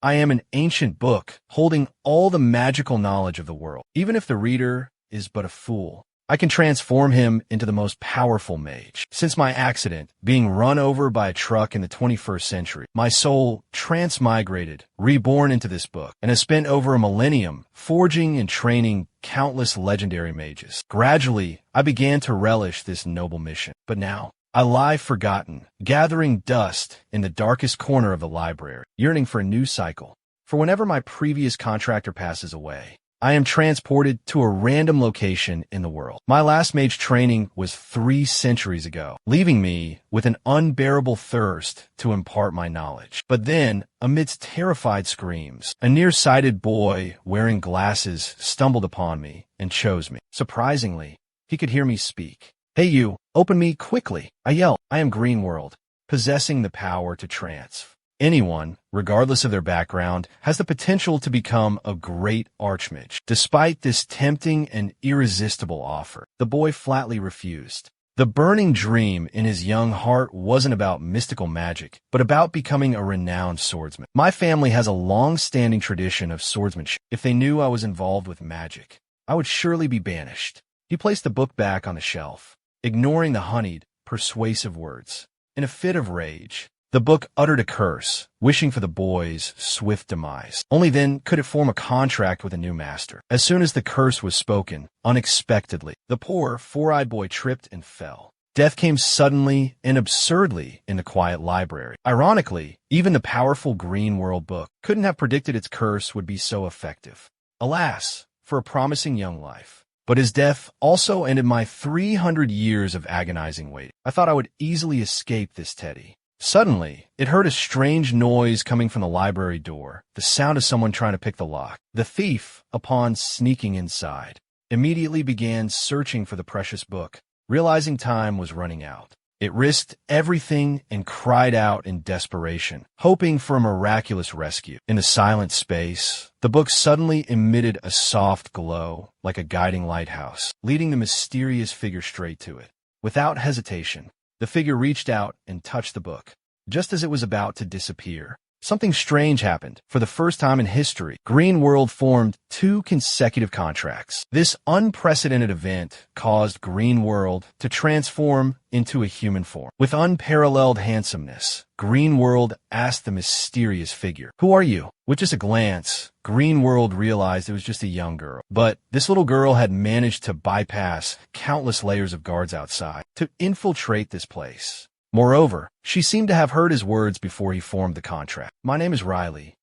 I am an ancient book, holding all the magical knowledge of the world. Even if the reader is but a fool, I can transform him into the most powerful mage. Since my accident, being run over by a truck in the 21st century, my soul transmigrated, reborn into this book, and has spent over a millennium forging and training countless legendary mages. Gradually, I began to relish this noble mission. But now, I lie forgotten, gathering dust in the darkest corner of the library, yearning for a new cycle. For whenever my previous contractor passes away, I am transported to a random location in the world. My last mage training was 3 centuries ago, leaving me with an unbearable thirst to impart my knowledge. But then, amidst terrified screams, a nearsighted boy wearing glasses stumbled upon me and chose me. Surprisingly, he could hear me speak. "Hey you, open me quickly," I yell. I am Greenworld, possessing the power to transform. Anyone, regardless of their background, has the potential to become a great archmage. Despite this tempting and irresistible offer, the boy flatly refused. The burning dream in his young heart wasn't about mystical magic, but about becoming a renowned swordsman. My family has a long-standing tradition of swordsmanship. If they knew I was involved with magic, I would surely be banished. He placed the book back on the shelf, ignoring the honeyed, persuasive words. In a fit of rage, the book uttered a curse, wishing for the boy's swift demise. Only then could it form a contract with a new master. As soon as the curse was spoken, unexpectedly, the poor, 4-eyed boy tripped and fell. Death came suddenly and absurdly in the quiet library. Ironically, even the powerful Greenworld book couldn't have predicted its curse would be so effective. Alas, for a promising young life. But his death also ended my 300 years of agonizing waiting. I thought I would easily escape this teddy. Suddenly, it heard a strange noise coming from the library door, the sound of someone trying to pick the lock. The thief, upon sneaking inside, immediately began searching for the precious book, realizing time was running out. It risked everything and cried out in desperation, hoping for a miraculous rescue. In the silent space, the book suddenly emitted a soft glow, like a guiding lighthouse, leading the mysterious figure straight to it. Without hesitation, the figure reached out and touched the book. Just as it was about to disappear, something strange happened. For the first time in history, Greenworld formed 2 consecutive contracts. This unprecedented event caused Greenworld to transform into a human form. With unparalleled handsomeness, Greenworld asked the mysterious figure, "Who are you?" With just a glance, Greenworld realized it was just a young girl. But this little girl had managed to bypass countless layers of guards outside to infiltrate this place. Moreover, she seemed to have heard his words before he formed the contract. "My name is Riley,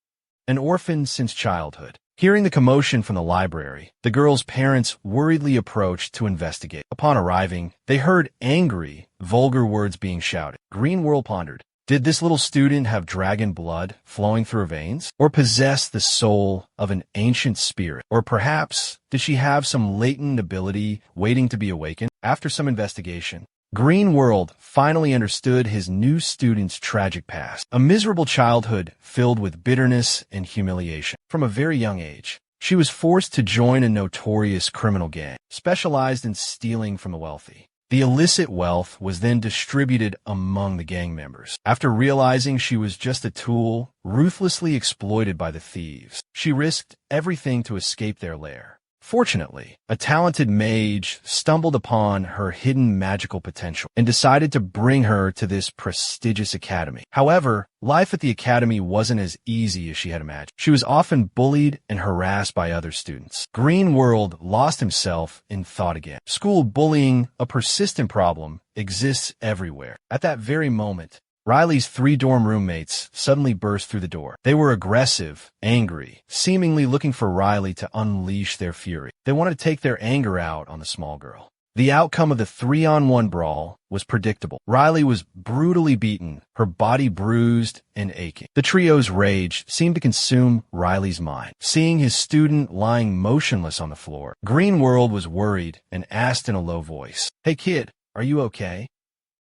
an orphan since childhood." Hearing the commotion from the library, the girl's parents worriedly approached to investigate. Upon arriving, they heard angry, vulgar words being shouted. Greenworld pondered. Did this little student have dragon blood flowing through her veins? Or possess the soul of an ancient spirit? Or perhaps, did she have some latent ability waiting to be awakened? After some investigation, Greenworld finally understood his new student's tragic past, a miserable childhood filled with bitterness and humiliation. From a very young age, she was forced to join a notorious criminal gang, specialized in stealing from the wealthy. The illicit wealth was then distributed among the gang members. After realizing she was just a tool, ruthlessly exploited by the thieves, she risked everything to escape their lair. Fortunately, a talented mage stumbled upon her hidden magical potential and decided to bring her to this prestigious academy. However, life at the academy wasn't as easy as she had imagined. She was often bullied and harassed by other students. Greenworld lost himself in thought again. School bullying, a persistent problem, exists everywhere. At that very moment, Riley's 3 dorm roommates suddenly burst through the door. They were aggressive, angry, seemingly looking for Riley to unleash their fury. They wanted to take their anger out on the small girl. The outcome of the 3-on-1 brawl was predictable. Riley was brutally beaten, her body bruised and aching. The trio's rage seemed to consume Riley's mind. Seeing his student lying motionless on the floor, Greenworld was worried and asked in a low voice, "Hey kid, are you okay?"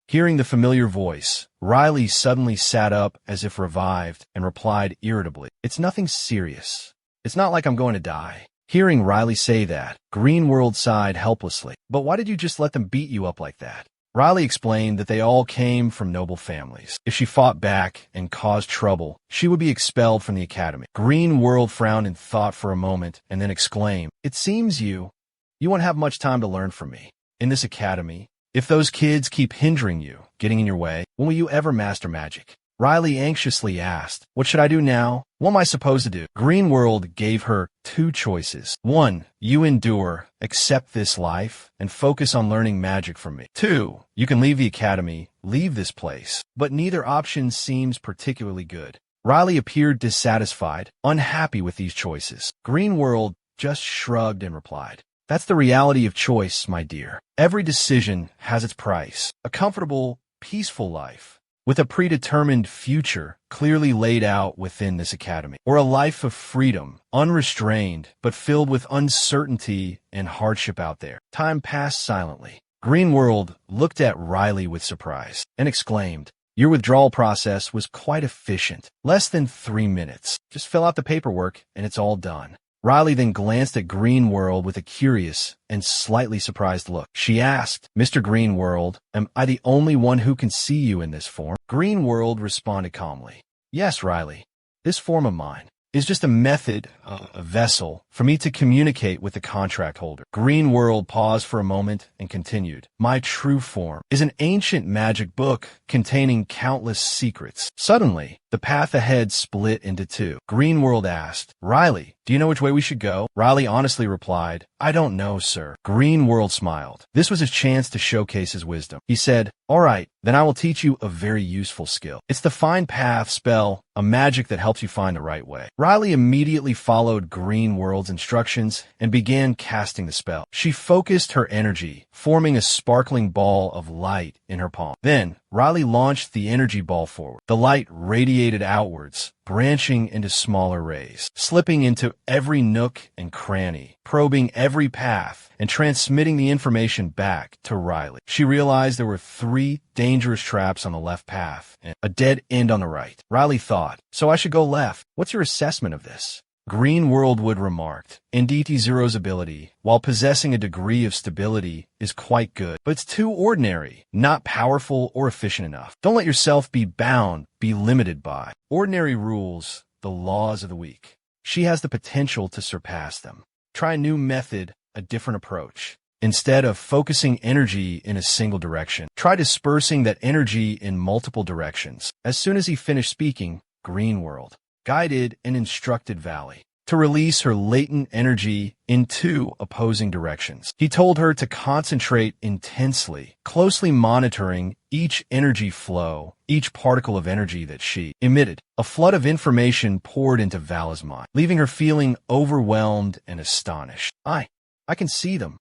Hearing the familiar voice, Riley suddenly sat up as if revived and replied irritably, "It's nothing serious. It's not like I'm going to die." Hearing Riley say that, Greenworld sighed helplessly. "But why did you just let them beat you up like that?" Riley explained that they all came from noble families. If she fought back and caused trouble, she would be expelled from the academy. Green World frowned in thought for a moment and then exclaimed, "It seems you won't have much time to learn from me. In this academy, if those kids keep hindering you, getting in your way, when will you ever master magic?" Riley anxiously asked, "What should I do now? What am I supposed to do?" Green World gave her two choices. 1. You endure, accept this life, and focus on learning magic from me. 2. You can leave the academy, leave this place. But neither option seems particularly good. Riley appeared dissatisfied, unhappy with these choices. Green World just shrugged and replied, "That's the reality of choice, my dear. Every decision has its price. A comfortable, peaceful life with a predetermined future clearly laid out within this academy, or a life of freedom, unrestrained, but filled with uncertainty and hardship out there." Time passed silently. Green World looked at Riley with surprise and exclaimed, "Your withdrawal process was quite efficient. Less than 3 minutes. Just fill out the paperwork and it's all done." Riley then glanced at Green World with a curious and slightly surprised look. She asked, "Mr. Green World, am I the only one who can see you in this form?" Green World responded calmly, "Yes, Riley. This form of mine is just a method, a vessel, for me to communicate with the contract holder." Green World paused for a moment and continued, "My true form is an ancient magic book containing countless secrets." Suddenly, the path ahead split into two. Green World asked, "Riley, do you know which way we should go?" Riley honestly replied, "I don't know, sir." Green World smiled. This was his chance to showcase his wisdom. He said, "All right, then I will teach you a very useful skill. It's the Find Path spell, a magic that helps you find the right way." Riley immediately followed Green World's instructions and began casting the spell. She focused her energy, forming a sparkling ball of light in her palm. Then, Riley launched the energy ball forward. The light radiated outwards, branching into smaller rays, slipping into every nook and cranny, probing every path, and transmitting the information back to Riley. She realized there were 3 dangerous traps on the left path and a dead end on the right. Riley thought, "So I should go left. What's your assessment of this?" Green Worldwood remarked, "Nditi Zero's ability, while possessing a degree of stability, is quite good, but it's too ordinary, not powerful or efficient enough. Don't let yourself be bound, be limited by ordinary rules, the laws of the weak. She has the potential to surpass them. Try a new method, a different approach. Instead of focusing energy in a single direction, try dispersing that energy in multiple directions." As soon as he finished speaking, Green World guided and instructed Valley to release her latent energy in 2 opposing directions. He told her to concentrate intensely, closely monitoring each energy flow, each particle of energy that she emitted. A flood of information poured into Vala's mind, leaving her feeling overwhelmed and astonished. I can see them.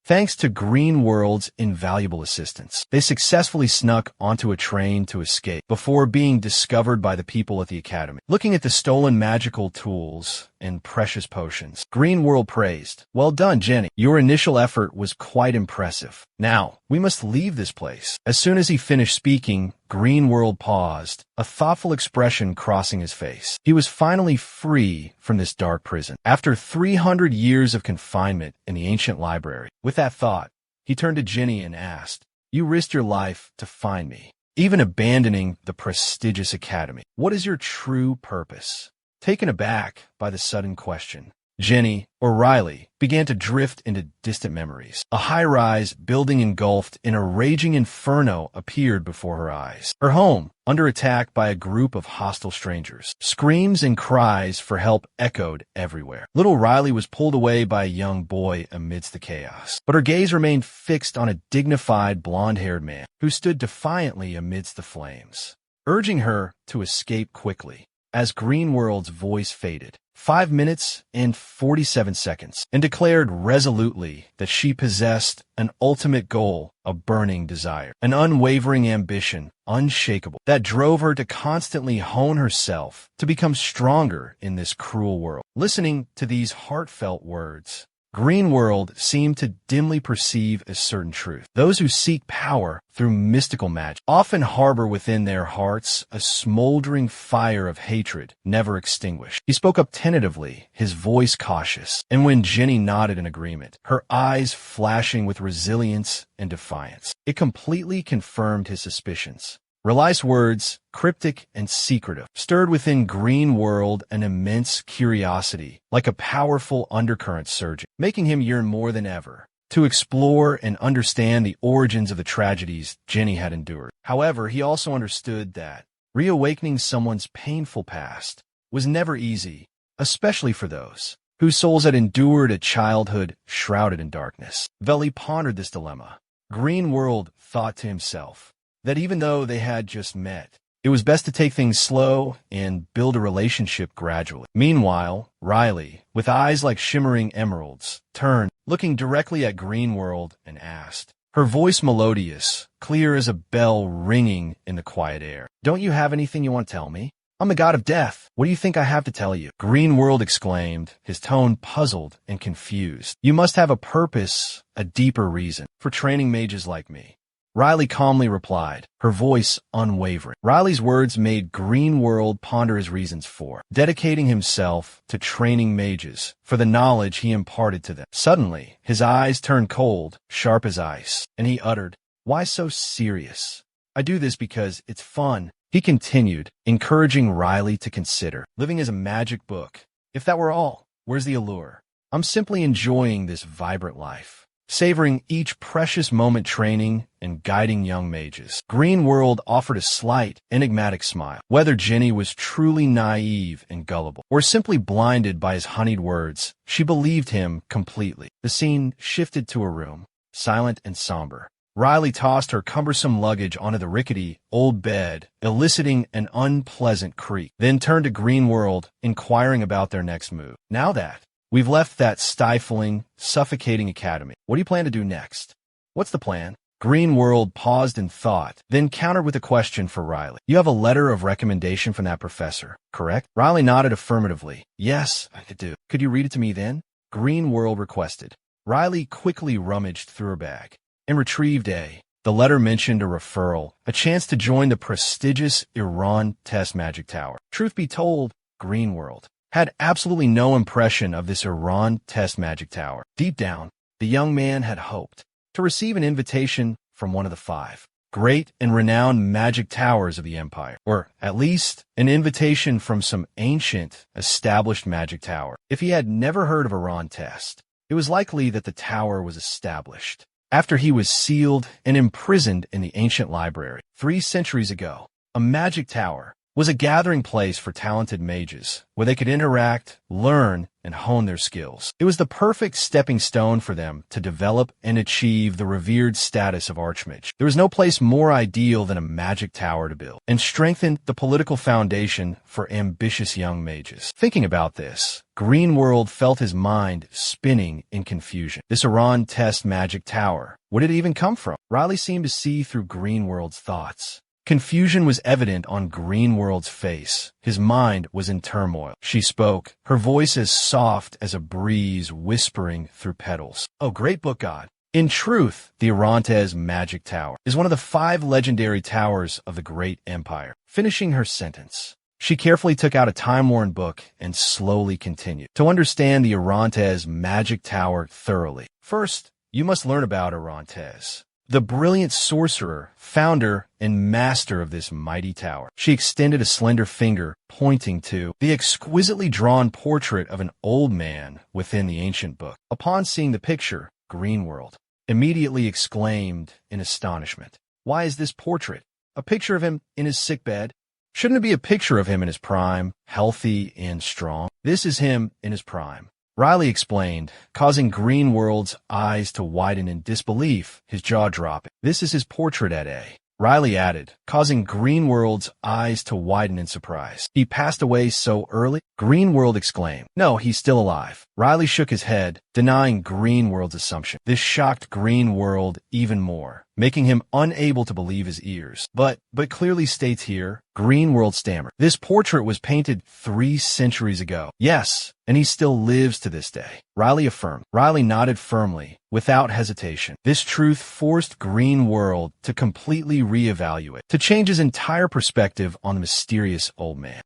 Thanks to Green World's invaluable assistance, they successfully snuck onto a train to escape before being discovered by the people at the academy. Looking at the stolen magical tools and precious potions, Green World praised, "Well done, Jenny. Your initial effort was quite impressive. Now, we must leave this place." As soon as he finished speaking, Green World paused, a thoughtful expression crossing his face. He was finally free from this dark prison, after 300 years of confinement in the ancient library. With that thought, he turned to Jenny and asked, "You risked your life to find me, even abandoning the prestigious academy. What is your true purpose?" Taken aback by the sudden question, Jenny, or Riley, began to drift into distant memories. A high-rise building engulfed in a raging inferno appeared before her eyes. Her home, under attack by a group of hostile strangers. Screams and cries for help echoed everywhere. Little Riley was pulled away by a young boy amidst the chaos, but her gaze remained fixed on a dignified blonde-haired man who stood defiantly amidst the flames, urging her to escape quickly. As Green World's voice faded, 5 minutes and 47 seconds, and declared resolutely that she possessed an ultimate goal, a burning desire, an unwavering ambition, unshakable, that drove her to constantly hone herself to become stronger in this cruel world. Listening to these heartfelt words, Green World seemed to dimly perceive a certain truth. Those who seek power through mystical magic often harbor within their hearts a smoldering fire of hatred never extinguished. He spoke up tentatively, his voice cautious, and when Jenny nodded in agreement, her eyes flashing with resilience and defiance, it completely confirmed his suspicions. Reli's words, cryptic and secretive, stirred within Green World an immense curiosity, like a powerful undercurrent surging, making him yearn more than ever to explore and understand the origins of the tragedies Jenny had endured. However, he also understood that reawakening someone's painful past was never easy, especially for those whose souls had endured a childhood shrouded in darkness. Veli pondered this dilemma. Green World thought to himself that even though they had just met, it was best to take things slow and build a relationship gradually. Meanwhile, Riley, with eyes like shimmering emeralds, turned, looking directly at Green World, and asked, her voice melodious, clear as a bell ringing in the quiet air. Don't you have anything you want to tell me? I'm the god of death. What do you think I have to tell you? Green World exclaimed, his tone puzzled and confused. You must have a purpose, a deeper reason, for training mages like me. Riley calmly replied, her voice unwavering. Riley's words made Green World ponder his reasons for dedicating himself to training mages, for the knowledge he imparted to them. Suddenly, his eyes turned cold, sharp as ice, and he uttered, why so serious? I do this because it's fun. He continued, encouraging Riley to consider living as a magic book. If that were all, where's the allure? I'm simply enjoying this vibrant life, savoring each precious moment training and guiding young mages. Green World offered a slight, enigmatic smile. Whether Jenny was truly naive and gullible, or simply blinded by his honeyed words, she believed him completely. The scene shifted to a room, silent and somber. Riley tossed her cumbersome luggage onto the rickety, old bed, eliciting an unpleasant creak, then turned to Green World, inquiring about their next move. Now that we've left that stifling, suffocating academy, what do you plan to do next? What's the plan? Green World paused in thought, then countered with a question for Riley. You have a letter of recommendation from that professor, correct? Riley nodded affirmatively. Yes, I do. Could you read it to me then? Green World requested. Riley quickly rummaged through her bag and retrieved the letter mentioned a referral, a chance to join the prestigious Irontes Magic Tower. Truth be told, Green World had absolutely no impression of this Irontes Magic Tower. Deep down, the young man had hoped to receive an invitation from one of the 5 great and renowned magic towers of the Empire, or at least an invitation from some ancient, established magic tower. If he had never heard of Irontes, it was likely that the tower was established after he was sealed and imprisoned in the ancient library. 3 centuries ago, a magic tower was a gathering place for talented mages, where they could interact, learn, and hone their skills. It was the perfect stepping stone for them to develop and achieve the revered status of Archmage. There was no place more ideal than a magic tower to build, and strengthen the political foundation for ambitious young mages. Thinking about this, Green World felt his mind spinning in confusion. This Irontes magic tower, where did it even come from? Riley seemed to see through Green World's thoughts. Confusion was evident on Green World's face. His mind was in turmoil. She spoke, her voice as soft as a breeze whispering through petals. Oh, great book god. In truth, the Irontes Magic Tower is one of the 5 legendary towers of the great empire. Finishing her sentence, she carefully took out a time-worn book and slowly continued. To understand the Irontes Magic Tower thoroughly, first, you must learn about Irontes, the brilliant sorcerer, founder, and master of this mighty tower. She extended a slender finger, pointing to the exquisitely drawn portrait of an old man within the ancient book. Upon seeing the picture, Green World immediately exclaimed in astonishment. Why is this portrait? A picture of him in his sick bed? Shouldn't it be a picture of him in his prime, healthy and strong? This is him in his prime, Riley explained, causing Green World's eyes to widen in disbelief, his jaw dropping. This is his portrait at A. Riley added, causing Green World's eyes to widen in surprise. He passed away so early? Green World exclaimed. No, he's still alive. Riley shook his head, denying Green World's assumption. This shocked Green World even more, making him unable to believe his ears. But clearly states here, Greenworld stammered. This portrait was painted 3 centuries ago. Yes, and he still lives to this day. Riley affirmed. Riley nodded firmly, without hesitation. This truth forced Greenworld to completely reevaluate, to change his entire perspective on the mysterious old man.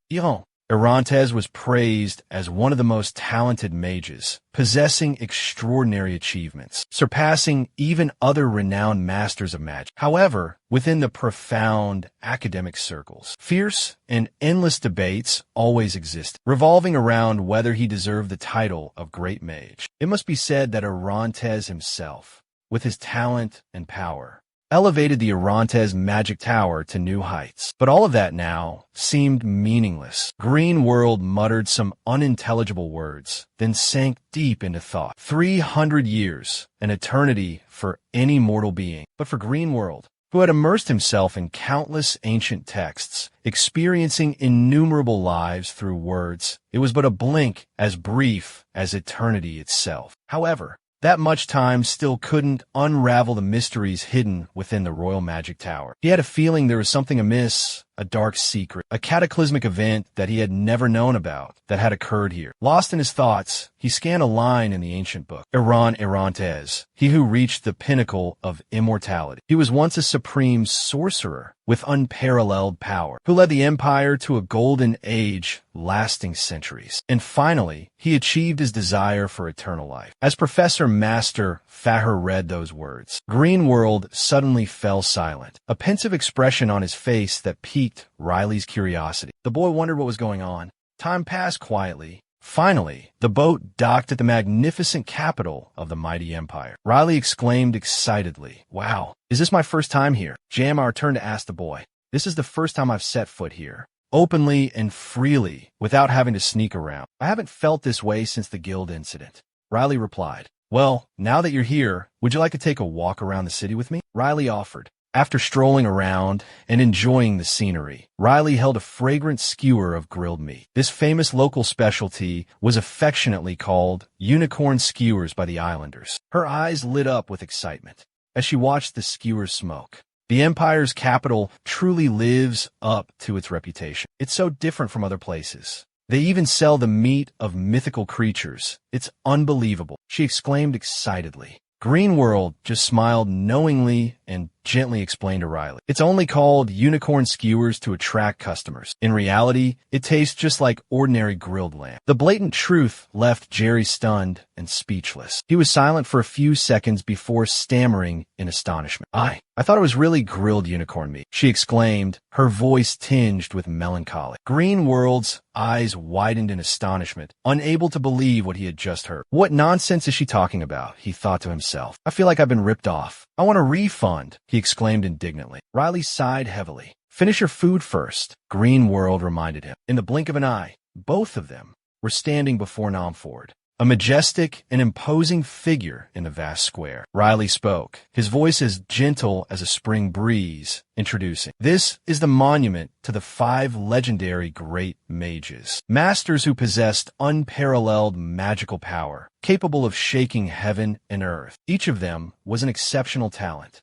Irontes was praised as one of the most talented mages, possessing extraordinary achievements, surpassing even other renowned masters of magic. However, within the profound academic circles, fierce and endless debates always existed, revolving around whether he deserved the title of Great Mage. It must be said that Irontes himself, with his talent and power, elevated the Irontes magic tower to new heights. But all of that now seemed meaningless. Greenworld muttered some unintelligible words, then sank deep into thought. 300 years, an eternity for any mortal being. But for Greenworld, who had immersed himself in countless ancient texts, experiencing innumerable lives through words, it was but a blink as brief as eternity itself. However, that much time still couldn't unravel the mysteries hidden within the Royal Magic Tower. He had a feeling there was something amiss, a dark secret, a cataclysmic event that he had never known about that had occurred here. Lost in his thoughts, he scanned a line in the ancient book. Irontes, he who reached the pinnacle of immortality. He was once a supreme sorcerer with unparalleled power, who led the empire to a golden age lasting centuries. And finally, he achieved his desire for eternal life. As Professor Master Faher read those words, Greenworld suddenly fell silent, a pensive expression on his face that piqued Riley's curiosity. The boy wondered what was going on. Time passed quietly. Finally, the boat docked at the magnificent capital of the mighty empire. Riley exclaimed excitedly, "Wow, is this my first time here?" Jamar turned to ask the boy, "This is the first time I've set foot here, openly and freely, without having to sneak around. I haven't felt this way since the guild incident." Riley replied, "Well, now that you're here, would you like to take a walk around the city with me?" Riley offered. After strolling around and enjoying the scenery, Riley held a fragrant skewer of grilled meat. This famous local specialty was affectionately called unicorn skewers by the islanders. Her eyes lit up with excitement as she watched the skewers smoke. The Empire's capital truly lives up to its reputation. It's so different from other places. They even sell the meat of mythical creatures. It's unbelievable, she exclaimed excitedly. Greenworld just smiled knowingly and gently explained to Riley. It's only called unicorn skewers to attract customers. In reality, it tastes just like ordinary grilled lamb. The blatant truth left Jerry stunned and speechless. He was silent for a few seconds before stammering in astonishment. I thought it was really grilled unicorn meat," she exclaimed, her voice tinged with melancholy. Greenworld's eyes widened in astonishment, unable to believe what he had just heard. What nonsense is she talking about? He thought to himself. I feel like I've been ripped off. I want a refund, he exclaimed indignantly. Riley sighed heavily. Finish your food first, Greenworld reminded him. In the blink of an eye, both of them were standing before Nomford, a majestic and imposing figure in the vast square. Riley spoke, his voice as gentle as a spring breeze, introducing, "This is the monument to the 5 legendary great mages, masters who possessed unparalleled magical power, capable of shaking heaven and earth. Each of them was an exceptional talent,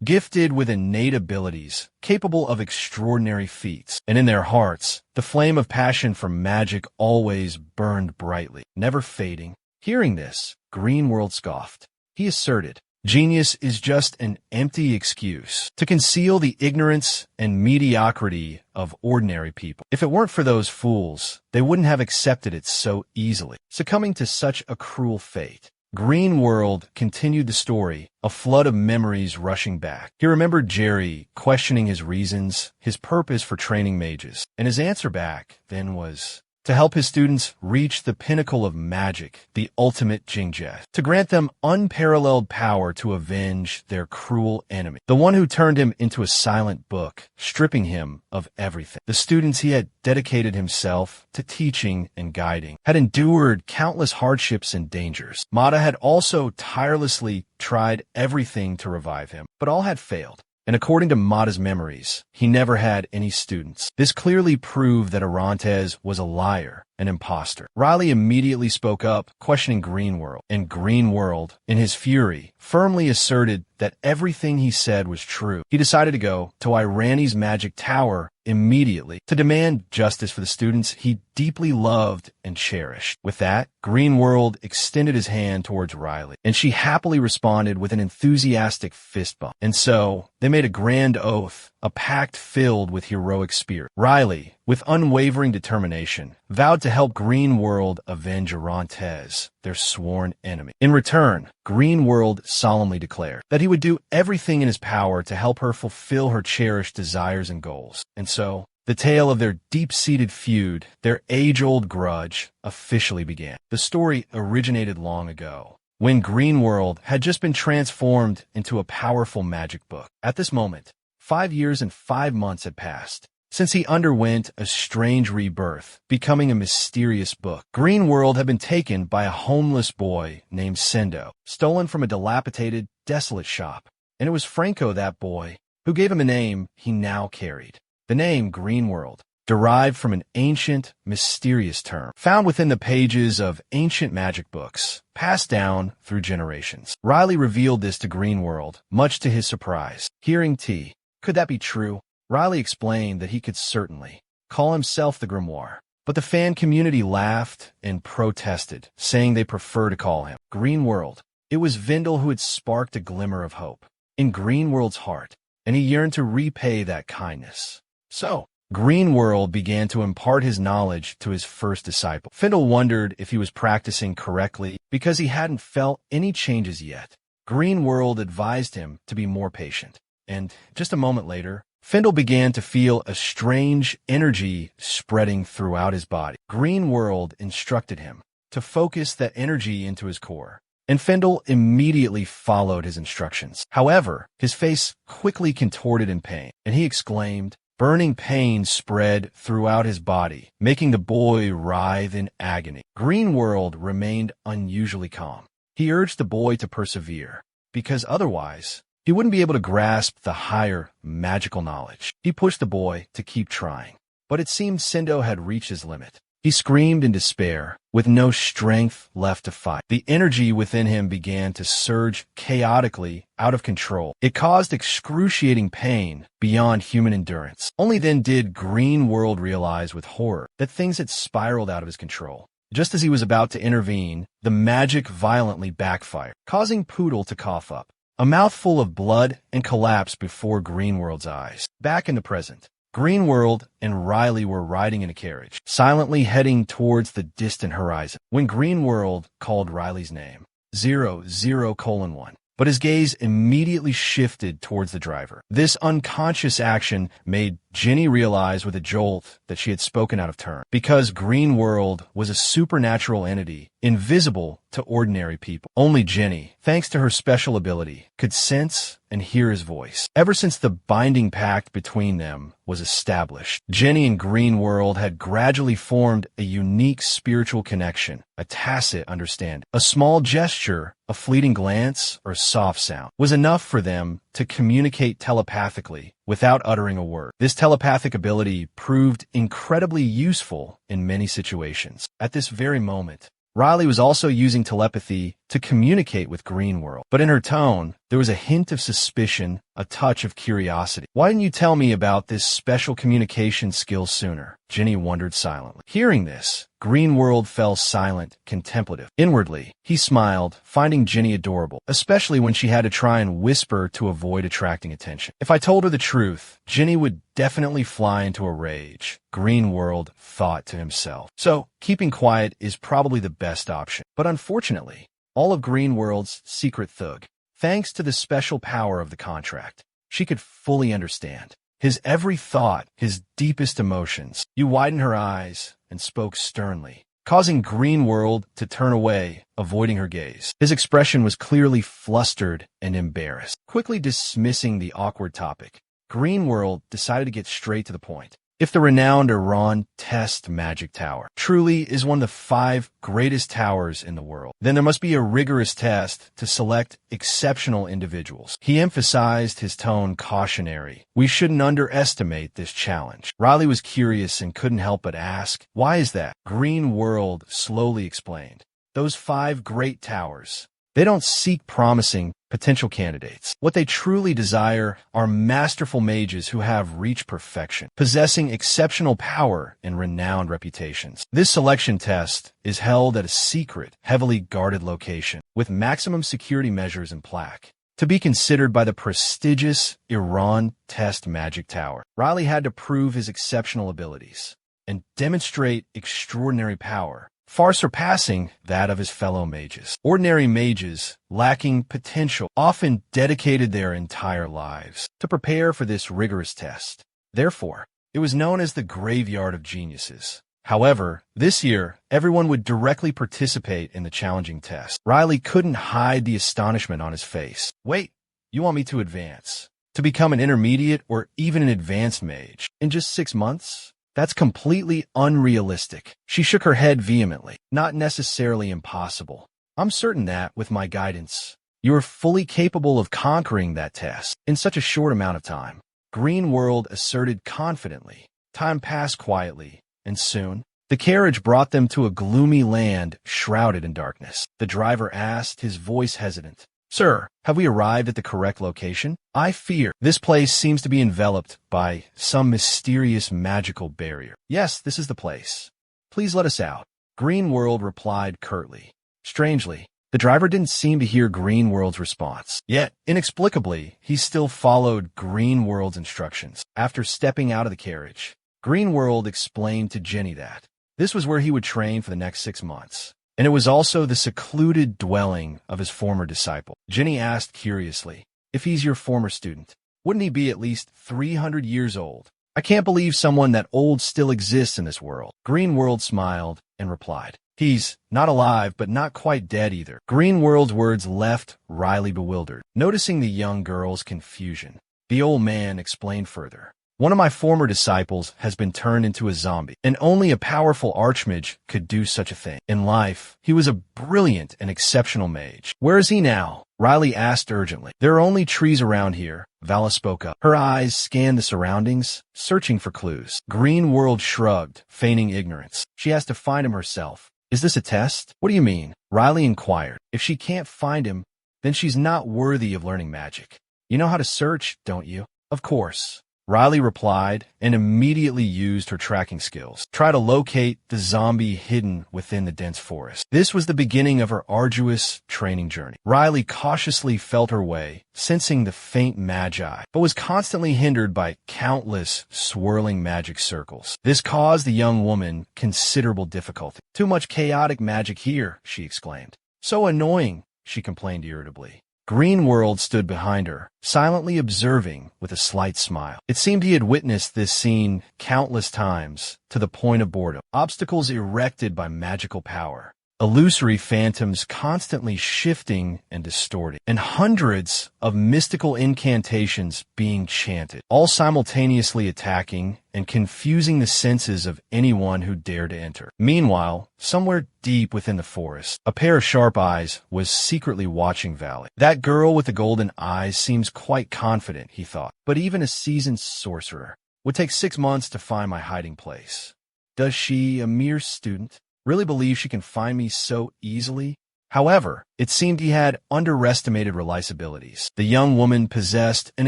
gifted with innate abilities, capable of extraordinary feats, and in their hearts, the flame of passion for magic always burned brightly, never fading." Hearing this, Greenworld scoffed. He asserted, "Genius is just an empty excuse to conceal the ignorance and mediocrity of ordinary people. If it weren't for those fools, they wouldn't have accepted it so easily, succumbing to such a cruel fate." Greenworld continued the story, a flood of memories rushing back. He remembered Jerry questioning his reasons, his purpose for training mages, and his answer back then was to help his students reach the pinnacle of magic, the ultimate Jingjet, to grant them unparalleled power to avenge their cruel enemy, the one who turned him into a silent book, stripping him of everything. The students he had dedicated himself to teaching and guiding had endured countless hardships and dangers. Mada had also tirelessly tried everything to revive him, but all had failed. And according to Mada's memories, he never had any students. This clearly proved that Irontes was a liar, an imposter. Riley immediately spoke up, questioning Greenworld, and Greenworld, in his fury, firmly asserted that everything he said was true. He decided to go to Irontes' magic tower immediately to demand justice for the students he deeply loved and cherished. With that, Greenworld extended his hand towards Riley, and she happily responded with an enthusiastic fist bump. And so, they made a grand oath, a pact filled with heroic spirit. Riley, with unwavering determination, vowed to help Greenworld avenge Irontes, their sworn enemy. In return, Greenworld solemnly declared that he would do everything in his power to help her fulfill her cherished desires and goals. And so, the tale of their deep-seated feud, their age-old grudge, officially began. The story originated long ago, when Greenworld had just been transformed into a powerful magic book. At this moment, 5 years and 5 months had passed since he underwent a strange rebirth, becoming a mysterious book. Greenworld had been taken by a homeless boy named Sendo, stolen from a dilapidated, desolate shop. And it was Franco, that boy, who gave him a name he now carried. The name Greenworld, derived from an ancient, mysterious term found within the pages of ancient magic books, passed down through generations. Riley revealed this to Greenworld, much to his surprise. Hearing T, could that be true? Riley explained that he could certainly call himself the Grimoire, but the fan community laughed and protested, saying they prefer to call him Greenworld. It was Vindel who had sparked a glimmer of hope in Greenworld's heart, and he yearned to repay that kindness. So, Greenworld began to impart his knowledge to his first disciple. Findle wondered if he was practicing correctly because he hadn't felt any changes yet. Greenworld advised him to be more patient, and just a moment later, Findle began to feel a strange energy spreading throughout his body. Greenworld instructed him to focus that energy into his core, and Findle immediately followed his instructions. However, his face quickly contorted in pain, and he exclaimed. Burning pain spread throughout his body, making the boy writhe in agony. Greenworld remained unusually calm. He urged the boy to persevere, because otherwise, he wouldn't be able to grasp the higher magical knowledge. He pushed the boy to keep trying, but it seemed Sendo had reached his limit. He screamed in despair, with no strength left to fight. The energy within him began to surge chaotically out of control. It caused excruciating pain beyond human endurance. Only then did Greenworld realize with horror that things had spiraled out of his control. Just as he was about to intervene, the magic violently backfired, causing Poodle to cough up a mouthful of blood and collapse before Greenworld's eyes. Back in the present, Greenworld and Riley were riding in a carriage, silently heading towards the distant horizon, when Greenworld called Riley's name, 00:1, but his gaze immediately shifted towards the driver. This unconscious action made Jenny realize with a jolt that she had spoken out of turn, because Greenworld was a supernatural entity, invisible to ordinary people. Only Jenny, thanks to her special ability, could sense and hear his voice. Ever since the binding pact between them was established, Jenny and Greenworld had gradually formed a unique spiritual connection, a tacit understanding. A small gesture, a fleeting glance, or soft sound was enough for them to communicate telepathically without uttering a word. This telepathic ability proved incredibly useful in many situations. At this very moment, Riley was also using telepathy to communicate with Greenworld, but in her tone, there was a hint of suspicion, a touch of curiosity. Why didn't you tell me about this special communication skill sooner? Jenny wondered silently. Hearing this, Greenworld fell silent, contemplative. Inwardly, he smiled, finding Jenny adorable, especially when she had to try and whisper to avoid attracting attention. If I told her the truth, Jenny would definitely fly into a rage, Greenworld thought to himself. So, keeping quiet is probably the best option. But unfortunately, all of Greenworld's secret thug, thanks to the special power of the contract, she could fully understand his every thought, his deepest emotions. You widened her eyes and spoke sternly, causing Greenworld to turn away, avoiding her gaze. His expression was clearly flustered and embarrassed. Quickly dismissing the awkward topic, Greenworld decided to get straight to the point. If the renowned Irontes magic tower truly is one of the 5 greatest towers in the world, then there must be a rigorous test to select exceptional individuals. He emphasized his tone cautionary. We shouldn't underestimate this challenge. Riley was curious and couldn't help but ask, why is that? Greenworld slowly explained. Those 5 great towers, They don't seek promising potential candidates. What they truly desire are masterful mages who have reached perfection, possessing exceptional power and renowned reputations. This selection test is held at a secret, heavily guarded location, with maximum security measures in plaque. To be considered by the prestigious Irontes Magic Tower, Riley had to prove his exceptional abilities and demonstrate extraordinary power, far surpassing that of his fellow mages. Ordinary mages, lacking potential, often dedicated their entire lives to prepare for this rigorous test. Therefore, it was known as the Graveyard of Geniuses. However, this year, everyone would directly participate in the challenging test. Riley couldn't hide the astonishment on his face. Wait, you want me to advance? To become an intermediate or even an advanced mage in just 6 months? That's completely unrealistic. She shook her head vehemently. Not necessarily impossible. I'm certain that, with my guidance, you are fully capable of conquering that test in such a short amount of time. Green World asserted confidently. Time passed quietly, and soon, the carriage brought them to a gloomy land shrouded in darkness. The driver asked, his voice hesitant, "Sir, have we arrived at the correct location? I fear this place seems to be enveloped by some mysterious magical barrier." "Yes, this is the place. Please let us out," Green World replied curtly. Strangely, the driver didn't seem to hear Green World's response. Yet, inexplicably, he still followed Green World's instructions. After stepping out of the carriage, Green World explained to Jenny that this was where he would train for the next 6 months. And it was also the secluded dwelling of his former disciple. Jenny asked curiously, "If he's your former student, wouldn't he be at least 300 years old? I can't believe someone that old still exists in this world." Green World smiled and replied, "He's not alive, but not quite dead either." Green World's words left Riley bewildered. Noticing the young girl's confusion, the old man explained further. "One of my former disciples has been turned into a zombie, and only a powerful archmage could do such a thing. In life, he was a brilliant and exceptional mage." "Where is he now?" Riley asked urgently. "There are only trees around here," Vala spoke up. Her eyes scanned the surroundings, searching for clues. Green World shrugged, feigning ignorance. "She has to find him herself." "Is this a test?" "What do you mean?" Riley inquired. "If she can't find him, then she's not worthy of learning magic. You know how to search, don't you?" "Of course," Riley replied, and immediately used her tracking skills. Try to locate the zombie hidden within the dense forest. This was the beginning of her arduous training journey. Riley cautiously felt her way, sensing the faint magi, but was constantly hindered by countless swirling magic circles. This caused the young woman considerable difficulty. "Too much chaotic magic here," she exclaimed. "So annoying," she complained irritably. Green World stood behind her, silently observing with a slight smile. It seemed he had witnessed this scene countless times, to the point of boredom. Obstacles erected by magical power, illusory phantoms constantly shifting and distorting, and hundreds of mystical incantations being chanted, all simultaneously attacking and confusing the senses of anyone who dared to enter. Meanwhile, somewhere deep within the forest, a pair of sharp eyes was secretly watching Valley. "That girl with the golden eyes seems quite confident," he thought. "But even a seasoned sorcerer would take 6 months to find my hiding place. Does she, a mere student, really believe she can find me so easily?" However, it seemed he had underestimated Riley's abilities. The young woman possessed an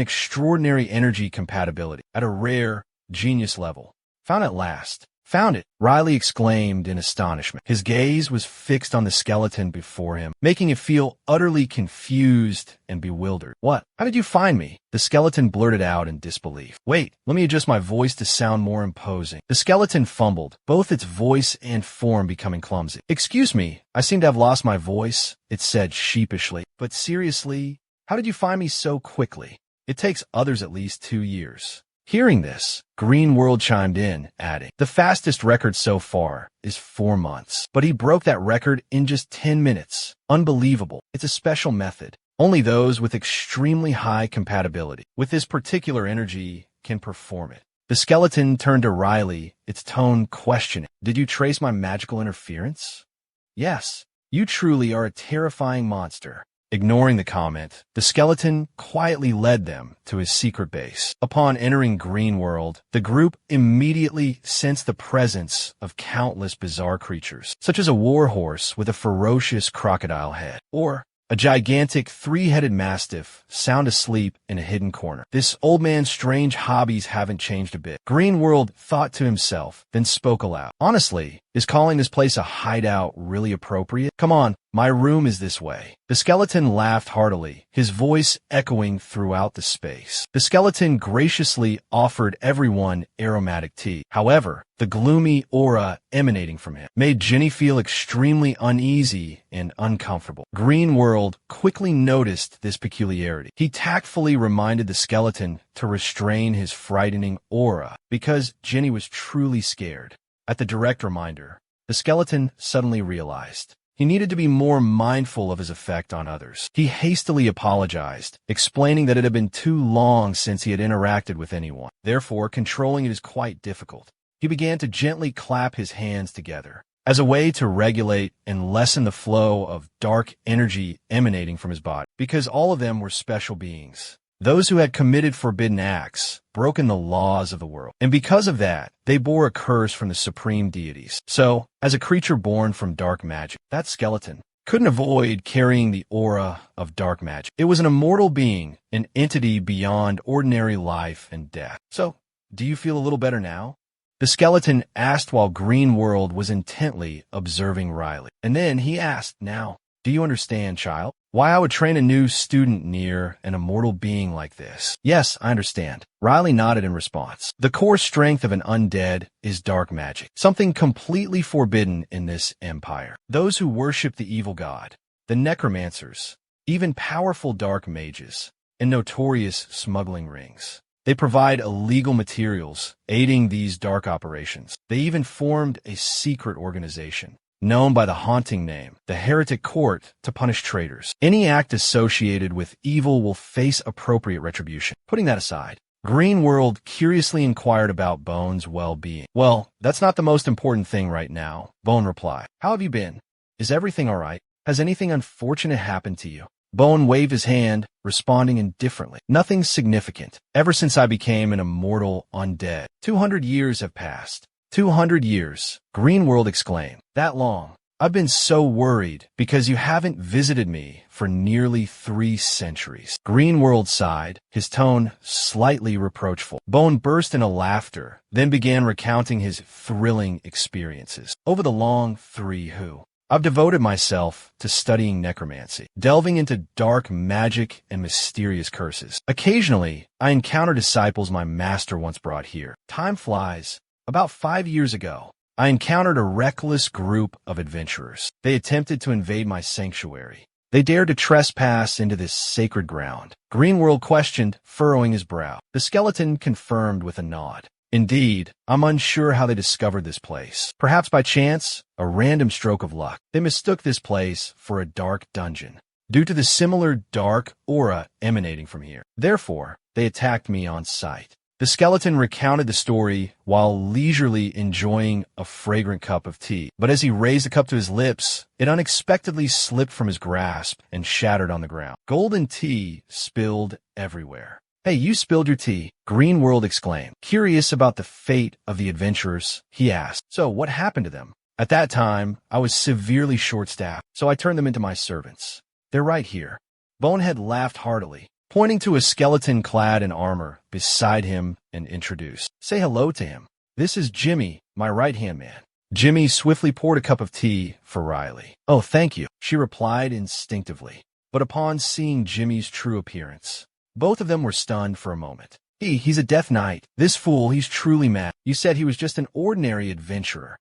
extraordinary energy compatibility at a rare, genius level. "Found at last." "Found it!" Riley exclaimed in astonishment. His gaze was fixed on the skeleton before him, making it feel utterly confused and bewildered. "What? How did you find me?" The skeleton blurted out in disbelief. "Wait, let me adjust my voice to sound more imposing." The skeleton fumbled, both its voice and form becoming clumsy. "Excuse me, I seem to have lost my voice," it said sheepishly. "But seriously, how did you find me so quickly? It takes others at least 2 years. Hearing this, Green World chimed in, adding, "The fastest record so far is 4 months. But he broke that record in just 10 minutes. Unbelievable. It's a special method. Only those with extremely high compatibility with this particular energy can perform it." The skeleton turned to Riley, its tone questioning. "Did you trace my magical interference?" "Yes. You truly are a terrifying monster." Ignoring the comment, the skeleton quietly led them to his secret base. Upon entering Green World, the group immediately sensed the presence of countless bizarre creatures, such as a warhorse with a ferocious crocodile head, or a gigantic three-headed mastiff sound asleep in a hidden corner. This old man's strange hobbies haven't changed a bit. Greenworld thought to himself, then spoke aloud. Honestly, is calling this place a hideout really appropriate? Come on, my room is this way. The skeleton laughed heartily, his voice echoing throughout the space. The skeleton graciously offered everyone aromatic tea. However, the gloomy aura emanating from him made Ginny feel extremely uneasy and uncomfortable. Greenworld quickly noticed this peculiarity. He tactfully reminded the skeleton to restrain his frightening aura because Ginny was truly scared. At the direct reminder, the skeleton suddenly realized he needed to be more mindful of his effect on others. He hastily apologized, explaining that it had been too long since he had interacted with anyone. Therefore, controlling it is quite difficult. He began to gently clap his hands together as a way to regulate and lessen the flow of dark energy emanating from his body, because all of them were special beings. Those who had committed forbidden acts, broken the laws of the world. And because of that, they bore a curse from the supreme deities. So, as a creature born from dark magic, that skeleton couldn't avoid carrying the aura of dark magic. It was an immortal being, an entity beyond ordinary life and death. So, do you feel a little better now? The skeleton asked while Greenworld was intently observing Riley. And then he asked, now, do you understand, child, why I would train a new student near an immortal being like this? Yes, I understand. Riley nodded in response. The core strength of an undead is dark magic, something completely forbidden in this empire. Those who worship the evil god, the necromancers, even powerful dark mages, and notorious smuggling rings. They provide illegal materials, aiding these dark operations. They even formed a secret organization, known by the haunting name, the Heretic Court, to punish traitors. Any act associated with evil will face appropriate retribution. Putting that aside, Greenworld curiously inquired about Bone's well-being. Well, that's not the most important thing right now, Bone replied. How have you been? Is everything all right? Has anything unfortunate happened to you? Bone waved his hand, responding indifferently. Nothing significant. Ever since I became an immortal undead. 200 years have passed. 200 years, Greenworld exclaimed. That long. I've been so worried because you haven't visited me for nearly 3 centuries. Greenworld sighed, his tone slightly reproachful. Bone burst into laughter, then began recounting his thrilling experiences. Over the long 3 who. I've devoted myself to studying necromancy, delving into dark magic and mysterious curses. Occasionally, I encounter disciples my master once brought here. Time flies. About 5 years ago, I encountered a reckless group of adventurers. They attempted to invade my sanctuary. They dared to trespass into this sacred ground. Greenworld questioned, furrowing his brow. The skeleton confirmed with a nod. Indeed, I'm unsure how they discovered this place. Perhaps by chance, a random stroke of luck. They mistook this place for a dark dungeon, due to the similar dark aura emanating from here. Therefore, they attacked me on sight. The skeleton recounted the story while leisurely enjoying a fragrant cup of tea. But as he raised the cup to his lips, it unexpectedly slipped from his grasp and shattered on the ground. Golden tea spilled everywhere. Hey, you spilled your tea, Greenworld exclaimed. Curious about the fate of the adventurers, he asked. So what happened to them? At that time, I was severely short-staffed, so I turned them into my servants. They're right here. Bonehead laughed heartily, pointing to a skeleton clad in armor beside him and introduced. Say hello to him. This is Jimmy, my right-hand man. Jimmy swiftly poured a cup of tea for Riley. Oh, thank you, she replied instinctively. But upon seeing Jimmy's true appearance, both of them were stunned for a moment. He's a Death Knight. This fool, he's truly mad. You said he was just an ordinary adventurer.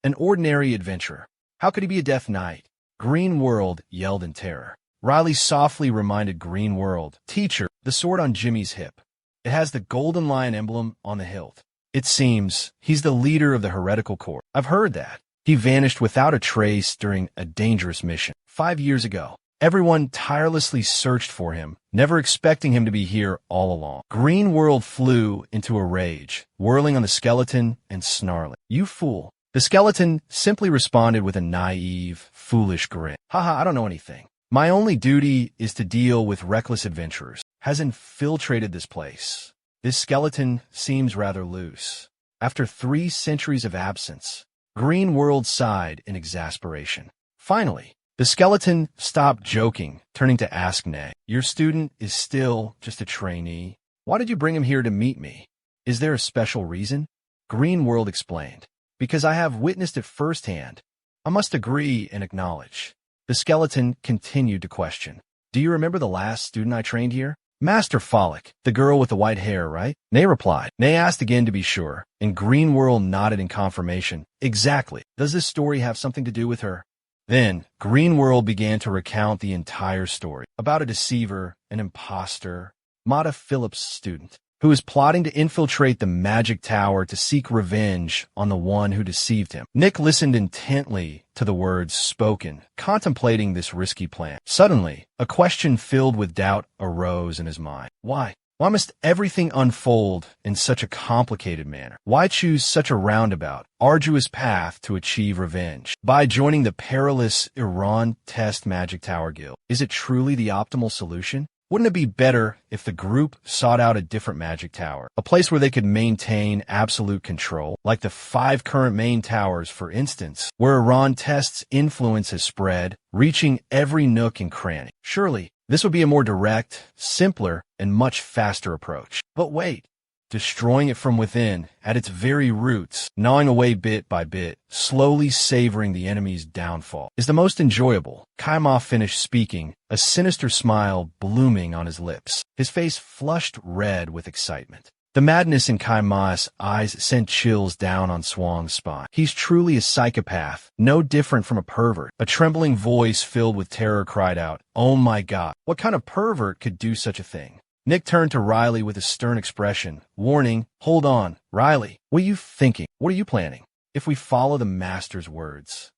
An ordinary adventurer. How could he be a Death Knight? Greenworld yelled in terror. Riley softly reminded Greenworld, Teacher, the sword on Jimmy's hip. It has the golden lion emblem on the hilt. It seems he's the leader of the heretical court. I've heard that. He vanished without a trace during a dangerous mission 5 years ago. Everyone tirelessly searched for him, never expecting him to be here all along. Greenworld flew into a rage, whirling on the skeleton and snarling. You fool. The skeleton simply responded with a naive, foolish grin. Haha, I don't know anything. My only duty is to deal with reckless adventurers. Has infiltrated this place. This skeleton seems rather loose. After 3 centuries of absence, Greenworld sighed in exasperation. Finally, The skeleton stopped joking, turning to ask Nay. Your student is still just a trainee. Why did you bring him here to meet me? Is there a special reason? Green World explained. Because I have witnessed it firsthand. I must agree and acknowledge. The skeleton continued to question. Do you remember the last student I trained here? Master Follick, the girl with the white hair, right? Nay replied. Nay asked again to be sure, and Green World nodded in confirmation. Exactly. Does this story have something to do with her? Then, Green World began to recount the entire story about a deceiver, an imposter, Mata Phillips' student, who was plotting to infiltrate the magic tower to seek revenge on the one who deceived him. Nick listened intently to the words spoken, contemplating this risky plan. Suddenly, a question filled with doubt arose in his mind. Why? Why must everything unfold in such a complicated manner? Why choose such a roundabout, arduous path to achieve revenge? By joining the perilous Irontes Magic Tower Guild, is it truly the optimal solution? Wouldn't it be better if the group sought out a different magic tower, a place where they could maintain absolute control, like the 5 current main towers, for instance, where Irontes' influence has spread, reaching every nook and cranny? Surely, this would be a more direct, simpler, and much faster approach. But wait, destroying it from within, at its very roots, gnawing away bit by bit, slowly savoring the enemy's downfall, is the most enjoyable. Kaima finished speaking, a sinister smile blooming on his lips, his face flushed red with excitement. The madness in Kaima's eyes sent chills down on Swang's spine. He's truly a psychopath, no different from a pervert. A trembling voice filled with terror cried out, "Oh my God, what kind of pervert could do such a thing?" Nick turned to Riley with a stern expression, warning, "Hold on, Riley, what are you thinking? What are you planning? If we follow the master's words,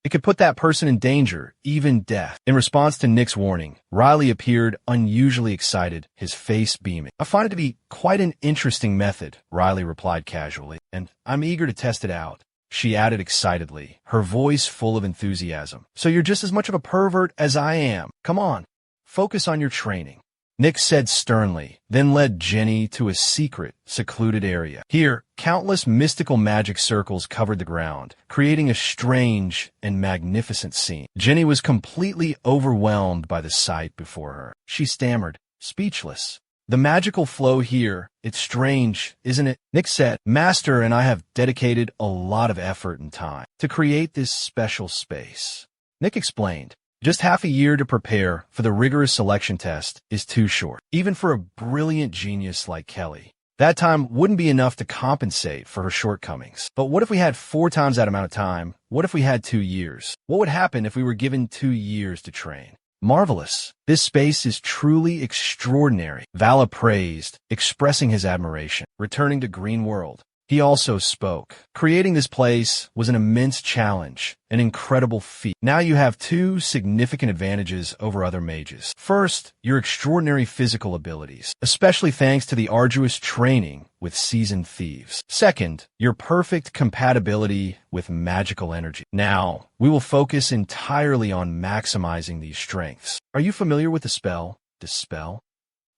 it could put that person in danger, even death." In response to Nick's warning, Riley appeared unusually excited, his face beaming. "I find it to be quite an interesting method," Riley replied casually, "and I'm eager to test it out." She added excitedly, her voice full of enthusiasm. "So you're just as much of a pervert as I am. Come on, focus on your training." Nick said sternly, then led Jenny to a secret, secluded area. Here, countless mystical magic circles covered the ground, creating a strange and magnificent scene. Jenny was completely overwhelmed by the sight before her. She stammered, speechless. "The magical flow here, it's strange, isn't it?" Nick said, "Master and I have dedicated a lot of effort and time to create this special space." Nick explained, "Just half a year to prepare for the rigorous selection test is too short, even for a brilliant genius like Kelly. That time wouldn't be enough to compensate for her shortcomings. But what if we had 4 times that amount of time? What if we had 2 years? What would happen if we were given 2 years to train?" "Marvelous. This space is truly extraordinary," Vala praised, expressing his admiration. Returning to Green World, he also spoke. "Creating this place was an immense challenge, an incredible feat. Now you have 2 significant advantages over other mages. First, your extraordinary physical abilities, especially thanks to the arduous training with seasoned thieves. Second, your perfect compatibility with magical energy. Now, we will focus entirely on maximizing these strengths. Are you familiar with the spell, Dispel?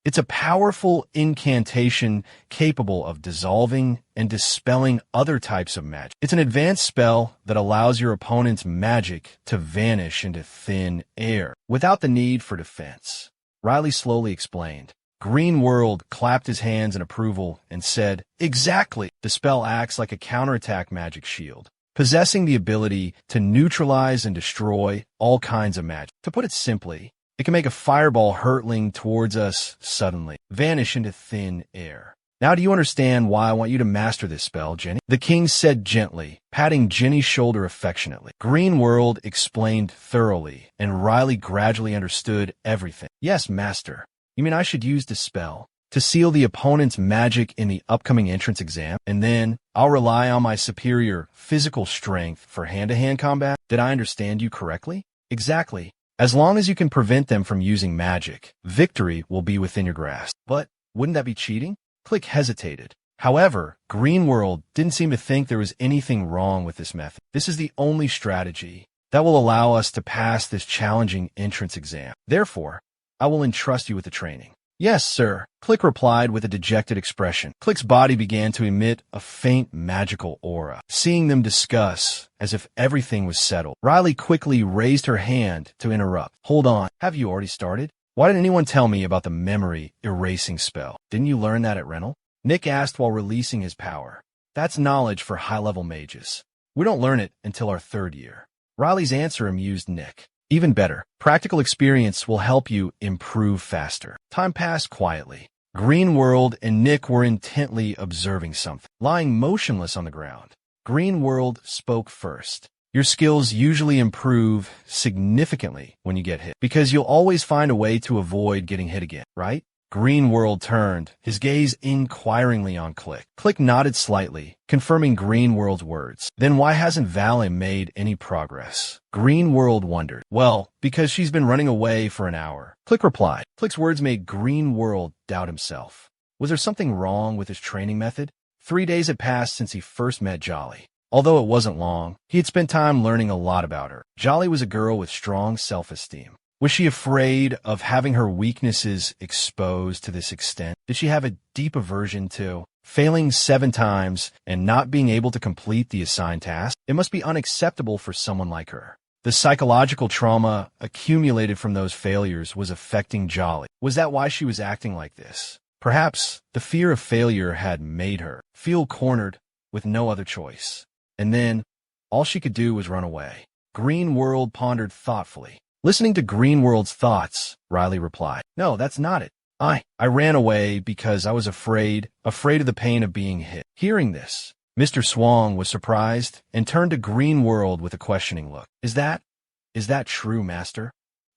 It's a powerful incantation capable of dissolving and dispelling other types of magic. It's an advanced spell that allows your opponent's magic to vanish into thin air without the need for defense." Riley slowly explained. Green World clapped his hands in approval and said, "Exactly! The spell acts like a counterattack magic shield, possessing the ability to neutralize and destroy all kinds of magic. To put it simply, it can make a fireball hurtling towards us suddenly, vanish into thin air. Now do you understand why I want you to master this spell, Jenny?" The king said gently, patting Jenny's shoulder affectionately. Green World explained thoroughly, and Riley gradually understood everything. "Yes, master. You mean I should use this spell to seal the opponent's magic in the upcoming entrance exam, and then I'll rely on my superior physical strength for hand-to-hand combat? Did I understand you correctly?" "Exactly. As long as you can prevent them from using magic, victory will be within your grasp." "But wouldn't that be cheating?" Click hesitated. However, Green World didn't seem to think there was anything wrong with this method. "This is the only strategy that will allow us to pass this challenging entrance exam. Therefore, I will entrust you with the training. Yes, sir. Click replied with a dejected expression. Click's body began to emit a faint magical aura. Seeing them discuss, as if everything was settled, Riley quickly raised her hand to interrupt. Hold on. Have you already started? Why didn't anyone tell me about the memory erasing spell? Didn't you learn that at Rental? Nick asked while releasing his power. That's knowledge for high-level mages. We don't learn it until our 3rd year. Riley's answer amused Nick. Even better, practical experience will help you improve faster. Time passed quietly. Greenworld and Nick were intently observing something, lying motionless on the ground. Greenworld spoke first. Your skills usually improve significantly when you get hit, because you'll always find a way to avoid getting hit again, right? Greenworld turned, his gaze inquiringly on Click. Click nodded slightly, confirming Greenworld's words. Then why hasn't Valen made any progress? Greenworld wondered. Well, because she's been running away for an hour. Click replied. Click's words made Greenworld doubt himself. Was there something wrong with his training method? 3 days had passed since he first met Jolly. Although it wasn't long, he had spent time learning a lot about her. Jolly was a girl with strong self-esteem. Was she afraid of having her weaknesses exposed to this extent? Did she have a deep aversion to failing 7 times and not being able to complete the assigned task? It must be unacceptable for someone like her. The psychological trauma accumulated from those failures was affecting Jolly. Was that why she was acting like this? Perhaps the fear of failure had made her feel cornered with no other choice. And then, all she could do was run away. Greenworld pondered thoughtfully. Listening to Greenworld's thoughts, Riley replied, No, that's not it. I ran away because I was afraid of the pain of being hit. Hearing this, Mr. Swang was surprised and turned to Greenworld with a questioning look. Is that true, Master?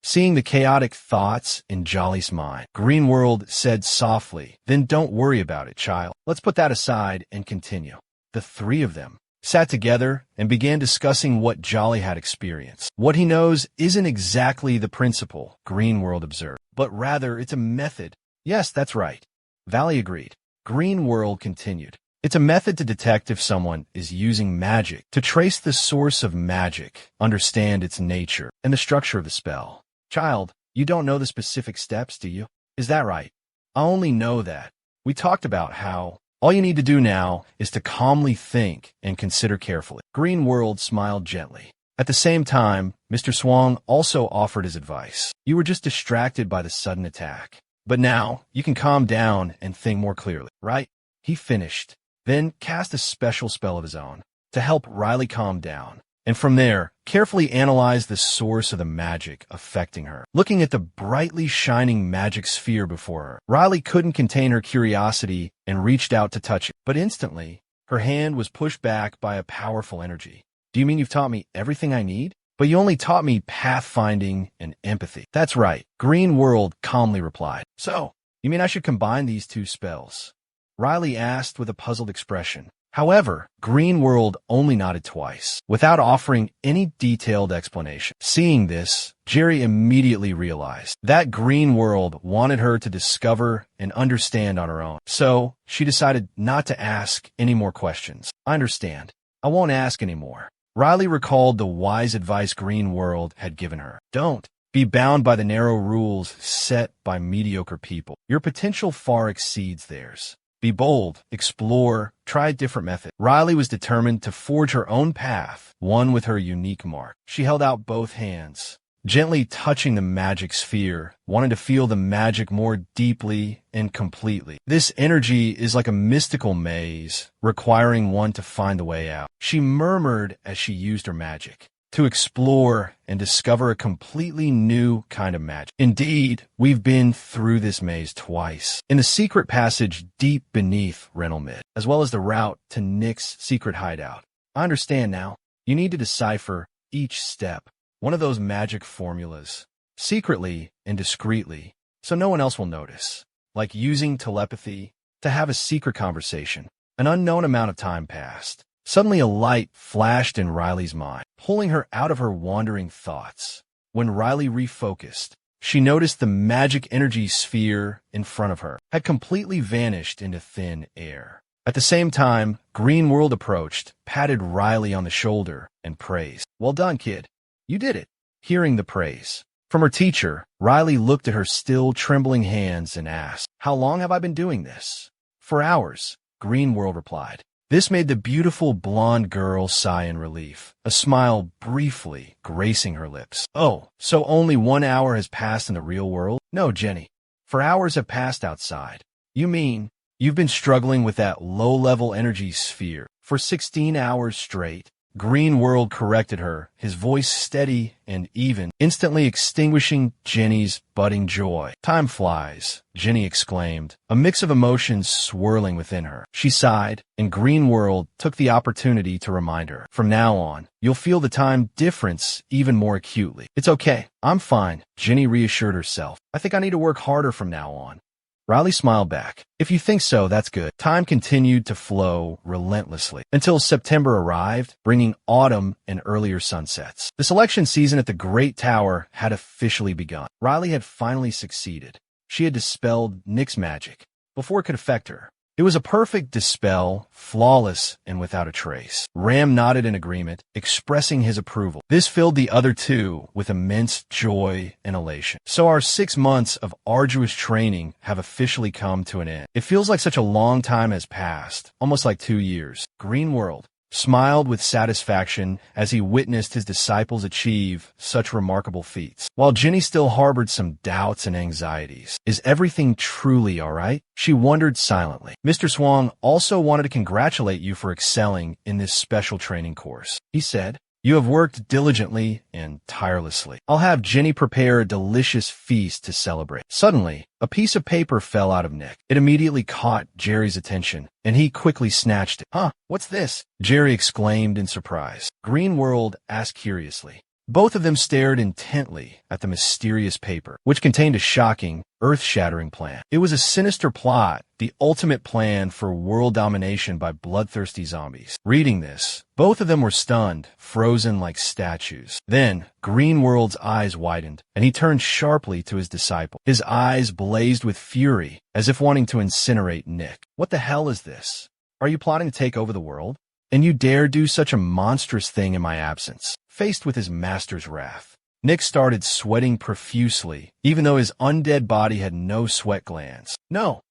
Seeing the chaotic thoughts in Jolly's mind, Greenworld said softly, Then don't worry about it, child. Let's put that aside and continue. The 3 of them sat together and began discussing what Jolly had experienced. What he knows isn't exactly the principle, Greenworld observed, but rather it's a method. Yes, that's right. Valley agreed. Greenworld continued. It's a method to detect if someone is using magic, to trace the source of magic, understand its nature, and the structure of the spell. Child, you don't know the specific steps, do you? Is that right? I only know that. We talked about how all you need to do now is to calmly think and consider carefully. Greenworld smiled gently. At the same time, Mr. Swang also offered his advice. You were just distracted by the sudden attack. But now, you can calm down and think more clearly, right? He finished, then cast a special spell of his own to help Riley calm down. And from there, carefully analyze the source of the magic affecting her. Looking at the brightly shining magic sphere before her, Riley couldn't contain her curiosity and reached out to touch it. But instantly, her hand was pushed back by a powerful energy. Do you mean you've taught me everything I need? But you only taught me pathfinding and empathy. That's right, Greenworld calmly replied. So, you mean I should combine these 2 spells? Riley asked with a puzzled expression. However, Greenworld only nodded twice, without offering any detailed explanation. Seeing this, Jerry immediately realized that Greenworld wanted her to discover and understand on her own. So, she decided not to ask any more questions. I understand. I won't ask any more. Riley recalled the wise advice Greenworld had given her. Don't be bound by the narrow rules set by mediocre people. Your potential far exceeds theirs. Be bold, explore, try a different method. Riley was determined to forge her own path, one with her unique mark. She held out both hands, gently touching the magic sphere, wanting to feel the magic more deeply and completely. This energy is like a mystical maze, requiring one to find the way out. She murmured as she used her magic to explore and discover a completely new kind of magic. Indeed, we've been through this maze twice. In the secret passage deep beneath Rentalmid, as well as the route to Nick's secret hideout. I understand now. You need to decipher each step, one of those magic formulas, secretly and discreetly, so no one else will notice. Like using telepathy to have a secret conversation. An unknown amount of time passed. Suddenly a light flashed in Riley's mind, pulling her out of her wandering thoughts. When Riley refocused, she noticed the magic energy sphere in front of her had completely vanished into thin air. At the same time, Greenworld approached, patted Riley on the shoulder, and praised. Well done, kid. You did it. Hearing the praise, From her teacher, Riley looked at her still trembling hands and asked, "How long have I been doing this?" "For hours," Greenworld replied. This made the beautiful blonde girl sigh in relief, a smile briefly gracing her lips. "Oh, so only 1 hour has passed in the real world?" "No, Jenny. For hours have passed outside." "You mean you've been struggling with that low-level energy sphere for 16 hours straight?" Greenworld corrected her, his voice steady and even, instantly extinguishing Jenny's budding joy. "Time flies," Jenny exclaimed, a mix of emotions swirling within her. She sighed, and Greenworld took the opportunity to remind her, "From now on, you'll feel the time difference even more acutely." "It's okay. I'm fine," Jenny reassured herself. "I think I need to work harder from now on." Riley smiled back. "If you think so, that's good." Time continued to flow relentlessly until September arrived, bringing autumn and earlier sunsets. The selection season at the Great Tower had officially begun. Riley had finally succeeded. She had dispelled Nick's magic before it could affect her. It was a perfect dispel, flawless and without a trace. Ram nodded in agreement, expressing his approval. This filled the other two with immense joy and elation. So our 6 months of arduous training have officially come to an end. It feels like such a long time has passed, almost like 2 years. Greenworld smiled with satisfaction as he witnessed his disciples achieve such remarkable feats, while Jenny still harbored some doubts and anxieties. "Is everything truly all right?" she wondered silently. "Mr. Swang also wanted to congratulate you for excelling in this special training course," he said. "You have worked diligently and tirelessly. I'll have Jenny prepare a delicious feast to celebrate." Suddenly, a piece of paper fell out of Nick. It immediately caught Jerry's attention, and he quickly snatched it. "Huh, what's this?" Jerry exclaimed in surprise. Greenworld asked curiously. Both of them stared intently at the mysterious paper, which contained a shocking, earth-shattering plan. It was a sinister plot, the ultimate plan for world domination by bloodthirsty zombies. Reading this, both of them were stunned, frozen like statues. Then, Greenworld's eyes widened, and he turned sharply to his disciple. His eyes blazed with fury, as if wanting to incinerate Nick. "What the hell is this? Are you plotting to take over the world? And you dare do such a monstrous thing in my absence?" Faced with his master's wrath, Nick started sweating profusely, even though his undead body had no sweat glands. No,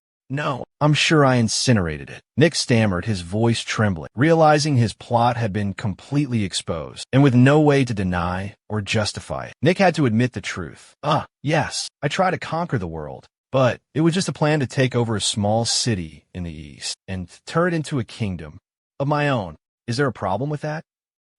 I'm sure I incinerated it." Nick stammered, his voice trembling, realizing his plot had been completely exposed, and with no way to deny or justify it. Nick had to admit the truth. Yes, I tried to conquer the world, but it was just a plan to take over a small city in the east and turn it into a kingdom of my own. Is there a problem with that?"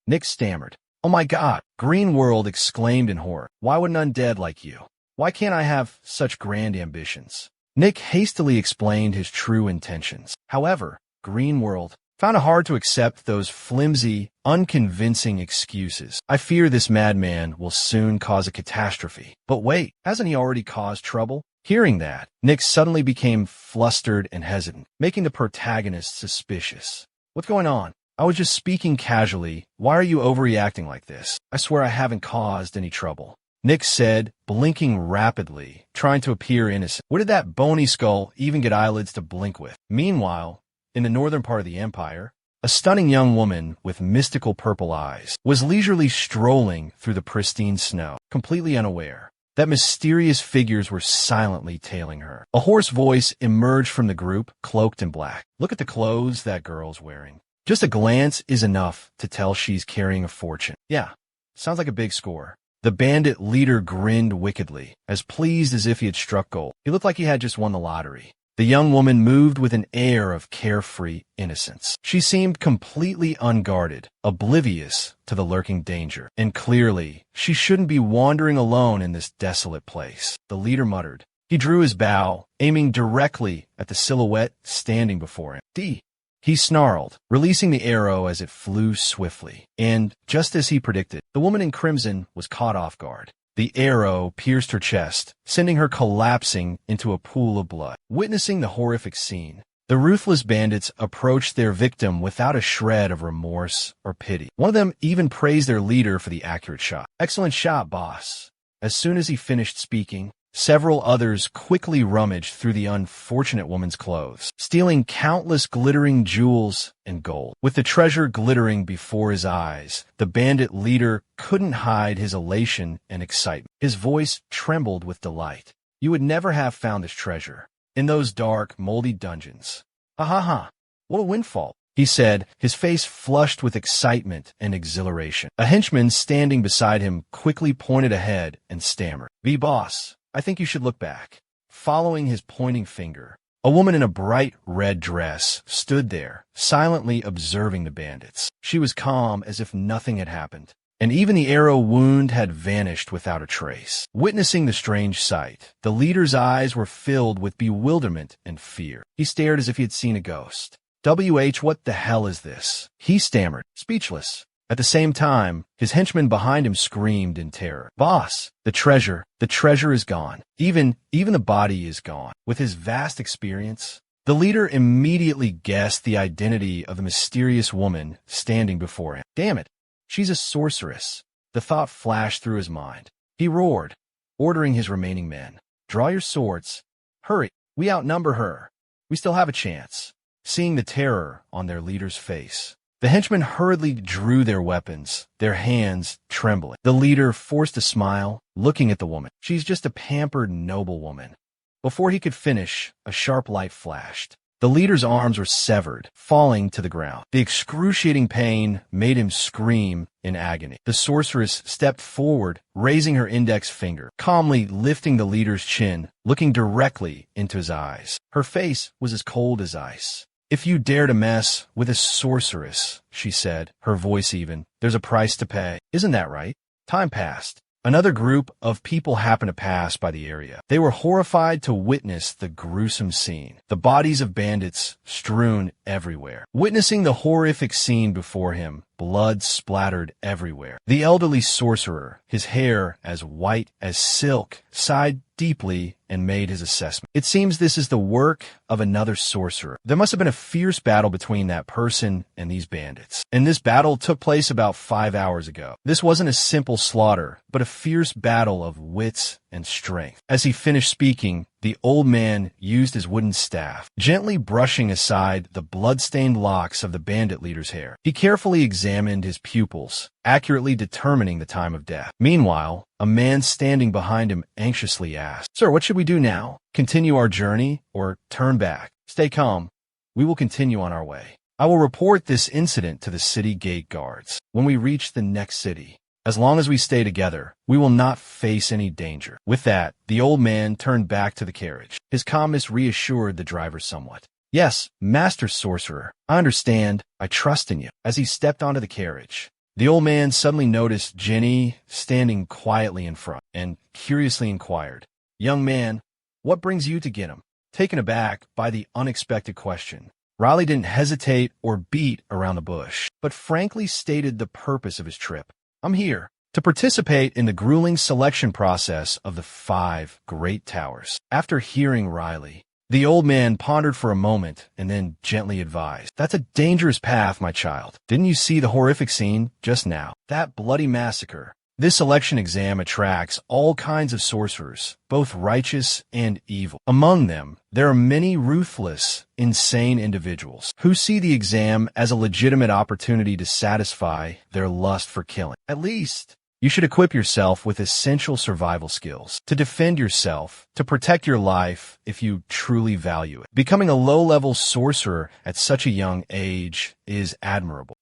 Nick stammered. "Oh my God," Greenworld exclaimed in horror. "Why would an undead like you? Why can't I have such grand ambitions?" Nick hastily explained his true intentions. However, Greenworld found it hard to accept those flimsy, unconvincing excuses. "I fear this madman will soon cause a catastrophe." "But wait, hasn't he already caused trouble?" Hearing that, Nick suddenly became flustered and hesitant, making the protagonist suspicious. "What's going on? I was just speaking casually. Why are you overreacting like this? I swear I haven't caused any trouble," Nick said, blinking rapidly, trying to appear innocent. Where did that bony skull even get eyelids to blink with? Meanwhile, in the northern part of the empire, a stunning young woman with mystical purple eyes was leisurely strolling through the pristine snow, completely unaware that mysterious figures were silently tailing her. A hoarse voice emerged from the group, cloaked in black. "Look at the clothes that girl's wearing. Just a glance is enough to tell she's carrying a fortune." "Yeah, sounds like a big score." The bandit leader grinned wickedly, as pleased as if he had struck gold. He looked like he had just won the lottery. The young woman moved with an air of carefree innocence. She seemed completely unguarded, oblivious to the lurking danger. And clearly, she shouldn't be wandering alone in this desolate place. The leader muttered. He drew his bow, aiming directly at the silhouette standing before him. He snarled, releasing the arrow as it flew swiftly. And, just as he predicted, the woman in crimson was caught off guard. The arrow pierced her chest, sending her collapsing into a pool of blood. Witnessing the horrific scene, the ruthless bandits approached their victim without a shred of remorse or pity. One of them even praised their leader for the accurate shot. "Excellent shot, boss." As soon as he finished speaking, Several others quickly rummaged through the unfortunate woman's clothes, stealing countless glittering jewels and gold. With the treasure glittering before his eyes, the bandit leader couldn't hide his elation and excitement. His voice trembled with delight. You would never have found this treasure in those dark, moldy dungeons. Ha ha ha! What a windfall, he said, his face flushed with excitement and exhilaration. A henchman standing beside him quickly pointed ahead and stammered, boss, I think you should look back." Following his pointing finger, a woman in a bright red dress stood there, silently observing the bandits. She was calm as if nothing had happened, and even the arrow wound had vanished without a trace. Witnessing the strange sight, the leader's eyes were filled with bewilderment and fear. He stared as if he had seen a ghost. What the hell is this?" he stammered, speechless. At the same time, his henchman behind him screamed in terror. "Boss, the treasure is gone. Even the body is gone." With his vast experience, the leader immediately guessed the identity of the mysterious woman standing before him. Damn it, she's a sorceress. The thought flashed through his mind. He roared, ordering his remaining men, "Draw your swords. Hurry, we outnumber her. We still have a chance." Seeing the terror on their leader's face, the henchmen hurriedly drew their weapons, their hands trembling. The leader forced a smile, looking at the woman. "She's just a pampered noblewoman." Before he could finish, a sharp light flashed. The leader's arms were severed, falling to the ground. The excruciating pain made him scream in agony. The sorceress stepped forward, raising her index finger, calmly lifting the leader's chin, looking directly into his eyes. Her face was as cold as ice. "If you dare to mess with a sorceress," she said, her voice even, "there's a price to pay. Isn't that right?" Time passed. Another group of people happened to pass by the area. They were horrified to witness the gruesome scene. The bodies of bandits strewn everywhere. Witnessing the horrific scene before him, blood splattered everywhere. The elderly sorcerer, his hair as white as silk, sighed deeply and made his assessment. "It seems this is the work of another sorcerer. There must have been a fierce battle between that person and these bandits. And this battle took place about 5 hours ago. This wasn't a simple slaughter, but a fierce battle of wits and strength." As he finished speaking, the old man used his wooden staff, gently brushing aside the blood-stained locks of the bandit leader's hair. He carefully examined his pupils, accurately determining the time of death. Meanwhile, a man standing behind him anxiously asked, "Sir, what should we do now? Continue our journey or turn back?" "Stay calm. We will continue on our way. I will report this incident to the city gate guards when we reach the next city. As long as we stay together, we will not face any danger." With that, the old man turned back to the carriage. His calmness reassured the driver somewhat. "Yes, Master Sorcerer, I understand. I trust in you." As he stepped onto the carriage, the old man suddenly noticed Jenny standing quietly in front and curiously inquired, "Young man, what brings you to Ginham?" Taken aback by the unexpected question, Riley didn't hesitate or beat around the bush, but frankly stated the purpose of his trip. "I'm here to participate in the grueling selection process of the 5 Great Towers." After hearing Riley, the old man pondered for a moment and then gently advised, "That's a dangerous path, my child. Didn't you see the horrific scene just now? That bloody massacre. This selection exam attracts all kinds of sorcerers, both righteous and evil. Among them, there are many ruthless, insane individuals who see the exam as a legitimate opportunity to satisfy their lust for killing. At least, you should equip yourself with essential survival skills to defend yourself, to protect your life if you truly value it. Becoming a low-level sorcerer at such a young age is admirable.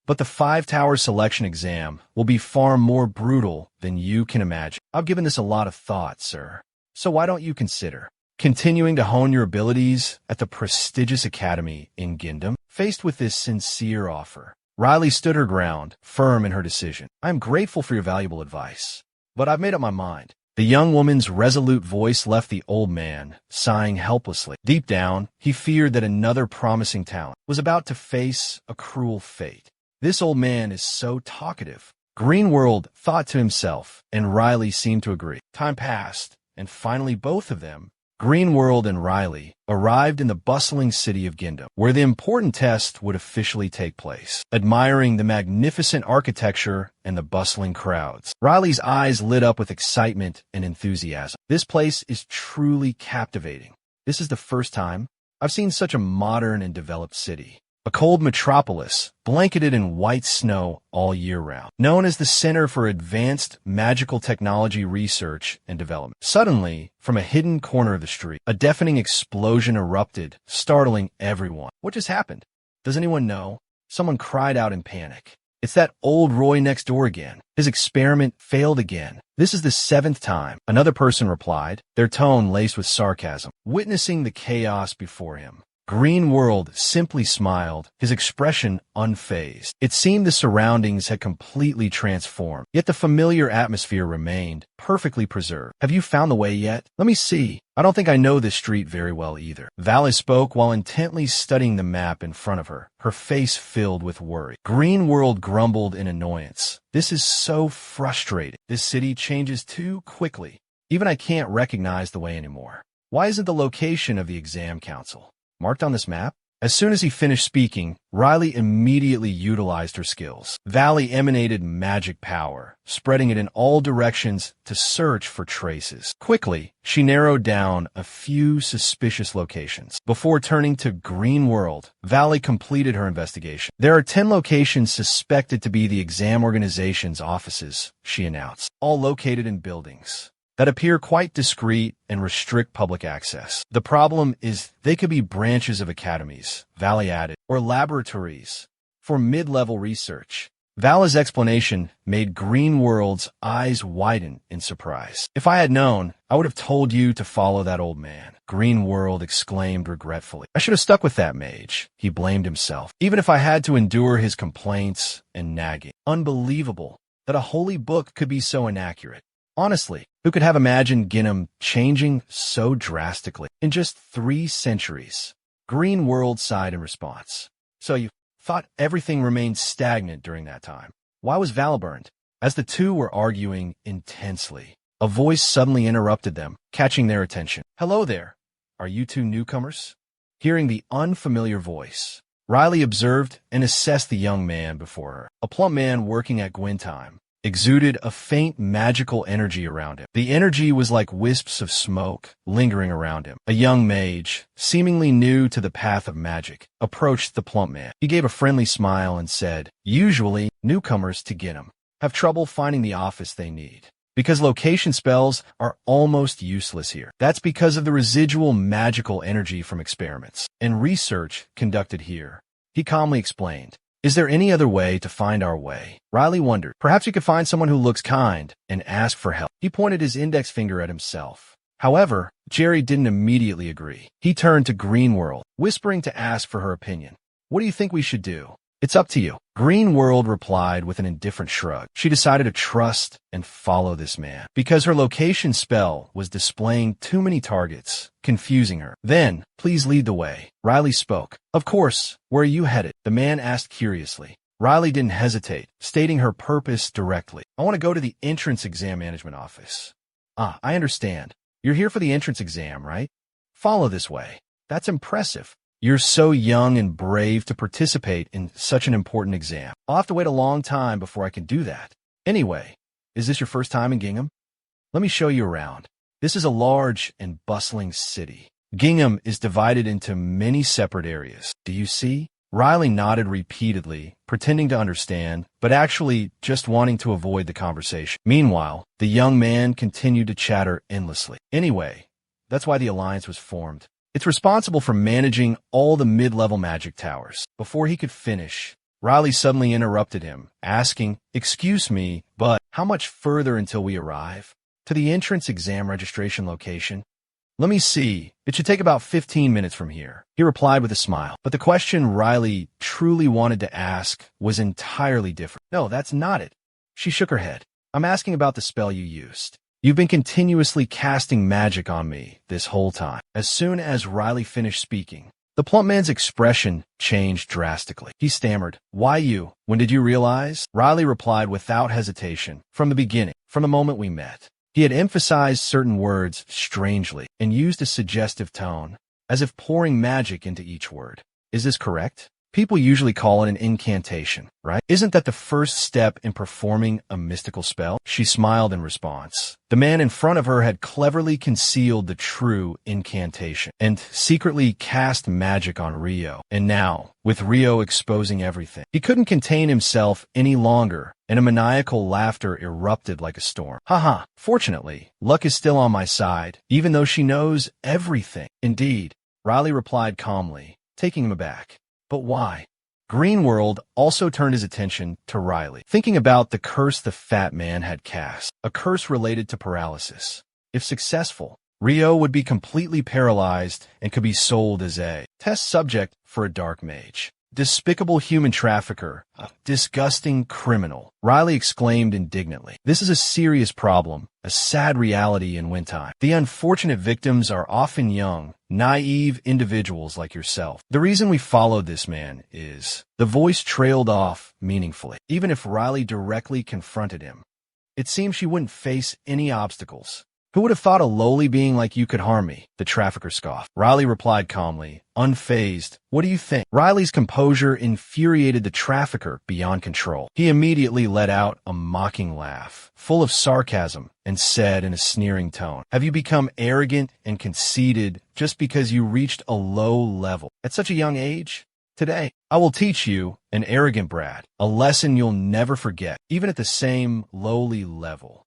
But the 5-tower selection exam will be far more brutal than you can imagine. I've given this a lot of thought, sir. So why don't you consider continuing to hone your abilities at the prestigious academy in Ginham?" Faced with this sincere offer, Riley stood her ground, firm in her decision. "I am grateful for your valuable advice, but I've made up my mind." The young woman's resolute voice left the old man, sighing helplessly. Deep down, he feared that another promising talent was about to face a cruel fate. "This old man is so talkative," Greenworld thought to himself, and Riley seemed to agree. Time passed, and finally both of them Greenworld and Riley arrived in the bustling city of Gindam, where the important test would officially take place. Admiring the magnificent architecture and the bustling crowds, Riley's eyes lit up with excitement and enthusiasm. This place is truly captivating. This is the first time I've seen such a modern and developed city. A cold metropolis, blanketed in white snow all year round, known as the Center for Advanced Magical Technology Research and Development. Suddenly, from a hidden corner of the street, a deafening explosion erupted, startling everyone. What just happened? Does anyone know? Someone cried out in panic. It's that old Roy next door again. His experiment failed again. This is the 7th time, another person replied, their tone laced with sarcasm, witnessing the chaos before him. Greenworld simply smiled, his expression unfazed. It seemed the surroundings had completely transformed, yet the familiar atmosphere remained perfectly preserved. Have you found the way yet? Let me see. I don't think I know this street very well either. Valley spoke while intently studying the map in front of her, her face filled with worry. Greenworld grumbled in annoyance. This is so frustrating. This city changes too quickly. Even I can't recognize the way anymore. Why isn't the location of the exam council marked on this map? As soon as he finished speaking, Riley immediately utilized her skills. Valley emanated magic power, spreading it in all directions to search for traces. Quickly, she narrowed down a few suspicious locations. Before turning to Greenworld, Valley completed her investigation. There are 10 locations suspected to be the exam organization's offices, she announced, all located in buildings that appear quite discreet and restrict public access. The problem is they could be branches of academies, Valley added, or laboratories for mid-level research. Valley's explanation made Greenworld's eyes widen in surprise. If I had known, I would have told you to follow that old man, Greenworld exclaimed regretfully. I should have stuck with that mage, he blamed himself, even if I had to endure his complaints and nagging. Unbelievable that a holy book could be so inaccurate. Honestly, who could have imagined Gindam changing so drastically in just 3 centuries? Greenworld sighed in response. So you thought everything remained stagnant during that time. Why was Val burned? As the two were arguing intensely, a voice suddenly interrupted them, catching their attention. Hello there. Are you two newcomers? Hearing the unfamiliar voice, Riley observed and assessed the young man before her. A plump man working at Gwentime exuded a faint magical energy around him. The energy was like wisps of smoke lingering around him. A young mage, seemingly new to the path of magic, approached the plump man. He gave a friendly smile and said, usually, newcomers to Gindam have trouble finding the office they need, because location spells are almost useless here. That's because of the residual magical energy from experiments and research conducted here. He calmly explained. Is there any other way to find our way? Riley wondered. Perhaps we could find someone who looks kind and ask for help. He pointed his index finger at himself. However, Jerry didn't immediately agree. He turned to Greenworld, whispering to ask for her opinion. What do you think we should do? It's up to you. Greenworld replied with an indifferent shrug. She decided to trust and follow this man, because her location spell was displaying too many targets, confusing her. Then, please lead the way. Riley spoke. Of course. Where are you headed? The man asked curiously. Riley didn't hesitate, stating her purpose directly. I want to go to the entrance exam management office. Ah, I understand. You're here for the entrance exam, right? Follow this way. That's impressive. You're so young and brave to participate in such an important exam. I'll have to wait a long time before I can do that. Anyway, is this your first time in Gingham? Let me show you around. This is a large and bustling city. Gingham is divided into many separate areas. Do you see? Riley nodded repeatedly, pretending to understand, but actually just wanting to avoid the conversation. Meanwhile, the young man continued to chatter endlessly. Anyway, that's why the alliance was formed. It's responsible for managing all the mid-level magic towers. Before he could finish, Riley suddenly interrupted him, asking, excuse me, but how much further until we arrive? To the entrance exam registration location? Let me see. It should take about 15 minutes from here. He replied with a smile. But the question Riley truly wanted to ask was entirely different. No, that's not it. She shook her head. I'm asking about the spell you used. You've been continuously casting magic on me this whole time. As soon as Riley finished speaking, the plump man's expression changed drastically. He stammered, why you? When did you realize? Riley replied without hesitation. From the beginning. From the moment we met. He had emphasized certain words strangely and used a suggestive tone, as if pouring magic into each word. Is this correct? People usually call it an incantation, right? Isn't that the first step in performing a mystical spell? She smiled in response. The man in front of her had cleverly concealed the true incantation and secretly cast magic on Rio. And now, with Rio exposing everything, he couldn't contain himself any longer, and a maniacal laughter erupted like a storm. Haha, fortunately, luck is still on my side, even though she knows everything. Indeed, Riley replied calmly, taking him aback. But why? Greenworld also turned his attention to Riley, thinking about the curse the fat man had cast, a curse related to paralysis. If successful, Rio would be completely paralyzed and could be sold as a test subject for a dark mage. Despicable human trafficker, a disgusting criminal, Riley exclaimed indignantly. This is a serious problem, a sad reality in Wintime. The unfortunate victims are often young, naive individuals like yourself. The reason we followed this man is... The voice trailed off meaningfully. Even if Riley directly confronted him, it seemed she wouldn't face any obstacles. Who would have thought a lowly being like you could harm me? The trafficker scoffed. Riley replied calmly, unfazed. What do you think? Riley's composure infuriated the trafficker beyond control. He immediately let out a mocking laugh, full of sarcasm, and said in a sneering tone, have you become arrogant and conceited just because you reached a low level at such a young age? Today, I will teach you, an arrogant brat, a lesson you'll never forget, even at the same lowly level.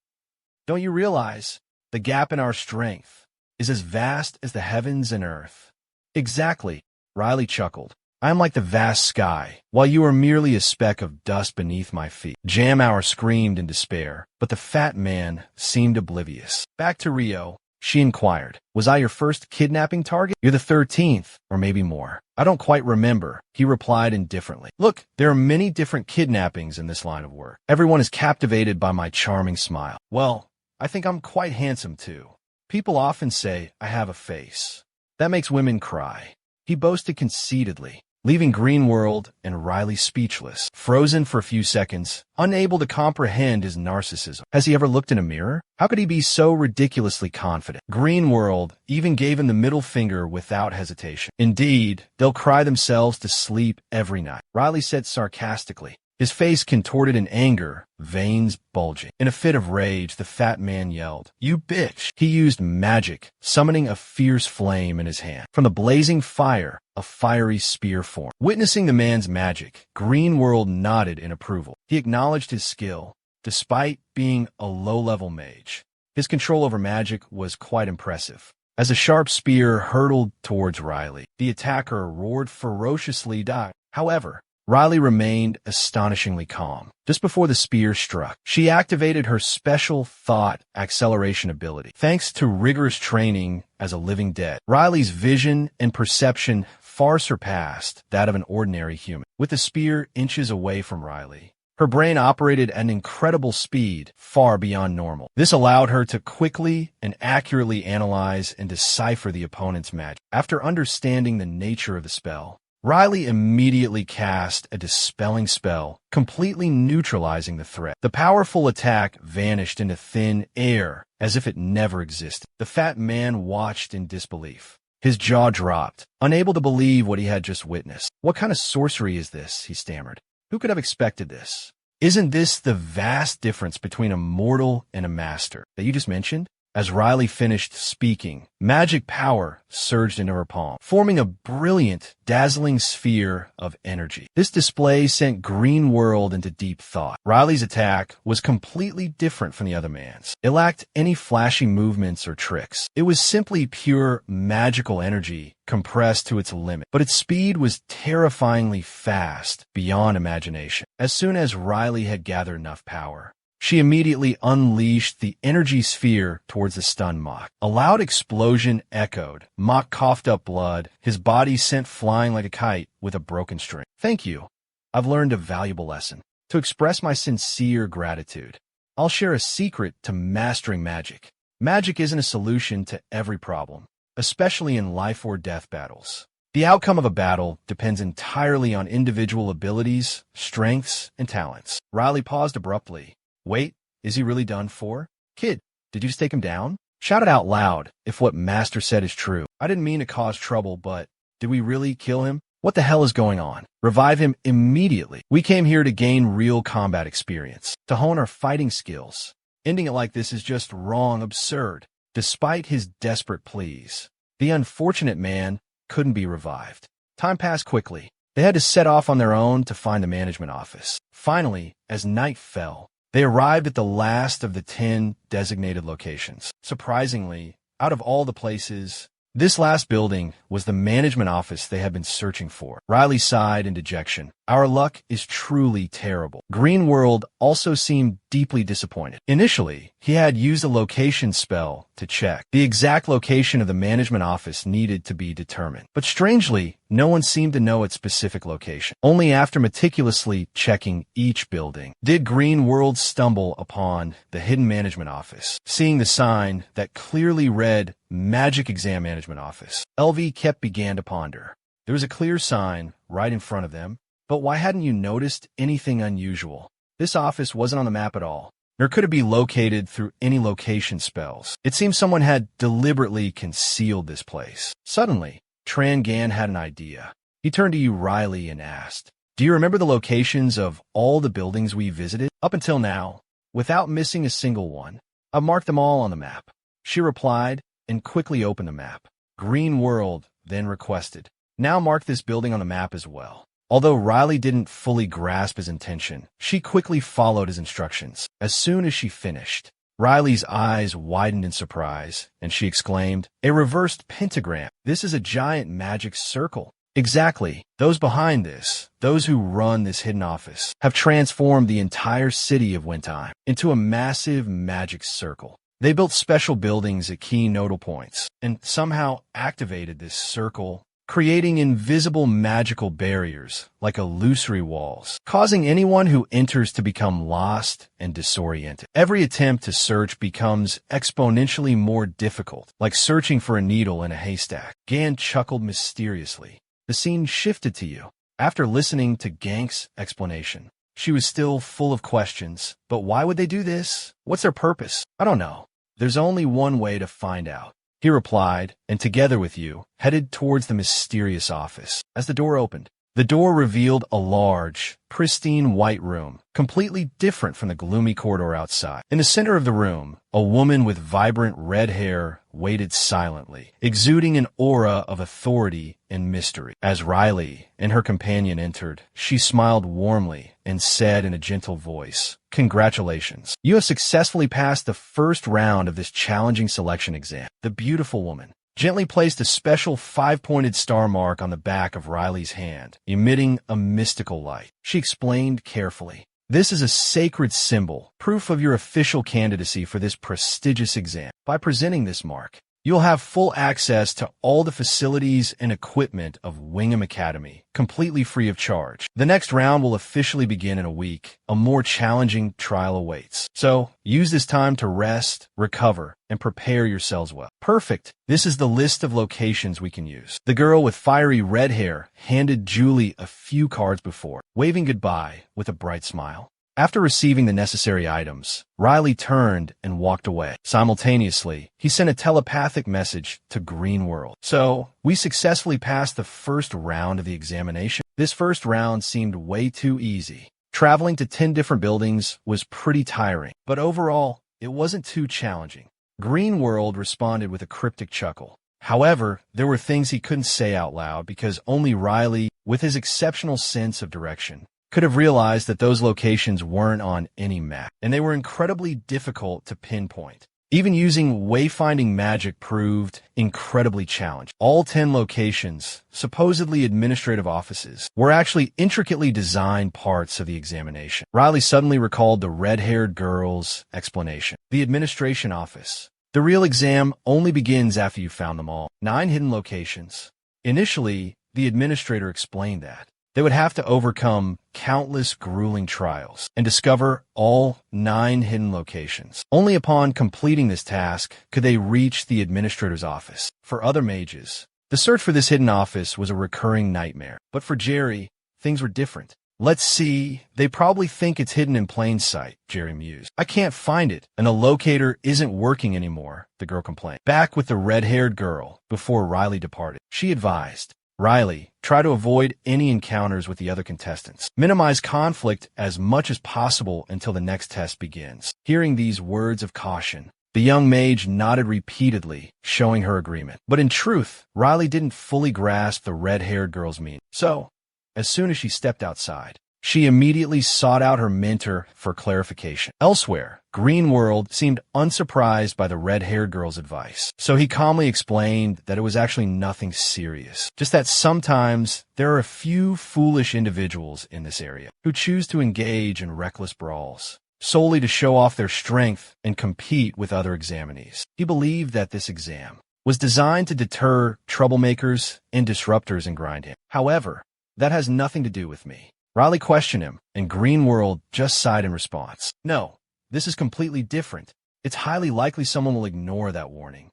Don't you realize the gap in our strength is as vast as the heavens and earth? Exactly, Riley chuckled. I am like the vast sky, while you are merely a speck of dust beneath my feet. Jamhour screamed in despair, but the fat man seemed oblivious. Back to Rio, she inquired. Was I your first kidnapping target? You're the 13th, or maybe more. I don't quite remember, he replied indifferently. Look, there are many different kidnappings in this line of work. Everyone is captivated by my charming smile. Well, I think I'm quite handsome, too. People often say I have a face. That makes women cry. He boasted conceitedly, leaving Greenworld and Riley speechless, frozen for a few seconds, unable to comprehend his narcissism. Has he ever looked in a mirror? How could he be so ridiculously confident? Greenworld even gave him the middle finger without hesitation. Indeed, they'll cry themselves to sleep every night, Riley said sarcastically, his face contorted in anger, veins bulging. In a fit of rage, the fat man yelled, "You bitch!" He used magic, summoning a fierce flame in his hand. From the blazing fire, a fiery spear formed. Witnessing the man's magic, Greenworld nodded in approval. He acknowledged his skill, despite being a low-level mage. His control over magic was quite impressive. As a sharp spear hurtled towards Riley, the attacker roared ferociously. However, Riley remained astonishingly calm. Just before the spear struck, she activated her special thought acceleration ability. Thanks to rigorous training as a living dead, Riley's vision and perception far surpassed that of an ordinary human. With the spear inches away from Riley, her brain operated at an incredible speed, far beyond normal. This allowed her to quickly and accurately analyze and decipher the opponent's magic. After understanding the nature of the spell, Riley immediately cast a dispelling spell, completely neutralizing the threat. The powerful attack vanished into thin air, as if it never existed. The fat man watched in disbelief. His jaw dropped, unable to believe what he had just witnessed. What kind of sorcery is this? He stammered. Who could have expected this? Isn't this the vast difference between a mortal and a master that you just mentioned? As Riley finished speaking, magic power surged into her palm, forming a brilliant, dazzling sphere of energy. This display sent Greenworld into deep thought. Riley's attack was completely different from the other man's. It lacked any flashy movements or tricks. It was simply pure magical energy compressed to its limit, but its speed was terrifyingly fast, beyond imagination. As soon as Riley had gathered enough power, she immediately unleashed the energy sphere towards the stunned Mach. A loud explosion echoed. Mach coughed up blood, his body sent flying like a kite with a broken string. Thank you. I've learned a valuable lesson. To express my sincere gratitude, I'll share a secret to mastering magic. Magic isn't a solution to every problem, especially in life or death battles. The outcome of a battle depends entirely on individual abilities, strengths, and talents. Riley paused abruptly. Wait, is he really done for? Kid, Did you just take him down? Shout it out loud if what Master said is true. I didn't mean to cause trouble, but did we really kill him? What the hell is going on? Revive him immediately. We came here to gain real combat experience, to hone our fighting skills. Ending it like this is just wrong, absurd. Despite his desperate pleas, the unfortunate man couldn't be revived. Time passed quickly. They had to set off on their own to find the management office. Finally, as night fell, they arrived at the last of the 10 designated locations. Surprisingly, out of all the places, this last building was the management office they had been searching for. Riley sighed in dejection. Our luck is truly terrible. Green World also seemed deeply disappointed. Initially, he had used a location spell to check. The exact location of the management office needed to be determined. But strangely, no one seemed to know its specific location. Only after meticulously checking each building did Green World stumble upon the hidden management office. Seeing the sign that clearly read Magic Exam Management Office, LV began to ponder. There was a clear sign right in front of them, but why hadn't you noticed anything unusual? This office wasn't on the map at all, nor could it be located through any location spells. It seemed someone had deliberately concealed this place. Suddenly, Tran Gan had an idea. He turned to you, Riley, and asked, "Do you remember the locations of all the buildings we visited? Up until now, without missing a single one, I've marked them all on the map." She replied and quickly opened the map. Green World then requested, "Now mark this building on the map as well." Although Riley didn't fully grasp his intention, she quickly followed his instructions. As soon as she finished, Riley's eyes widened in surprise, and she exclaimed, "A reversed pentagram. This is a giant magic circle." Exactly. Those behind this, those who run this hidden office, have transformed the entire city of Wintime into a massive magic circle. They built special buildings at key nodal points, and somehow activated this circle, creating invisible magical barriers like illusory walls, causing anyone who enters to become lost and disoriented. Every attempt to search becomes exponentially more difficult, like searching for a needle in a haystack. Gan chuckled mysteriously. The scene shifted to you. After listening to Gank's explanation, she was still full of questions. But why would they do this? What's their purpose? I don't know. There's only one way to find out, he replied, and together with you, headed towards the mysterious office. As the door opened, the door revealed a large, pristine white room, completely different from the gloomy corridor outside. In the center of the room, a woman with vibrant red hair waited silently, exuding an aura of authority and mystery. As Riley and her companion entered, she smiled warmly and said in a gentle voice, "Congratulations. You have successfully passed the first round of this challenging selection exam." The beautiful woman gently placed a special 5-pointed star mark on the back of Riley's hand, emitting a mystical light. She explained carefully, "This is a sacred symbol, proof of your official candidacy for this prestigious exam. By presenting this mark, you'll have full access to all the facilities and equipment of Wingham Academy, completely free of charge. The next round will officially begin in a week. A more challenging trial awaits. So, use this time to rest, recover, and prepare yourselves well." "Perfect. This is the list of locations we can use." The girl with fiery red hair handed Julie a few cards before, waving goodbye with a bright smile. After receiving the necessary items, Riley turned and walked away. Simultaneously, he sent a telepathic message to Green World. "So, we successfully passed the first round of the examination." This first round seemed way too easy. Traveling to 10 different buildings was pretty tiring, but overall, it wasn't too challenging. Green World responded with a cryptic chuckle. However, there were things he couldn't say out loud because only Riley, with his exceptional sense of direction, could have realized that those locations weren't on any map, and they were incredibly difficult to pinpoint. Even using wayfinding magic proved incredibly challenging. All 10 locations, supposedly administrative offices, were actually intricately designed parts of the examination. Riley suddenly recalled the red-haired girl's explanation. The administration office. The real exam only begins after you've found them all. 9 hidden locations. Initially, the administrator explained that they would have to overcome countless grueling trials and discover all 9 hidden locations. Only upon completing this task could they reach the administrator's office. For other mages, the search for this hidden office was a recurring nightmare. But for Jerry, things were different. Let's see. They probably think it's hidden in plain sight, Jerry mused. I can't find it, and a locator isn't working anymore, the girl complained. Back with the red-haired girl before Riley departed. She advised, Riley, try to avoid any encounters with the other contestants. Minimize conflict as much as possible until the next test begins. Hearing these words of caution, the young mage nodded repeatedly, showing her agreement. But in truth, Riley didn't fully grasp the red-haired girl's meaning. So, as soon as she stepped outside, she immediately sought out her mentor for clarification. Elsewhere, Greenworld seemed unsurprised by the red-haired girl's advice, so he calmly explained that it was actually nothing serious, just that sometimes there are a few foolish individuals in this area who choose to engage in reckless brawls, solely to show off their strength and compete with other examinees. He believed that this exam was designed to deter troublemakers and disruptors in Grindham. However, that has nothing to do with me. Riley questioned him, and Greenworld just sighed in response. No, this is completely different. It's highly likely someone will ignore that warning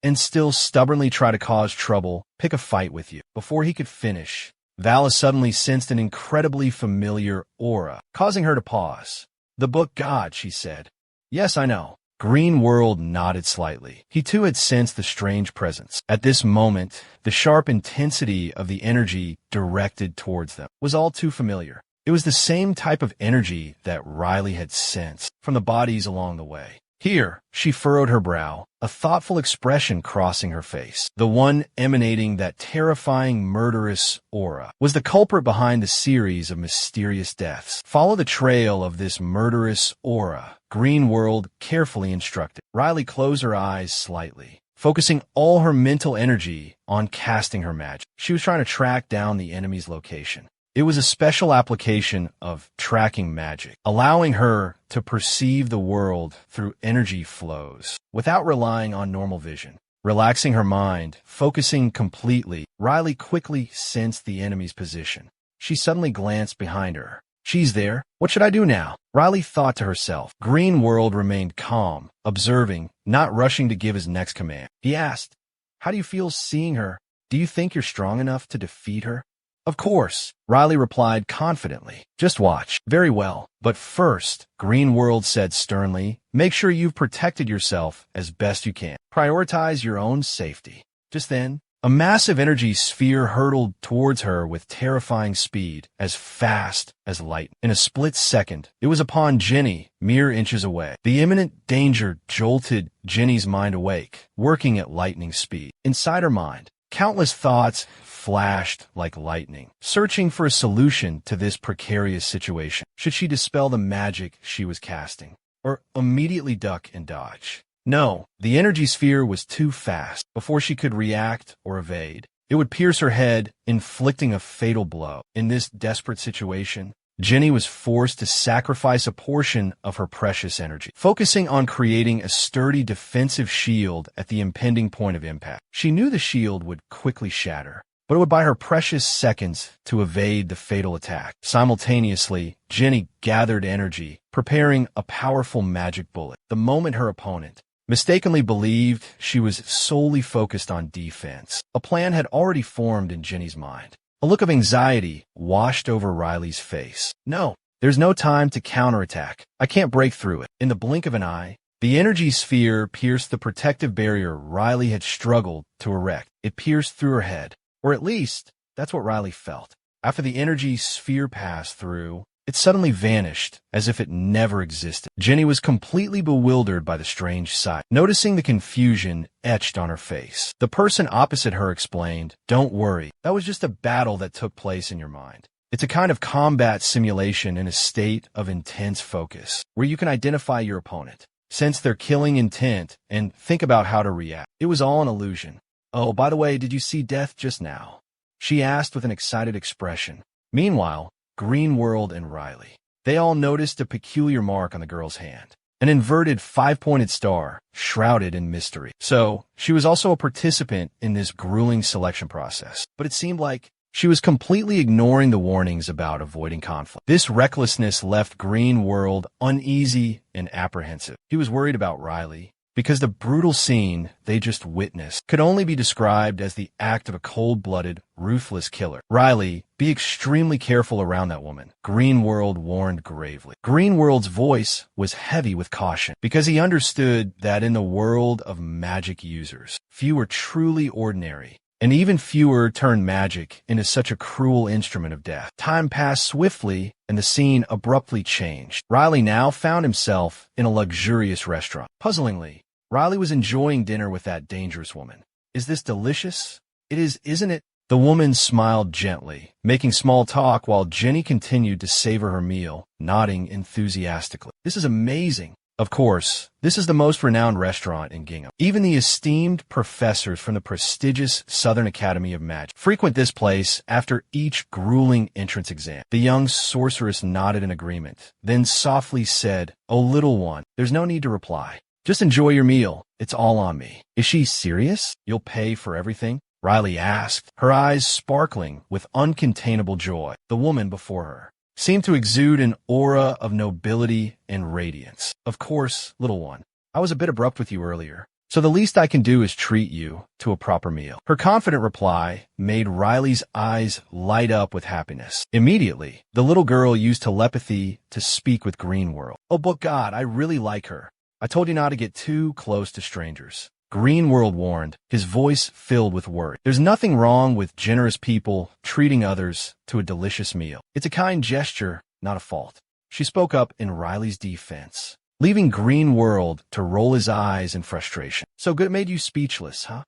and still stubbornly try to cause trouble, pick a fight with you. Before he could finish, Vala suddenly sensed an incredibly familiar aura, causing her to pause. The book God, she said. Yes, I know. Greenworld nodded slightly. He too had sensed the strange presence. At this moment, the sharp intensity of the energy directed towards them was all too familiar. It was the same type of energy that Riley had sensed from the bodies along the way. Here, she furrowed her brow, a thoughtful expression crossing her face. The one emanating that terrifying murderous aura was the culprit behind the series of mysterious deaths. Follow the trail of this murderous aura, Greenworld carefully instructed. Riley closed her eyes slightly, focusing all her mental energy on casting her magic. She was trying to track down the enemy's location. It was a special application of tracking magic, allowing her to perceive the world through energy flows without relying on normal vision. Relaxing her mind, focusing completely, Riley quickly sensed the enemy's position. She suddenly glanced behind her. She's there. What should I do now? Riley thought to herself. Greenworld remained calm, observing, not rushing to give his next command. He asked, how do you feel seeing her? Do you think you're strong enough to defeat her? Of course, Riley replied confidently. Just watch. Very well. But first, Greenworld said sternly, make sure you've protected yourself as best you can. Prioritize your own safety. Just then, a massive energy sphere hurtled towards her with terrifying speed, as fast as light. In a split second, it was upon Jenny, mere inches away. The imminent danger jolted Jenny's mind awake, working at lightning speed. Inside her mind, countless thoughts flashed like lightning, searching for a solution to this precarious situation. Should she dispel the magic she was casting, or immediately duck and dodge? No, the energy sphere was too fast. Before she could react or evade, it would pierce her head, inflicting a fatal blow. In this desperate situation, Jenny was forced to sacrifice a portion of her precious energy, focusing on creating a sturdy defensive shield at the impending point of impact. She knew the shield would quickly shatter, but it would buy her precious seconds to evade the fatal attack. Simultaneously, Jenny gathered energy, preparing a powerful magic bullet. The moment her opponent mistakenly believed she was solely focused on defense, a plan had already formed in Jenny's mind. A look of anxiety washed over Riley's face. No, there's no time to counterattack. I can't break through it. In the blink of an eye, the energy sphere pierced the protective barrier Riley had struggled to erect. It pierced through her head. Or at least, that's what Riley felt. After the energy sphere passed through, it suddenly vanished, as if it never existed. Jenny was completely bewildered by the strange sight, noticing the confusion etched on her face. The person opposite her explained, don't worry, that was just a battle that took place in your mind. It's a kind of combat simulation in a state of intense focus, where you can identify your opponent, sense their killing intent, and think about how to react. It was all an illusion. Oh, by the way, did you see death just now? She asked with an excited expression. Meanwhile, Greenworld and Riley, they all noticed a peculiar mark on the girl's hand, an inverted five-pointed star, shrouded in mystery. So, she was also a participant in this grueling selection process, but it seemed like she was completely ignoring the warnings about avoiding conflict. This recklessness left Greenworld uneasy and apprehensive. He was worried about Riley, because the brutal scene they just witnessed could only be described as the act of a cold-blooded, ruthless killer. Riley, be extremely careful around that woman, Greenworld warned gravely. Greenworld's voice was heavy with caution, because he understood that in the world of magic users, few are truly ordinary, and even fewer turned magic into such a cruel instrument of death. Time passed swiftly, and the scene abruptly changed. Riley now found himself in a luxurious restaurant. Puzzlingly, Riley was enjoying dinner with that dangerous woman. Is this delicious? It is, isn't it? The woman smiled gently, making small talk while Jenny continued to savor her meal, nodding enthusiastically. This is amazing. Of course, this is the most renowned restaurant in Gingham. Even the esteemed professors from the prestigious Southern Academy of Magic frequent this place after each grueling entrance exam. The young sorceress nodded in agreement, then softly said, "Oh, little one, there's no need to reply. Just enjoy your meal. It's all on me." "Is she serious? You'll pay for everything?" Riley asked, her eyes sparkling with uncontainable joy. The woman before her seemed to exude an aura of nobility and radiance. "Of course, little one. I was a bit abrupt with you earlier, so the least I can do is treat you to a proper meal." Her confident reply made Riley's eyes light up with happiness. Immediately, the little girl used telepathy to speak with Greenworld. "Oh, but God, I really like her. I told you not to get too close to strangers," Greenworld warned, his voice filled with worry. "There's nothing wrong with generous people treating others to a delicious meal. It's a kind gesture, not a fault." She spoke up in Riley's defense, leaving Greenworld to roll his eyes in frustration. "So good it made you speechless, huh?"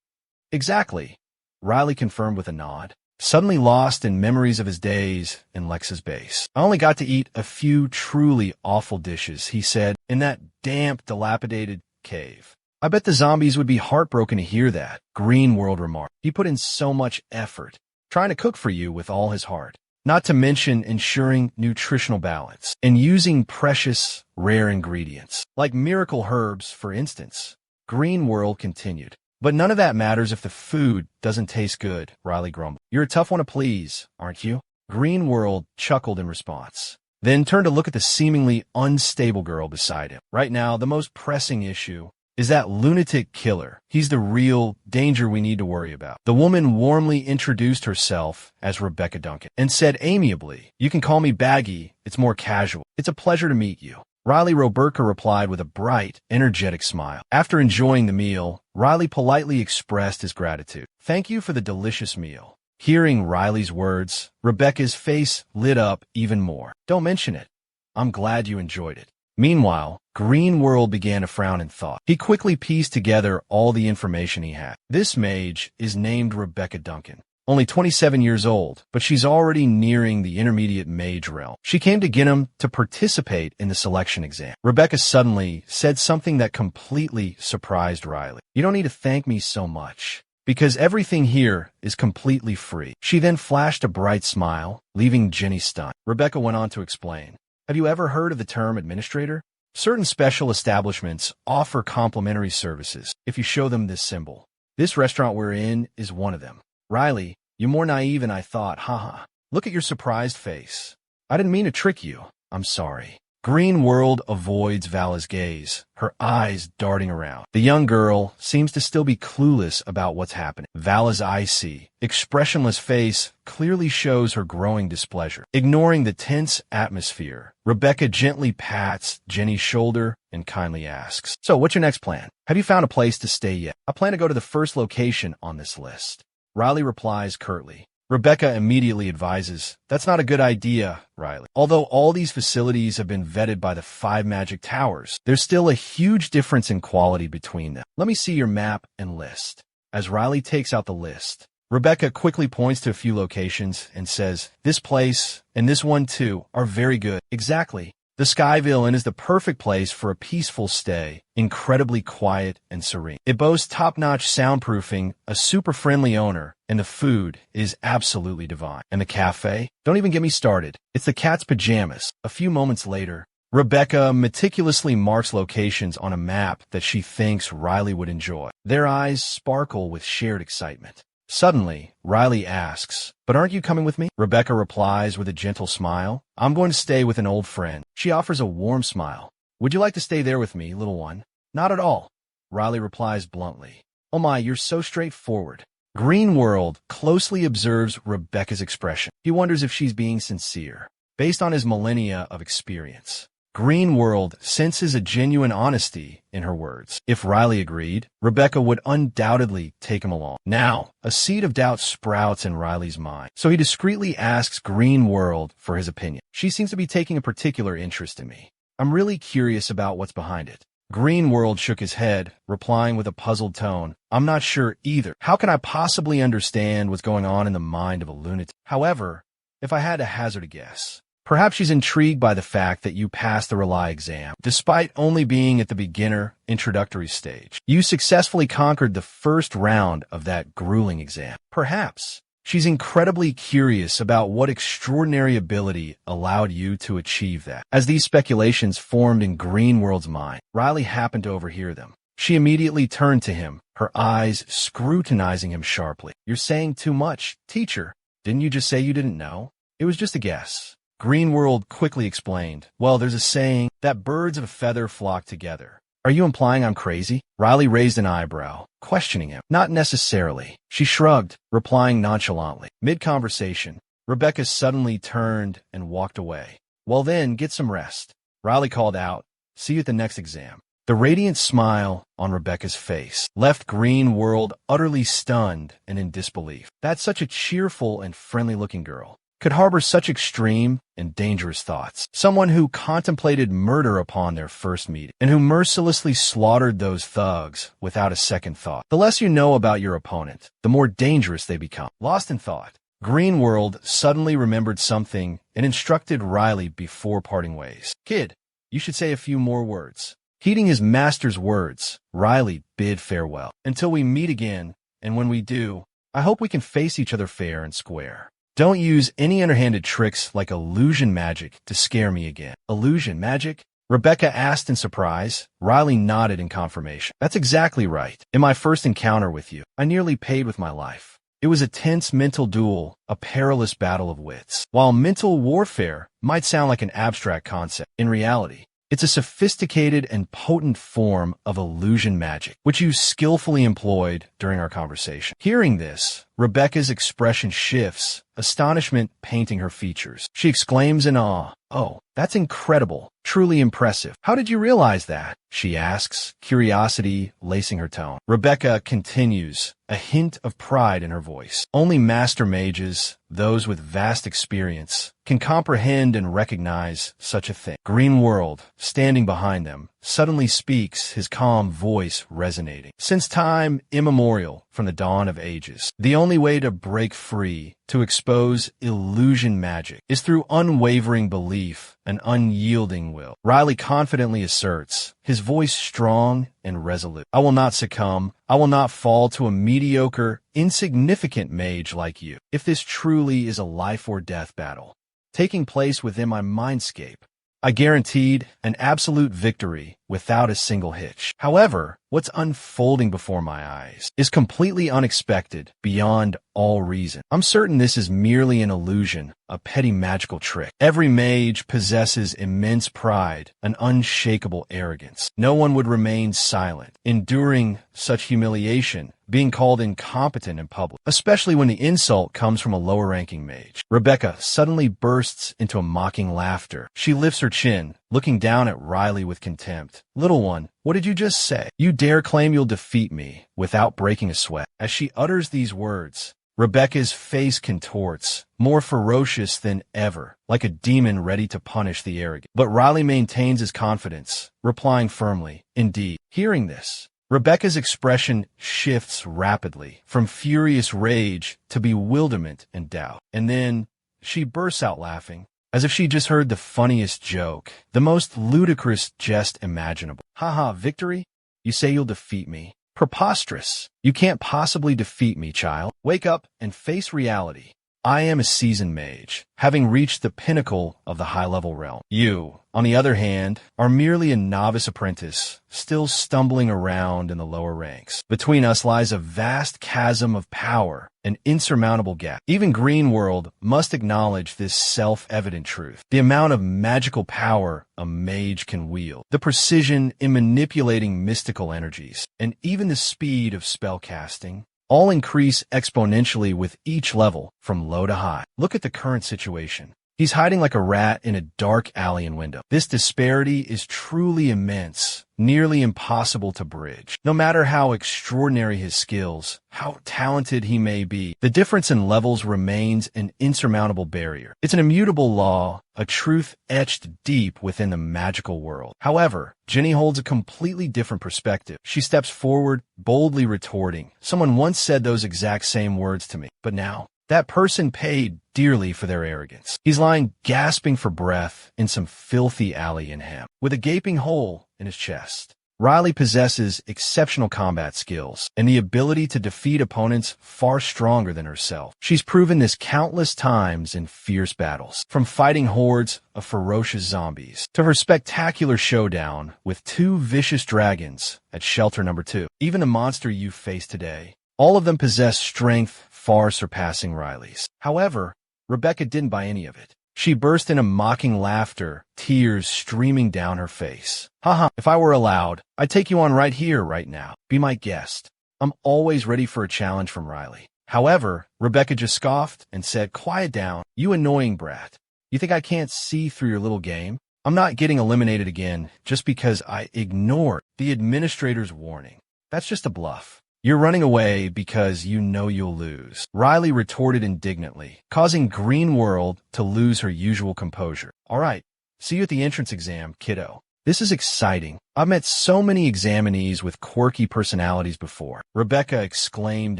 "Exactly," Riley confirmed with a nod, suddenly lost in memories of his days in Lex's base. "I only got to eat a few truly awful dishes," he said, "in that damp, dilapidated cave." "I bet the zombies would be heartbroken to hear that," Greenworld remarked. "He put in so much effort, trying to cook for you with all his heart, not to mention ensuring nutritional balance, and using precious, rare ingredients, like miracle herbs, for instance," Greenworld continued. "But none of that matters if the food doesn't taste good," Riley grumbled. "You're a tough one to please, aren't you?" Greenworld chuckled in response, then turned to look at the seemingly unstable girl beside him. "Right now, the most pressing issue is that lunatic killer. He's the real danger we need to worry about." The woman warmly introduced herself as Rebecca Duncan and said amiably, "You can call me Baggy. It's more casual. It's a pleasure to meet you." Riley Roberka replied with a bright, energetic smile. After enjoying the meal, Riley politely expressed his gratitude. "Thank you for the delicious meal." Hearing Riley's words, Rebecca's face lit up even more. "Don't mention it. I'm glad you enjoyed it." Meanwhile, Greenworld began to frown in thought. He quickly pieced together all the information he had. This mage is named Rebecca Duncan, only 27 years old, but she's already nearing the intermediate mage realm. She came to Ginham to participate in the selection exam. Rebecca suddenly said something that completely surprised Riley. "You don't need to thank me so much, because everything here is completely free." She then flashed a bright smile, leaving Jenny stunned. Rebecca went on to explain. "Have you ever heard of the term administrator? Certain special establishments offer complimentary services if you show them this symbol. This restaurant we're in is one of them." "Riley, you're more naive than I thought, haha. Look at your surprised face. I didn't mean to trick you. I'm sorry." Greenworld avoids Vala's gaze, her eyes darting around. The young girl seems to still be clueless about what's happening. Vala's icy, expressionless face clearly shows her growing displeasure. Ignoring the tense atmosphere, Rebecca gently pats Jenny's shoulder and kindly asks, "So, what's your next plan? Have you found a place to stay yet?" "I plan to go to the first location on this list," Riley replies curtly. Rebecca immediately advises, "That's not a good idea, Riley. Although all these facilities have been vetted by the 5 magic towers, there's still a huge difference in quality between them. Let me see your map and list." As Riley takes out the list, Rebecca quickly points to a few locations and says, "This place and this one too are very good." "Exactly. The Skyville Inn is the perfect place for a peaceful stay, incredibly quiet and serene. It boasts top-notch soundproofing, a super friendly owner, and the food is absolutely divine. And the cafe? Don't even get me started. It's the cat's pajamas." A few moments later, Rebecca meticulously marks locations on a map that she thinks Riley would enjoy. Their eyes sparkle with shared excitement. Suddenly, Riley asks, "But aren't you coming with me?" Rebecca replies with a gentle smile, "I'm going to stay with an old friend." She offers a warm smile. "Would you like to stay there with me, little one?" "Not at all," Riley replies bluntly. Oh my, you're so straightforward. Green World closely observes Rebecca's expression. He wonders if she's being sincere. Based on his millennia of experience, Green World senses a genuine honesty in her words. If Riley agreed, Rebecca would undoubtedly take him along. Now, a seed of doubt sprouts in Riley's mind, so he discreetly asks Green World for his opinion. She seems to be taking a particular interest in me. I'm really curious about what's behind it. Green World shook his head, replying with a puzzled tone, I'm not sure either. How can I possibly understand what's going on in the mind of a lunatic? However, if I had to hazard a guess, perhaps she's intrigued by the fact that you passed the Rely exam. Despite only being at the beginner introductory stage, you successfully conquered the first round of that grueling exam. Perhaps she's incredibly curious about what extraordinary ability allowed you to achieve that. As these speculations formed in Green World's mind, Riley happened to overhear them. She immediately turned to him, her eyes scrutinizing him sharply. You're saying too much, teacher. Didn't you just say you didn't know? It was just a guess. Green World quickly explained. Well, there's a saying that birds of a feather flock together. Are you implying I'm crazy? Riley raised an eyebrow, questioning him. Not necessarily. She shrugged, replying nonchalantly. Mid-conversation, Rebecca suddenly turned and walked away. Well then, get some rest. Riley called out, see you at the next exam. The radiant smile on Rebecca's face left Green World utterly stunned and in disbelief. That's such a cheerful and friendly-looking girl could harbor such extreme and dangerous thoughts. Someone who contemplated murder upon their first meeting, and who mercilessly slaughtered those thugs without a second thought. The less you know about your opponent, the more dangerous they become. Lost in thought, Green World suddenly remembered something and instructed Riley before parting ways. Kid, you should say a few more words. Heeding his master's words, Riley bid farewell. Until we meet again, and when we do, I hope we can face each other fair and square. Don't use any underhanded tricks like illusion magic to scare me again. Illusion magic? Rebecca asked in surprise. Riley nodded in confirmation. That's exactly right. In my first encounter with you, I nearly paid with my life. It was a tense mental duel, a perilous battle of wits. While mental warfare might sound like an abstract concept, in reality, it's a sophisticated and potent form of illusion magic, which you skillfully employed during our conversation. Hearing this, Rebecca's expression shifts, astonishment painting her features. She exclaims in awe, oh, that's incredible, truly impressive. How did you realize that? She asks, curiosity lacing her tone. Rebecca continues, a hint of pride in her voice. Only master mages, those with vast experience, can comprehend and recognize such a thing. Green World, standing behind them, suddenly speaks, his calm voice resonating. Since time immemorial, from the dawn of ages, the only way to break free, to expose illusion magic, is through unwavering belief and unyielding will. Riley confidently asserts, his voice strong and resolute. I will not succumb. I will not fall to a mediocre, insignificant mage like you. If this truly is a life or death battle taking place within my mindscape, I guaranteed an absolute victory without a single hitch. However, what's unfolding before my eyes is completely unexpected, beyond all reason. I'm certain this is merely an illusion, a petty magical trick. Every mage possesses immense pride, an unshakable arrogance. No one would remain silent, enduring such humiliation, being called incompetent in public, especially when the insult comes from a lower-ranking mage. Rebecca suddenly bursts into a mocking laughter. She lifts her chin, looking down at Riley with contempt. Little one, what did you just say? You dare claim you'll defeat me without breaking a sweat? As she utters these words, Rebecca's face contorts, more ferocious than ever, like a demon ready to punish the arrogant. But Riley maintains his confidence, replying firmly, indeed. Hearing this, Rebecca's expression shifts rapidly, from furious rage to bewilderment and doubt. And then she bursts out laughing, as if she just heard the funniest joke, the most ludicrous jest imaginable. Haha, victory? You say you'll defeat me? Preposterous. You can't possibly defeat me, child. Wake up and face reality. I am a seasoned mage, having reached the pinnacle of the high-level realm. You, on the other hand, are merely a novice apprentice, still stumbling around in the lower ranks. Between us lies a vast chasm of power, an insurmountable gap. Even Green World must acknowledge this self-evident truth. The amount of magical power a mage can wield, the precision in manipulating mystical energies, and even the speed of spellcasting all increase exponentially with each level from low to high. Look at the current situation. He's hiding like a rat in a dark alien window. This disparity is truly immense, nearly impossible to bridge. No matter how extraordinary his skills, how talented he may be, the difference in levels remains an insurmountable barrier. It's an immutable law, a truth etched deep within the magical world. However, Jenny holds a completely different perspective. She steps forward, boldly retorting, "Someone once said those exact same words to me, but now that person paid dearly for their arrogance." He's lying gasping for breath in some filthy alley in Ham, with a gaping hole in his chest. Riley possesses exceptional combat skills and the ability to defeat opponents far stronger than herself. She's proven this countless times in fierce battles, from fighting hordes of ferocious zombies to her spectacular showdown with 2 vicious dragons at shelter number 2. Even the monster you face today, all of them possess strength far surpassing Riley's. However, Rebecca didn't buy any of it. She burst into mocking laughter, tears streaming down her face. "Haha, if I were allowed, I'd take you on right here, right now. Be my guest. I'm always ready for a challenge from Riley." However, Rebecca just scoffed and said, "Quiet down, you annoying brat. You think I can't see through your little game? I'm not getting eliminated again just because I ignored the administrator's warning. That's just a bluff. You're running away because you know you'll lose," Riley retorted indignantly, causing Green World to lose her usual composure. "All right, see you at the entrance exam, kiddo. This is exciting. I've met so many examinees with quirky personalities before," Rebecca exclaimed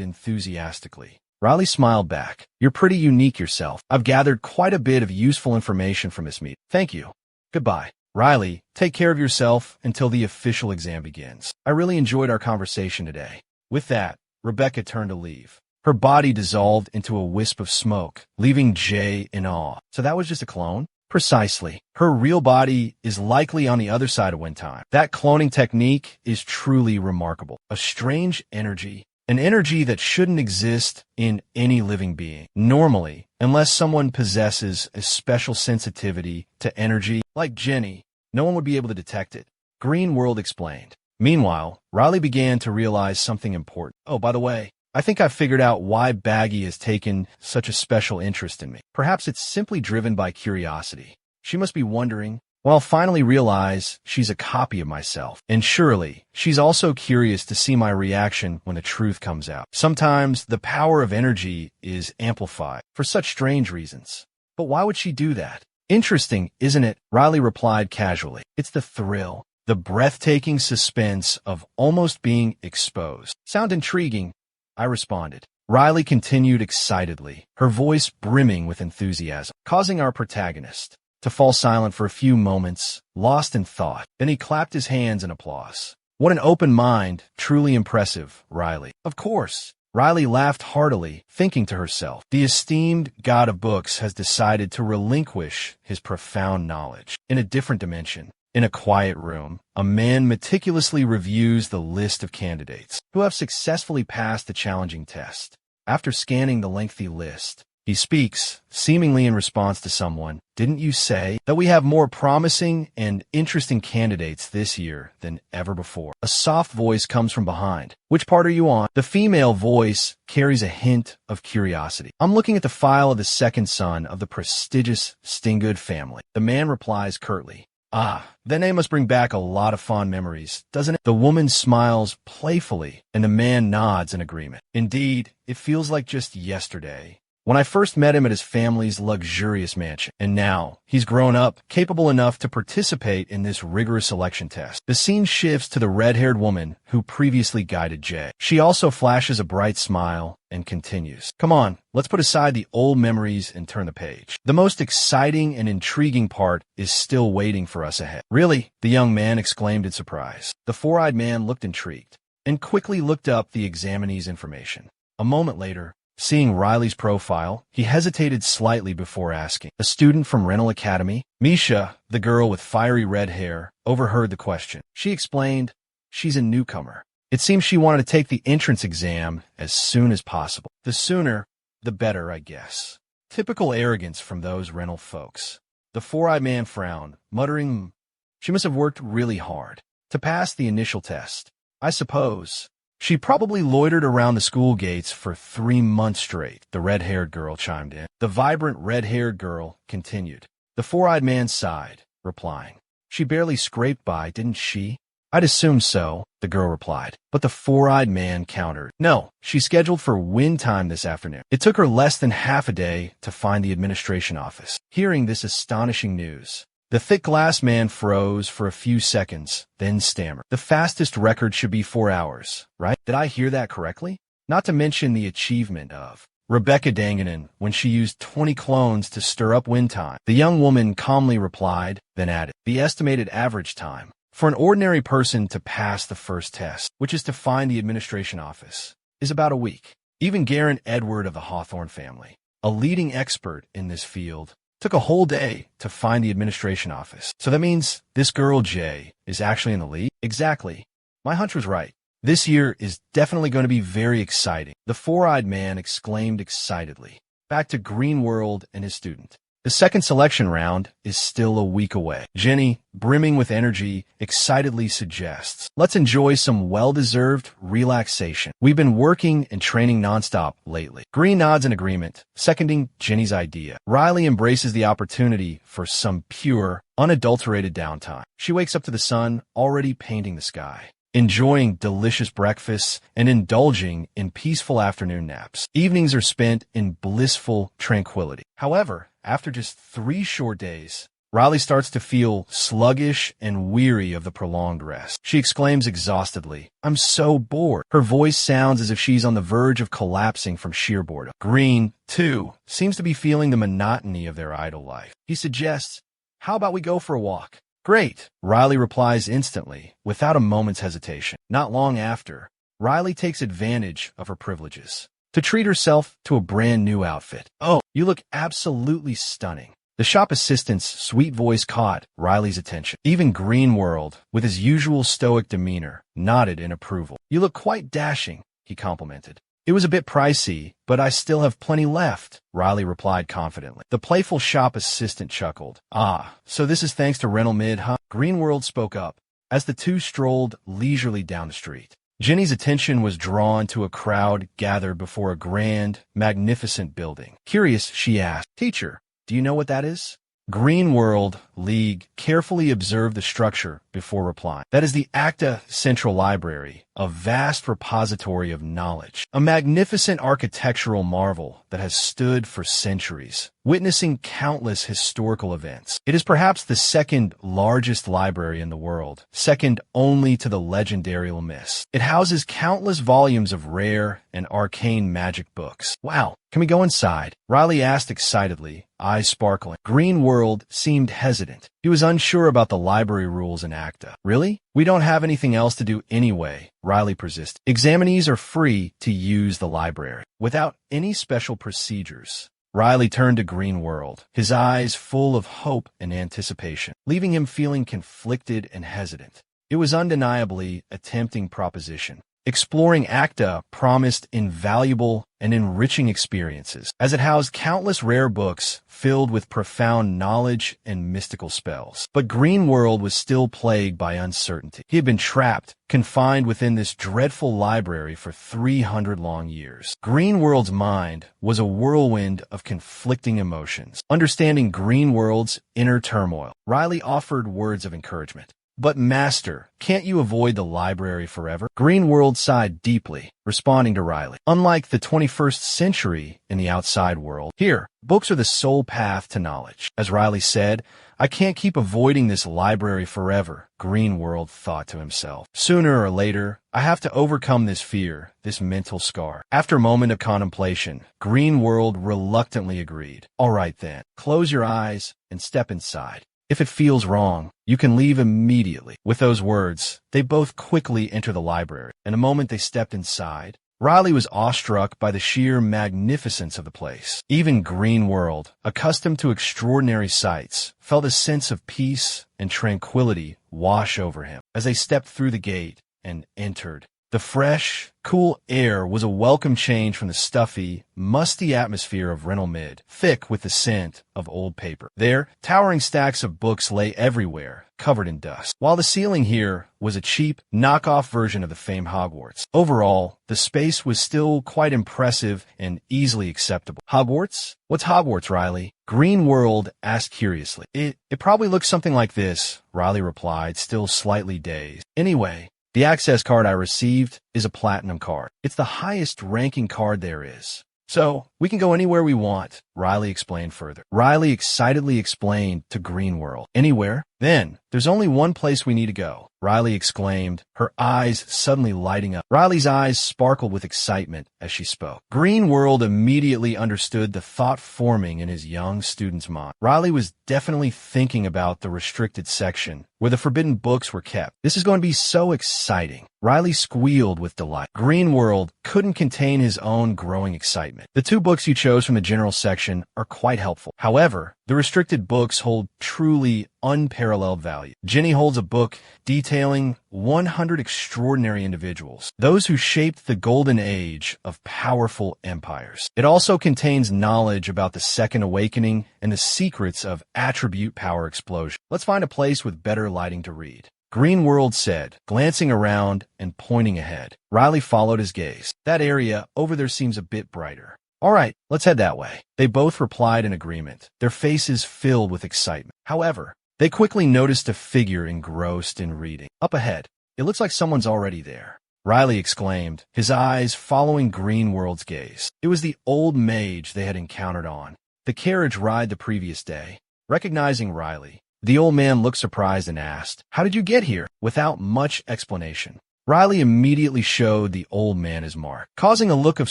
enthusiastically. Riley smiled back. "You're pretty unique yourself. I've gathered quite a bit of useful information from this meeting. Thank you. Goodbye." "Riley, take care of yourself until the official exam begins. I really enjoyed our conversation today." With that, Rebecca turned to leave. Her body dissolved into a wisp of smoke, leaving Jay in awe. So that was just a clone? Precisely. Her real body is likely on the other side of Windtime. That cloning technique is truly remarkable. A strange energy, an energy that shouldn't exist in any living being. Normally, unless someone possesses a special sensitivity to energy, like Jenny, no one would be able to detect it. Green World explained. Meanwhile, Riley began to realize something important. "Oh, by the way, I think I've figured out why Baggy has taken such a special interest in me. Perhaps it's simply driven by curiosity. She must be wondering, well, I'll finally realize she's a copy of myself. And surely, she's also curious to see my reaction when the truth comes out. Sometimes the power of energy is amplified for such strange reasons. But why would she do that? Interesting, isn't it?" Riley replied casually. "It's the thrill. The breathtaking suspense of almost being exposed. Sound intriguing?" I responded. Riley continued excitedly, her voice brimming with enthusiasm, causing our protagonist to fall silent for a few moments, lost in thought. Then he clapped his hands in applause. "What an open mind, truly impressive, Riley." "Of course." Riley laughed heartily, thinking to herself, the esteemed god of books has decided to relinquish his profound knowledge. In a different dimension, in a quiet room, a man meticulously reviews the list of candidates who have successfully passed the challenging test. After scanning the lengthy list, he speaks, seemingly in response to someone. "Didn't you say that we have more promising and interesting candidates this year than ever before?" A soft voice comes from behind. "Which part are you on?" The female voice carries a hint of curiosity. "I'm looking at the file of the second son of the prestigious Stinggood family." The man replies curtly. "Ah, that name must bring back a lot of fond memories, doesn't it?" The woman smiles playfully, and the man nods in agreement. "Indeed, it feels like just yesterday, when I first met him at his family's luxurious mansion. And now, he's grown up, capable enough to participate in this rigorous selection test." The scene shifts to the red-haired woman who previously guided Jay. She also flashes a bright smile and continues. "Come on, let's put aside the old memories and turn the page. The most exciting and intriguing part is still waiting for us ahead." "Really?" the young man exclaimed in surprise. The four-eyed man looked intrigued and quickly looked up the examinee's information. A moment later, Seeing Riley's profile, he hesitated slightly before asking. A student from Rental Academy? Misha, the girl with fiery red hair, overheard the question. She explained, she's a newcomer. It seems she wanted to take the entrance exam as soon as possible. The sooner, the better, I guess. Typical arrogance from those Rental folks. The four-eyed man frowned, muttering, she must have worked really hard to pass the initial test. I suppose. She probably loitered around the school gates for 3 months straight, the red-haired girl chimed in. The vibrant red-haired girl continued. The four-eyed man sighed, replying, she barely scraped by, didn't she? I'd assume so, the girl replied. But the four-eyed man countered. No, she's scheduled for win time this afternoon. It took her less than half a day to find the administration office. Hearing this astonishing news, the thick glass man froze for a few seconds, then stammered. The fastest record should be 4 hours, right? Did I hear that correctly? Not to mention the achievement of Rebecca Danganen when she used 20 clones to stir up win time. The young woman calmly replied, then added, the estimated average time for an ordinary person to pass the first test, which is to find the administration office, is about a week. Even Garen Edward of the Hawthorne family, a leading expert in this field, took a whole day to find the administration office. So that means this girl, Jay, is actually in the lead? Exactly. My hunch was right. This year is definitely going to be very exciting. The four-eyed man exclaimed excitedly. Back to Green World and his student. The second selection round is still a week away. Jenny, brimming with energy, excitedly suggests, let's enjoy some well-deserved relaxation. We've been working and training nonstop lately. Green nods in agreement, seconding Jenny's idea. Riley embraces the opportunity for some pure, unadulterated downtime. She wakes up to the sun already painting the sky, enjoying delicious breakfasts and indulging in peaceful afternoon naps. Evenings are spent in blissful tranquility. However, after just 3 short days, Riley starts to feel sluggish and weary of the prolonged rest. She exclaims exhaustedly, I'm so bored. Her voice sounds as if she's on the verge of collapsing from sheer boredom. Green, too, seems to be feeling the monotony of their idle life. He suggests, how about we go for a walk? Great, Riley replies instantly, without a moment's hesitation. Not long after, Riley takes advantage of her privileges to treat herself to a brand new outfit. Oh, you look absolutely stunning. The shop assistant's sweet voice caught Riley's attention. Even Green World, with his usual stoic demeanor, nodded in approval. You look quite dashing, he complimented. It was a bit pricey, but I still have plenty left, Riley replied confidently. The playful shop assistant chuckled. Ah, so this is thanks to Rental Mid, huh? Green World spoke up as the two strolled leisurely down the street. Jenny's attention was drawn to a crowd gathered before a grand, magnificent building. Curious, she asked, Teacher, do you know what that is? Green World League carefully observed the structure before replying. That is the Acta Central Library, a vast repository of knowledge, a magnificent architectural marvel that has stood for centuries, witnessing countless historical events. It is perhaps the second largest library in the world, second only to the legendary Lemis. It houses countless volumes of rare and arcane magic books. Wow, can we go inside? Riley asked excitedly, eyes sparkling. Green World seemed hesitant. He was unsure about the library rules in Acta. Really? We don't have anything else to do anyway, Riley persisted. Examinees are free to use the library without any special procedures. Riley turned to Green World, his eyes full of hope and anticipation, leaving him feeling conflicted and hesitant. It was undeniably a tempting proposition. Exploring Acta promised invaluable and enriching experiences, as it housed countless rare books filled with profound knowledge and mystical spells. But Green World was still plagued by uncertainty. He had been trapped, confined within this dreadful library for 300 long years. Green World's mind was a whirlwind of conflicting emotions. Understanding Green World's inner turmoil, Riley offered words of encouragement. But Master, can't you avoid the library forever? Green World sighed deeply, responding to Riley. Unlike the 21st century in the outside world, here, books are the sole path to knowledge. As Riley said, I can't keep avoiding this library forever, Green World thought to himself. Sooner or later, I have to overcome this fear, this mental scar. After a moment of contemplation, Green World reluctantly agreed. All right then, close your eyes and step inside. If it feels wrong, you can leave immediately. With those words, they both quickly entered the library. In a moment they stepped inside, Riley was awestruck by the sheer magnificence of the place. Even Green World, accustomed to extraordinary sights, felt a sense of peace and tranquility wash over him as they stepped through the gate and entered. The fresh, cool air was a welcome change from the stuffy, musty atmosphere of Mid, thick with the scent of old paper. There, towering stacks of books lay everywhere, covered in dust, while the ceiling here was a cheap, knockoff version of the famed Hogwarts. Overall, the space was still quite impressive and easily acceptable. Hogwarts? What's Hogwarts, Riley? Green World asked curiously. It probably looks something like this, Riley replied, still slightly dazed. Anyway, the access card I received is a platinum card. It's the highest ranking card there is. So, we can go anywhere we want, Riley explained further. Riley excitedly explained to Green World. Anywhere? Then, there's only one place we need to go, Riley exclaimed, her eyes suddenly lighting up. Riley's eyes sparkled with excitement as she spoke. Green World immediately understood the thought forming in his young student's mind. Riley was definitely thinking about the restricted section, where the forbidden books were kept. This is going to be so exciting. Riley squealed with delight. Green World couldn't contain his own growing excitement. The two books you chose from the general section are quite helpful. However, the restricted books hold truly unparalleled value. Jenny holds a book detailing 100 extraordinary individuals, those who shaped the golden age of powerful empires. It also contains knowledge about the Second Awakening and the secrets of attribute power explosion. Let's find a place with better lighting to read, Green World said, glancing around and pointing ahead. Riley followed his gaze. That area over there seems a bit brighter. All right, let's head that way. They both replied in agreement, their faces filled with excitement. However, they quickly noticed a figure engrossed in reading. Up ahead, it looks like someone's already there, Riley exclaimed, his eyes following Green World's gaze. It was the old mage they had encountered on the carriage ride the previous day. Recognizing Riley, the old man looked surprised and asked, "How did you get here?" Without much explanation, Riley immediately showed the old man his mark, causing a look of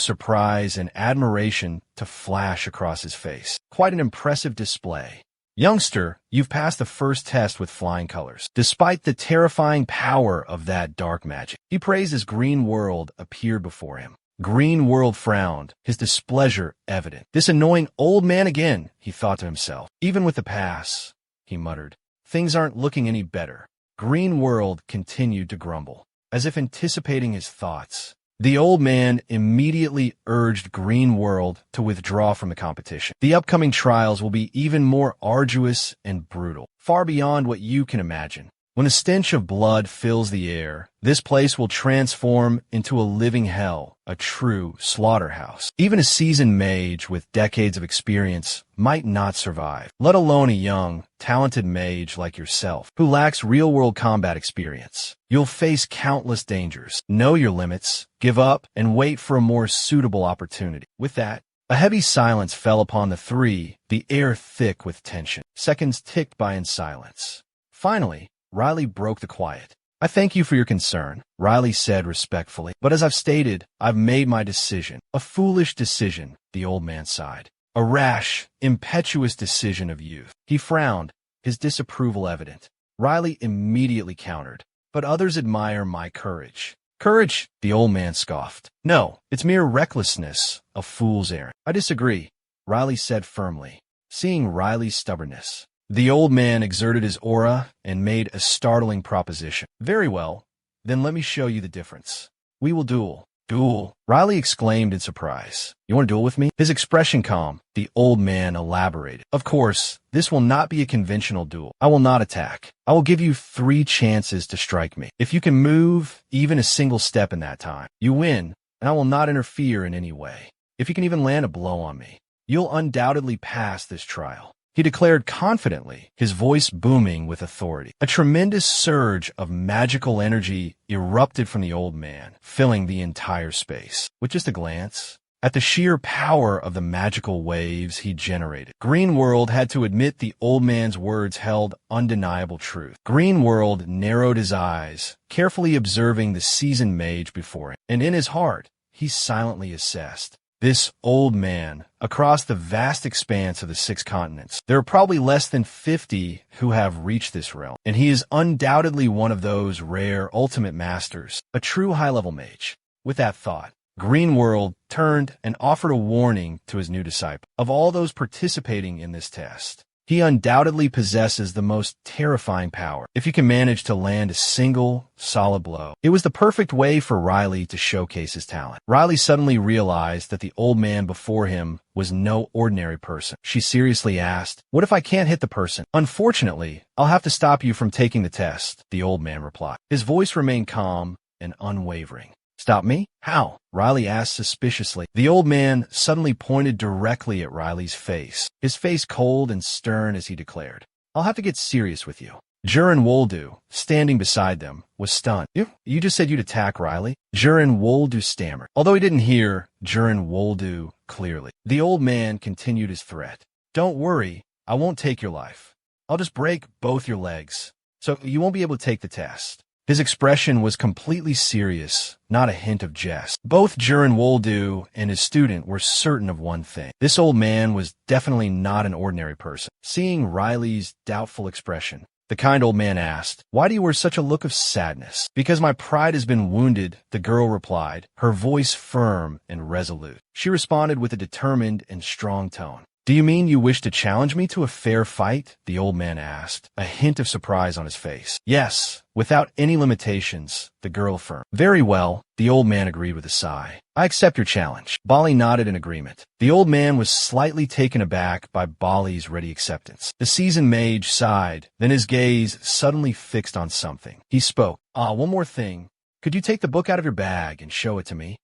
surprise and admiration to flash across his face. Quite an impressive display. Youngster, you've passed the first test with flying colors, despite the terrifying power of that dark magic. He praised as Green World appeared before him. Green World frowned, his displeasure evident. This annoying old man again, he thought to himself. Even with the pass, he muttered, things aren't looking any better. Green World continued to grumble, as if anticipating his thoughts. The old man immediately urged Green World to withdraw from the competition. The upcoming trials will be even more arduous and brutal, far beyond what you can imagine. When the stench of blood fills the air, this place will transform into a living hell, a true slaughterhouse. Even a seasoned mage with decades of experience might not survive, let alone a young, talented mage like yourself, who lacks real-world combat experience. You'll face countless dangers. Know your limits, give up, and wait for a more suitable opportunity. With that, a heavy silence fell upon the three, the air thick with tension. Seconds ticked by in silence. Finally, Riley broke the quiet. "I thank you for your concern," Riley said respectfully. "But as I've stated, I've made my decision. A foolish decision," the old man sighed. "A rash, impetuous decision of youth." He frowned, his disapproval evident. Riley immediately countered, "But others admire my courage." "Courage?" the old man scoffed. "No, it's mere recklessness, a fool's errand." "I disagree," Riley said firmly, seeing Riley's stubbornness. The old man exerted his aura and made a startling proposition. "Very well, then let me show you the difference. We will duel." "Duel?" Riley exclaimed in surprise. "You want to duel with me?" His expression calm, the old man elaborated. "Of course, this will not be a conventional duel. I will not attack. I will give you 3 chances to strike me. If you can move even a single step in that time, you win, and I will not interfere in any way. If you can even land a blow on me, you'll undoubtedly pass this trial," he declared confidently, his voice booming with authority. A tremendous surge of magical energy erupted from the old man, filling the entire space. With just a glance at the sheer power of the magical waves he generated, Green World had to admit the old man's words held undeniable truth. Green World narrowed his eyes, carefully observing the seasoned mage before him, and in his heart, he silently assessed. This old man, across the vast expanse of the 6 continents, there are probably less than 50 who have reached this realm, and he is undoubtedly one of those rare ultimate masters, a true high-level mage. With that thought, Greenworld turned and offered a warning to his new disciple. Of all those participating in this test, he undoubtedly possesses the most terrifying power. If you can manage to land a single, solid blow. It was the perfect way for Riley to showcase his talent. Riley suddenly realized that the old man before him was no ordinary person. She seriously asked, "What if I can't hit the person?" "Unfortunately, I'll have to stop you from taking the test," the old man replied. His voice remained calm and unwavering. "Stop me? How?" Riley asked suspiciously. The old man suddenly pointed directly at Riley's face, his face cold and stern as he declared, "I'll have to get serious with you." Jurin Woldu, standing beside them, was stunned. You just said you'd attack Riley?" Jurin Woldu stammered, although he didn't hear Jurin Woldu clearly. The old man continued his threat. "Don't worry, I won't take your life. I'll just break both your legs, so you won't be able to take the test." His expression was completely serious, not a hint of jest. Both Jurin Woldu and his student were certain of one thing. This old man was definitely not an ordinary person. Seeing Riley's doubtful expression, the kind old man asked, "Why do you wear such a look of sadness?" "Because my pride has been wounded," the girl replied, her voice firm and resolute. She responded with a determined and strong tone. "Do you mean you wish to challenge me to a fair fight?" the old man asked, a hint of surprise on his face. "Yes, without any limitations," the girl affirmed. "Very well," the old man agreed with a sigh. "I accept your challenge." Bali nodded in agreement. The old man was slightly taken aback by Bali's ready acceptance. The seasoned mage sighed, then his gaze suddenly fixed on something. He spoke. One more thing. Could you take the book out of your bag and show it to me?"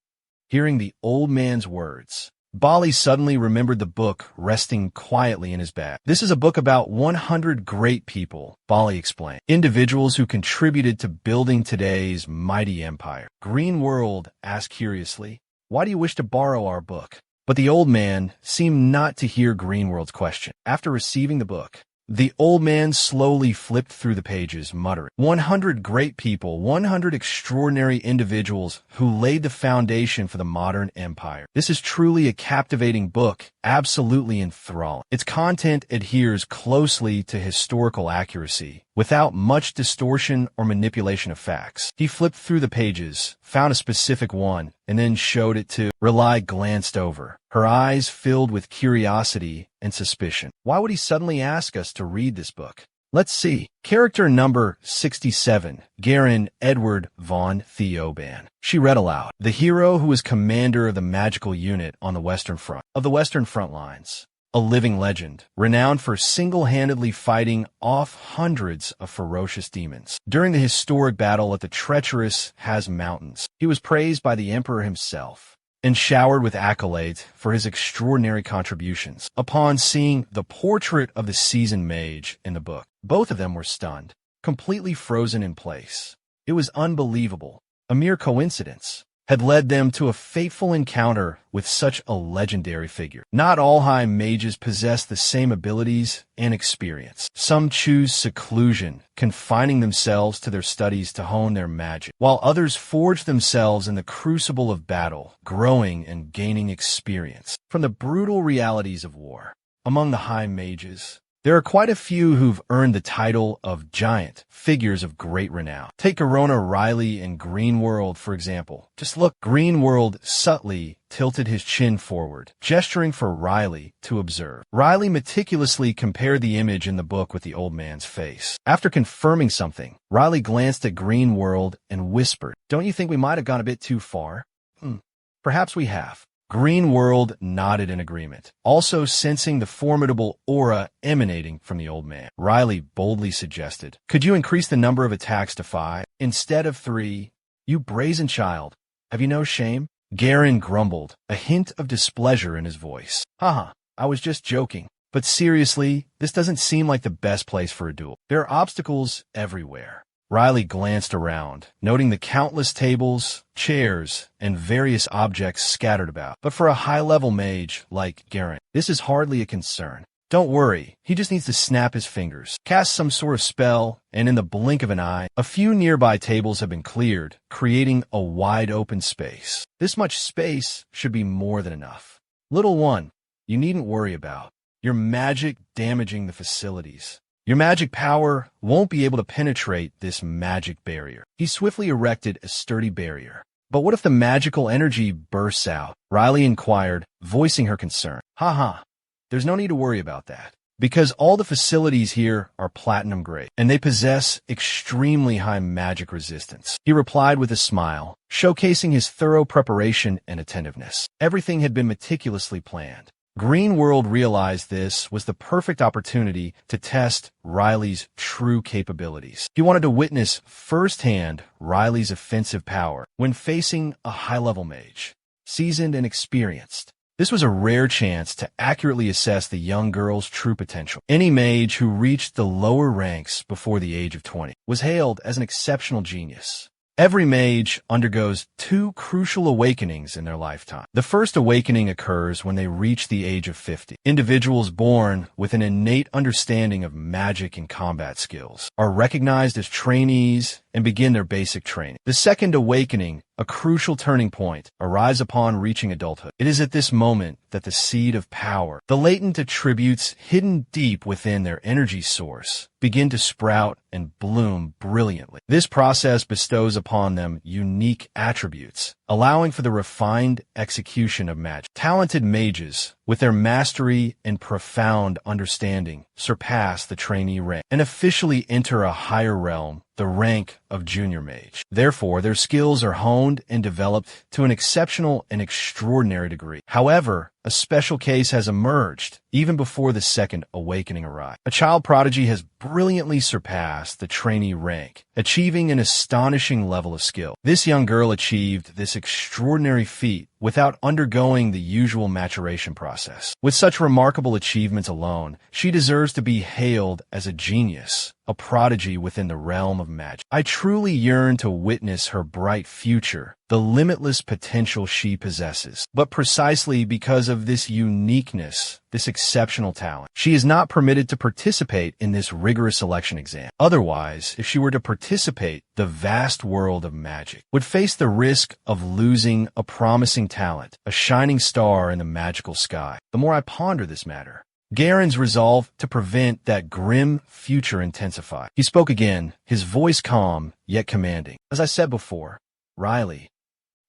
Hearing the old man's words, Bali suddenly remembered the book resting quietly in his bag. "This is a book about 100 great people," Bali explained. "Individuals who contributed to building today's mighty empire." Greenworld asked curiously, "Why do you wish to borrow our book?" But the old man seemed not to hear Greenworld's question. After receiving the book, the old man slowly flipped through the pages, muttering, 100 great people, 100 extraordinary individuals who laid the foundation for the modern empire. This is truly a captivating book, absolutely enthralling. Its content adheres closely to historical accuracy, without much distortion or manipulation of facts. He flipped through the pages, found a specific one, and then showed it to Riley. Glanced over, her eyes filled with curiosity and suspicion. Why would he suddenly ask us to read this book? Let's see. Character number 67, Garen Edward von Theoban. She read aloud. The hero who was commander of the magical unit on the Western Front, of the Western Front lines. A living legend, renowned for single-handedly fighting off hundreds of ferocious demons. During the historic battle at the treacherous Has Mountains, he was praised by the Emperor himself and showered with accolades for his extraordinary contributions. Upon seeing the portrait of the seasoned mage in the book, both of them were stunned, completely frozen in place. It was unbelievable. A mere coincidence had led them to a fateful encounter with such a legendary figure. Not all high mages possess the same abilities and experience. Some choose seclusion, confining themselves to their studies to hone their magic, while others forge themselves in the crucible of battle, growing and gaining experience from the brutal realities of war. Among the high mages, there are quite a few who've earned the title of giant, figures of great renown. Take Corona Riley and Greenworld, for example. Just look. Greenworld subtly tilted his chin forward, gesturing for Riley to observe. Riley meticulously compared the image in the book with the old man's face. After confirming something, Riley glanced at Greenworld and whispered, "Don't you think we might have gone a bit too far?" Perhaps we have." Greenworld nodded in agreement, also sensing the formidable aura emanating from the old man. Riley boldly suggested, "Could you increase the number of attacks to 5 instead of 3? You brazen child, have you no shame?" Garen grumbled, a hint of displeasure in his voice. "Haha, I was just joking. But seriously, this doesn't seem like the best place for a duel. There are obstacles everywhere." Riley glanced around, noting the countless tables, chairs, and various objects scattered about. But for a high-level mage like Garen, this is hardly a concern. Don't worry, he just needs to snap his fingers, cast some sort of spell, and in the blink of an eye, a few nearby tables have been cleared, creating a wide-open space. This much space should be more than enough. Little one, you needn't worry about your magic damaging the facilities. Your magic power won't be able to penetrate this magic barrier. He swiftly erected a sturdy barrier, But what if the magical energy bursts out? Riley inquired, voicing her concern. Haha, there's no need to worry about that, because all the facilities here are platinum grade, and they possess extremely high magic resistance. He replied with a smile, showcasing his thorough preparation and attentiveness. Everything had been meticulously planned. Green World realized this was the perfect opportunity to test Riley's true capabilities. He wanted to witness firsthand Riley's offensive power when facing a high-level mage, seasoned and experienced. This was a rare chance to accurately assess the young girl's true potential. Any mage who reached the lower ranks before the age of 20 was hailed as an exceptional genius. Every mage undergoes two crucial awakenings in their lifetime. The first awakening occurs when they reach the age of 50. Individuals born with an innate understanding of magic and combat skills are recognized as trainees and begin their basic training. The second awakening, a crucial turning point, arrives upon reaching adulthood. It is at this moment that the seed of power, the latent attributes hidden deep within their energy source, begin to sprout and bloom brilliantly. This process bestows upon them unique attributes, allowing for the refined execution of magic. Talented mages, with their mastery and profound understanding, surpass the trainee rank and officially enter a higher realm, the rank of junior mage. Therefore, their skills are honed and developed to an exceptional and extraordinary degree. However, a special case has emerged even before the second awakening arrived. A child prodigy has brilliantly surpassed the trainee rank, achieving an astonishing level of skill. This young girl achieved this extraordinary feat without undergoing the usual maturation process. With such remarkable achievements alone, she deserves to be hailed as a genius, a prodigy within the realm of magic. I truly yearn to witness her bright future, the limitless potential she possesses. But precisely because of this uniqueness, this exceptional talent, she is not permitted to participate in this rigorous selection exam. Otherwise, if she were to participate, the vast world of magic would face the risk of losing a promising talent, a shining star in the magical sky. The more I ponder this matter, Garen's resolve to prevent that grim future intensified. He spoke again, his voice calm yet commanding. As I said before, Riley,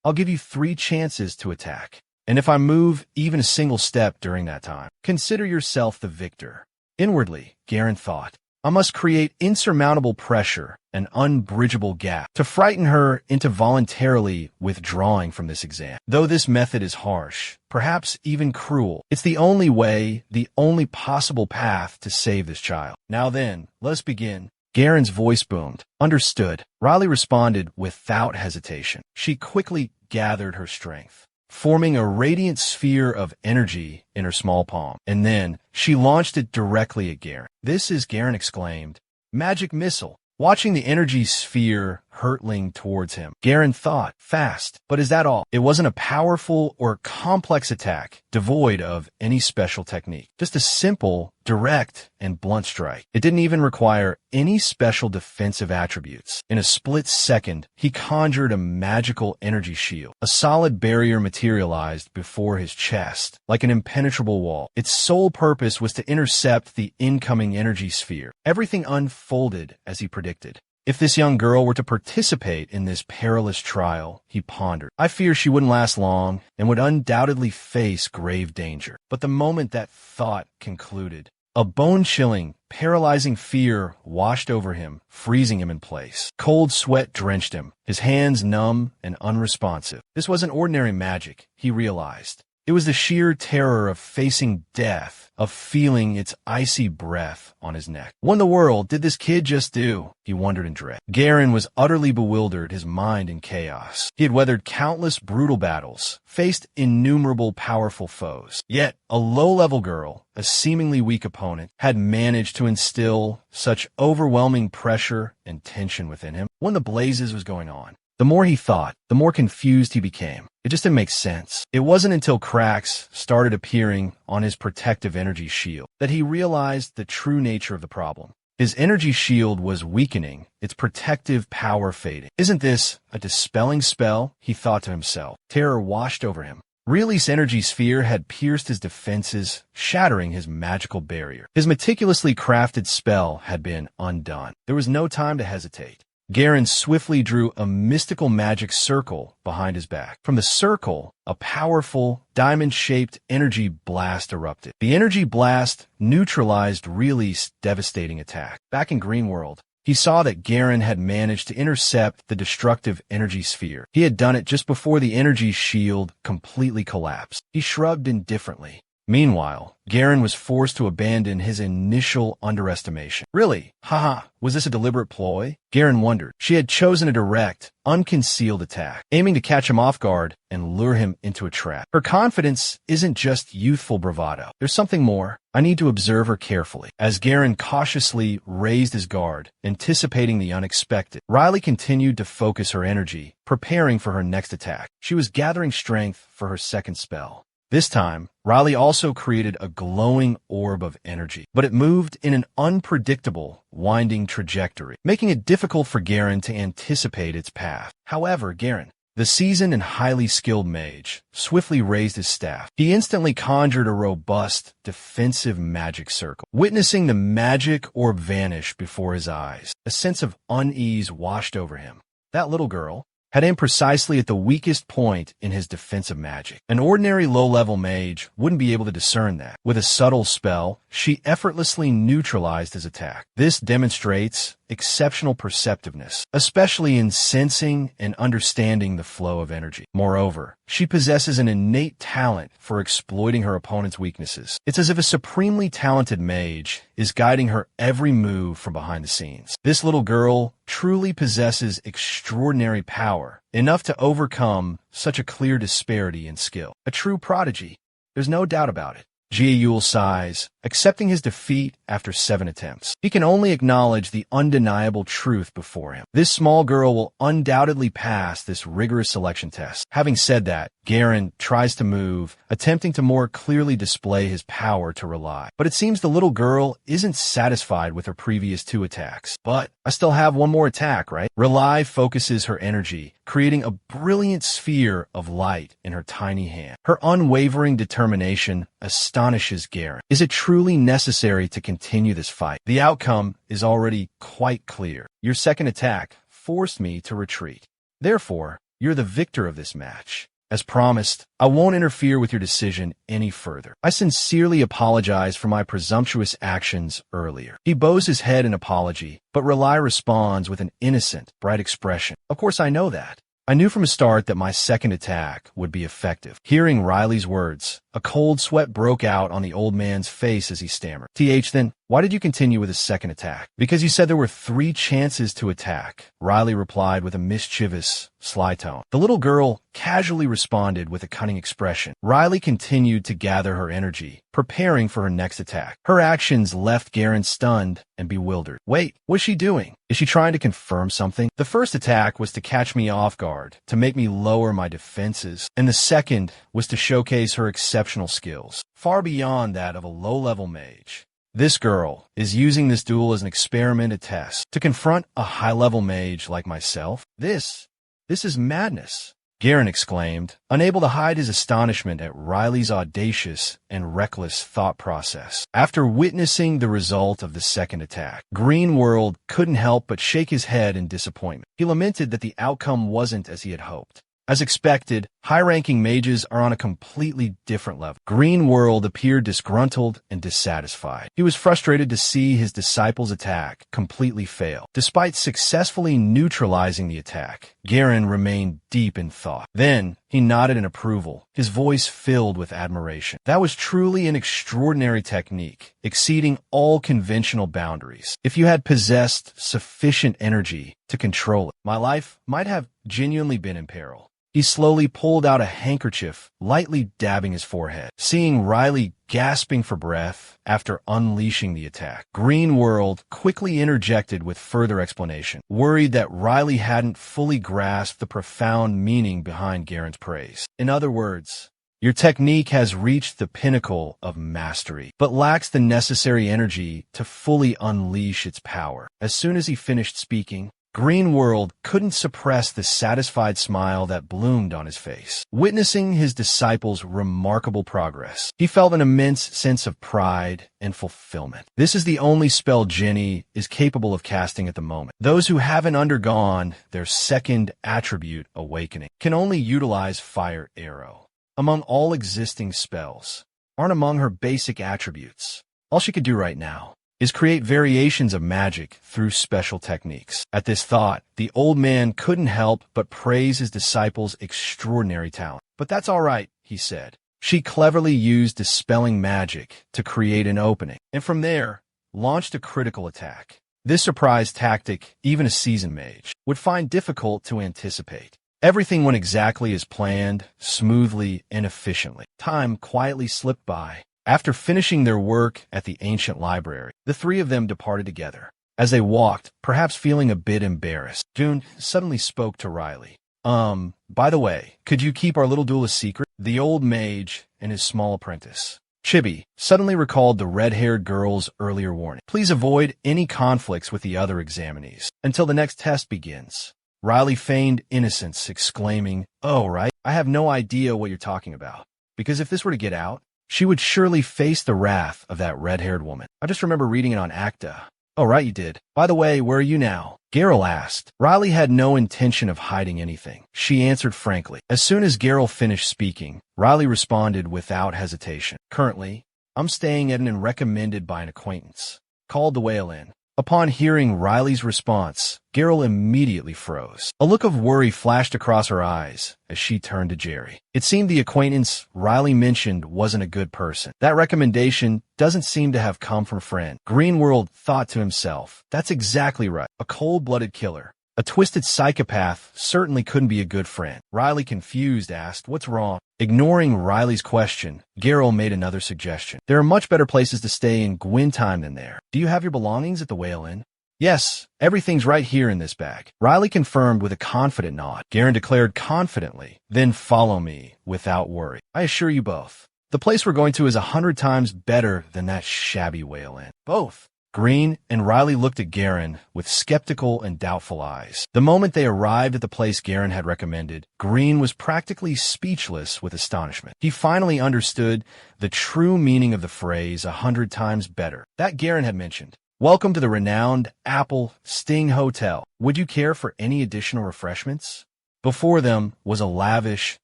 I'll give you 3 chances to attack. And if I move even a single step during that time, consider yourself the victor. Inwardly, Garen thought, I must create insurmountable pressure, an unbridgeable gap, to frighten her into voluntarily withdrawing from this exam. Though this method is harsh, perhaps even cruel, it's the only way, the only possible path to save this child. Now then, let us begin. Garen's voice boomed. Understood. Riley responded without hesitation. She quickly gathered her strength, forming a radiant sphere of energy in her small palm. And then she launched it directly at Garen. This is, Garen exclaimed, magic missile. Watching the energy sphere hurtling towards him, Garen thought, fast. But is that all? It wasn't a powerful or complex attack, devoid of any special technique. Just a simple, direct, and blunt strike. It didn't even require any special defensive attributes. In a split second, he conjured a magical energy shield. A solid barrier materialized before his chest, like an impenetrable wall. Its sole purpose was to intercept the incoming energy sphere. Everything unfolded as he predicted. If this young girl were to participate in this perilous trial, he pondered, I fear she wouldn't last long and would undoubtedly face grave danger. But the moment that thought concluded, a bone-chilling, paralyzing fear washed over him, freezing him in place. Cold sweat drenched him, his hands numb and unresponsive. This wasn't ordinary magic, he realized. It was the sheer terror of facing death, of feeling its icy breath on his neck. What in the world did this kid just do? He wondered in dread. Garen was utterly bewildered, his mind in chaos. He had weathered countless brutal battles, faced innumerable powerful foes. Yet, a low-level girl, a seemingly weak opponent, had managed to instill such overwhelming pressure and tension within him. When the blazes was going on, the more he thought, the more confused he became. It just didn't make sense. It wasn't until cracks started appearing on his protective energy shield that he realized the true nature of the problem. His energy shield was weakening, its protective power fading. Isn't this a dispelling spell? He thought to himself. Terror washed over him. Riley's energy sphere had pierced his defenses, shattering his magical barrier. His meticulously crafted spell had been undone. There was no time to hesitate. Garen swiftly drew a mystical magic circle behind his back. From the circle, a powerful, diamond-shaped energy blast erupted. The energy blast neutralized Reely's devastating attack. Back in Greenworld, he saw that Garen had managed to intercept the destructive energy sphere. He had done it just before the energy shield completely collapsed. He shrugged indifferently. Meanwhile, Garen was forced to abandon his initial underestimation. Really? Haha, was this a deliberate ploy? Garen wondered. She had chosen a direct, unconcealed attack, aiming to catch him off guard and lure him into a trap. Her confidence isn't just youthful bravado. There's something more. I need to observe her carefully. As Garen cautiously raised his guard, anticipating the unexpected, Riley continued to focus her energy, preparing for her next attack. She was gathering strength for her second spell. This time, Riley also created a glowing orb of energy, but it moved in an unpredictable, winding trajectory, making it difficult for Garen to anticipate its path. However, Garen, the seasoned and highly skilled mage, swiftly raised his staff. He instantly conjured a robust, defensive magic circle. Witnessing the magic orb vanish before his eyes, a sense of unease washed over him. That little girl had aimed precisely at the weakest point in his defensive magic. An ordinary low-level mage wouldn't be able to discern that. With a subtle spell, she effortlessly neutralized his attack. This demonstrates exceptional perceptiveness, especially in sensing and understanding the flow of energy. Moreover, she possesses an innate talent for exploiting her opponent's weaknesses. It's as if a supremely talented mage is guiding her every move from behind the scenes. This little girl truly possesses extraordinary power, enough to overcome such a clear disparity in skill. A true prodigy. There's no doubt about it. Yahello sighs, accepting his defeat after 7 attempts. He can only acknowledge the undeniable truth before him. This small girl will undoubtedly pass this rigorous selection test. Having said that, Garen tries to move, attempting to more clearly display his power to rely. But it seems the little girl isn't satisfied with her previous 2 attacks. But I still have one more attack, right? Rely focuses her energy, creating a brilliant sphere of light in her tiny hand. Her unwavering determination astonishes Garen. Is it truly necessary to continue this fight? The outcome is already quite clear. Your second attack forced me to retreat. Therefore, you're the victor of this match. As promised, I won't interfere with your decision any further. I sincerely apologize for my presumptuous actions earlier. He bows his head in apology, but Rely responds with an innocent, bright expression. Of course I know that. I knew from the start that my second attack would be effective. Hearing Riley's words, a cold sweat broke out on the old man's face as he stammered. Then, why did you continue with a second attack? Because you said there were 3 chances to attack, Riley replied with a mischievous, sly tone. The little girl casually responded with a cunning expression. Riley continued to gather her energy, preparing for her next attack. Her actions left Garen stunned and bewildered. Wait, what's she doing? Is she trying to confirm something? The first attack was to catch me off guard, to make me lower my defenses, and the second was to showcase her exceptional skills, far beyond that of a low-level mage. This girl is using this duel as an experiment, a test, to confront a high-level mage like myself. This is madness, Garen exclaimed, unable to hide his astonishment at Riley's audacious and reckless thought process. After witnessing the result of the second attack, Greenworld couldn't help but shake his head in disappointment. He lamented that the outcome wasn't as he had hoped. As expected, high-ranking mages are on a completely different level. Greenworld appeared disgruntled and dissatisfied. He was frustrated to see his disciple's attack completely fail. Despite successfully neutralizing the attack, Garen remained deep in thought. Then, he nodded in approval, his voice filled with admiration. That was truly an extraordinary technique, exceeding all conventional boundaries. If you had possessed sufficient energy to control it, my life might have genuinely been in peril. He slowly pulled out a handkerchief, lightly dabbing his forehead. Seeing Riley gasping for breath after unleashing the attack, Greenworld quickly interjected with further explanation, worried that Riley hadn't fully grasped the profound meaning behind Garen's praise. In other words, your technique has reached the pinnacle of mastery, but lacks the necessary energy to fully unleash its power. As soon as he finished speaking, Green World couldn't suppress the satisfied smile that bloomed on his face. Witnessing his disciples' remarkable progress, he felt an immense sense of pride and fulfillment. This is the only spell Jenny is capable of casting at the moment. Those who haven't undergone their second attribute awakening can only utilize Fire Arrow. Among all existing spells, aren't among her basic attributes. All she could do right now is create variations of magic through special techniques. At this thought, the old man couldn't help but praise his disciples' extraordinary talent. But that's all right, he said. She cleverly used dispelling magic to create an opening, and from there, launched a critical attack. This surprise tactic, even a seasoned mage would find difficult to anticipate. Everything went exactly as planned, smoothly and efficiently. Time quietly slipped by. After finishing their work at the ancient library, the three of them departed together. As they walked, perhaps feeling a bit embarrassed, June suddenly spoke to Riley. By the way, could you keep our little duel a secret? The old mage and his small apprentice, Chibi, suddenly recalled the red-haired girl's earlier warning. Please avoid any conflicts with the other examinees until the next test begins. Riley feigned innocence, exclaiming, "Oh, right, I have no idea what you're talking about. Because if this were to get out, she would surely face the wrath of that red-haired woman. I just remember reading it on Acta." "Oh, right, you did. By the way, where are you now?" Geralt asked. Riley had no intention of hiding anything. She answered frankly. As soon as Geralt finished speaking, Riley responded without hesitation. "Currently, I'm staying at an inn recommended by an acquaintance, called the Whale Inn." Upon hearing Riley's response, Geralt immediately froze. A look of worry flashed across her eyes as she turned to Jerry. It seemed the acquaintance Riley mentioned wasn't a good person. That recommendation doesn't seem to have come from a friend. Greenworld thought to himself, that's exactly right. A cold-blooded killer. A twisted psychopath certainly couldn't be a good friend. Riley, confused, asked, "What's wrong?" Ignoring Riley's question, Geralt made another suggestion. "There are much better places to stay in Gwentime than there. Do you have your belongings at the Whale Inn?" "Yes, everything's right here in this bag." Riley confirmed with a confident nod. Garen declared confidently, "Then follow me without worry. I assure you both, the place we're going to is 100 times better than that shabby Whale Inn." Both Green and Riley looked at Garen with skeptical and doubtful eyes. The moment they arrived at the place Garen had recommended, Green was practically speechless with astonishment. He finally understood the true meaning of the phrase 100 times better that Garen had mentioned. "Welcome to the renowned Apple Sting Hotel. Would you care for any additional refreshments?" Before them was a lavish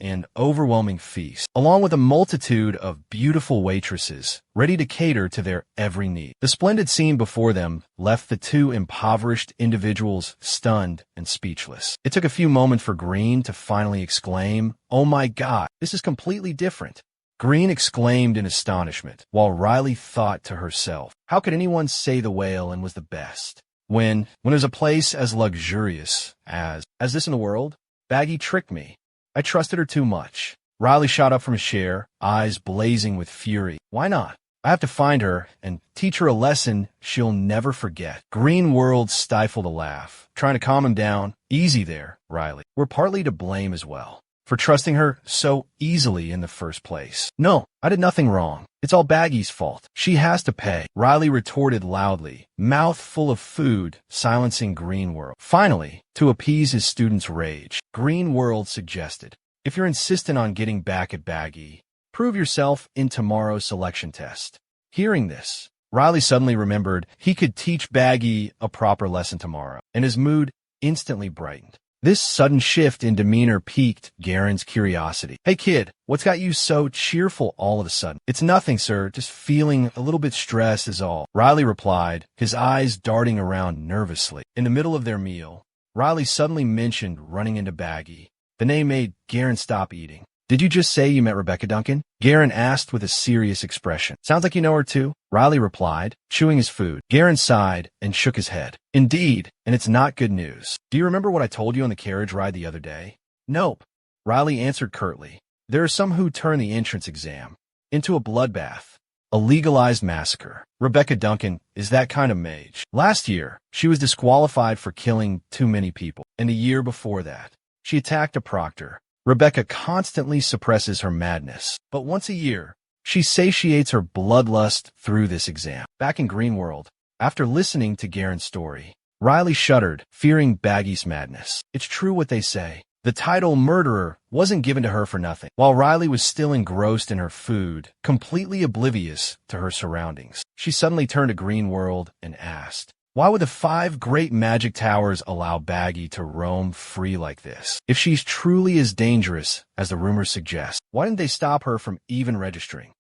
and overwhelming feast, along with a multitude of beautiful waitresses ready to cater to their every need. The splendid scene before them left the two impoverished individuals stunned and speechless. It took a few moments for Green to finally exclaim, "Oh my God, this is completely different." Green exclaimed in astonishment, while Riley thought to herself, how could anyone say the Whale Inn was the best when there's a place as luxurious as this in the world? Baggy tricked me. I trusted her too much. Riley shot up from his chair, eyes blazing with fury. Why not? I have to find her and teach her a lesson she'll never forget. Greenworld stifled a laugh, trying to calm him down. Easy there, Riley. We're partly to blame as well for trusting her so easily in the first place. No, I did nothing wrong. It's all Baggy's fault. She has to pay. Riley retorted loudly, mouth full of food, silencing Greenworld. Finally, to appease his student's rage, Greenworld suggested, if you're insistent on getting back at Baggy, prove yourself in tomorrow's selection test. Hearing this, Riley suddenly remembered he could teach Baggy a proper lesson tomorrow, and his mood instantly brightened. This sudden shift in demeanor piqued Garen's curiosity. Hey kid, what's got you so cheerful all of a sudden? It's nothing, sir. Just feeling a little bit stressed is all. Riley replied, his eyes darting around nervously. In the middle of their meal, Riley suddenly mentioned running into Baggy. The name made Garen stop eating. Did you just say you met Rebecca Duncan? Garen asked with a serious expression. Sounds like you know her too. Riley replied, chewing his food. Garen sighed and shook his head. Indeed, and it's not good news. Do you remember what I told you on the carriage ride the other day? Nope. Riley answered curtly. There are some who turn the entrance exam into a bloodbath, a legalized massacre. Rebecca Duncan is that kind of mage. Last year, she was disqualified for killing too many people, and the year before that, she attacked a proctor. Rebecca constantly suppresses her madness, but once a year, she satiates her bloodlust through this exam. Back in Greenworld, after listening to Garen's story, Riley shuddered, fearing Baggy's madness. It's true what they say. The title murderer wasn't given to her for nothing. While Riley was still engrossed in her food, completely oblivious to her surroundings, she suddenly turned to Greenworld and asked, why would the 5 great magic towers allow Baggy to roam free like this? If she's truly as dangerous as the rumors suggest, why didn't they stop her from even registering?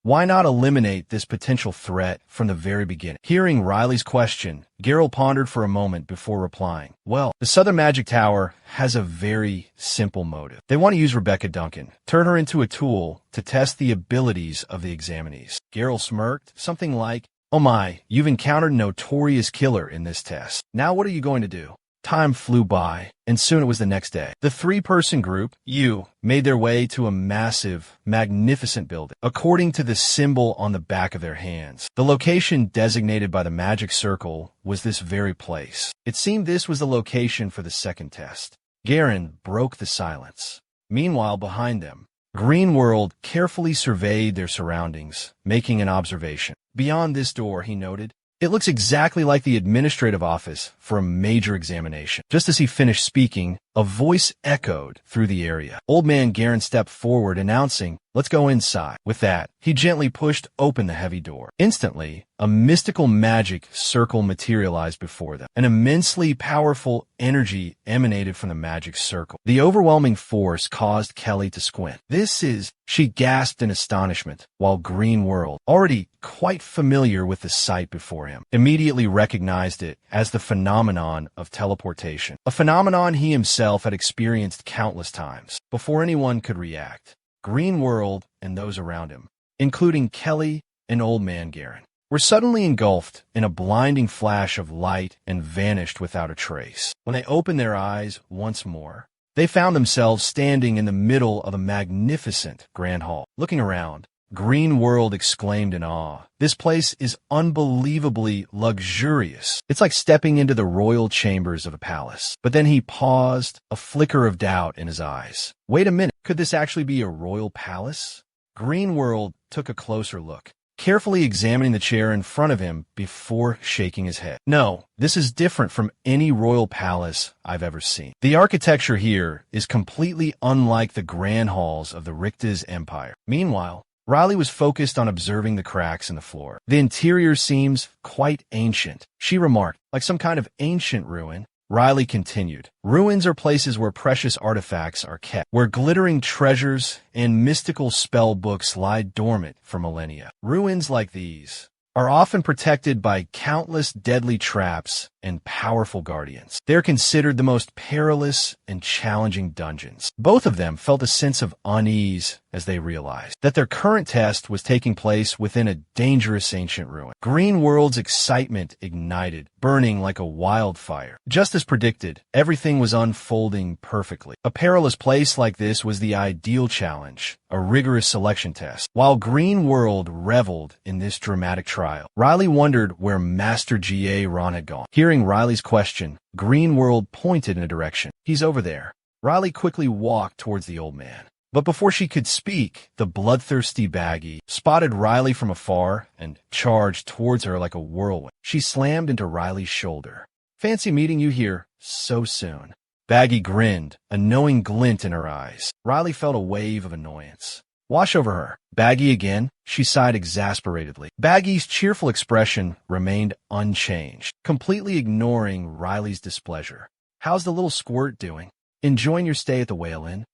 Why not eliminate this potential threat from the very beginning? Hearing Riley's question, Geralt pondered for a moment before replying. Well, the Southern Magic Tower has a very simple motive. They want to use Rebecca Duncan, turn her into a tool to test the abilities of the examinees. Geralt smirked, something like, oh my, you've encountered a notorious killer in this test. Now what are you going to do? Time flew by, and soon it was the next day. The 3-person group, made their way to a massive, magnificent building, according to the symbol on the back of their hands. The location designated by the magic circle was this very place. It seemed this was the location for the second test. Garen broke the silence. Meanwhile, behind them, Greenworld carefully surveyed their surroundings, making an observation. Beyond this door, he noted, it looks exactly like the administrative office for a major examination. Just as he finished speaking, a voice echoed through the area. Old man Garen stepped forward, announcing, let's go inside. With that, he gently pushed open the heavy door. Instantly, a mystical magic circle materialized before them. An immensely powerful energy emanated from the magic circle. The overwhelming force caused Kelly to squint. She gasped in astonishment, while Greenworld, already quite familiar with the sight before him, immediately recognized it as the phenomenon of teleportation. A phenomenon he himself had experienced countless times. Before anyone could react, Greenworld and those around him, including Kelly and Old Man Garen, were suddenly engulfed in a blinding flash of light and vanished without a trace. When they opened their eyes once more, they found themselves standing in the middle of a magnificent grand hall. Looking around, Greenworld exclaimed in awe, this place is unbelievably luxurious. It's like stepping into the royal chambers of a palace. But then he paused, a flicker of doubt in his eyes. Wait a minute, could this actually be a royal palace? Greenworld took a closer look, carefully examining the chair in front of him before shaking his head. No, this is different from any royal palace I've ever seen. The architecture here is completely unlike the grand halls of the Richte's Empire. Meanwhile, Riley was focused on observing the cracks in the floor. The interior seems quite ancient, she remarked, like some kind of ancient ruin. Riley continued, ruins are places where precious artifacts are kept, where glittering treasures and mystical spell books lie dormant for millennia. Ruins like these are often protected by countless deadly traps and powerful guardians. They're considered the most perilous and challenging dungeons. Both of them felt a sense of unease as they realized that their current test was taking place within a dangerous ancient ruin. Greenworld's excitement ignited, burning like a wildfire. Just as predicted, everything was unfolding perfectly. A perilous place like this was the ideal challenge, a rigorous selection test. While Greenworld reveled in this dramatic trial, Riley wondered where Master G.A. Ron had gone. Hearing Riley's question, Greenworld pointed in a direction. He's over there. Riley quickly walked towards the old man. But before she could speak, the bloodthirsty Baggy spotted Riley from afar and charged towards her like a whirlwind. She slammed into Riley's shoulder. Fancy meeting you here so soon. Baggy grinned, a knowing glint in her eyes. Riley felt a wave of annoyance wash over her. Baggy again? She sighed exasperatedly. Baggy's cheerful expression remained unchanged, completely ignoring Riley's displeasure. How's the little squirt doing? Enjoying your stay at the Whale Inn?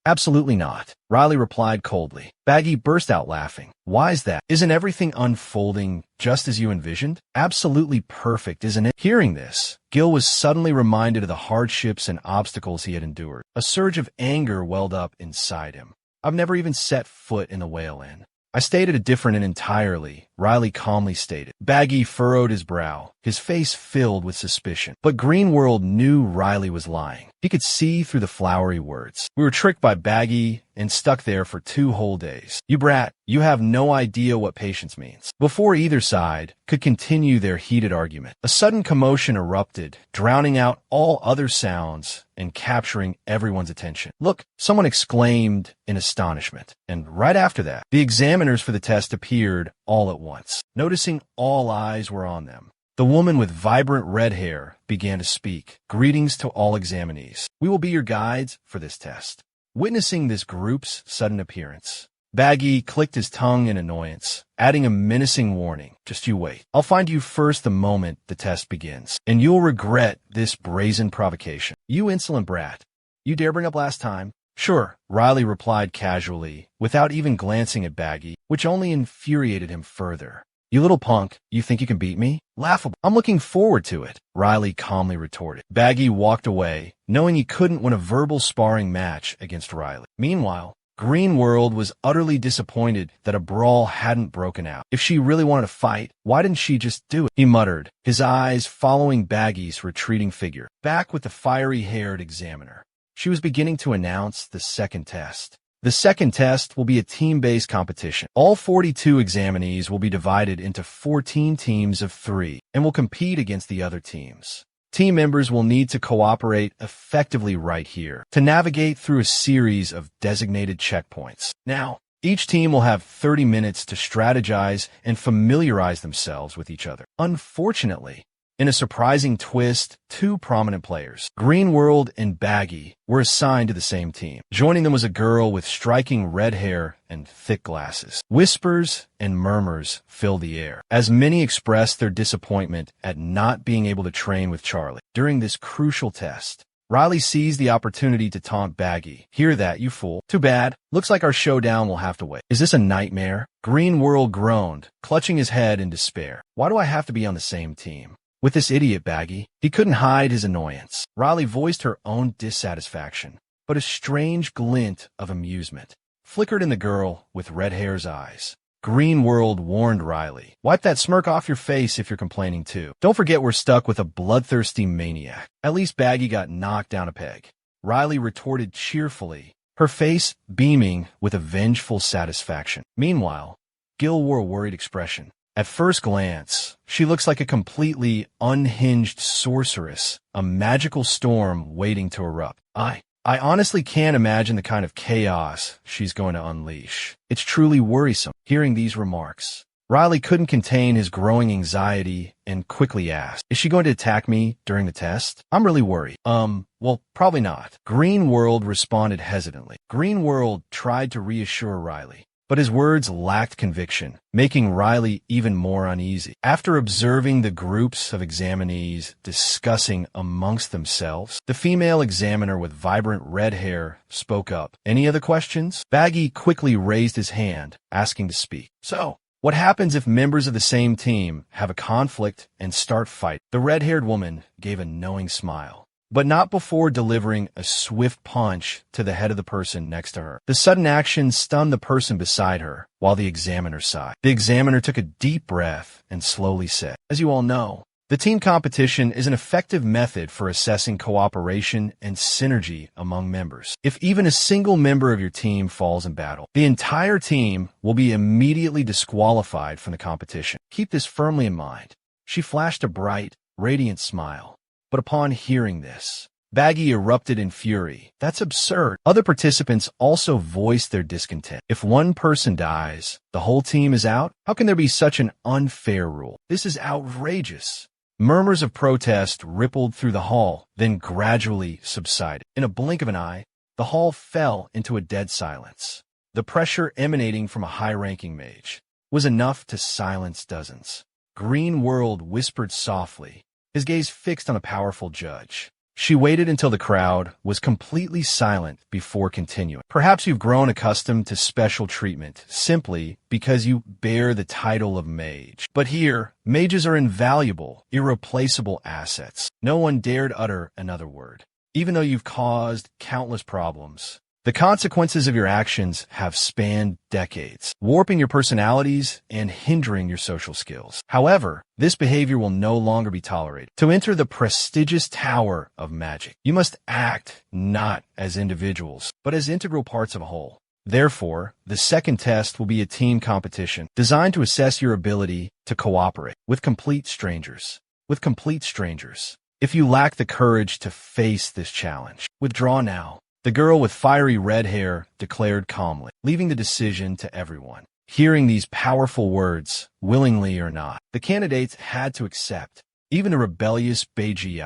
Absolutely not, Riley replied coldly. Baggy burst out laughing. Why's that? Isn't everything unfolding just as you envisioned? Absolutely perfect, isn't it? Hearing this, Gil was suddenly reminded of the hardships and obstacles he had endured. A surge of anger welled up inside him. I've never even set foot in the Whale Inn. I stayed at a different inn entirely, Riley calmly stated. Baggy furrowed his brow, his face filled with suspicion. But Greenworld knew Riley was lying. He could see through the flowery words. We were tricked by Baggy and stuck there for 2 whole days. You brat, you have no idea what patience means. Before either side could continue their heated argument, a sudden commotion erupted, drowning out all other sounds and capturing everyone's attention. Look, someone exclaimed in astonishment. And right after that, the examiners for the test appeared all at once. Noticing all eyes were on them, The woman with vibrant red hair began to speak. Greetings to all examinees. We will be your guides for this test. Witnessing this group's sudden appearance, Baggy clicked his tongue in annoyance, adding a menacing warning. Just you wait. I'll find you first the moment the test begins, and you'll regret this brazen provocation. You insolent brat. You dare bring up last time? Sure, Riley replied casually, without even glancing at Baggy, which only infuriated him further. You little punk, you think you can beat me? Laughable. I'm looking forward to it, Riley calmly retorted. Baggy walked away, knowing he couldn't win a verbal sparring match against Riley. Meanwhile, Green World was utterly disappointed that a brawl hadn't broken out. If she really wanted to fight, why didn't she just do it? He muttered, his eyes following Baggy's retreating figure. Back with the fiery-haired examiner, she was beginning to announce the second test. The second test will be a team-based competition. All 42 examinees will be divided into 14 teams of 3 and will compete against the other teams. Team members will need to cooperate effectively right here to navigate through a series of designated checkpoints. Now, each team will have 30 minutes to strategize and familiarize themselves with each other. Unfortunately, in a surprising twist, 2 prominent players, Green World and Baggy, were assigned to the same team. Joining them was a girl with striking red hair and thick glasses. Whispers and murmurs filled the air, as many expressed their disappointment at not being able to train with Charlie. During this crucial test, Riley seized the opportunity to taunt Baggy. Hear that, you fool. Too bad. Looks like our showdown will have to wait. Is this a nightmare? Green World groaned, clutching his head in despair. Why do I have to be on the same team with this idiot Baggy? He couldn't hide his annoyance. Riley voiced her own dissatisfaction, but a strange glint of amusement flickered in the girl with red hair's eyes. Green World warned Riley, wipe that smirk off your face if you're complaining too. Don't forget we're stuck with a bloodthirsty maniac. At least Baggy got knocked down a peg. Riley retorted cheerfully, her face beaming with a vengeful satisfaction. Meanwhile, Gil wore a worried expression. At first glance, she looks like a completely unhinged sorceress, a magical storm waiting to erupt. I honestly can't imagine the kind of chaos she's going to unleash. It's truly worrisome. Hearing these remarks, Riley couldn't contain his growing anxiety and quickly asked, is she going to attack me during the test? I'm really worried. Well, probably not. Green World responded hesitantly. Green World tried to reassure Riley, but his words lacked conviction, making Riley even more uneasy. After observing the groups of examinees discussing amongst themselves, the female examiner with vibrant red hair spoke up. Any other questions? Baggy quickly raised his hand, asking to speak. So, what happens if members of the same team have a conflict and start fighting? The red-haired woman gave a knowing smile, but not before delivering a swift punch to the head of the person next to her. The sudden action stunned the person beside her, while the examiner sighed. The examiner took a deep breath and slowly said, as you all know, the team competition is an effective method for assessing cooperation and synergy among members. If even a single member of your team falls in battle, the entire team will be immediately disqualified from the competition. Keep this firmly in mind. She flashed a bright, radiant smile. But upon hearing this, Baggy erupted in fury. That's absurd. Other participants also voiced their discontent. If one person dies, the whole team is out? How can there be such an unfair rule? This is outrageous. Murmurs of protest rippled through the hall, then gradually subsided. In a blink of an eye, the hall fell into a dead silence. The pressure emanating from a high-ranking mage was enough to silence dozens. Green World whispered softly, his gaze fixed on a powerful judge. She waited until the crowd was completely silent before continuing. Perhaps you've grown accustomed to special treatment simply because you bear the title of mage. But here, mages are invaluable, irreplaceable assets. No one dared utter another word. Even though you've caused countless problems, the consequences of your actions have spanned decades, warping your personalities and hindering your social skills. However, this behavior will no longer be tolerated. To enter the prestigious tower of magic, you must act not as individuals, but as integral parts of a whole. Therefore, the second test will be a team competition designed to assess your ability to cooperate with complete strangers. If you lack the courage to face this challenge, withdraw now. The girl with fiery red hair declared calmly, leaving the decision to everyone. Hearing these powerful words, willingly or not, the candidates had to accept. Even the rebellious Beiji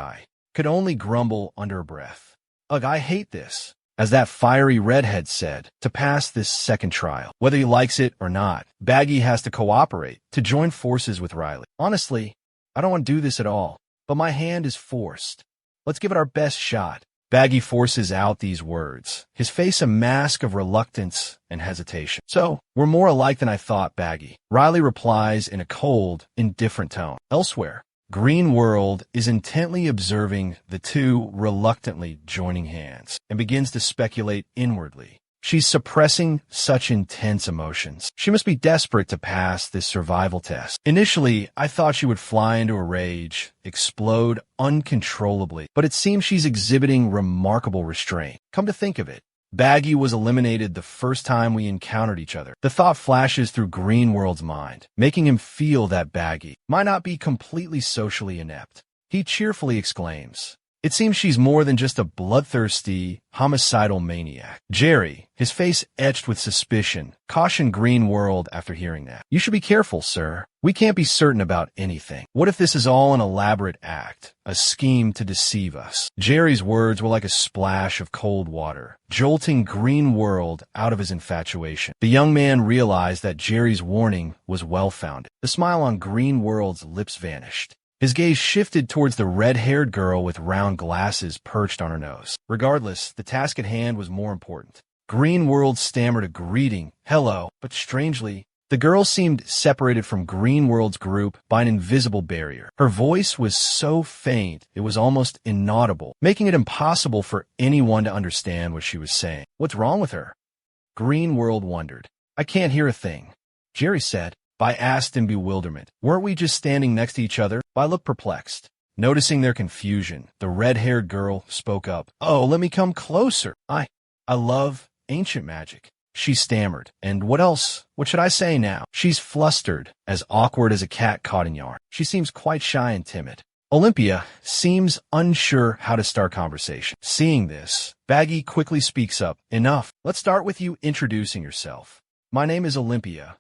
could only grumble under her breath. Ugh, I hate this. As that fiery redhead said, to pass this second trial. Whether he likes it or not, Baggy has to cooperate to join forces with Riley. Honestly, I don't want to do this at all, but my hand is forced. Let's give it our best shot. Baggy forces out these words, his face a mask of reluctance and hesitation. So, we're more alike than I thought, Baggy. Riley replies in a cold, indifferent tone. Elsewhere, Green World is intently observing the two reluctantly joining hands and begins to speculate inwardly. She's suppressing such intense emotions. She must be desperate to pass this survival test. Initially, I thought she would fly into a rage, explode uncontrollably, but it seems she's exhibiting remarkable restraint. Come to think of it, Baggy was eliminated the first time we encountered each other. The thought flashes through Green World's mind, making him feel that Baggy might not be completely socially inept. He cheerfully exclaims, "It seems she's more than just a bloodthirsty, homicidal maniac." Jerry, his face etched with suspicion, cautioned Green World after hearing that. "You should be careful, sir. We can't be certain about anything. What if this is all an elaborate act, a scheme to deceive us?" Jerry's words were like a splash of cold water, jolting Green World out of his infatuation. The young man realized that Jerry's warning was well-founded. The smile on Green World's lips vanished. His gaze shifted towards the red-haired girl with round glasses perched on her nose. Regardless, the task at hand was more important. Green World stammered a greeting, "Hello," but strangely, the girl seemed separated from Green World's group by an invisible barrier. Her voice was so faint it was almost inaudible, making it impossible for anyone to understand what she was saying. "What's wrong with her?" Green World wondered. "I can't hear a thing," Jerry said. I asked in bewilderment. "Weren't we just standing next to each other?" I looked perplexed. Noticing their confusion, the red-haired girl spoke up. "Oh, let me come closer. I love ancient magic," she stammered. "And what else? What should I say now?" She's flustered, as awkward as a cat caught in yarn. She seems quite shy and timid. Olympia seems unsure how to start conversation. Seeing this, Baggy quickly speaks up. "Enough. Let's start with you introducing yourself. My name is Olympia,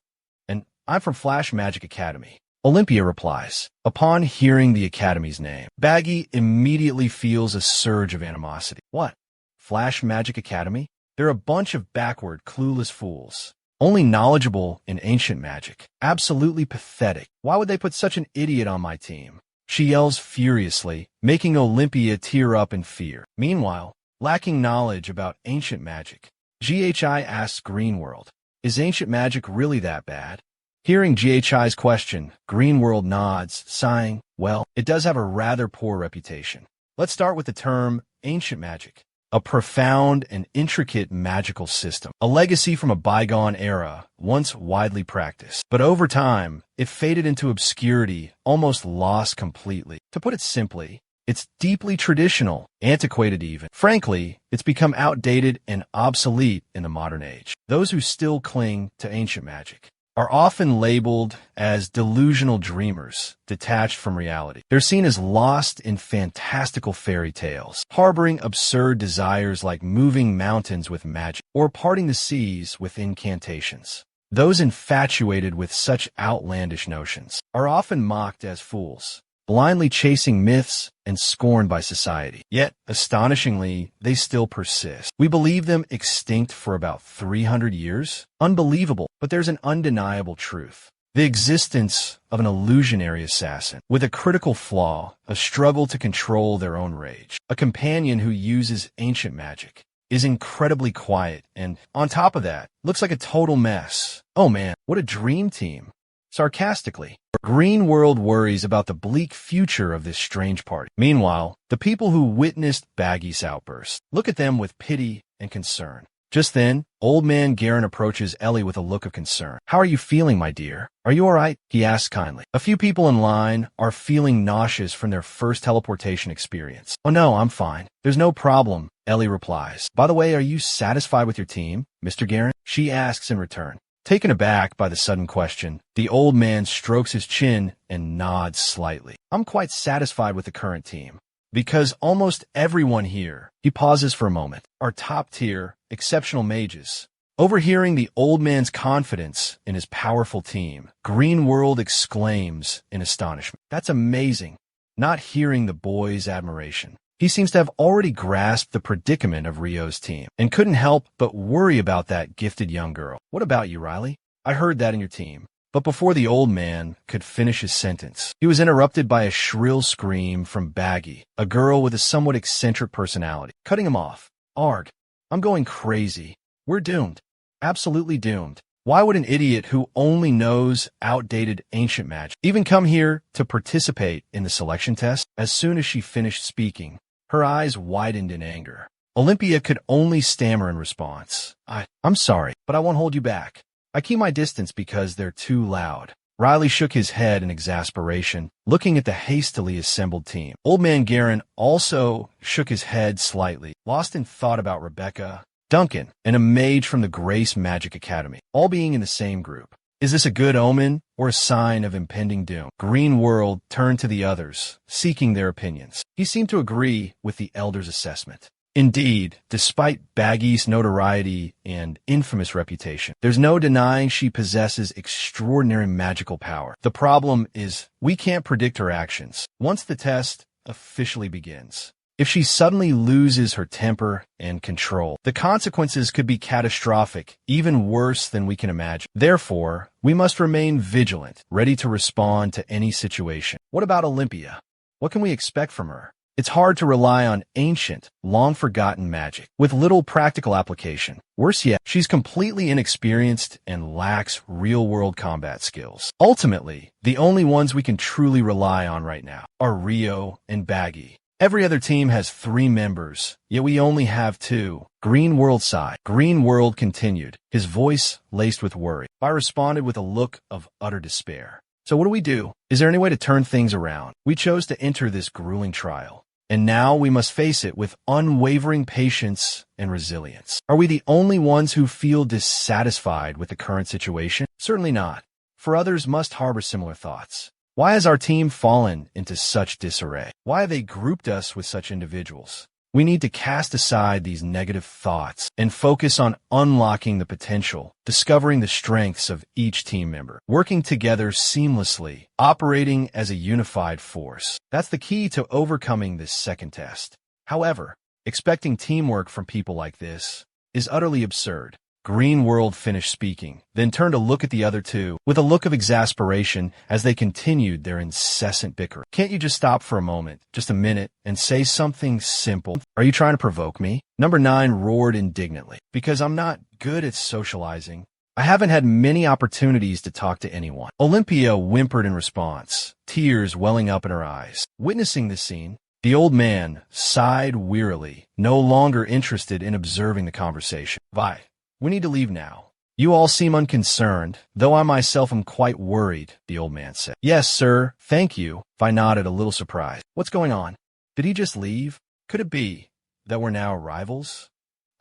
and I'm from Flash Magic Academy." Olympia replies. Upon hearing the academy's name, Baggy immediately feels a surge of animosity. What? Flash Magic Academy? They're a bunch of backward, clueless fools, only knowledgeable in ancient magic. Absolutely pathetic. Why would they put such an idiot on my team? She yells furiously, making Olympia tear up in fear. Meanwhile, lacking knowledge about ancient magic, GHI asks Green World, "Is ancient magic really that bad?" Hearing GHI's question, Green World nods, sighing, "Well, it does have a rather poor reputation. Let's start with the term ancient magic. A profound and intricate magical system, a legacy from a bygone era, once widely practiced. But over time, it faded into obscurity, almost lost completely. To put it simply, it's deeply traditional, antiquated even. Frankly, it's become outdated and obsolete in the modern age. Those who still cling to ancient magic are often labeled as delusional dreamers, detached from reality. They're seen as lost in fantastical fairy tales, harboring absurd desires like moving mountains with magic or parting the seas with incantations. Those infatuated with such outlandish notions are often mocked as fools, blindly chasing myths and scorned by society. Yet, astonishingly, they still persist. We believe them extinct for about 300 years? Unbelievable, but there's an undeniable truth. The existence of an illusionary assassin with a critical flaw, a struggle to control their own rage, a companion who uses ancient magic, is incredibly quiet and, on top of that, looks like a total mess. Oh man, what a dream team. Sarcastically, Green World worries about the bleak future of this strange party. Meanwhile, the people who witnessed Baggy's outburst look at them with pity and concern. Just then, Old Man Garen approaches Ellie with a look of concern. "How are you feeling, my dear? Are you all right?" he asks kindly. A few people in line are feeling nauseous from their first teleportation experience. "Oh no, I'm fine. There's no problem," Ellie replies. "By the way, are you satisfied with your team, Mr. Garen?" she asks in return. Taken aback by the sudden question, the old man strokes his chin and nods slightly. "I'm quite satisfied with the current team, because almost everyone here," he pauses for a moment, "are top-tier, exceptional mages." Overhearing the old man's confidence in his powerful team, Green World exclaims in astonishment. "That's amazing. not hearing the boy's admiration. He seems to have already grasped the predicament of Rio's team and couldn't help but worry about that gifted young girl. What about you, Riley? I heard that in your team. But before the old man could finish his sentence, he was interrupted by a shrill scream from Baggy, a girl with a somewhat eccentric personality, cutting him off. Arg, I'm going crazy. We're doomed. Absolutely doomed. Why would an idiot who only knows outdated ancient magic even come here to participate in the selection test? As soon as she finished speaking, her eyes widened in anger. Olympia could only stammer in response. I'm sorry, but I won't hold you back. I keep my distance because they're too loud. Riley shook his head in exasperation, looking at the hastily assembled team. Old Man Garen also shook his head slightly, lost in thought about Rebecca, Duncan, and a mage from the Grace Magic Academy, all being in the same group. Is this a good omen or a sign of impending doom? Green World turned to the others, seeking their opinions. He seemed to agree with the elder's assessment. Indeed, despite Baggy's notoriety and infamous reputation, there's no denying she possesses extraordinary magical power. The problem is we can't predict her actions once the test officially begins. If she suddenly loses her temper and control, the consequences could be catastrophic, even worse than we can imagine. Therefore, we must remain vigilant, ready to respond to any situation. What about Olympia? What can we expect from her? It's hard to rely on ancient, long-forgotten magic with little practical application. Worse yet, she's completely inexperienced and lacks real-world combat skills. Ultimately, the only ones we can truly rely on right now are Rio and Baggy. Every other team has 3 members, yet we only have 2. Green World sighed. Green World continued, his voice laced with worry. I responded with a look of utter despair. So what do we do? Is there any way to turn things around? We chose to enter this grueling trial, and now we must face it with unwavering patience and resilience. Are we the only ones who feel dissatisfied with the current situation? Certainly not, for others must harbor similar thoughts. Why has our team fallen into such disarray? Why have they grouped us with such individuals? We need to cast aside these negative thoughts and focus on unlocking the potential, discovering the strengths of each team member, working together seamlessly, operating as a unified force. That's the key to overcoming this second test. However, expecting teamwork from people like this is utterly absurd. Green World finished speaking, then turned to look at the other 2 with a look of exasperation as they continued their incessant bickering. Can't you just stop for a moment, just a minute, and say something simple? Are you trying to provoke me? Number 9 roared indignantly. Because I'm not good at socializing. I haven't had many opportunities to talk to anyone. Olympia whimpered in response, tears welling up in her eyes. Witnessing this scene, the old man sighed wearily, no longer interested in observing the conversation. We need to leave now. You all seem unconcerned, though I myself am quite worried, the old man said. Yes, sir, thank you. I nodded, a little surprised. What's going on? Did he just leave? Could it be that we're now rivals?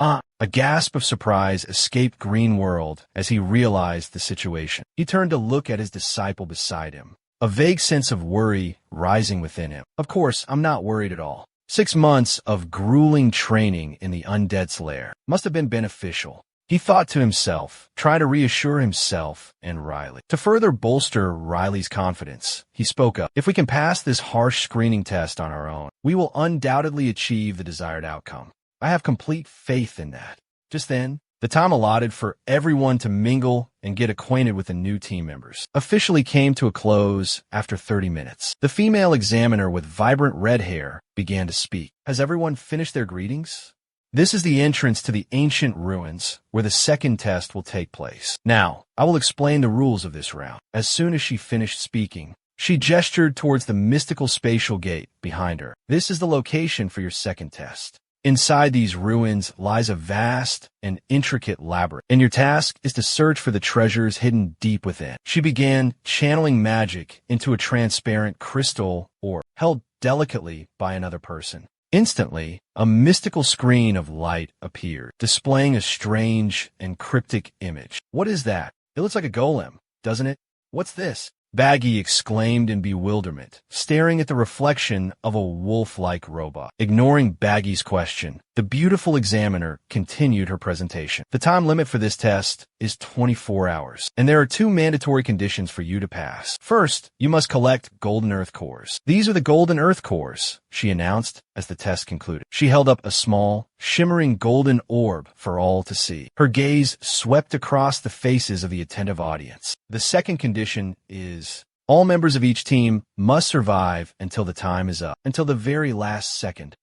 A gasp of surprise escaped Green World as he realized the situation. He turned to look at his disciple beside him, a vague sense of worry rising within him. Of course, I'm not worried at all. 6 months of grueling training in the undead's lair must have been beneficial. He thought to himself, trying to reassure himself and Riley. To further bolster Riley's confidence, he spoke up. If we can pass this harsh screening test on our own, we will undoubtedly achieve the desired outcome. I have complete faith in that. Just then, the time allotted for everyone to mingle and get acquainted with the new team members officially came to a close after 30 minutes. The female examiner with vibrant red hair began to speak. Has everyone finished their greetings? This is the entrance to the ancient ruins where the second test will take place. Now, I will explain the rules of this round. As soon as she finished speaking, she gestured towards the mystical spatial gate behind her. This is the location for your second test. Inside these ruins lies a vast and intricate labyrinth, and your task is to search for the treasures hidden deep within. She began channeling magic into a transparent crystal orb held delicately by another person. Instantly, a mystical screen of light appeared, displaying a strange and cryptic image. What is that? It looks like a golem, doesn't it? What's this? Baggy exclaimed in bewilderment, staring at the reflection of a wolf-like robot. Ignoring Baggy's question, the beautiful examiner continued her presentation. The time limit for this test is 24 hours, and there are 2 mandatory conditions for you to pass. First, you must collect golden earth cores. These are the golden earth cores, she announced as the test concluded. She held up a small, shimmering golden orb for all to see. Her gaze swept across the faces of the attentive audience. The second condition is all members of each team must survive until the time is up, until the very last second.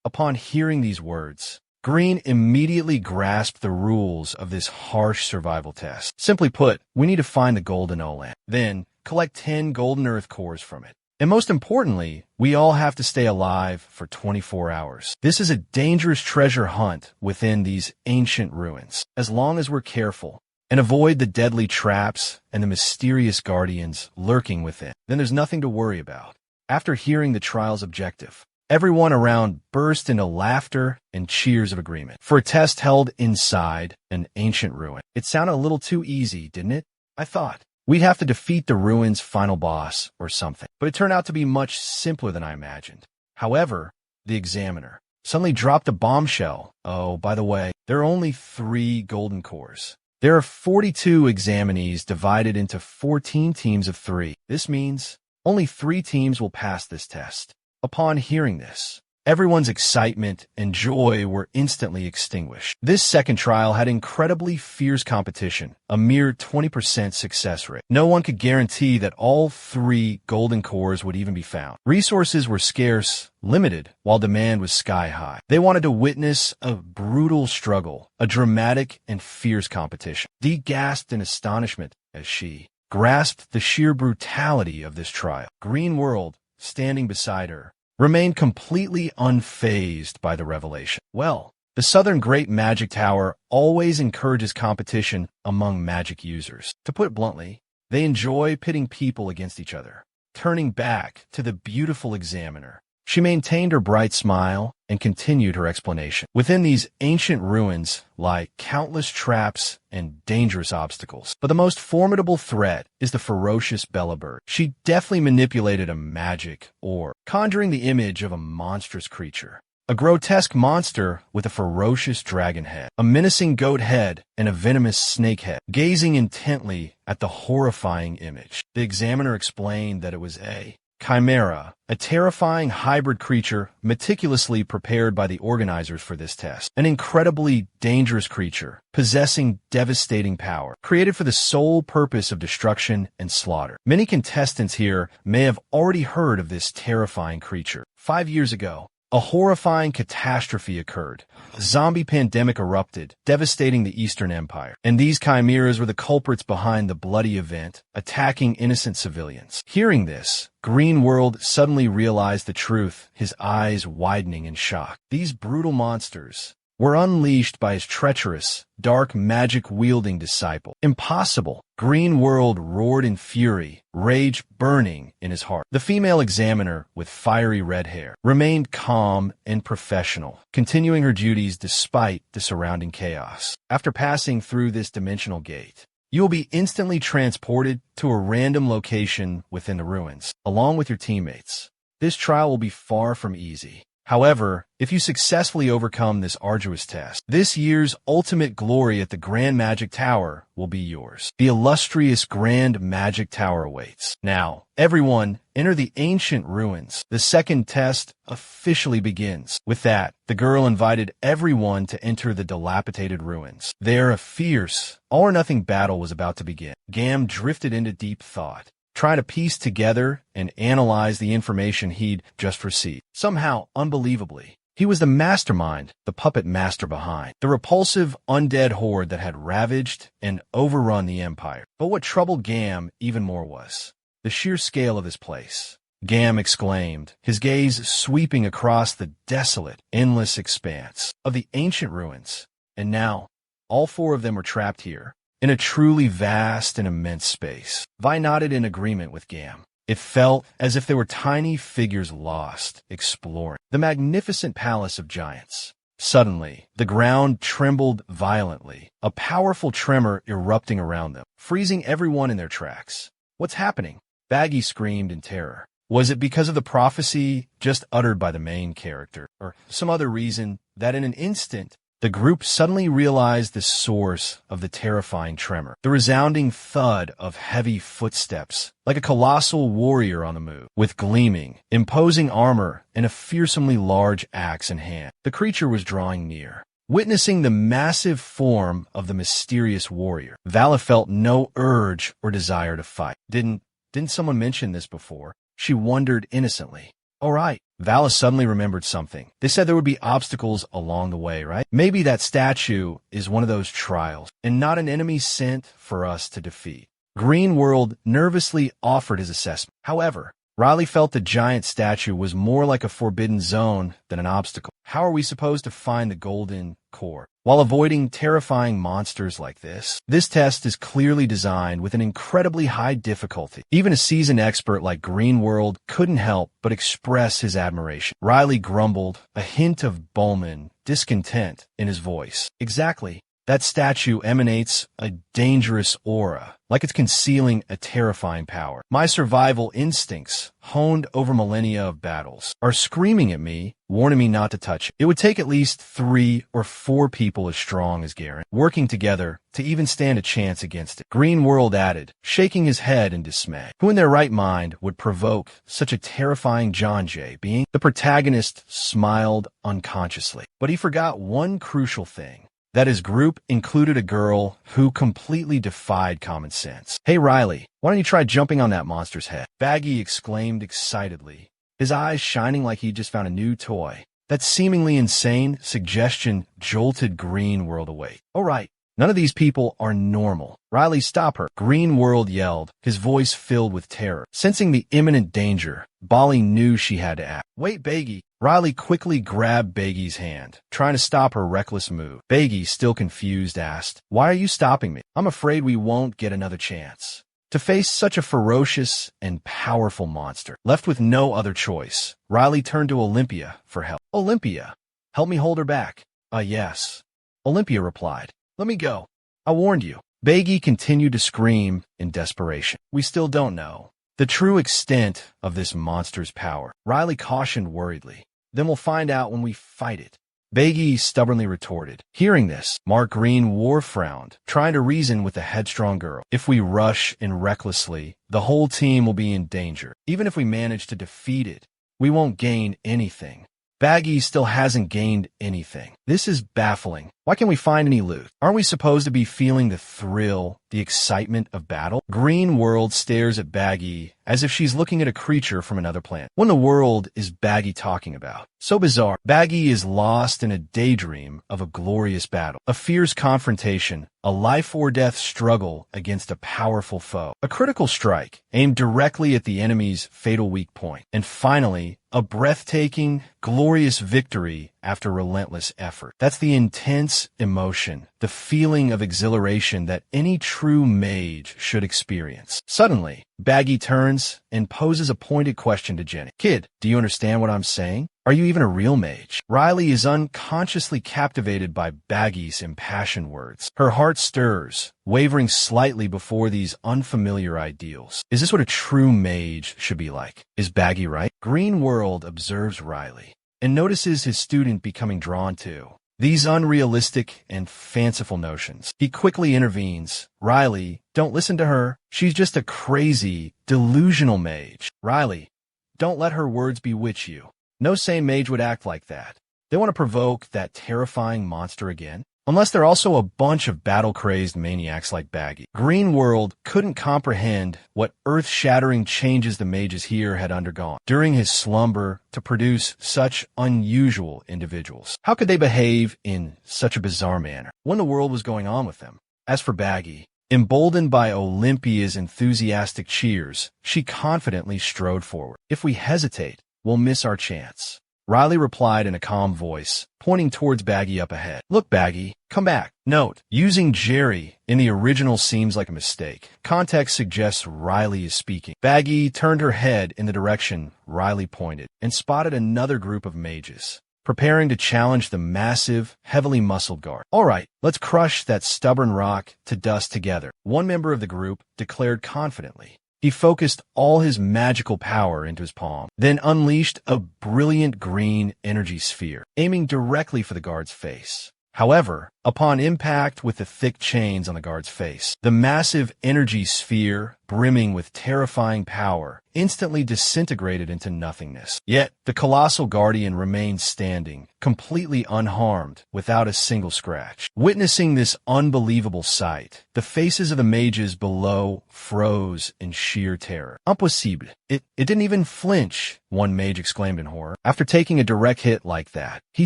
Upon hearing these words, Green immediately grasped the rules of this harsh survival test. Simply put, we need to find the golden Olan, then collect 10 golden earth cores from it. And most importantly, we all have to stay alive for 24 hours. This is a dangerous treasure hunt within these ancient ruins. As long as we're careful and avoid the deadly traps and the mysterious guardians lurking within, then there's nothing to worry about. After hearing the trial's objective, everyone around burst into laughter and cheers of agreement. For a test held inside an ancient ruin, it sounded a little too easy, didn't it? I thought we'd have to defeat the ruin's final boss or something, but it turned out to be much simpler than I imagined. However, the examiner suddenly dropped a bombshell. Oh, by the way, there are only 3 golden cores. There are 42 examinees divided into 14 teams of 3. This means only 3 teams will pass this test. Upon hearing this, everyone's excitement and joy were instantly extinguished. This second trial had incredibly fierce competition, a mere 20% success rate. No one could guarantee that all 3 golden cores would even be found. Resources were scarce, limited, while demand was sky high. They wanted to witness a brutal struggle, a dramatic and fierce competition. Dee gasped in astonishment as she grasped the sheer brutality of this trial. Green World, standing beside her, remained completely unfazed by the revelation. Well, the Southern Great Magic Tower always encourages competition among magic users. To put it bluntly, they enjoy pitting people against each other. Turning back to the beautiful examiner, she maintained her bright smile and continued her explanation. Within these ancient ruins lie countless traps and dangerous obstacles, but the most formidable threat is the ferocious Bella Bird. She deftly manipulated a magic orb, conjuring the image of a monstrous creature. A grotesque monster with a ferocious dragon head, a menacing goat head, and a venomous snake head. Gazing intently at the horrifying image, the examiner explained that it was a chimera, a terrifying hybrid creature meticulously prepared by the organizers for this test. An incredibly dangerous creature, possessing devastating power, created for the sole purpose of destruction and slaughter. Many contestants here may have already heard of this terrifying creature. 5 years ago, a horrifying catastrophe occurred. A zombie pandemic erupted, devastating the Eastern Empire. And these chimeras were the culprits behind the bloody event, attacking innocent civilians. Hearing this, Green World suddenly realized the truth, his eyes widening in shock. These brutal monsters were unleashed by his treacherous, dark magic-wielding disciple. Impossible! Green World roared in fury, rage burning in his heart. The female examiner, with fiery red hair, remained calm and professional, continuing her duties despite the surrounding chaos. After passing through this dimensional gate, you will be instantly transported to a random location within the ruins, along with your teammates. This trial will be far from easy. However, if you successfully overcome this arduous test, this year's ultimate glory at the Grand Magic Tower will be yours. The illustrious Grand Magic Tower awaits. Now, everyone, enter the ancient ruins. The second test officially begins. With that, the girl invited everyone to enter the dilapidated ruins. There, a fierce, all-or-nothing battle was about to begin. Gam drifted into deep thought, trying to piece together and analyze the information he'd just received. Somehow, unbelievably, he was the mastermind, the puppet master behind the repulsive undead horde that had ravaged and overrun the empire. But what troubled Gam even more was the sheer scale of this place. Gam exclaimed, his gaze sweeping across the desolate, endless expanse of the ancient ruins. And now, all 4 of them were trapped here, in a truly vast and immense space. Vi nodded in agreement with Gam. It felt as if there were tiny figures lost, exploring the magnificent palace of giants. Suddenly, the ground trembled violently, a powerful tremor erupting around them, freezing everyone in their tracks. What's happening? Baggy screamed in terror. Was it because of the prophecy just uttered by the main character, or some other reason that in an instant the group suddenly realized the source of the terrifying tremor. The resounding thud of heavy footsteps, like a colossal warrior on the move, with gleaming, imposing armor and a fearsomely large axe in hand. The creature was drawing near. Witnessing the massive form of the mysterious warrior, Vala felt no urge or desire to fight. Didn't someone mention this before? She wondered innocently. All right. Vala suddenly remembered something. They said there would be obstacles along the way, right? Maybe that statue is one of those trials, and not an enemy sent for us to defeat. Greenworld nervously offered his assessment. However, Riley felt the giant statue was more like a forbidden zone than an obstacle. How are we supposed to find the golden core while avoiding terrifying monsters like this? This test is clearly designed with an incredibly high difficulty. Even a seasoned expert like Greenworld couldn't help but express his admiration. Riley grumbled, a hint of Bowman discontent in his voice. Exactly. That statue emanates a dangerous aura, like it's concealing a terrifying power. My survival instincts, honed over millennia of battles, are screaming at me, warning me not to touch it. It would take at least 3 or 4 people as strong as Garen, working together to even stand a chance against it. Greenworld added, shaking his head in dismay. Who in their right mind would provoke such a terrifying John Jay being? The protagonist smiled unconsciously, but he forgot one crucial thing. That his group included a girl who completely defied common sense. Hey Riley, why don't you try jumping on that monster's head? Baggy exclaimed excitedly, his eyes shining like he'd just found a new toy. That seemingly insane suggestion jolted Greenworld awake. All right, none of these people are normal. Riley, stop her. Greenworld yelled, his voice filled with terror. Sensing the imminent danger, Bali knew she had to act. Wait, Baggy. Riley quickly grabbed Baggy's hand, trying to stop her reckless move. Baggy, still confused, asked, "Why are you stopping me? I'm afraid we won't get another chance." To face such a ferocious and powerful monster, left with no other choice, Riley turned to Olympia for help. "Olympia, help me hold her back." Yes. Olympia replied. "Let me go. I warned you." Baggy continued to scream in desperation. "We still don't know the true extent of this monster's power," Riley cautioned worriedly. "Then we'll find out when we fight it." Baggy stubbornly retorted. Hearing this, Mark Green war-frowned, trying to reason with the headstrong girl. "If we rush in recklessly, the whole team will be in danger. Even if we manage to defeat it, we won't gain anything." Baggy still hasn't gained anything. This is baffling. Why can't we find any loot? Aren't we supposed to be feeling the thrill, the excitement of battle? Greenworld stares at Baggy as if she's looking at a creature from another planet. What in the world is Baggy talking about? So bizarre. Baggy is lost in a daydream of a glorious battle, a fierce confrontation, a life-or-death struggle against a powerful foe, a critical strike aimed directly at the enemy's fatal weak point, and finally, a breathtaking, glorious victory after relentless effort. That's the intense emotion, the feeling of exhilaration that any true mage should experience. Suddenly, Baggy turns and poses a pointed question to Jenny. "Kid, do you understand what I'm saying? Are you even a real mage?" Riley is unconsciously captivated by Baggy's impassioned words. Her heart stirs, wavering slightly before these unfamiliar ideals. Is this what a true mage should be like? Is Baggy right? Greenworld observes Riley and notices his student becoming drawn to these unrealistic and fanciful notions. He quickly intervenes. "Riley, don't listen to her. She's just a crazy, delusional mage." "Riley, don't let her words bewitch you. No sane mage would act like that. They want to provoke that terrifying monster again. Unless they're also a bunch of battle-crazed maniacs like Baggy." Greenworld couldn't comprehend what earth-shattering changes the mages here had undergone during his slumber to produce such unusual individuals. How could they behave in such a bizarre manner? What in the world was going on with them? As for Baggy, emboldened by Olympia's enthusiastic cheers, she confidently strode forward. "If we hesitate, we'll miss our chance." Riley replied in a calm voice, pointing towards Baggy up ahead. "Look, Baggy, come back." Note, using Jerry in the original seems like a mistake. Context suggests Riley is speaking. Baggy turned her head in the direction Riley pointed and spotted another group of mages, preparing to challenge the massive, heavily muscled guard. "All right, let's crush that stubborn rock to dust together," one member of the group declared confidently. He focused all his magical power into his palm, then unleashed a brilliant green energy sphere, aiming directly for the guard's face. However, upon impact with the thick chains on the guard's face, the massive energy sphere, brimming with terrifying power, instantly disintegrated into nothingness. Yet, the colossal guardian remained standing, completely unharmed, without a single scratch. Witnessing this unbelievable sight, the faces of the mages below froze in sheer terror. Impossible. It didn't even flinch, one mage exclaimed in horror. After taking a direct hit like that, he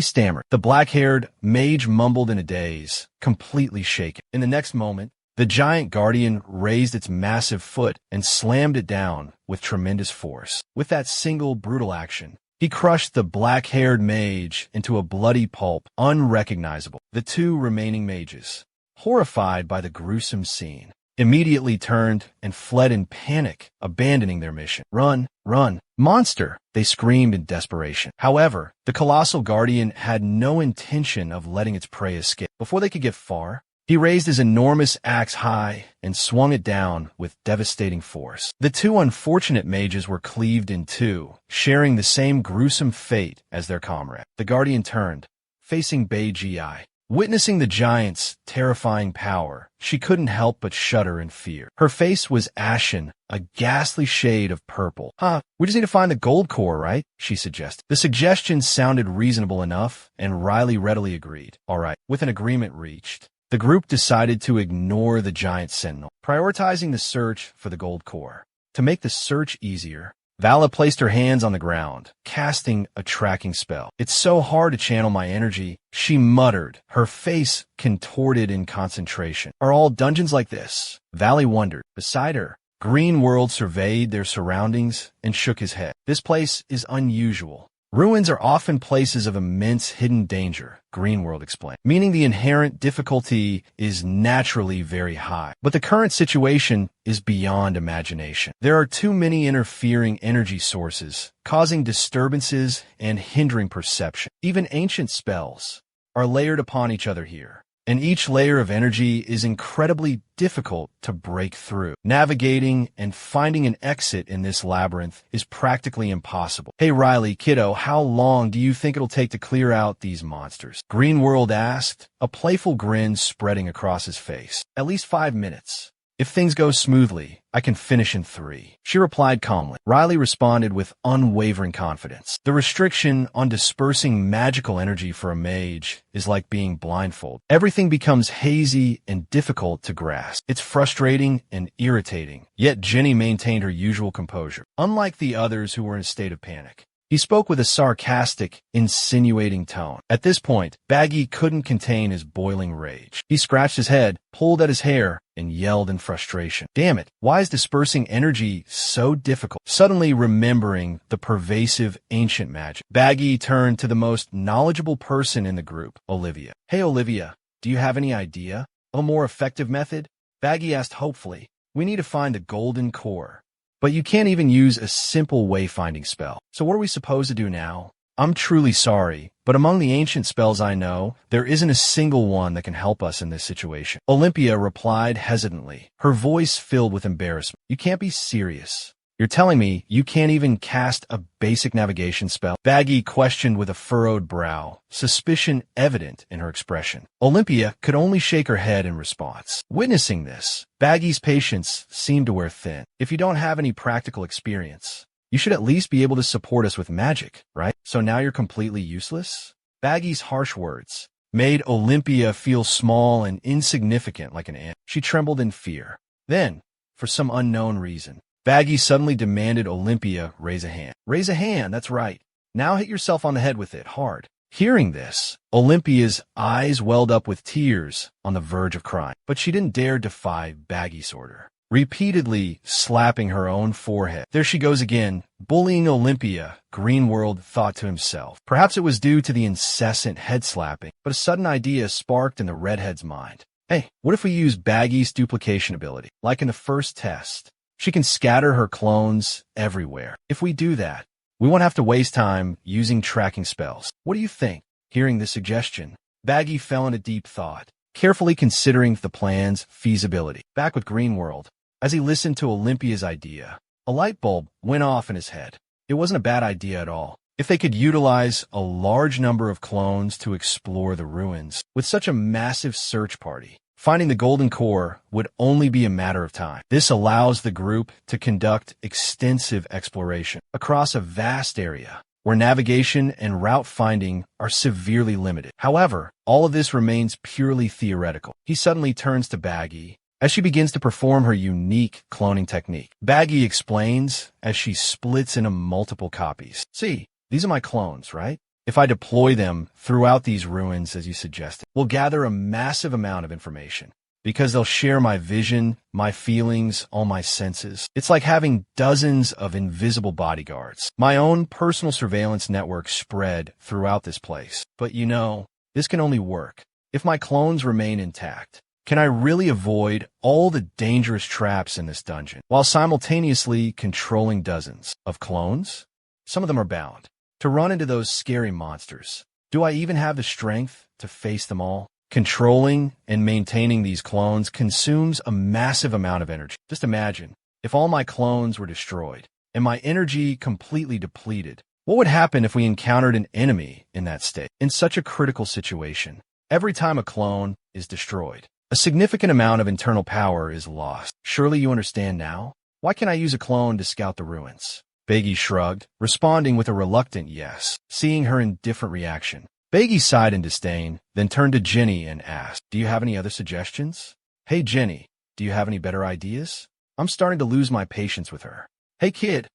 stammered. The black-haired mage mumbled in a daze, completely shaken. In the next moment, the giant guardian raised its massive foot and slammed it down with tremendous force. With that single brutal action, he crushed the black-haired mage into a bloody pulp, unrecognizable. The two remaining mages, horrified by the gruesome scene, immediately turned and fled in panic, abandoning their mission. Run, run, monster, they screamed in desperation. However, the colossal guardian had no intention of letting its prey escape. Before they could get far, he raised his enormous axe high and swung it down with devastating force. The two unfortunate mages were cleaved in two, sharing the same gruesome fate as their comrade. The guardian turned, facing Bei Gi. Witnessing the giant's terrifying power, she couldn't help but shudder in fear. Her face was ashen, a ghastly shade of purple. We just need to find the gold core, right? She suggested. The suggestion sounded reasonable enough, and Riley readily agreed. All right, with an agreement reached, the group decided to ignore the giant sentinel, prioritizing the search for the gold core. To make the search easier, Vala placed her hands on the ground, casting a tracking spell. It's so hard to channel my energy, she muttered, her face contorted in concentration. Are all dungeons like this? Valley wondered. Beside her, Greenworld surveyed their surroundings and shook his head. This place is unusual. Ruins are often places of immense hidden danger, Greenworld explained, meaning the inherent difficulty is naturally very high. But the current situation is beyond imagination. There are too many interfering energy sources, causing disturbances and hindering perception. Even ancient spells are layered upon each other here, and each layer of energy is incredibly difficult to break through. Navigating and finding an exit in this labyrinth is practically impossible. Hey Riley, kiddo, how long do you think it'll take to clear out these monsters? Greenworld asked, a playful grin spreading across his face. At least 5 minutes. If things go smoothly, I can finish in 3. She replied calmly. Riley responded with unwavering confidence. The restriction on dispersing magical energy for a mage is like being blindfolded. Everything becomes hazy and difficult to grasp. It's frustrating and irritating, yet Jenny maintained her usual composure. Unlike the others who were in a state of panic, he spoke with a sarcastic, insinuating tone. At this point, Baggy couldn't contain his boiling rage. He scratched his head, pulled at his hair, and yelled in frustration. Damn it, why is dispersing energy so difficult? Suddenly remembering the pervasive ancient magic, Baggy turned to the most knowledgeable person in the group, Olivia. Hey Olivia, do you have any idea of a more effective method? Baggy asked hopefully. We need to find the golden core. But you can't even use a simple wayfinding spell. So what are we supposed to do now? I'm truly sorry, but among the ancient spells I know, there isn't a single one that can help us in this situation. Olympia replied hesitantly, her voice filled with embarrassment. You can't be serious. You're telling me you can't even cast a basic navigation spell? Baggy questioned with a furrowed brow, suspicion evident in her expression. Olympia could only shake her head in response. Witnessing this, Baggy's patience seemed to wear thin. If you don't have any practical experience, you should at least be able to support us with magic, right? So now you're completely useless? Baggy's harsh words made Olympia feel small and insignificant like an ant. She trembled in fear. Then, for some unknown reason, Baggy suddenly demanded Olympia raise a hand. Raise a hand, that's right. Now hit yourself on the head with it, hard. Hearing this, Olympia's eyes welled up with tears on the verge of crying. But she didn't dare defy Baggy's order, repeatedly slapping her own forehead. There she goes again, bullying Olympia, Greenworld thought to himself. Perhaps it was due to the incessant head slapping, but a sudden idea sparked in the redhead's mind. Hey, what if we use Baggy's duplication ability? Like in the first test, she can scatter her clones everywhere. If we do that, we won't have to waste time using tracking spells. What do you think? Hearing this suggestion, Baggy fell into deep thought, carefully considering the plan's feasibility. Back with Greenworld, as he listened to Olympia's idea, a light bulb went off in his head. It wasn't a bad idea at all. if they could utilize a large number of clones to explore the ruins. With such a massive search party, finding the golden core would only be a matter of time. This allows the group to conduct extensive exploration across a vast area where navigation and route finding are severely limited. However, all of this remains purely theoretical. He suddenly turns to Baggy as she begins to perform her unique cloning technique. Baggy explains as she splits into multiple copies. See, these are my clones, right? If I deploy them throughout these ruins as you suggested, we'll gather a massive amount of information because they'll share my vision, my feelings, all my senses. It's like having dozens of invisible bodyguards. My own personal surveillance network spread throughout this place. But you know, this can only work if my clones remain intact. Can I really avoid all the dangerous traps in this dungeon while simultaneously controlling dozens of clones? Some of them are bound to run into those scary monsters. Do I even have the strength to face them all? Controlling and maintaining these clones consumes a massive amount of energy. Just imagine if all my clones were destroyed and my energy completely depleted. What would happen if we encountered an enemy in that state? In such a critical situation, every time a clone is destroyed, a significant amount of internal power is lost. Surely you understand now? Why can't I use a clone to scout the ruins? Baggy shrugged, responding with a reluctant yes, seeing her indifferent reaction. Baggy sighed in disdain, then turned to Jenny and asked, "Do you have any other suggestions?" "Hey Jenny, do you have any better ideas?" I'm starting to lose my patience with her. "Hey kid,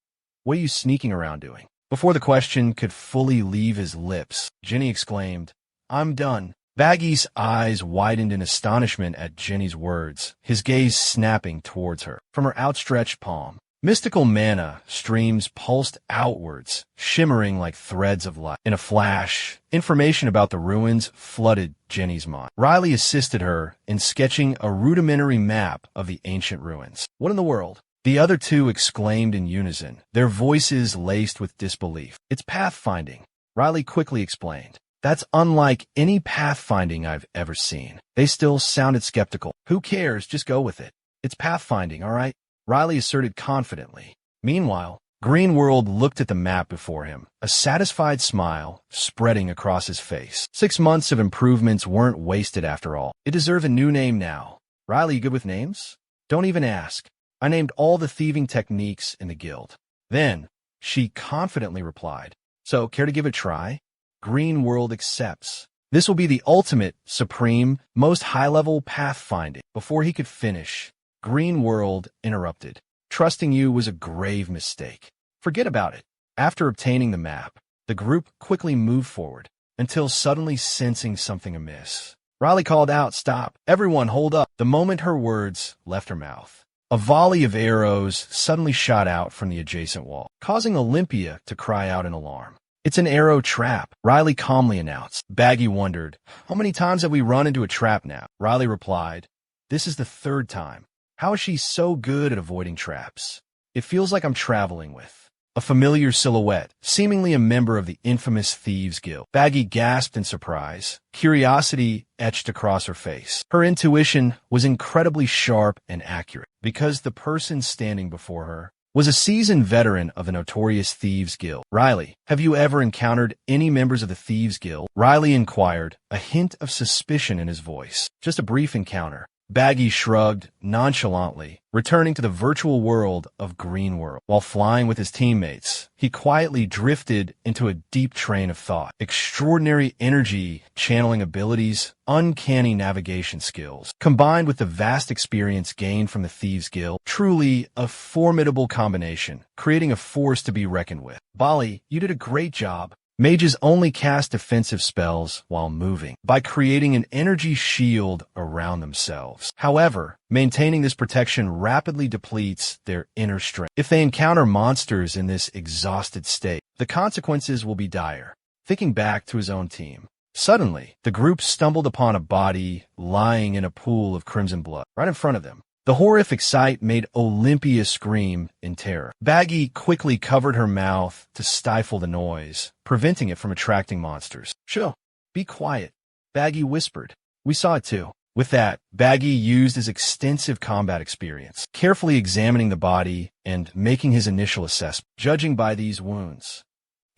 what are you sneaking around doing?" Before the question could fully leave his lips, Jenny exclaimed, "I'm done." Baggy's eyes widened in astonishment at Jenny's words, his gaze snapping towards her. From her outstretched palm, mystical mana streams pulsed outwards, shimmering like threads of light. In a flash, information about the ruins flooded Jenny's mind. Riley assisted her in sketching a rudimentary map of the ancient ruins. "What in the world?" the other two exclaimed in unison, their voices laced with disbelief. "It's pathfinding," Riley quickly explained. "That's unlike any pathfinding I've ever seen." They still sounded skeptical. "Who cares? Just go with it. It's pathfinding, all right?" Riley asserted confidently. Meanwhile, Greenworld looked at the map before him, a satisfied smile spreading across his face. 6 months of improvements weren't wasted after all. It deserved a new name now. "Riley, you good with names?" "Don't even ask. I named all the thieving techniques in the guild." Then, she confidently replied, "So, care to give it a try?" Greenworld accepts. This will be the ultimate, supreme, most high-level pathfinding. Before he could finish, Greenworld interrupted. "Trusting you was a grave mistake. Forget about it." After obtaining the map, the group quickly moved forward, until suddenly sensing something amiss. Riley called out, "Stop! Everyone hold up!" The moment her words left her mouth, a volley of arrows suddenly shot out from the adjacent wall, causing Olympia to cry out in alarm. "It's an arrow trap," Riley calmly announced. Baggy wondered, "How many times have we run into a trap now?" Riley replied, "This is the 3rd time. How is she so good at avoiding traps? It feels like I'm traveling with a familiar silhouette, seemingly a member of the infamous Thieves Guild." Baggy gasped in surprise. Curiosity etched across her face. Her intuition was incredibly sharp and accurate, because the person standing before her was a seasoned veteran of the notorious Thieves Guild. "Riley, have you ever encountered any members of the Thieves Guild?" Riley inquired, a hint of suspicion in his voice. "Just a brief encounter." Baggy shrugged nonchalantly, returning to the virtual world of Greenworld. While flying with his teammates, he quietly drifted into a deep train of thought. Extraordinary energy channeling abilities, uncanny navigation skills, combined with the vast experience gained from the Thieves Guild, truly a formidable combination, creating a force to be reckoned with. "Bali, you did a great job." Mages only cast defensive spells while moving, by creating an energy shield around themselves. However, maintaining this protection rapidly depletes their inner strength. If they encounter monsters in this exhausted state, the consequences will be dire. Thinking back to his own team, suddenly, the group stumbled upon a body lying in a pool of crimson blood, right in front of them. The horrific sight made Olympia scream in terror. Baggy quickly covered her mouth to stifle the noise, preventing it from attracting monsters. "Chill. Be quiet," Baggy whispered. "We saw it too." With that, Baggy used his extensive combat experience, carefully examining the body and making his initial assessment. Judging by these wounds,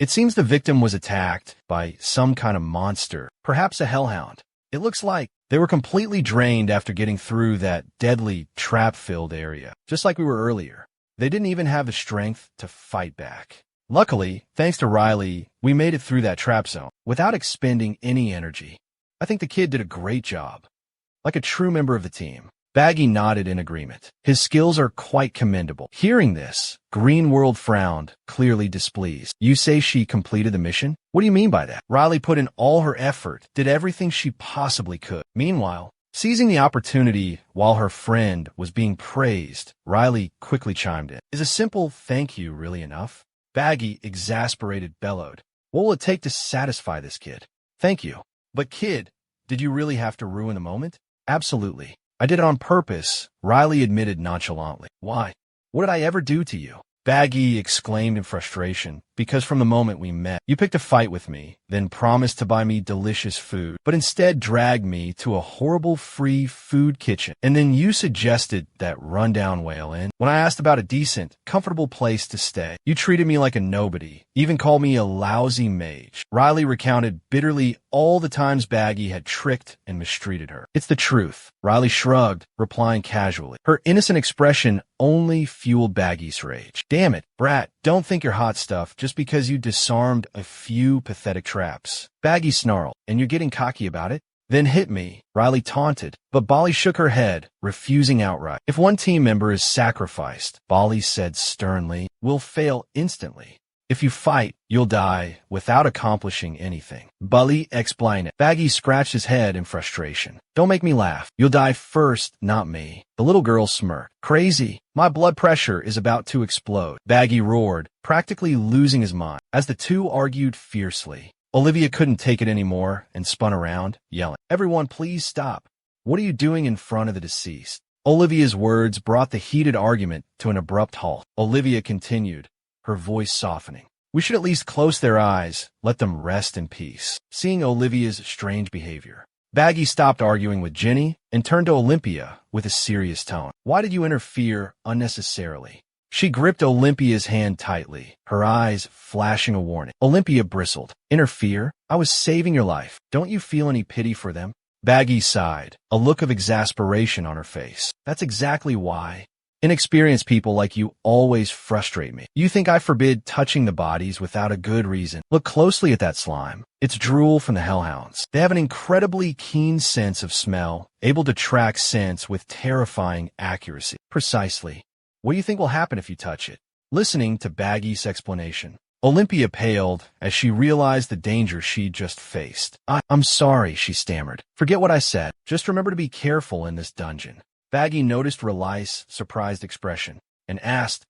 It seems the victim was attacked by some kind of monster, perhaps a hellhound. It looks like they were completely drained after getting through that deadly trap-filled area, just like we were earlier. They didn't even have the strength to fight back. Luckily, thanks to Riley, we made it through that trap zone without expending any energy. I think the kid did a great job. Like a true member of the team. Baggy nodded in agreement. His skills are quite commendable. Hearing this, Greenworld frowned, clearly displeased. You say she completed the mission? What do you mean by that? Riley put in all her effort, did everything she possibly could. Meanwhile, seizing the opportunity while her friend was being praised, Riley quickly chimed in. Is a simple thank you really enough? Baggy, exasperated, bellowed. What will it take to satisfy this kid? Thank you. But kid, did you really have to ruin the moment? Absolutely. I did it on purpose, Riley admitted nonchalantly. Why? What did I ever do to you? Baggy exclaimed in frustration, because from the moment we met, you picked a fight with me, then promised to buy me delicious food, but instead dragged me to a horrible free food kitchen. And then you suggested that rundown whale inn. When I asked about a decent, comfortable place to stay, you treated me like a nobody, even called me a lousy mage. Riley recounted bitterly all the times Baggy had tricked and mistreated her. It's the truth. Riley shrugged, replying casually. Her innocent expression only fueled Baggy's rage. Damn it, brat, don't think you're hot stuff just because you disarmed a few pathetic traps. Baggy snarled, and you're getting cocky about it? Then hit me, Riley taunted, but Bolly shook her head, refusing outright. If one team member is sacrificed, Bolly said sternly, we'll fail instantly. If you fight, you'll die without accomplishing anything. Bolly explained it. Baggy scratched his head in frustration. Don't make me laugh. You'll die first, not me. The little girl smirked. Crazy. My blood pressure is about to explode. Baggy roared, practically losing his mind, as the two argued fiercely. Olivia couldn't take it anymore and spun around, yelling, Everyone please stop. What are you doing in front of the deceased? Olivia's words brought the heated argument to an abrupt halt. Olivia continued, her voice softening. We should at least close their eyes, let them rest in peace. Seeing Olivia's strange behavior, Baggy stopped arguing with Jenny and turned to Olympia with a serious tone. Why did you interfere unnecessarily? She gripped Olympia's hand tightly, her eyes flashing a warning. Olympia bristled. Interfere? I was saving your life. Don't you feel any pity for them? Baggy sighed, a look of exasperation on her face. That's exactly why. Inexperienced people like you always frustrate me. You think I forbid touching the bodies without a good reason. Look closely at that slime. It's drool from the hellhounds. They have an incredibly keen sense of smell, able to track scents with terrifying accuracy. Precisely. What do you think will happen if you touch it? Listening to Baggy's explanation, Olympia paled as she realized the danger she'd just faced. I'm sorry, she stammered. Forget what I said. Just remember to be careful in this dungeon. Baggy noticed Relai's surprised expression and asked,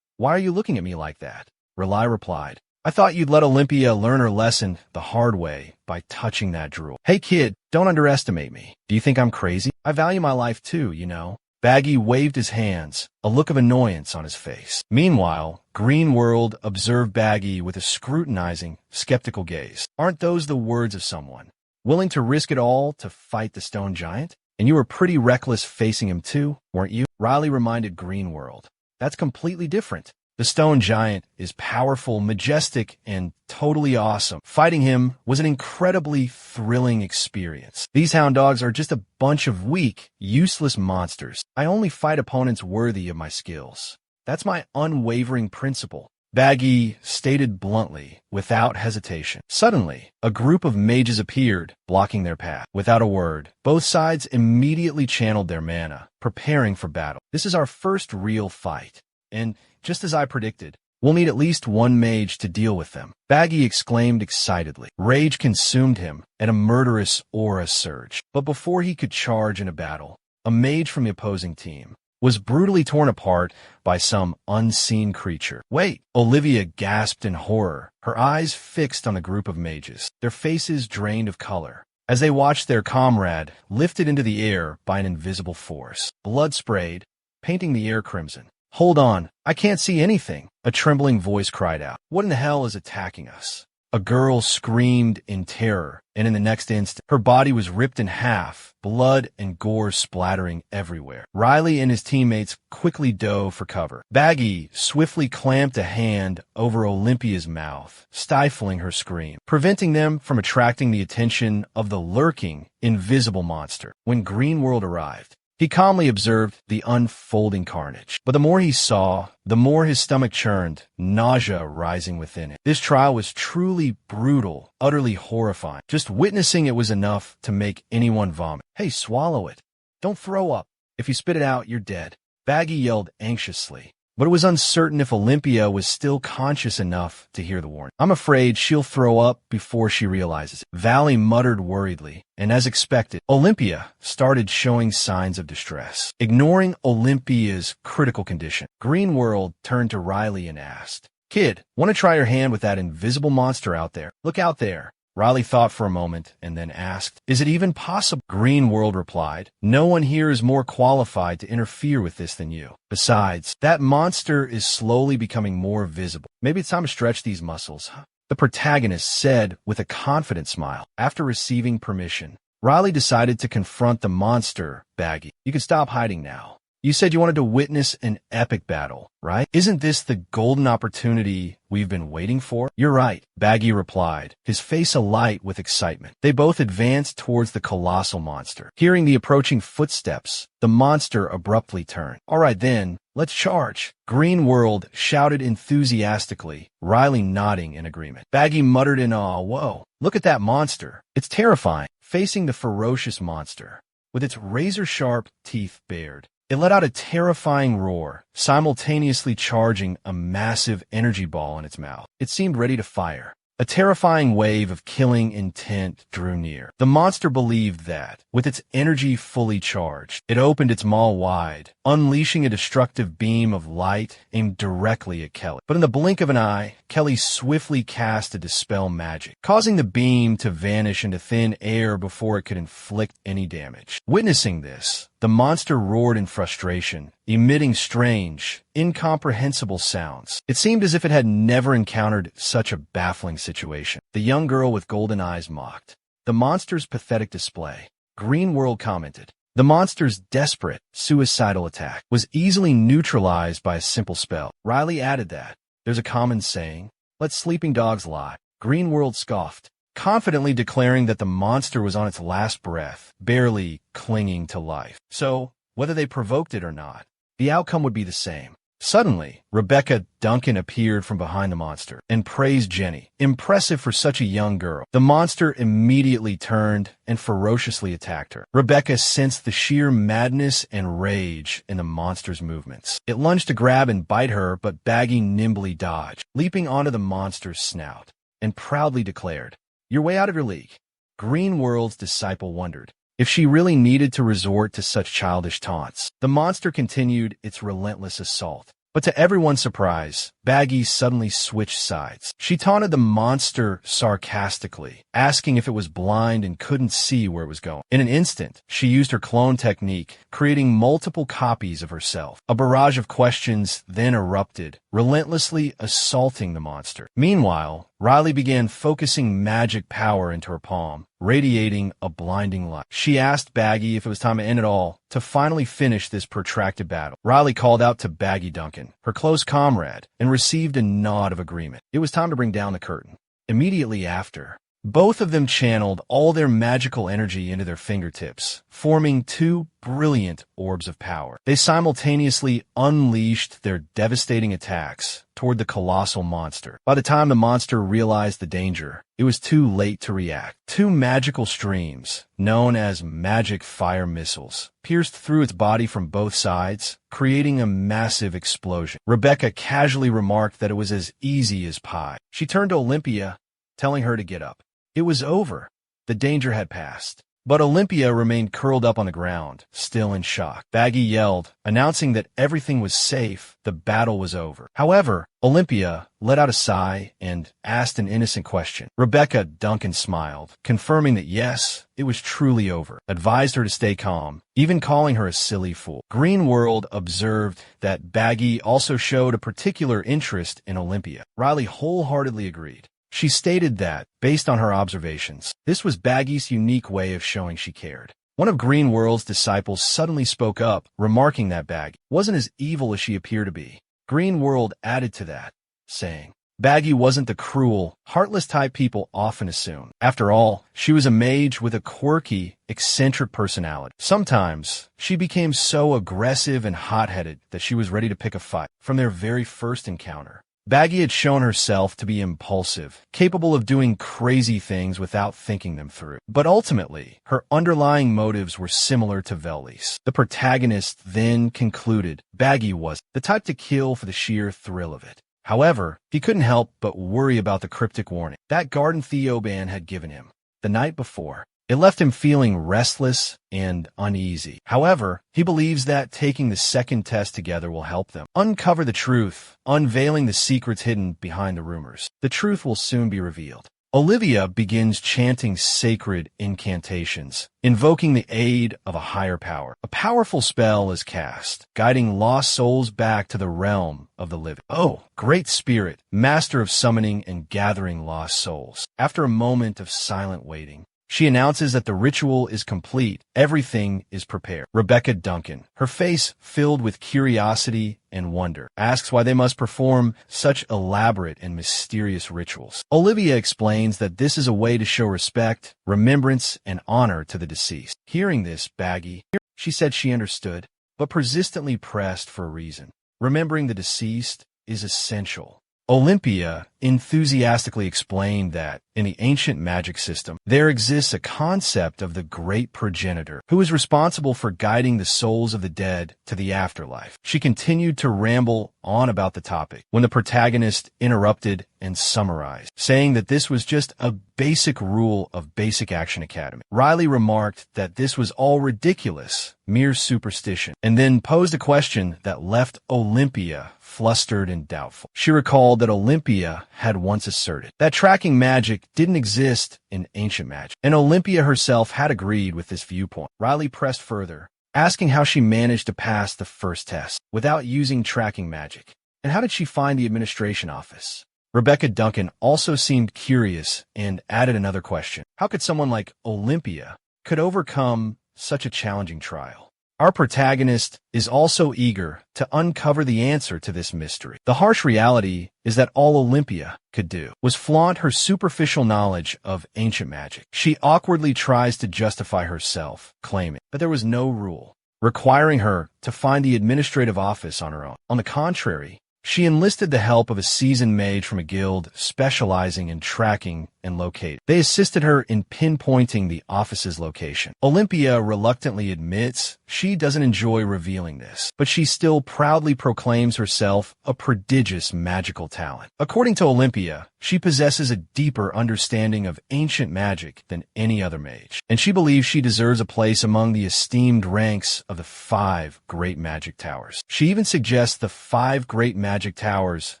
Why are you looking at me like that? Relai replied, I thought you'd let Olympia learn her lesson the hard way by touching that drool. Hey kid, don't underestimate me. Do you think I'm crazy? I value my life too, you know. Baggy waved his hands, a look of annoyance on his face. Meanwhile, Greenworld observed Baggy with a scrutinizing, skeptical gaze. Aren't those the words of someone willing to risk it all to fight the stone giant? And you were pretty reckless facing him too, weren't you? Riley reminded Greenworld. That's completely different. The stone giant is powerful, majestic, and totally awesome. Fighting him was an incredibly thrilling experience. These hound dogs are just a bunch of weak, useless monsters. I only fight opponents worthy of my skills. That's my unwavering principle. Baggy stated bluntly, without hesitation. Suddenly, a group of mages appeared, blocking their path. Without a word, both sides immediately channeled their mana, preparing for battle. This is our first real fight. And just as I predicted, we'll need at least one mage to deal with them. Baggy exclaimed excitedly. Rage consumed him, and a murderous aura surged. But before he could charge in a battle, a mage from the opposing team was brutally torn apart by some unseen creature. Wait! Olivia gasped in horror, her eyes fixed on the group of mages, their faces drained of color, as they watched their comrade lifted into the air by an invisible force. Blood sprayed, painting the air crimson. Hold on, I can't see anything, a trembling voice cried out. What in the hell is attacking us? A girl screamed in terror, and in the next instant, her body was ripped in half blood and gore splattering everywhere. Riley and his teammates quickly dove for cover. Baggy swiftly clamped a hand over Olympia's mouth, stifling her scream, preventing them from attracting the attention of the lurking, invisible monster. When Greenworld arrived, he calmly observed the unfolding carnage. But the more he saw, the more his stomach churned, nausea rising within him. This trial was truly brutal, utterly horrifying. Just witnessing it was enough to make anyone vomit. Hey, swallow it. Don't throw up. If you spit it out, you're dead. Baggy yelled anxiously, but it was uncertain if Olympia was still conscious enough to hear the warning. I'm afraid she'll throw up before she realizes it. Valley muttered worriedly, and as expected, Olympia started showing signs of distress. Ignoring Olympia's critical condition, Greenworld turned to Riley and asked, "Kid, want to try your hand with that invisible monster out there? Look out there." Riley thought for a moment and then asked, "Is it even possible?" Greenworld replied, "No one here is more qualified to interfere with this than you. Besides, that monster is slowly becoming more visible. Maybe it's time to stretch these muscles." The protagonist said with a confident smile. After receiving permission, Riley decided to confront the monster. Baggy, you can stop hiding now. You said you wanted to witness an epic battle, right? Isn't this the golden opportunity we've been waiting for? You're right, Baggy replied, his face alight with excitement. They both advanced towards the colossal monster. Hearing the approaching footsteps, the monster abruptly turned. All right then, let's charge. Greenworld shouted enthusiastically, Riley nodding in agreement. Baggy muttered in awe, "Whoa, look at that monster. It's terrifying." Facing the ferocious monster, with its razor-sharp teeth bared, it let out a terrifying roar, simultaneously charging a massive energy ball in its mouth. It seemed ready to fire. A terrifying wave of killing intent drew near. The monster believed that, with its energy fully charged, it opened its maw wide, unleashing a destructive beam of light aimed directly at Kelly. But in the blink of an eye, Kelly swiftly cast a dispel magic, causing the beam to vanish into thin air before it could inflict any damage. Witnessing this, the monster roared in frustration, emitting strange, incomprehensible sounds. It seemed as if it had never encountered such a baffling situation. The young girl with golden eyes mocked the monster's pathetic display. Greenworld commented, "The monster's desperate, suicidal attack was easily neutralized by a simple spell." Riley added that, "There's a common saying, let sleeping dogs lie." Greenworld scoffed, confidently declaring that the monster was on its last breath, barely clinging to life. So, whether they provoked it or not, the outcome would be the same. Suddenly, Rebecca Duncan appeared from behind the monster and praised Jenny. Impressive for such a young girl. The monster immediately turned and ferociously attacked her. Rebecca sensed the sheer madness and rage in the monster's movements. It lunged to grab and bite her, but Baggy nimbly dodged, leaping onto the monster's snout, and proudly declared, "You're way out of your league." Greenworld's disciple wondered if she really needed to resort to such childish taunts. The monster continued its relentless assault. But to everyone's surprise, Baggy suddenly switched sides. She taunted the monster sarcastically, asking if it was blind and couldn't see where it was going. In an instant, she used her clone technique, creating multiple copies of herself. A barrage of questions then erupted, relentlessly assaulting the monster. Meanwhile, Riley began focusing magic power into her palm, radiating a blinding light. She asked Baggy if it was time to end it all, to finally finish this protracted battle. Riley called out to Baggy Duncan, her close comrade, and received a nod of agreement. It was time to bring down the curtain. Immediately after, both of them channeled all their magical energy into their fingertips, forming two brilliant orbs of power. They simultaneously unleashed their devastating attacks toward the colossal monster. By the time the monster realized the danger, it was too late to react. Two magical streams, known as magic fire missiles, pierced through its body from both sides, creating a massive explosion. Rebecca casually remarked that it was as easy as pie. She turned to Olympia, telling her to get up. It was over. The danger had passed. But Olympia remained curled up on the ground, still in shock. Baggy yelled, announcing that everything was safe, the battle was over. However, Olympia let out a sigh and asked an innocent question. Rebecca Duncan smiled, confirming that yes, it was truly over, advised her to stay calm, even calling her a silly fool. Greenworld observed that Baggy also showed a particular interest in Olympia. Riley wholeheartedly agreed. She stated that, based on her observations, this was Baggy's unique way of showing she cared. One of Green World's disciples suddenly spoke up, remarking that Baggy wasn't as evil as she appeared to be. Green World added to that, saying, Baggy wasn't the cruel, heartless type people often assume. After all, she was a mage with a quirky, eccentric personality. Sometimes, she became so aggressive and hot-headed that she was ready to pick a fight from their very first encounter. Baggy had shown herself to be impulsive, capable of doing crazy things without thinking them through. But ultimately, her underlying motives were similar to Velly's. The protagonist then concluded Baggy was the type to kill for the sheer thrill of it. However, he couldn't help but worry about the cryptic warning that Garden Theoban had given him the night before. It left him feeling restless and uneasy. However, he believes that taking the second test together will help them uncover the truth, unveiling the secrets hidden behind the rumors. The truth will soon be revealed. Olivia begins chanting sacred incantations, invoking the aid of a higher power. A powerful spell is cast, guiding lost souls back to the realm of the living. Oh, great spirit, master of summoning and gathering lost souls. After a moment of silent waiting, she announces that the ritual is complete. Everything is prepared. Rebecca Duncan, her face filled with curiosity and wonder, asks why they must perform such elaborate and mysterious rituals. Olivia explains that this is a way to show respect, remembrance, and honor to the deceased. Hearing this, Baggy, she said she understood, but persistently pressed for a reason. Remembering the deceased is essential. Olympia enthusiastically explained that, in the ancient magic system, there exists a concept of the great progenitor, who is responsible for guiding the souls of the dead to the afterlife. She continued to ramble on about the topic when the protagonist interrupted and summarized, saying that this was just a basic rule of Basic Action Academy. Riley remarked that this was all ridiculous, mere superstition, and then posed a question that left Olympia flustered and doubtful. She recalled that Olympia had once asserted that tracking magic didn't exist in ancient magic, and Olympia herself had agreed with this viewpoint. Riley pressed further, asking how she managed to pass the first test without using tracking magic, and how did she find the administration office. Rebecca Duncan also seemed curious and added another question. How could someone like Olympia could overcome such a challenging trial? Our protagonist is also eager to uncover the answer to this mystery. The harsh reality is that all Olympia could do was flaunt her superficial knowledge of ancient magic. She awkwardly tries to justify herself, claiming that there was no rule requiring her to find the administrative office on her own. On the contrary, she enlisted the help of a seasoned mage from a guild specializing in tracking and locating. They assisted her in pinpointing the office's location. Olympia reluctantly admits she doesn't enjoy revealing this, but she still proudly proclaims herself a prodigious magical talent. According to Olympia, she possesses a deeper understanding of ancient magic than any other mage, and she believes she deserves a place among the esteemed ranks of the 5 great magic towers. She even suggests the 5 great magic towers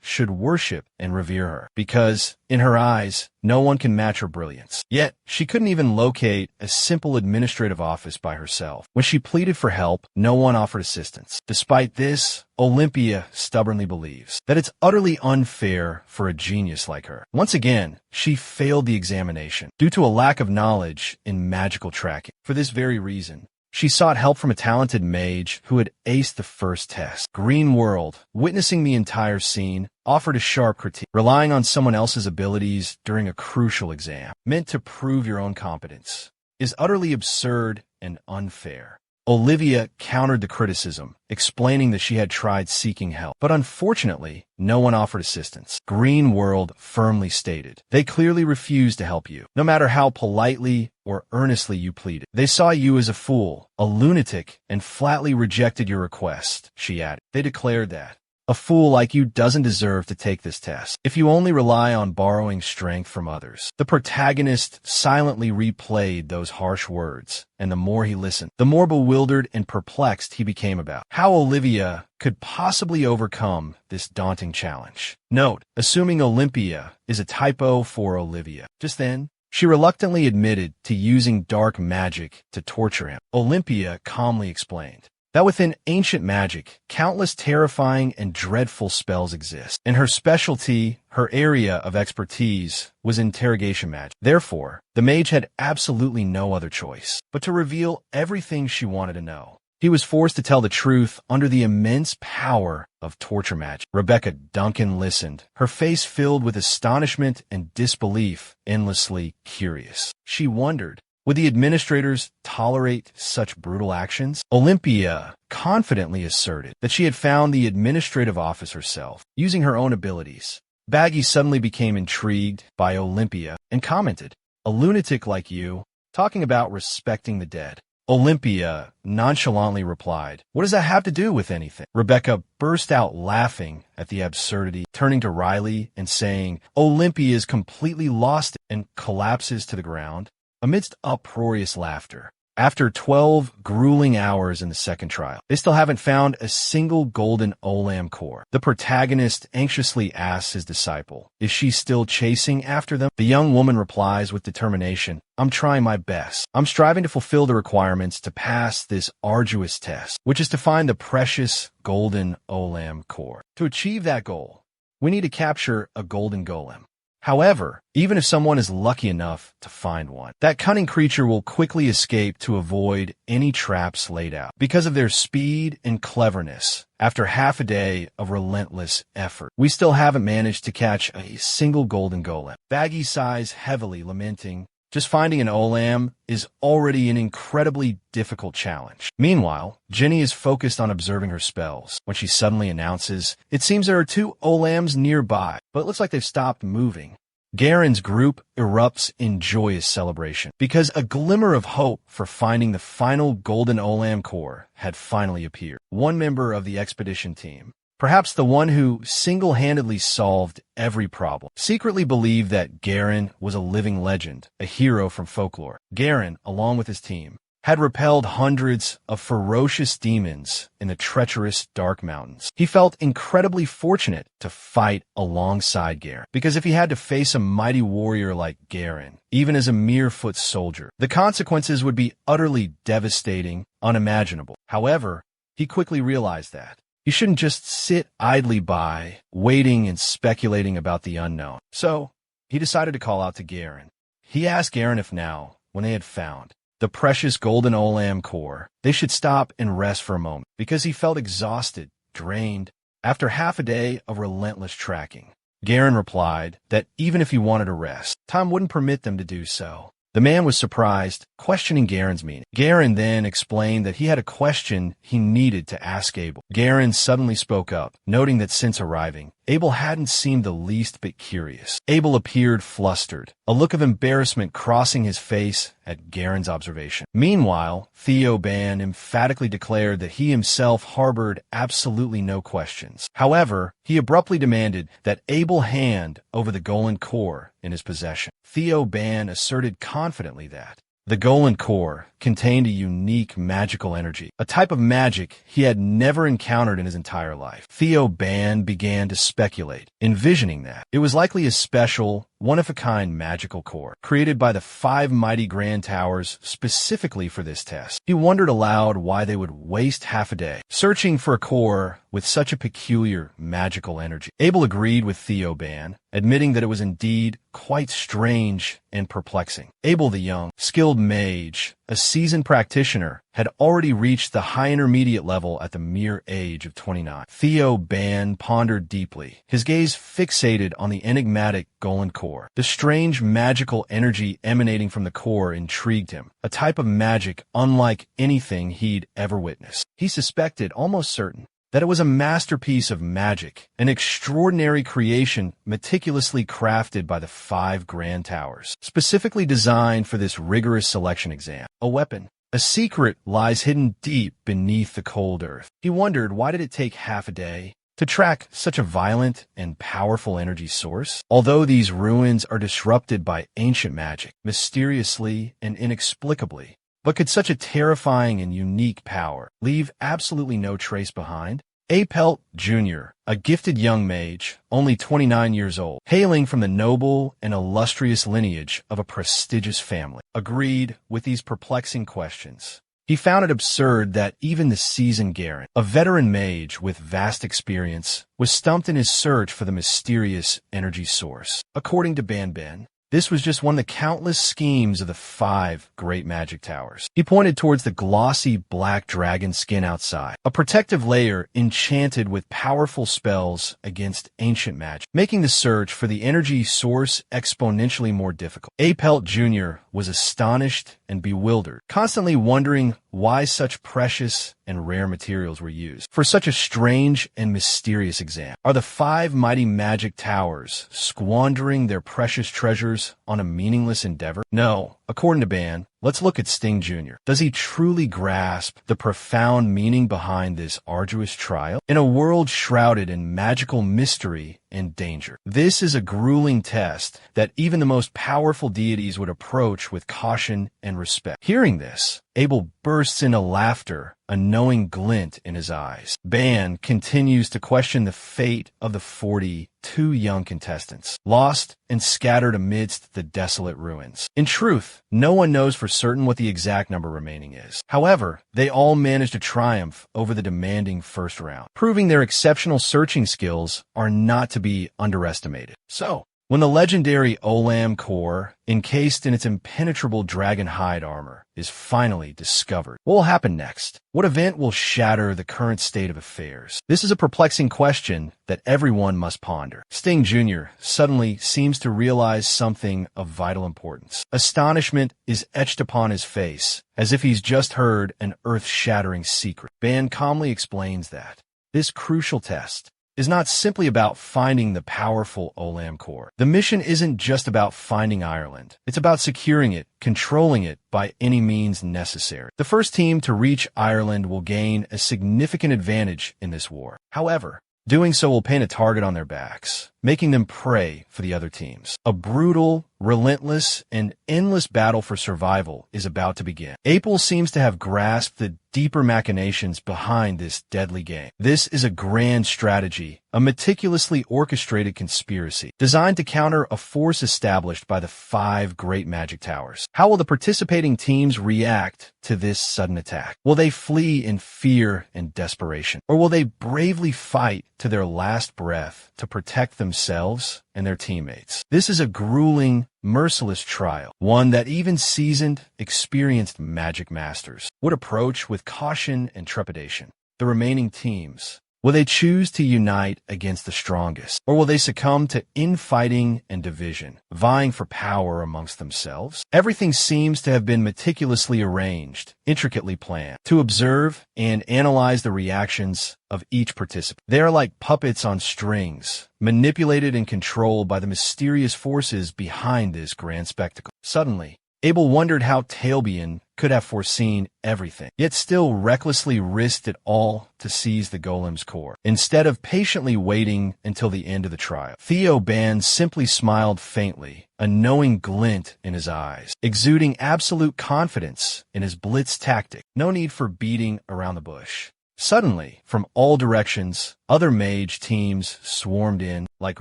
should worship and revere her, because, in her eyes, no one can match her brilliance. Yet, she couldn't even locate a simple administrative office by herself. When she pleaded for help, no one offered assistance. Despite this, Olympia stubbornly believes that it's utterly unfair for a genius like her. Once again, she failed the examination due to a lack of knowledge in magical tracking. For this very reason, she sought help from a talented mage who had aced the first test. Green World, witnessing the entire scene, offered a sharp critique. Relying on someone else's abilities during a crucial exam, meant to prove your own competence, is utterly absurd and unfair. Olivia countered the criticism, explaining that she had tried seeking help, but unfortunately, no one offered assistance. Green World firmly stated, they clearly refused to help you, no matter how politely or earnestly you pleaded. They saw you as a fool, a lunatic, and flatly rejected your request, she added. They declared that a fool like you doesn't deserve to take this test if you only rely on borrowing strength from others. The protagonist silently replayed those harsh words, and the more he listened, the more bewildered and perplexed he became about how Olivia could possibly overcome this daunting challenge. Note, assuming Olympia is a typo for Olivia. Just then, she reluctantly admitted to using dark magic to torture him. Olympia calmly explained that within ancient magic, countless terrifying and dreadful spells exist, and her specialty, her area of expertise, was interrogation magic. Therefore, the mage had absolutely no other choice but to reveal everything she wanted to know. He was forced to tell the truth under the immense power of torture magic. Rebecca Duncan listened, her face filled with astonishment and disbelief, endlessly curious. She wondered, would the administrators tolerate such brutal actions? Olympia confidently asserted that she had found the administrative office herself, using her own abilities. Baggy suddenly became intrigued by Olympia and commented, "A lunatic like you, talking about respecting the dead." Olympia nonchalantly replied, "What does that have to do with anything?" Rebecca burst out laughing at the absurdity, turning to Riley and saying, "Olympia is completely lost," and collapses to the ground amidst uproarious laughter. After 12 grueling hours in the second trial, they still haven't found a single golden Olam core. The protagonist anxiously asks his disciple, is she still chasing after them? The young woman replies with determination, "I'm trying my best. I'm striving to fulfill the requirements to pass this arduous test, which is to find the precious golden Olam core. To achieve that goal, we need to capture a golden golem. However, even if someone is lucky enough to find one, that cunning creature will quickly escape to avoid any traps laid out. Because of their speed and cleverness, after half a day of relentless effort, we still haven't managed to catch a single golden golem." Baggy sighs heavily, lamenting, "Just finding an Olam is already an incredibly difficult challenge." Meanwhile, Jenny is focused on observing her spells when she suddenly announces, "It seems there are 2 Olams nearby, but it looks like they've stopped moving." Garen's group erupts in joyous celebration because a glimmer of hope for finding the final golden Olam core had finally appeared. One member of the expedition team, perhaps the one who single-handedly solved every problem, secretly believed that Garen was a living legend, a hero from folklore. Garen, along with his team, had repelled hundreds of ferocious demons in the treacherous dark mountains. He felt incredibly fortunate to fight alongside Garen, because if he had to face a mighty warrior like Garen, even as a mere foot soldier, the consequences would be utterly devastating, unimaginable. However, he quickly realized that he shouldn't just sit idly by, waiting and speculating about the unknown. So, he decided to call out to Garen. He asked Garen if now, when they had found the precious golden Olam core, they should stop and rest for a moment, because he felt exhausted, drained, after half a day of relentless tracking. Garen replied that even if he wanted to rest, time wouldn't permit them to do so. The man was surprised, questioning Garen's meaning. Garen then explained that he had a question he needed to ask Abel. Garen suddenly spoke up, noting that since arriving, Abel hadn't seemed the least bit curious. Abel appeared flustered, a look of embarrassment crossing his face at Garen's observation. Meanwhile, Theo Ban emphatically declared that he himself harbored absolutely no questions. However, he abruptly demanded that Abel hand over the golden core in his possession. Theo Ban asserted confidently that the golden core contained a unique magical energy, a type of magic he had never encountered in his entire life. Theo Ban began to speculate, envisioning that it was likely a special, one-of-a-kind magical core, created by the 5 mighty Grand Towers specifically for this test. He wondered aloud why they would waste half a day searching for a core with such a peculiar magical energy. Abel agreed with Theo Ban, admitting that it was indeed quite strange and perplexing. Abel the young, skilled mage, a seasoned practitioner, had already reached the high intermediate level at the mere age of 29. Theo Ban pondered deeply, his gaze fixated on the enigmatic golden core. The strange magical energy emanating from the core intrigued him, a type of magic unlike anything he'd ever witnessed. He suspected, almost certain, that it was a masterpiece of magic, an extraordinary creation meticulously crafted by the 5 Grand Towers, specifically designed for this rigorous selection exam. A weapon. A secret lies hidden deep beneath the cold earth. He wondered, why did it take half a day to track such a violent and powerful energy source? Although these ruins are disrupted by ancient magic, mysteriously and inexplicably, but could such a terrifying and unique power leave absolutely no trace behind? Apelt Jr., a gifted young mage, only 29 years old, hailing from the noble and illustrious lineage of a prestigious family, agreed with these perplexing questions. He found it absurd that even the seasoned Garen, a veteran mage with vast experience, was stumped in his search for the mysterious energy source. According to Ben, this was just one of the countless schemes of the 5 great magic towers. He pointed towards the glossy black dragon skin outside, a protective layer enchanted with powerful spells against ancient magic, making the search for the energy source exponentially more difficult. Apelt Jr. was astonished and bewildered, constantly wondering why such precious and rare materials were used for such a strange and mysterious exam. Are the 5 mighty magic towers squandering their precious treasures on a meaningless endeavor? No. According to Ban, let's look at Sting Jr. Does he truly grasp the profound meaning behind this arduous trial? In a world shrouded in magical mystery and danger, this is a grueling test that even the most powerful deities would approach with caution and respect. Hearing this, Abel bursts into laughter, a knowing glint in his eyes. Ban continues to question the fate of the 42 young contestants, lost and scattered amidst the desolate ruins. In truth, no one knows for certain what the exact number remaining is. However, they all managed to triumph over the demanding first round, proving their exceptional searching skills are not to be underestimated. So, when the legendary Olam core, encased in its impenetrable dragon hide armor, is finally discovered, what will happen next? What event will shatter the current state of affairs? This is a perplexing question that everyone must ponder. Sting Jr. suddenly seems to realize something of vital importance. Astonishment is etched upon his face, as if he's just heard an earth-shattering secret. Ban calmly explains that this crucial test is not simply about finding the powerful Olam core. The mission isn't just about finding Ireland. It's about securing it, controlling it by any means necessary. The first team to reach Ireland will gain a significant advantage in this war. However, doing so will paint a target on their backs, making them prey for the other teams. A brutal, relentless, and endless battle for survival is about to begin. Apel seems to have grasped the deeper machinations behind this deadly game. This is a grand strategy, a meticulously orchestrated conspiracy designed to counter a force established by the 5 great magic towers. How will the participating teams react to this sudden attack? Will they flee in fear and desperation? Or will they bravely fight to their last breath to protect themselves and their teammates? This is a grueling, merciless trial, one that even seasoned, experienced magic masters would approach with caution and trepidation. The remaining teams, will they choose to unite against the strongest, or will they succumb to infighting and division, vying for power amongst themselves? Everything seems to have been meticulously arranged, intricately planned, to observe and analyze the reactions of each participant. They are like puppets on strings, manipulated and controlled by the mysterious forces behind this grand spectacle. Suddenly, Abel wondered how Talbian could have foreseen everything, yet still recklessly risked it all to seize the Golem's core, instead of patiently waiting until the end of the trial. Theo Ban simply smiled faintly, a knowing glint in his eyes, exuding absolute confidence in his blitz tactic. No need for beating around the bush. Suddenly, from all directions, other mage teams swarmed in, like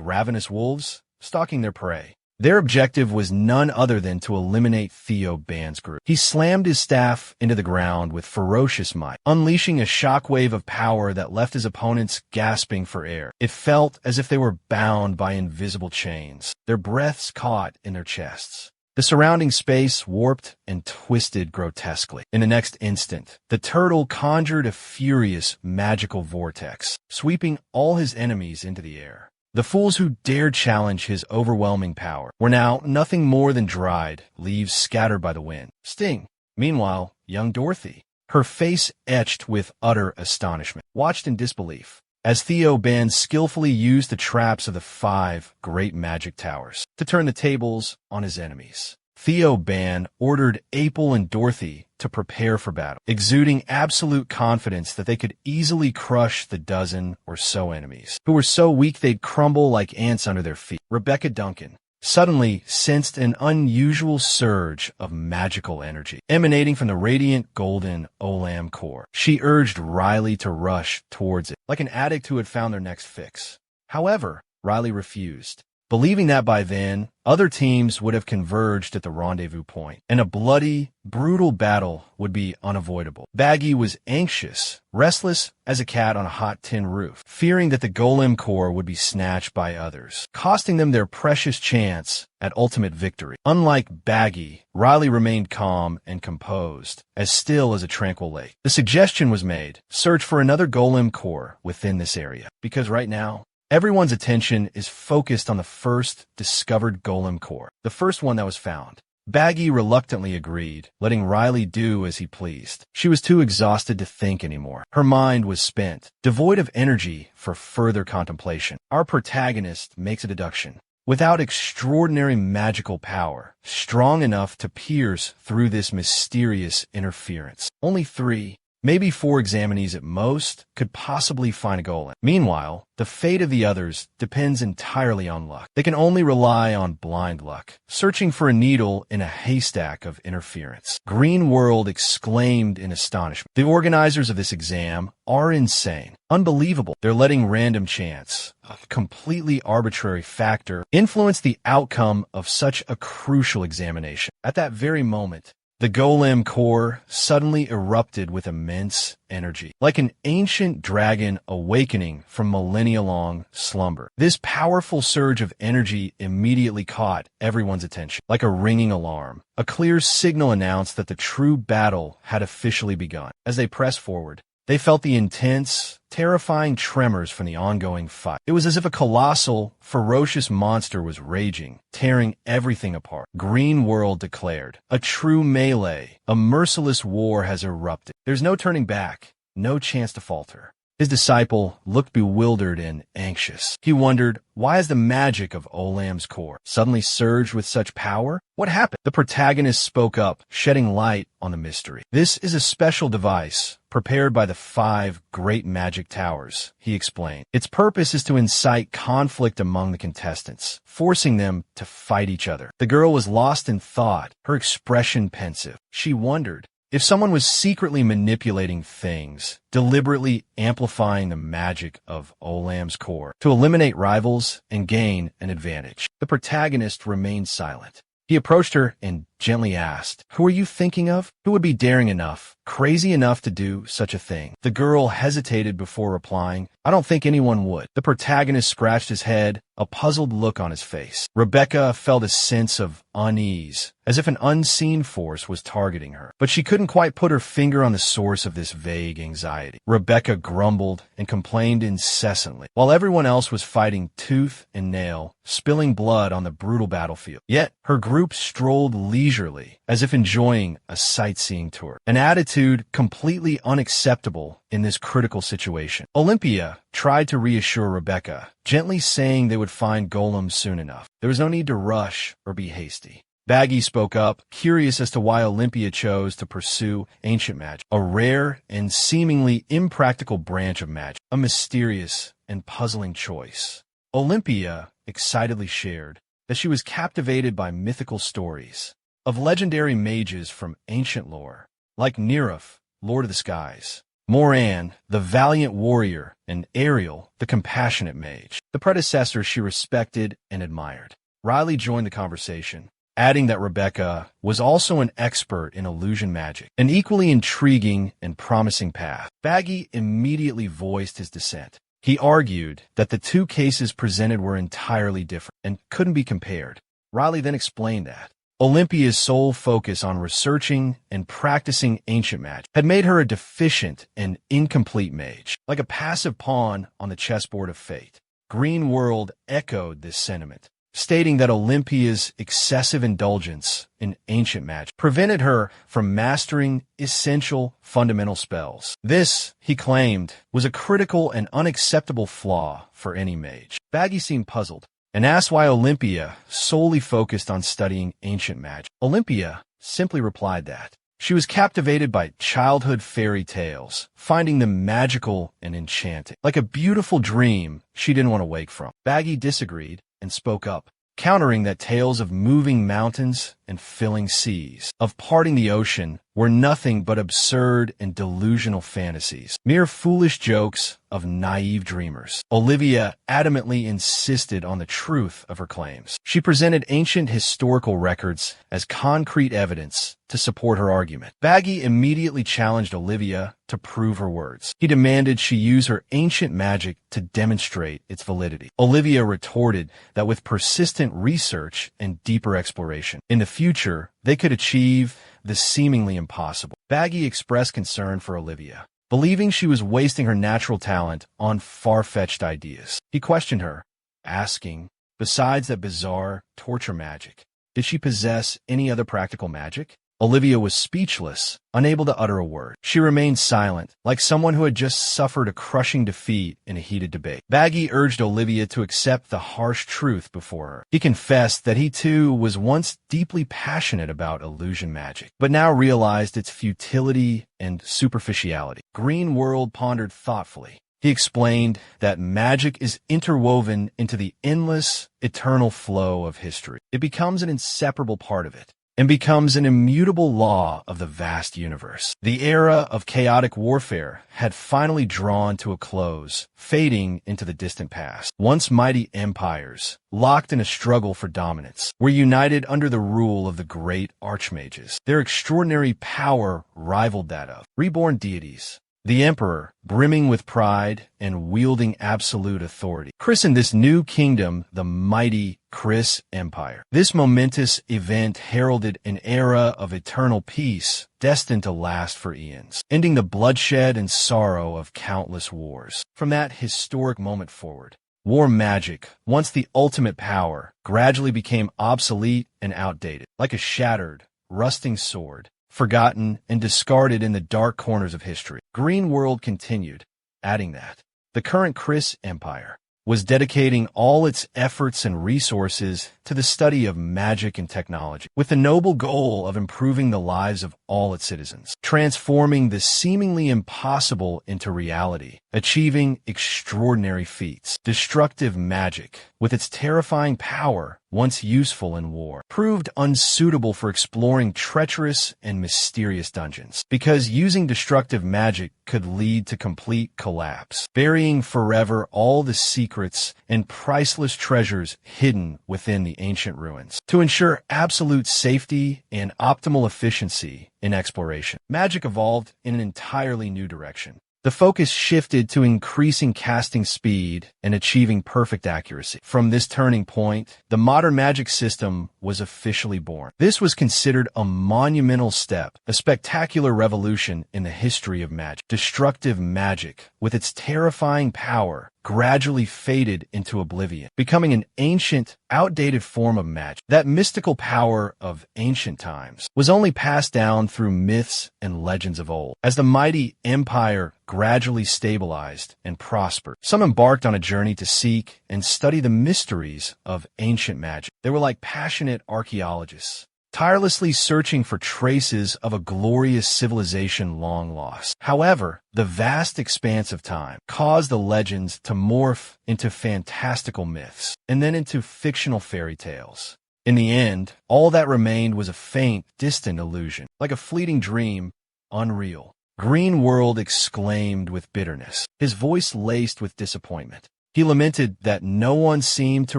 ravenous wolves, stalking their prey. Their objective was none other than to eliminate Theo Ban's group. He slammed his staff into the ground with ferocious might, unleashing a shockwave of power that left his opponents gasping for air. It felt as if they were bound by invisible chains, their breaths caught in their chests. The surrounding space warped and twisted grotesquely. In the next instant, the turtle conjured a furious magical vortex, sweeping all his enemies into the air. The fools who dared challenge his overwhelming power were now nothing more than dried leaves scattered by the wind. Sting, meanwhile, young Dorothy, her face etched with utter astonishment, watched in disbelief as Theo Ban skillfully used the traps of the 5 great magic towers to turn the tables on his enemies. Theo Ban ordered Apel and Dorothy to prepare for battle, exuding absolute confidence that they could easily crush the dozen or so enemies, who were so weak they'd crumble like ants under their feet. Rebecca Duncan suddenly sensed an unusual surge of magical energy emanating from the radiant golden Olam core. She urged Riley to rush towards it, like an addict who had found their next fix. However, Riley refused, believing that by then, other teams would have converged at the rendezvous point, and a bloody, brutal battle would be unavoidable. Baggy was anxious, restless as a cat on a hot tin roof, fearing that the Golem core would be snatched by others, costing them their precious chance at ultimate victory. Unlike Baggy, Riley remained calm and composed, as still as a tranquil lake. The suggestion was made, search for another Golem core within this area, because right now, everyone's attention is focused on the first discovered Golem core, the first one that was found. Baggy reluctantly agreed, letting Riley do as he pleased. She was too exhausted to think anymore. Her mind was spent, devoid of energy for further contemplation. Our protagonist makes a deduction. Without extraordinary magical power, strong enough to pierce through this mysterious interference, only 3, maybe 4 examinees at most could possibly find a Golem. Meanwhile, the fate of the others depends entirely on luck. They can only rely on blind luck, searching for a needle in a haystack of interference. Green World exclaimed in astonishment. The organizers of this exam are insane. Unbelievable. They're letting random chance, a completely arbitrary factor, influence the outcome of such a crucial examination. At that very moment, the Golem core suddenly erupted with immense energy, like an ancient dragon awakening from millennia-long slumber. This powerful surge of energy immediately caught everyone's attention. Like a ringing alarm, a clear signal announced that the true battle had officially begun. As they pressed forward, they felt the intense, terrifying tremors from the ongoing fight. It was as if a colossal, ferocious monster was raging, tearing everything apart. Green World declared, a true melee, a merciless war has erupted. There's no turning back, no chance to falter. His disciple looked bewildered and anxious. He wondered, why has the magic of Olam's core suddenly surged with such power? What happened? The protagonist spoke up, shedding light on the mystery. This is a special device prepared by the 5 great magic towers, he explained. Its purpose is to incite conflict among the contestants, forcing them to fight each other. The girl was lost in thought, her expression pensive. She wondered, if someone was secretly manipulating things, deliberately amplifying the magic of Olam's core to eliminate rivals and gain an advantage. The protagonist remained silent. He approached her and gently asked, who are you thinking of? Who would be daring enough, crazy enough to do such a thing? The girl hesitated before replying, I don't think anyone would. The protagonist scratched his head, a puzzled look on his face. Rebecca felt a sense of unease, as if an unseen force was targeting her. But she couldn't quite put her finger on the source of this vague anxiety. Rebecca grumbled and complained incessantly, while everyone else was fighting tooth and nail, spilling blood on the brutal battlefield. Yet, her group strolled leisurely, as if enjoying a sightseeing tour, an attitude completely unacceptable in this critical situation. Olympia tried to reassure Rebecca, gently saying they would find Golem soon enough. There was no need to rush or be hasty. Baggy spoke up, curious as to why Olympia chose to pursue ancient magic, a rare and seemingly impractical branch of magic, a mysterious and puzzling choice. Olympia excitedly shared that she was captivated by mythical stories of legendary mages from ancient lore, like Neruf, Lord of the Skies, Moran, the valiant warrior, and Ariel, the compassionate mage, the predecessors she respected and admired. Riley joined the conversation, adding that Rebecca was also an expert in illusion magic, an equally intriguing and promising path. Baggy immediately voiced his dissent. He argued that the 2 cases presented were entirely different and couldn't be compared. Riley then explained that Olympia's sole focus on researching and practicing ancient magic had made her a deficient and incomplete mage, like a passive pawn on the chessboard of fate. Green World echoed this sentiment, stating that Olympia's excessive indulgence in ancient magic prevented her from mastering essential fundamental spells. This, he claimed, was a critical and unacceptable flaw for any mage. Baggy seemed puzzled and asked why Olympia solely focused on studying ancient magic. Olympia simply replied that she was captivated by childhood fairy tales, finding them magical and enchanting, like a beautiful dream she didn't want to wake from. Baggy disagreed and spoke up, countering that tales of moving mountains and filling seas, of parting the ocean, were nothing but absurd and delusional fantasies, mere foolish jokes of naive dreamers. Olivia adamantly insisted on the truth of her claims. She presented ancient historical records as concrete evidence to support her argument. Baggy immediately challenged Olivia to prove her words. He demanded she use her ancient magic to demonstrate its validity. Olivia retorted that with persistent research and deeper exploration, in the future, they could achieve the seemingly impossible. Baggy expressed concern for Olivia, believing she was wasting her natural talent on far-fetched ideas. He questioned her, asking, besides that bizarre torture magic, did she possess any other practical magic? Olivia was speechless, unable to utter a word. She remained silent, like someone who had just suffered a crushing defeat in a heated debate. Baggy urged Olivia to accept the harsh truth before her. He confessed that he too was once deeply passionate about illusion magic, but now realized its futility and superficiality. Greenworld pondered thoughtfully. He explained that magic is interwoven into the endless, eternal flow of history. It becomes an inseparable part of it, and becomes an immutable law of the vast universe. The era of chaotic warfare had finally drawn to a close, fading into the distant past. Once mighty empires, locked in a struggle for dominance, were united under the rule of the great archmages. Their extraordinary power rivaled that of reborn deities. The emperor, brimming with pride and wielding absolute authority, christened this new kingdom the mighty Chris Empire. This momentous event heralded an era of eternal peace destined to last for eons, ending the bloodshed and sorrow of countless wars. From that historic moment forward, war magic, once the ultimate power, gradually became obsolete and outdated, like a shattered, rusting sword, forgotten and discarded in the dark corners of history. Greenworld continued, adding that the current Chris Empire was dedicating all its efforts and resources to the study of magic and technology, with the noble goal of improving the lives of all its citizens, transforming the seemingly impossible into reality, achieving extraordinary feats. Destructive magic, with its terrifying power, once useful in war, proved unsuitable for exploring treacherous and mysterious dungeons, because using destructive magic could lead to complete collapse, burying forever all the secrets and priceless treasures hidden within the ancient ruins. To ensure absolute safety and optimal efficiency in exploration, magic evolved in an entirely new direction. The focus shifted to increasing casting speed and achieving perfect accuracy. From this turning point, the modern magic system was officially born. This was considered a monumental step, a spectacular revolution in the history of magic. Destructive magic, with its terrifying power, gradually faded into oblivion, becoming an ancient, outdated form of magic. That mystical power of ancient times was only passed down through myths and legends of old. As the mighty empire gradually stabilized and prospered, some embarked on a journey to seek and study the mysteries of ancient magic. They were like passionate archaeologists, tirelessly searching for traces of a glorious civilization long lost. However, the vast expanse of time caused the legends to morph into fantastical myths, and then into fictional fairy tales. In the end, all that remained was a faint, distant illusion, like a fleeting dream, unreal. Greenworld exclaimed with bitterness, his voice laced with disappointment. He lamented that no one seemed to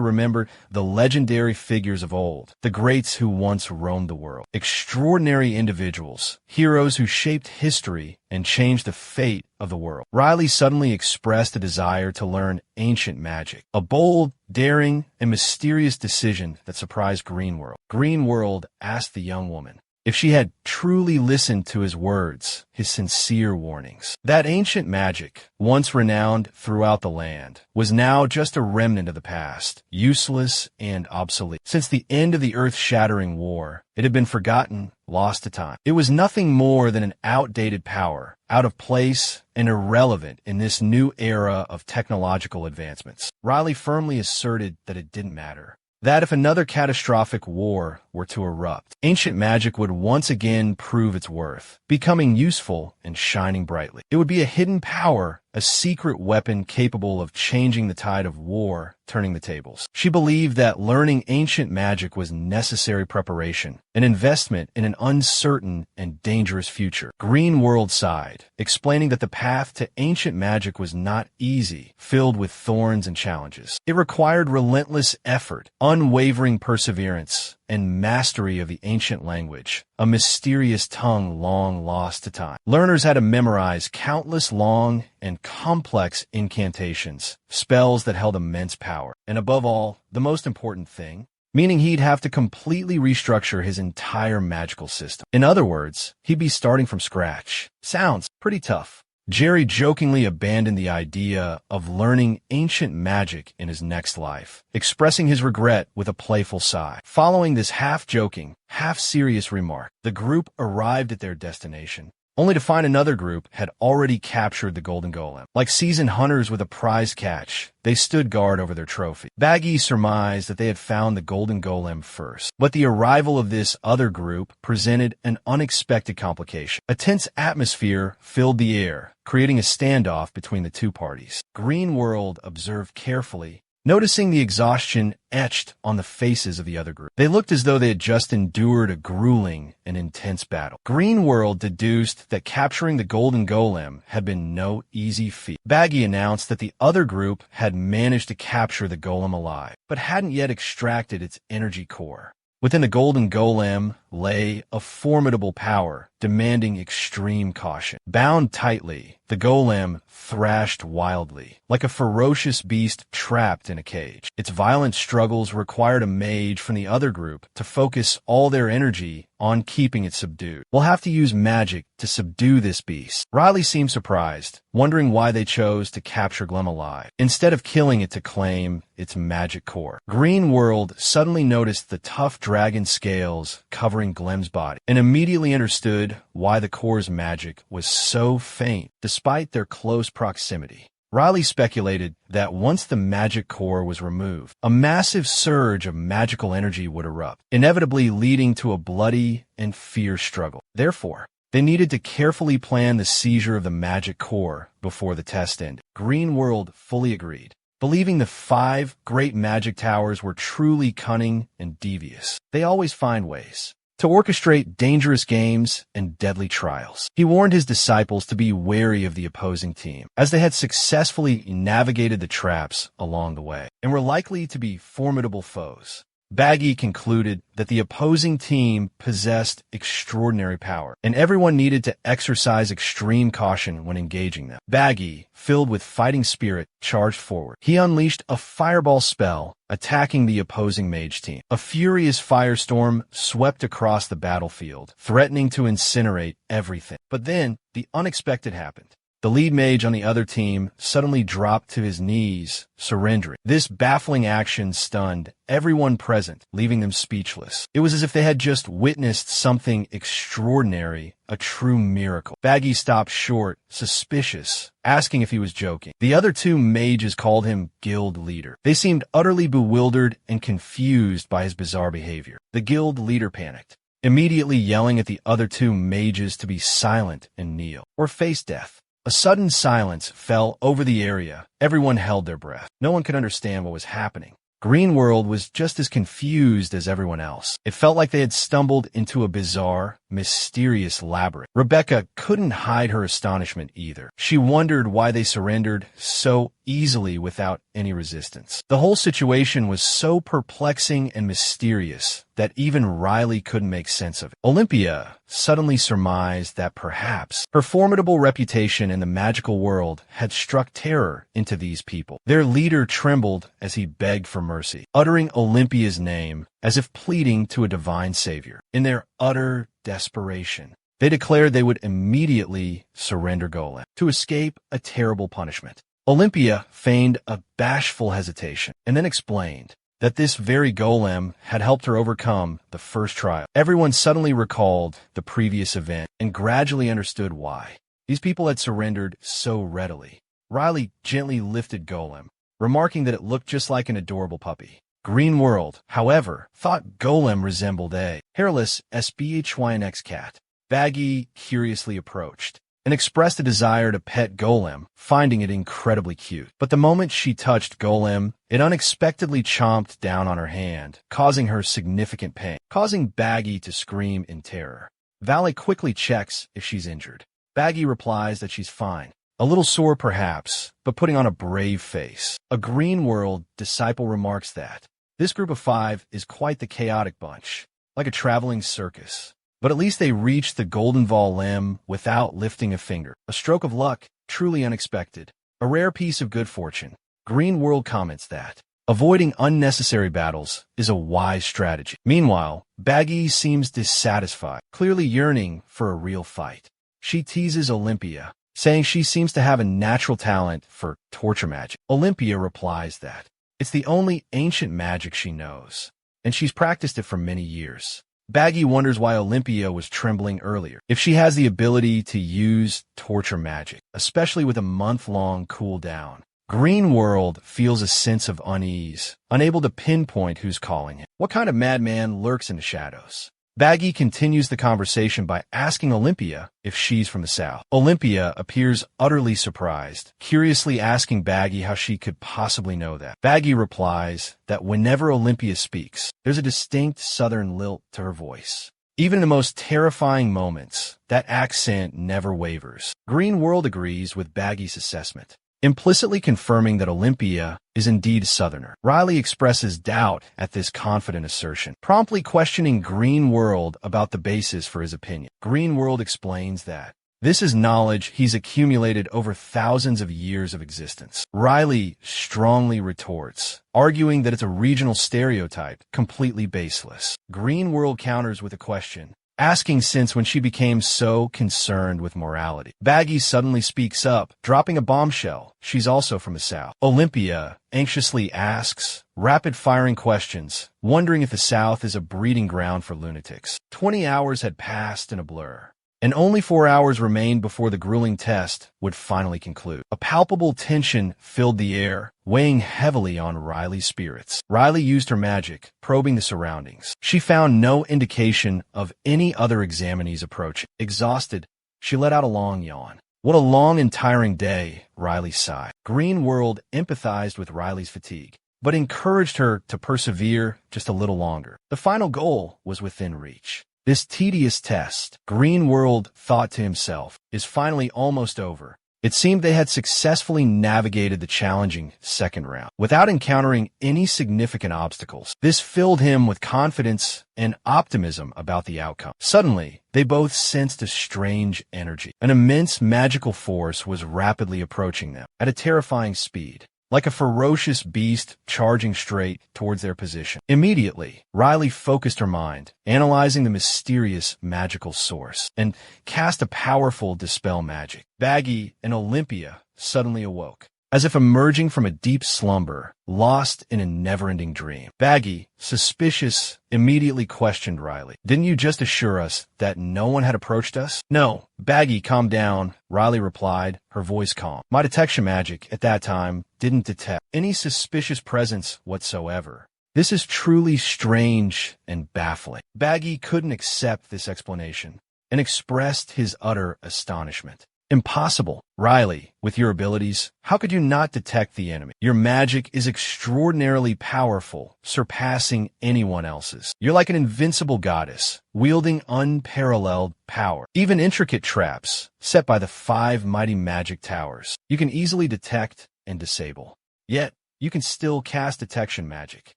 remember the legendary figures of old, the greats who once roamed the world. Extraordinary individuals, heroes who shaped history and changed the fate of the world. Riley suddenly expressed a desire to learn ancient magic, a bold, daring, and mysterious decision that surprised Greenworld. Greenworld asked the young woman if she had truly listened to his words, his sincere warnings. That ancient magic, once renowned throughout the land, was now just a remnant of the past, useless and obsolete. Since the end of the earth-shattering war, it had been forgotten, lost to time. It was nothing more than an outdated power, out of place and irrelevant in this new era of technological advancements. Riley firmly asserted that it didn't matter. That if another catastrophic war were to erupt, ancient magic would once again prove its worth, becoming useful and shining brightly. It would be a hidden power a secret weapon capable of changing the tide of war, turning the tables. She believed that learning ancient magic was necessary preparation, an investment in an uncertain and dangerous future. Green World sighed, explaining that the path to ancient magic was not easy, filled with thorns and challenges. It required relentless effort, unwavering perseverance, and mastery of the ancient language, a mysterious tongue long lost to time. Learners had to memorize countless long and complex incantations, spells that held immense power, and above all, the most important thing, meaning he'd have to completely restructure his entire magical system. In other words, he'd be starting from scratch. Sounds pretty tough. Jerry jokingly abandoned the idea of learning ancient magic in his next life, expressing his regret with a playful sigh. Following this half-joking, half-serious remark, the group arrived at their destination, only to find another group had already captured the Golden Golem. Like seasoned hunters with a prize catch, they stood guard over their trophy. Baggy surmised that they had found the Golden Golem first, but the arrival of this other group presented an unexpected complication. A tense atmosphere filled the air, creating a standoff between the two parties. Green World observed carefully, noticing the exhaustion etched on the faces of the other group. They looked as though they had just endured a grueling and intense battle. Green World deduced that capturing the Golden Golem had been no easy feat. Baggy announced that the other group had managed to capture the golem alive, but hadn't yet extracted its energy core. Within the Golden Golem lay a formidable power, demanding extreme caution. Bound tightly, the golem thrashed wildly, like a ferocious beast trapped in a cage. Its violent struggles required a mage from the other group to focus all their energy on keeping it subdued. We'll have to use magic to subdue this beast. Riley seemed surprised, wondering why they chose to capture Glem alive, instead of killing it to claim its magic core. Green World suddenly noticed the tough dragon scales covering Glem's body, and immediately understood why the core's magic was so faint, despite their close proximity. Riley speculated that once the magic core was removed, a massive surge of magical energy would erupt, inevitably leading to a bloody and fierce struggle. Therefore, they needed to carefully plan the seizure of the magic core before the test ended. Green World fully agreed, believing the 5 great magic towers were truly cunning and devious. They always find ways to orchestrate dangerous games and deadly trials. He warned his disciples to be wary of the opposing team, as they had successfully navigated the traps along the way, and were likely to be formidable foes. Baggy concluded that the opposing team possessed extraordinary power, and everyone needed to exercise extreme caution when engaging them. Baggy, filled with fighting spirit, charged forward. He unleashed a fireball spell, attacking the opposing mage team. A furious firestorm swept across the battlefield, threatening to incinerate everything. But then, the unexpected happened. The lead mage on the other team suddenly dropped to his knees, surrendering. This baffling action stunned everyone present, leaving them speechless. It was as if they had just witnessed something extraordinary, a true miracle. Baggy stopped short, suspicious, asking if he was joking. The other 2 mages called him guild leader. They seemed utterly bewildered and confused by his bizarre behavior. The guild leader panicked, immediately yelling at the other 2 mages to be silent and kneel, or face death. A sudden silence fell over the area. Everyone held their breath. No one could understand what was happening. Green World was just as confused as everyone else. It felt like they had stumbled into a bizarre, mysterious labyrinth. Rebecca couldn't hide her astonishment either. She wondered why they surrendered so easily without any resistance. The whole situation was so perplexing and mysterious that even Riley couldn't make sense of it. Olympia suddenly surmised that perhaps her formidable reputation in the magical world had struck terror into these people. Their leader trembled as he begged for mercy, uttering Olympia's name as if pleading to a divine savior. In their utter desperation, they declared they would immediately surrender Golem to escape a terrible punishment. Olympia feigned a bashful hesitation and then explained that this very golem had helped her overcome the first trial. Everyone suddenly recalled the previous event and gradually understood why these people had surrendered so readily. Riley gently lifted Golem, remarking that it looked just like an adorable puppy. Green World, however, thought Golem resembled a hairless SBHYNX cat. Baggy curiously approached and expressed a desire to pet Golem, finding it incredibly cute. But the moment she touched Golem, it unexpectedly chomped down on her hand, causing her significant pain, causing Baggy to scream in terror. Valley quickly checks if she's injured. Baggy replies that she's fine. A little sore perhaps, but putting on a brave face. A Green World disciple remarks that this group of 5 is quite the chaotic bunch, like a traveling circus. But at least they reached the Golden Vol limb without lifting a finger. A stroke of luck, truly unexpected. A rare piece of good fortune. Green World comments that avoiding unnecessary battles is a wise strategy. Meanwhile, Baggy seems dissatisfied, clearly yearning for a real fight. She teases Olympia, saying she seems to have a natural talent for torture magic. Olympia replies that it's the only ancient magic she knows, and she's practiced it for many years. Baggy wonders why Olympia was trembling earlier. If she has the ability to use torture magic, especially with a month-long cooldown. Green World feels a sense of unease, unable to pinpoint who's calling him. What kind of madman lurks in the shadows? Baggy continues the conversation by asking Olympia if she's from the south. Olympia appears utterly surprised, curiously asking Baggy how she could possibly know that. Baggy replies that whenever Olympia speaks, there's a distinct southern lilt to her voice. Even in the most terrifying moments, that accent never wavers. Green World agrees with Baggy's assessment, implicitly confirming that Olympia is indeed a Southerner. Riley expresses doubt at this confident assertion, promptly questioning Green World about the basis for his opinion. Green World explains that this is knowledge he's accumulated over thousands of years of existence. Riley strongly retorts, arguing that it's a regional stereotype, completely baseless. Green World counters with a question, asking since when she became so concerned with morality. Baggy suddenly speaks up, dropping a bombshell. She's also from the south. Olympia anxiously asks, rapid-firing questions, wondering if the south is a breeding ground for lunatics. 20 hours had passed in a blur, and only 4 hours remained before the grueling test would finally conclude. A palpable tension filled the air, weighing heavily on Riley's spirits. Riley used her magic, probing the surroundings. She found no indication of any other examinees approaching. Exhausted, she let out a long yawn. What a long and tiring day, Riley sighed. Green World empathized with Riley's fatigue, but encouraged her to persevere just a little longer. The final goal was within reach. This tedious test, Green World thought to himself, is finally almost over. It seemed they had successfully navigated the challenging second round without encountering any significant obstacles. This filled him with confidence and optimism about the outcome. Suddenly, they both sensed a strange energy. An immense magical force was rapidly approaching them at a terrifying speed, like a ferocious beast charging straight towards their position. Immediately, Riley focused her mind, analyzing the mysterious magical source, and cast a powerful dispel magic. Baggy and Olympia suddenly awoke, as if emerging from a deep slumber, lost in a never-ending dream. Baggy, suspicious, immediately questioned Riley. Didn't you just assure us that no one had approached us? No. Baggy, calm down, Riley replied, her voice calm. My detection magic, at that time, didn't detect any suspicious presence whatsoever. This is truly strange and baffling. Baggy couldn't accept this explanation and expressed his utter astonishment. Impossible. Riley, with your abilities, how could you not detect the enemy? Your magic is extraordinarily powerful, surpassing anyone else's. You're like an invincible goddess, wielding unparalleled power. Even intricate traps, set by the 5 mighty magic towers, you can easily detect and disable. Yet, you can still cast detection magic,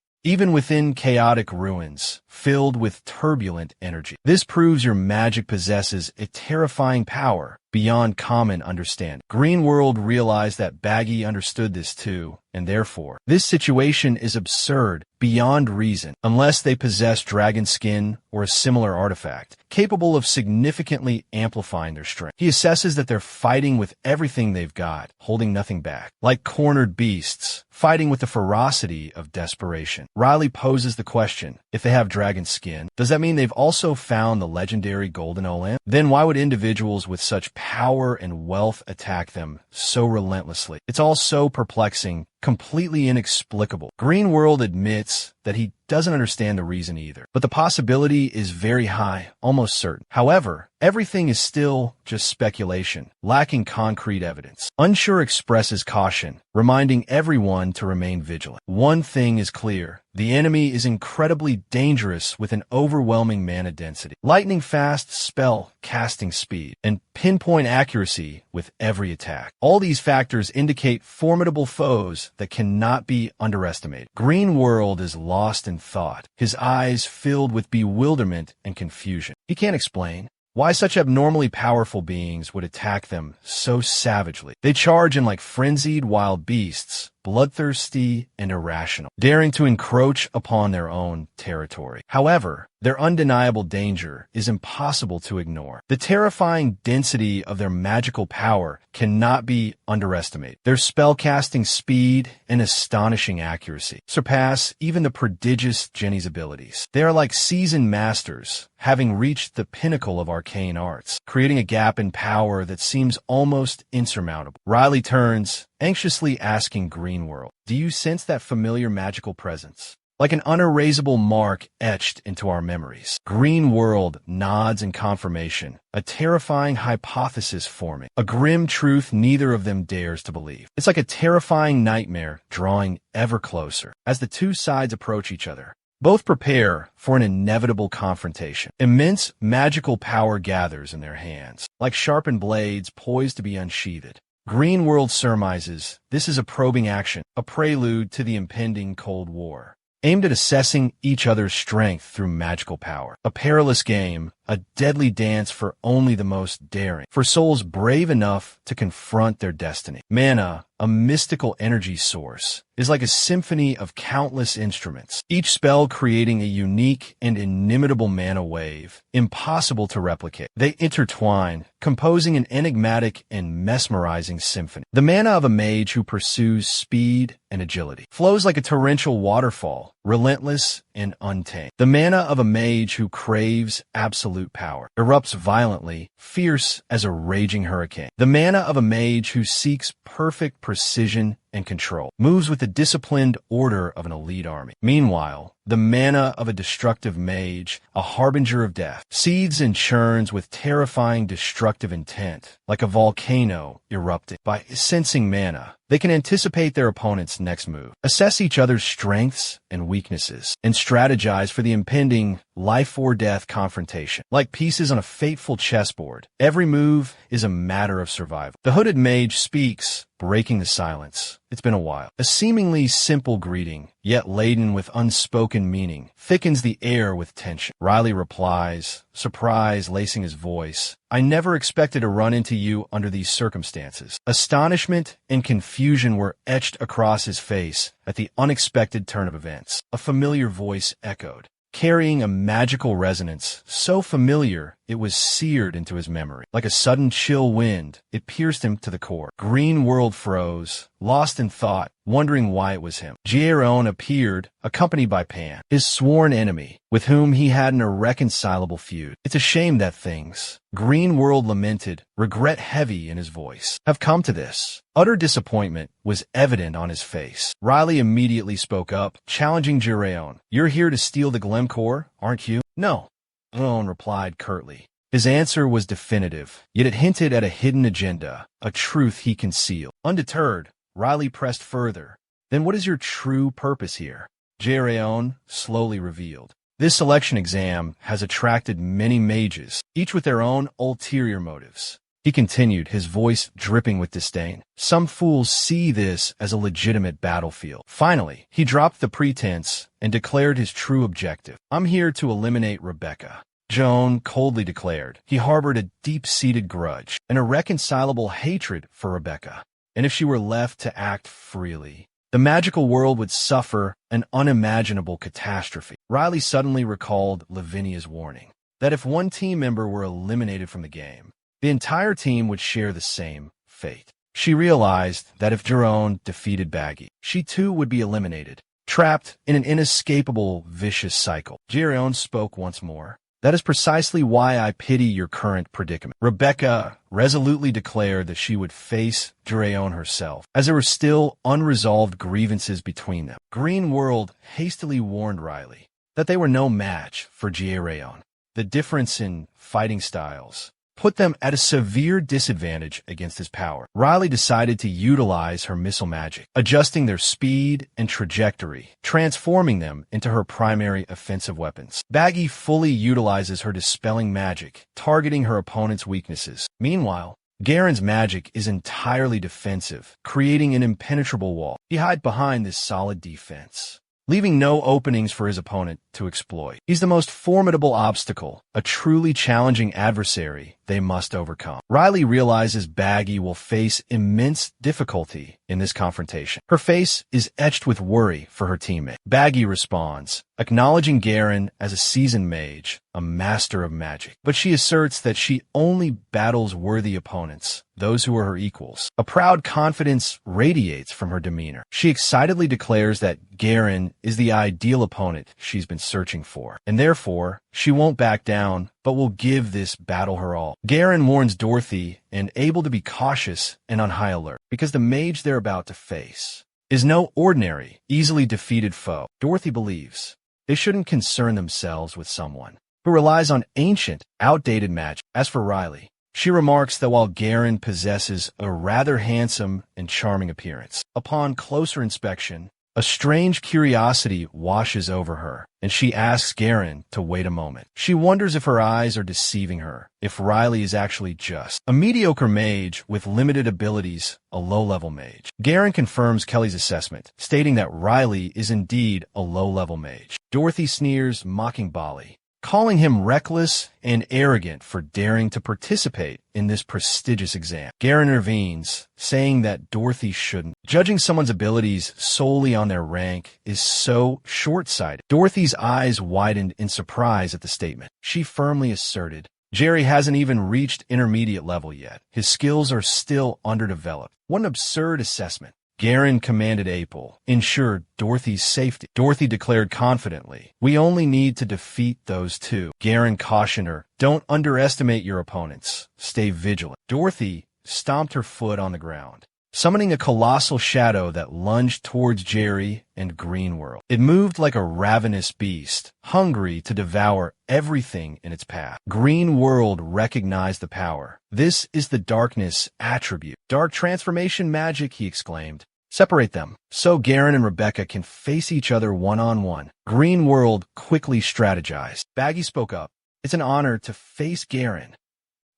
even within chaotic ruins, filled with turbulent energy. This proves your magic possesses a terrifying power beyond common understanding. Green World realized that Baggy understood this too, and therefore, this situation is absurd beyond reason unless they possess dragon skin or a similar artifact, capable of significantly amplifying their strength. He assesses that they're fighting with everything they've got, holding nothing back, like cornered beasts, fighting with the ferocity of desperation. Riley poses the question, if they have dragon skin, does that mean they've also found the legendary Golden Olem? Then why would individuals with such power and wealth attack them so relentlessly? It's all so perplexing, completely inexplicable. Green World admits that he doesn't understand the reason either. But the possibility is very high, almost certain. However, everything is still just speculation, lacking concrete evidence. Unsure expresses caution, reminding everyone to remain vigilant. One thing is clear. The enemy is incredibly dangerous with an overwhelming mana density, lightning-fast spell casting speed, and pinpoint accuracy with every attack. All these factors indicate formidable foes that cannot be underestimated. Green World is lost in thought, his eyes filled with bewilderment and confusion. He can't explain why such abnormally powerful beings would attack them so savagely. They charge in like frenzied wild beasts, bloodthirsty and irrational, daring to encroach upon their own territory. However, their undeniable danger is impossible to ignore. The terrifying density of their magical power cannot be underestimated. Their spellcasting speed and astonishing accuracy surpass even the prodigious Jenny's abilities. They are like seasoned masters, having reached the pinnacle of arcane arts, creating a gap in power that seems almost insurmountable. Riley turns, anxiously asking Green World, "Do you sense that familiar magical presence? Like an unerasable mark etched into our memories." Green World nods in confirmation, a terrifying hypothesis forming, a grim truth neither of them dares to believe. It's like a terrifying nightmare drawing ever closer. As the two sides approach each other, both prepare for an inevitable confrontation. Immense magical power gathers in their hands, like sharpened blades poised to be unsheathed. Green World surmises this is a probing action, a prelude to the impending Cold War, aimed at assessing each other's strength through magical power. A perilous game, a deadly dance for only the most daring, for souls brave enough to confront their destiny. Mana, a mystical energy source, is like a symphony of countless instruments, each spell creating a unique and inimitable mana wave, impossible to replicate. They intertwine, composing an enigmatic and mesmerizing symphony. The mana of a mage who pursues speed and agility flows like a torrential waterfall, relentless and untamed. The mana of a mage who craves absolute power erupts violently, fierce as a raging hurricane. The mana of a mage who seeks perfect precision and control moves with the disciplined order of an elite army. Meanwhile, the mana of a destructive mage, a harbinger of death, seethes and churns with terrifying destructive intent, like a volcano erupting. By sensing mana, they can anticipate their opponent's next move, assess each other's strengths and weaknesses, and strategize for the impending life-or-death confrontation. Like pieces on a fateful chessboard, every move is a matter of survival. The hooded mage speaks, breaking the silence. It's been a while. A seemingly simple greeting, yet laden with unspoken meaning, thickens the air with tension. Riley replies, surprise lacing his voice, "I never expected to run into you under these circumstances." Astonishment and confusion were etched across his face at the unexpected turn of events. A familiar voice echoed, carrying a magical resonance so familiar it was seared into his memory. Like a sudden chill wind, it pierced him to the core. Green World froze, lost in thought, wondering why it was him. Giron appeared, accompanied by Pan, his sworn enemy, with whom he had an irreconcilable feud. "It's a shame that things," Green World lamented, regret heavy in his voice, "have come to this." Utter disappointment was evident on his face. Riley immediately spoke up, challenging Giron. "You're here to steal the Glemcore, aren't you?" "No," Giron replied curtly. His answer was definitive, yet it hinted at a hidden agenda, a truth he concealed. Undeterred, Riley pressed further. "Then what is your true purpose here?" Giron slowly revealed. "This selection exam has attracted many mages, each with their own ulterior motives." He continued, his voice dripping with disdain. "Some fools see this as a legitimate battlefield." Finally, he dropped the pretense and declared his true objective. "I'm here to eliminate Rebecca." Joan coldly declared he harbored a deep-seated grudge, an irreconcilable hatred for Rebecca, and if she were left to act freely, the magical world would suffer an unimaginable catastrophe. Riley suddenly recalled Lavinia's warning that if one team member were eliminated from the game, the entire team would share the same fate. She realized that if Giron defeated Baggy, she too would be eliminated, trapped in an inescapable vicious cycle. Giron spoke once more. That is precisely why I pity your current predicament. Rebecca resolutely declared that she would face Drayon herself, as there were still unresolved grievances between them. Green World hastily warned Riley that they were no match for Drayon. The difference in fighting styles put them at a severe disadvantage against his power. Riley decided to utilize her missile magic, adjusting their speed and trajectory, transforming them into her primary offensive weapons. Baggy fully utilizes her dispelling magic, targeting her opponent's weaknesses. Meanwhile, Garen's magic is entirely defensive, creating an impenetrable wall. He hides behind this solid defense, leaving no openings for his opponent to exploit. He's the most formidable obstacle, a truly challenging adversary they must overcome. Riley realizes Baggy will face immense difficulty in this confrontation. Her face is etched with worry for her teammate. Baggy responds, acknowledging Garen as a seasoned mage, a master of magic. But she asserts that she only battles worthy opponents, those who are her equals. A proud confidence radiates from her demeanor. She excitedly declares that Garen is the ideal opponent she's been searching for, and therefore, she won't back down, but will give this battle her all. Garen warns Dorothy, and able to be cautious and on high alert, because the mage they're about to face is no ordinary, easily defeated foe. Dorothy believes they shouldn't concern themselves with someone who relies on ancient, outdated magic. As for Riley, she remarks that while Garen possesses a rather handsome and charming appearance, upon closer inspection, a strange curiosity washes over her, and she asks Garen to wait a moment. She wonders if her eyes are deceiving her, if Riley is actually just a mediocre mage with limited abilities, a low-level mage. Garen confirms Kelly's assessment, stating that Riley is indeed a low-level mage. Dorothy sneers, mocking Bali, calling him reckless and arrogant for daring to participate in this prestigious exam. Garen intervenes, saying that Dorothy shouldn't. Judging someone's abilities solely on their rank is so short-sighted. Dorothy's eyes widened in surprise at the statement. She firmly asserted, Jerry hasn't even reached intermediate level yet. His skills are still underdeveloped. What an absurd assessment. Garen commanded April, ensure Dorothy's safety. Dorothy declared confidently, we only need to defeat those two. Garen cautioned her, don't underestimate your opponents. Stay vigilant. Dorothy stomped her foot on the ground, summoning a colossal shadow that lunged towards Jerry and Green World. It moved like a ravenous beast, hungry to devour everything in its path. Green World recognized the power. This is the darkness attribute. Dark transformation magic, he exclaimed. Separate them, so Garen and Rebecca can face each other one-on-one. Green World quickly strategized. Baggy spoke up. It's an honor to face Garen.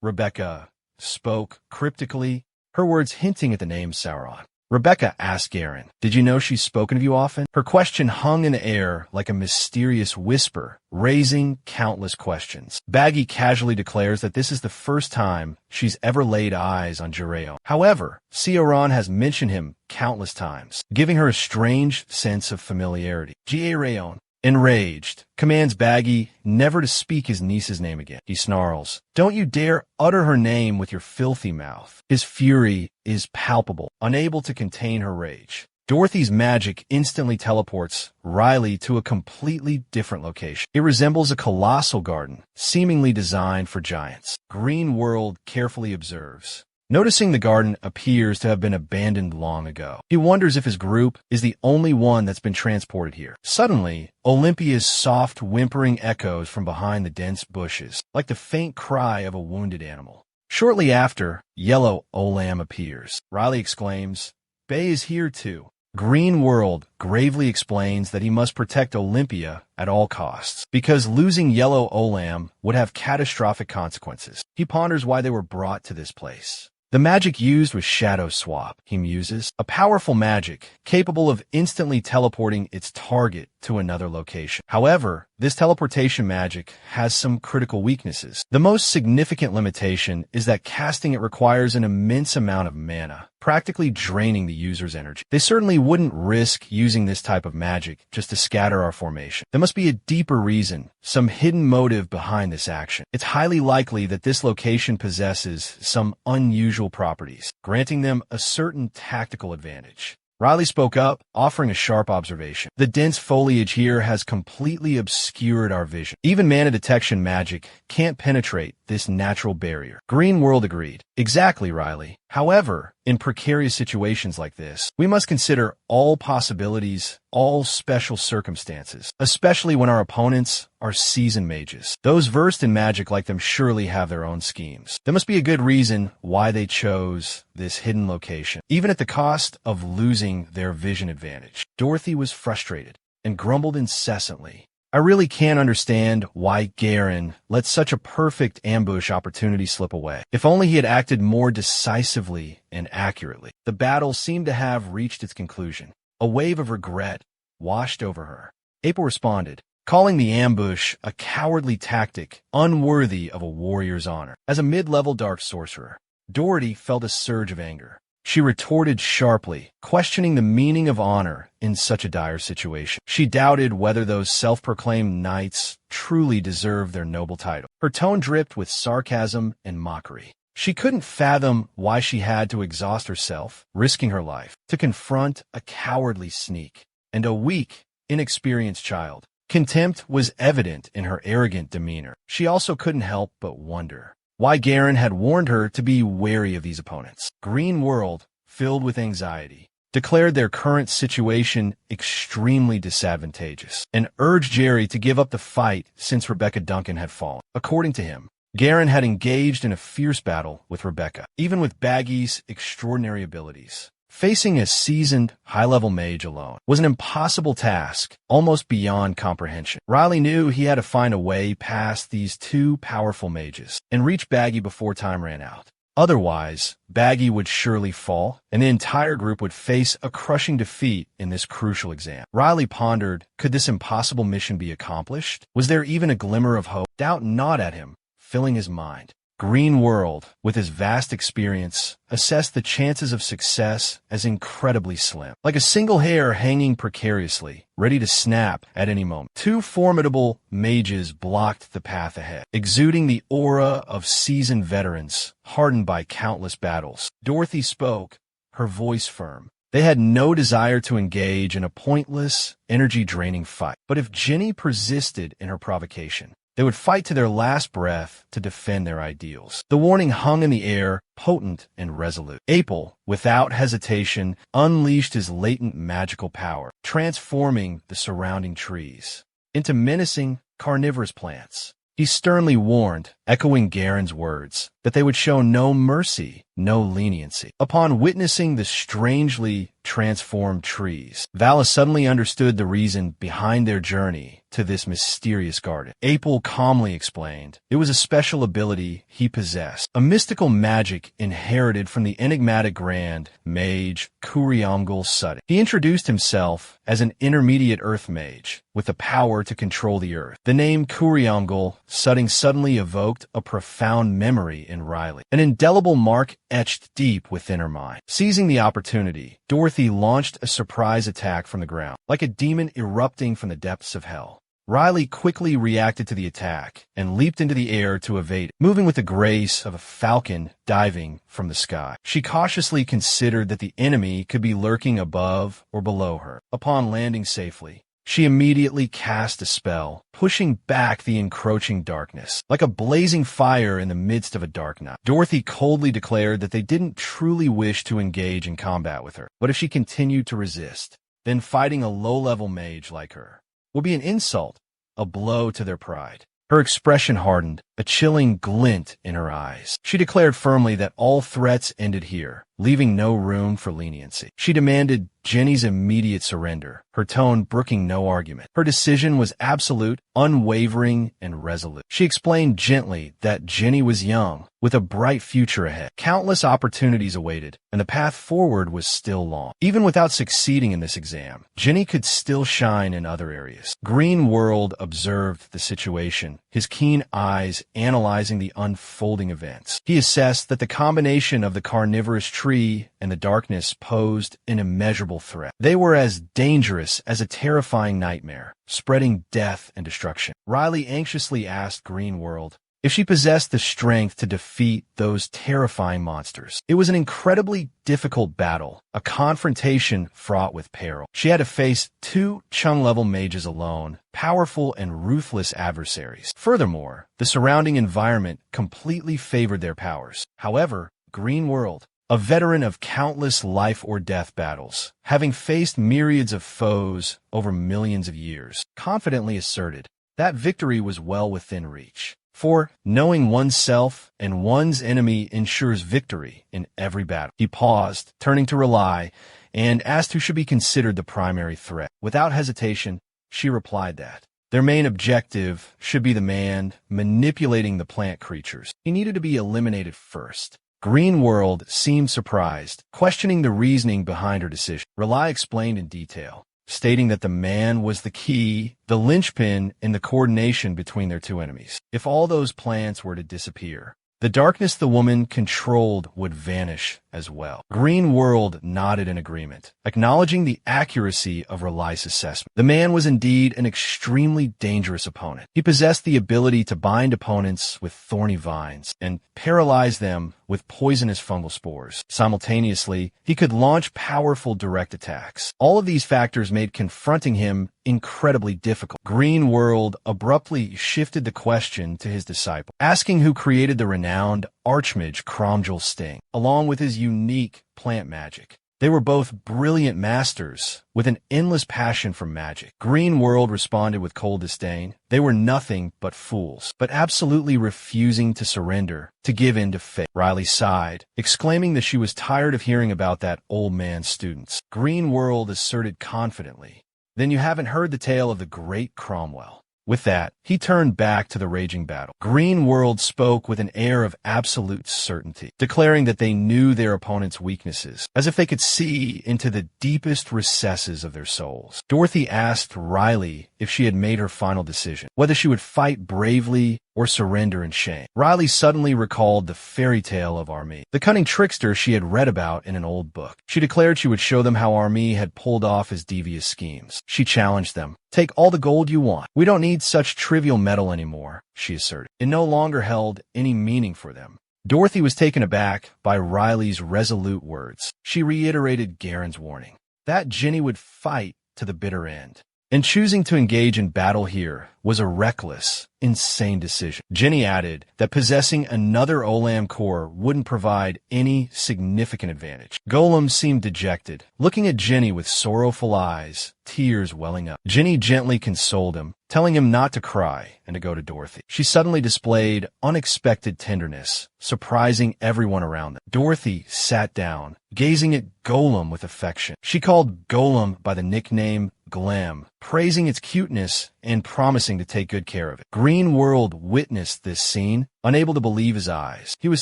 Rebecca spoke cryptically, her words hinting at the name Sauron. Rebecca asked Garen, did you know she's spoken of you often? Her question hung in the air like a mysterious whisper, raising countless questions. Baggy casually declares that this is the first time she's ever laid eyes on Jirayo. However, Sauron has mentioned him countless times, giving her a strange sense of familiarity. Jirayo, enraged, commands Baggy never to speak his niece's name again. He snarls, don't you dare utter her name with your filthy mouth. His fury is palpable, unable to contain her rage. Dorothy's magic instantly teleports Riley to a completely different location. It resembles a colossal garden, seemingly designed for giants. Green World carefully observes, noticing the garden appears to have been abandoned long ago. He wonders if his group is the only one that's been transported here. Suddenly, Olympia's soft, whimpering echoes from behind the dense bushes, like the faint cry of a wounded animal. Shortly after, Yellow Olam appears. Riley exclaims, Bay is here too. Green World gravely explains that he must protect Olympia at all costs, because losing Yellow Olam would have catastrophic consequences. He ponders why they were brought to this place. The magic used was Shadow Swap, he muses, a powerful magic capable of instantly teleporting its target to another location. However, this teleportation magic has some critical weaknesses. The most significant limitation is that casting it requires an immense amount of mana, practically draining the user's energy. They certainly wouldn't risk using this type of magic just to scatter our formation. There must be a deeper reason, some hidden motive behind this action. It's highly likely that this location possesses some unusual properties, granting them a certain tactical advantage. Riley spoke up, offering a sharp observation. The dense foliage here has completely obscured our vision. Even mana detection magic can't penetrate this natural barrier. Green World agreed. Exactly, Riley. However, in precarious situations like this, we must consider all possibilities, all special circumstances, especially when our opponents are seasoned mages. Those versed in magic like them surely have their own schemes. There must be a good reason why they chose this hidden location, even at the cost of losing their vision advantage. Dorothy was frustrated and grumbled incessantly. I really can't understand why Garen let such a perfect ambush opportunity slip away. If only he had acted more decisively and accurately. The battle seemed to have reached its conclusion. A wave of regret washed over her. April responded, calling the ambush a cowardly tactic unworthy of a warrior's honor. As a mid-level dark sorcerer, Dorothy felt a surge of anger. She retorted sharply, questioning the meaning of honor in such a dire situation. She doubted whether those self-proclaimed knights truly deserved their noble title. Her tone dripped with sarcasm and mockery. She couldn't fathom why she had to exhaust herself, risking her life, to confront a cowardly sneak and a weak, inexperienced child. Contempt was evident in her arrogant demeanor. She also couldn't help but wonder why Garen had warned her to be wary of these opponents. Green World, filled with anxiety, declared their current situation extremely disadvantageous and urged Jerry to give up the fight since Rebecca Duncan had fallen. According to him, Garen had engaged in a fierce battle with Rebecca, even with Baggy's extraordinary abilities. Facing a seasoned, high-level mage alone was an impossible task, almost beyond comprehension. Riley knew he had to find a way past these two powerful mages and reach Baggy before time ran out. Otherwise, Baggy would surely fall, and the entire group would face a crushing defeat in this crucial exam. Riley pondered, could this impossible mission be accomplished? Was there even a glimmer of hope? Doubt gnawed at him, filling his mind. Green World, with his vast experience, assessed the chances of success as incredibly slim. Like a single hair hanging precariously, ready to snap at any moment. Two formidable mages blocked the path ahead, exuding the aura of seasoned veterans, hardened by countless battles. Dorothy spoke, her voice firm. They had no desire to engage in a pointless, energy-draining fight. But if Jenny persisted in her provocation, they would fight to their last breath to defend their ideals. The warning hung in the air, potent and resolute. April, without hesitation, unleashed his latent magical power, transforming the surrounding trees into menacing, carnivorous plants. He sternly warned, echoing Garen's words, that they would show no mercy, no leniency. Upon witnessing the strangely transformed trees, Vala suddenly understood the reason behind their journey to this mysterious garden. April calmly explained it was a special ability he possessed, a mystical magic inherited from the enigmatic grand mage Kuriamgal Sudden. He introduced himself as an intermediate earth mage with the power to control the earth. The name Kuriamgal Sudden suddenly evoked a profound memory in Riley, an indelible mark etched deep within her mind. Seizing the opportunity, Dorothy launched a surprise attack from the ground, like a demon erupting from the depths of hell. Riley quickly reacted to the attack and leaped into the air to evade it, moving with the grace of a falcon diving from the sky. She cautiously considered that the enemy could be lurking above or below her. Upon landing safely, she immediately cast a spell, pushing back the encroaching darkness, like a blazing fire in the midst of a dark night. Dorothy coldly declared that they didn't truly wish to engage in combat with her, but if she continued to resist, then fighting a low-level mage like her would be an insult, a blow to their pride. Her expression hardened, a chilling glint in her eyes. She declared firmly that all threats ended here, leaving no room for leniency. She demanded Jenny's immediate surrender, her tone brooking no argument. Her decision was absolute, unwavering, and resolute. She explained gently that Jenny was young, with a bright future ahead. Countless opportunities awaited, and the path forward was still long. Even without succeeding in this exam, Jenny could still shine in other areas. Green World observed the situation, his keen eyes analyzing the unfolding events. He assessed that the combination of the carnivorous tree and the darkness posed an immeasurable threat. They were as dangerous as a terrifying nightmare, spreading death and destruction. Riley anxiously asked Green World if she possessed the strength to defeat those terrifying monsters. It was an incredibly difficult battle, a confrontation fraught with peril. She had to face 2 Chung-level mages alone, powerful and ruthless adversaries. Furthermore, the surrounding environment completely favored their powers. However, Green World, a veteran of countless life-or-death battles, having faced myriads of foes over millions of years, confidently asserted that victory was well within reach. For knowing oneself and one's enemy ensures victory in every battle. He paused, turning to Rely, and asked who should be considered the primary threat. Without hesitation, she replied that their main objective should be the man manipulating the plant creatures. He needed to be eliminated first. Green World seemed surprised, questioning the reasoning behind her decision. Rely explained in detail, stating that the man was the key, the linchpin in the coordination between their 2 enemies. If all those plants were to disappear, the darkness the woman controlled would vanish as well. Green World nodded in agreement, acknowledging the accuracy of Rely's assessment. The man was indeed an extremely dangerous opponent. He possessed the ability to bind opponents with thorny vines and paralyze them with poisonous fungal spores. Simultaneously, he could launch powerful direct attacks. All of these factors made confronting him incredibly difficult. Green World abruptly shifted the question to his disciple, asking who created the renowned Archmage Cromjul Sting, along with his unique plant magic. They were both brilliant masters with an endless passion for magic. Green World responded with cold disdain. They were nothing but fools, but absolutely refusing to surrender, to give in to fate. Riley sighed, exclaiming that she was tired of hearing about that old man's students. Green World asserted confidently, "Then you haven't heard the tale of the great Cromwell." With that, he turned back to the raging battle. Green World spoke with an air of absolute certainty, declaring that they knew their opponent's weaknesses, as if they could see into the deepest recesses of their souls. Dorothy asked Riley if she had made her final decision, whether she would fight bravely or surrender in shame. Riley suddenly recalled the fairy tale of Armee, the cunning trickster she had read about in an old book. She declared she would show them how Armee had pulled off his devious schemes. She challenged them. "Take all the gold you want. We don't need such trivial metal anymore," she asserted. It no longer held any meaning for them. Dorothy was taken aback by Riley's resolute words. She reiterated Garen's warning that Jenny would fight to the bitter end. And choosing to engage in battle here was a reckless, insane decision. Jenny added that possessing another Olam core wouldn't provide any significant advantage. Golem seemed dejected, looking at Jenny with sorrowful eyes, tears welling up. Jenny gently consoled him, telling him not to cry and to go to Dorothy. She suddenly displayed unexpected tenderness, surprising everyone around them. Dorothy sat down, gazing at Golem with affection. She called Golem by the nickname Golem, praising its cuteness and promising to take good care of it. Green World witnessed this scene, unable to believe his eyes. He was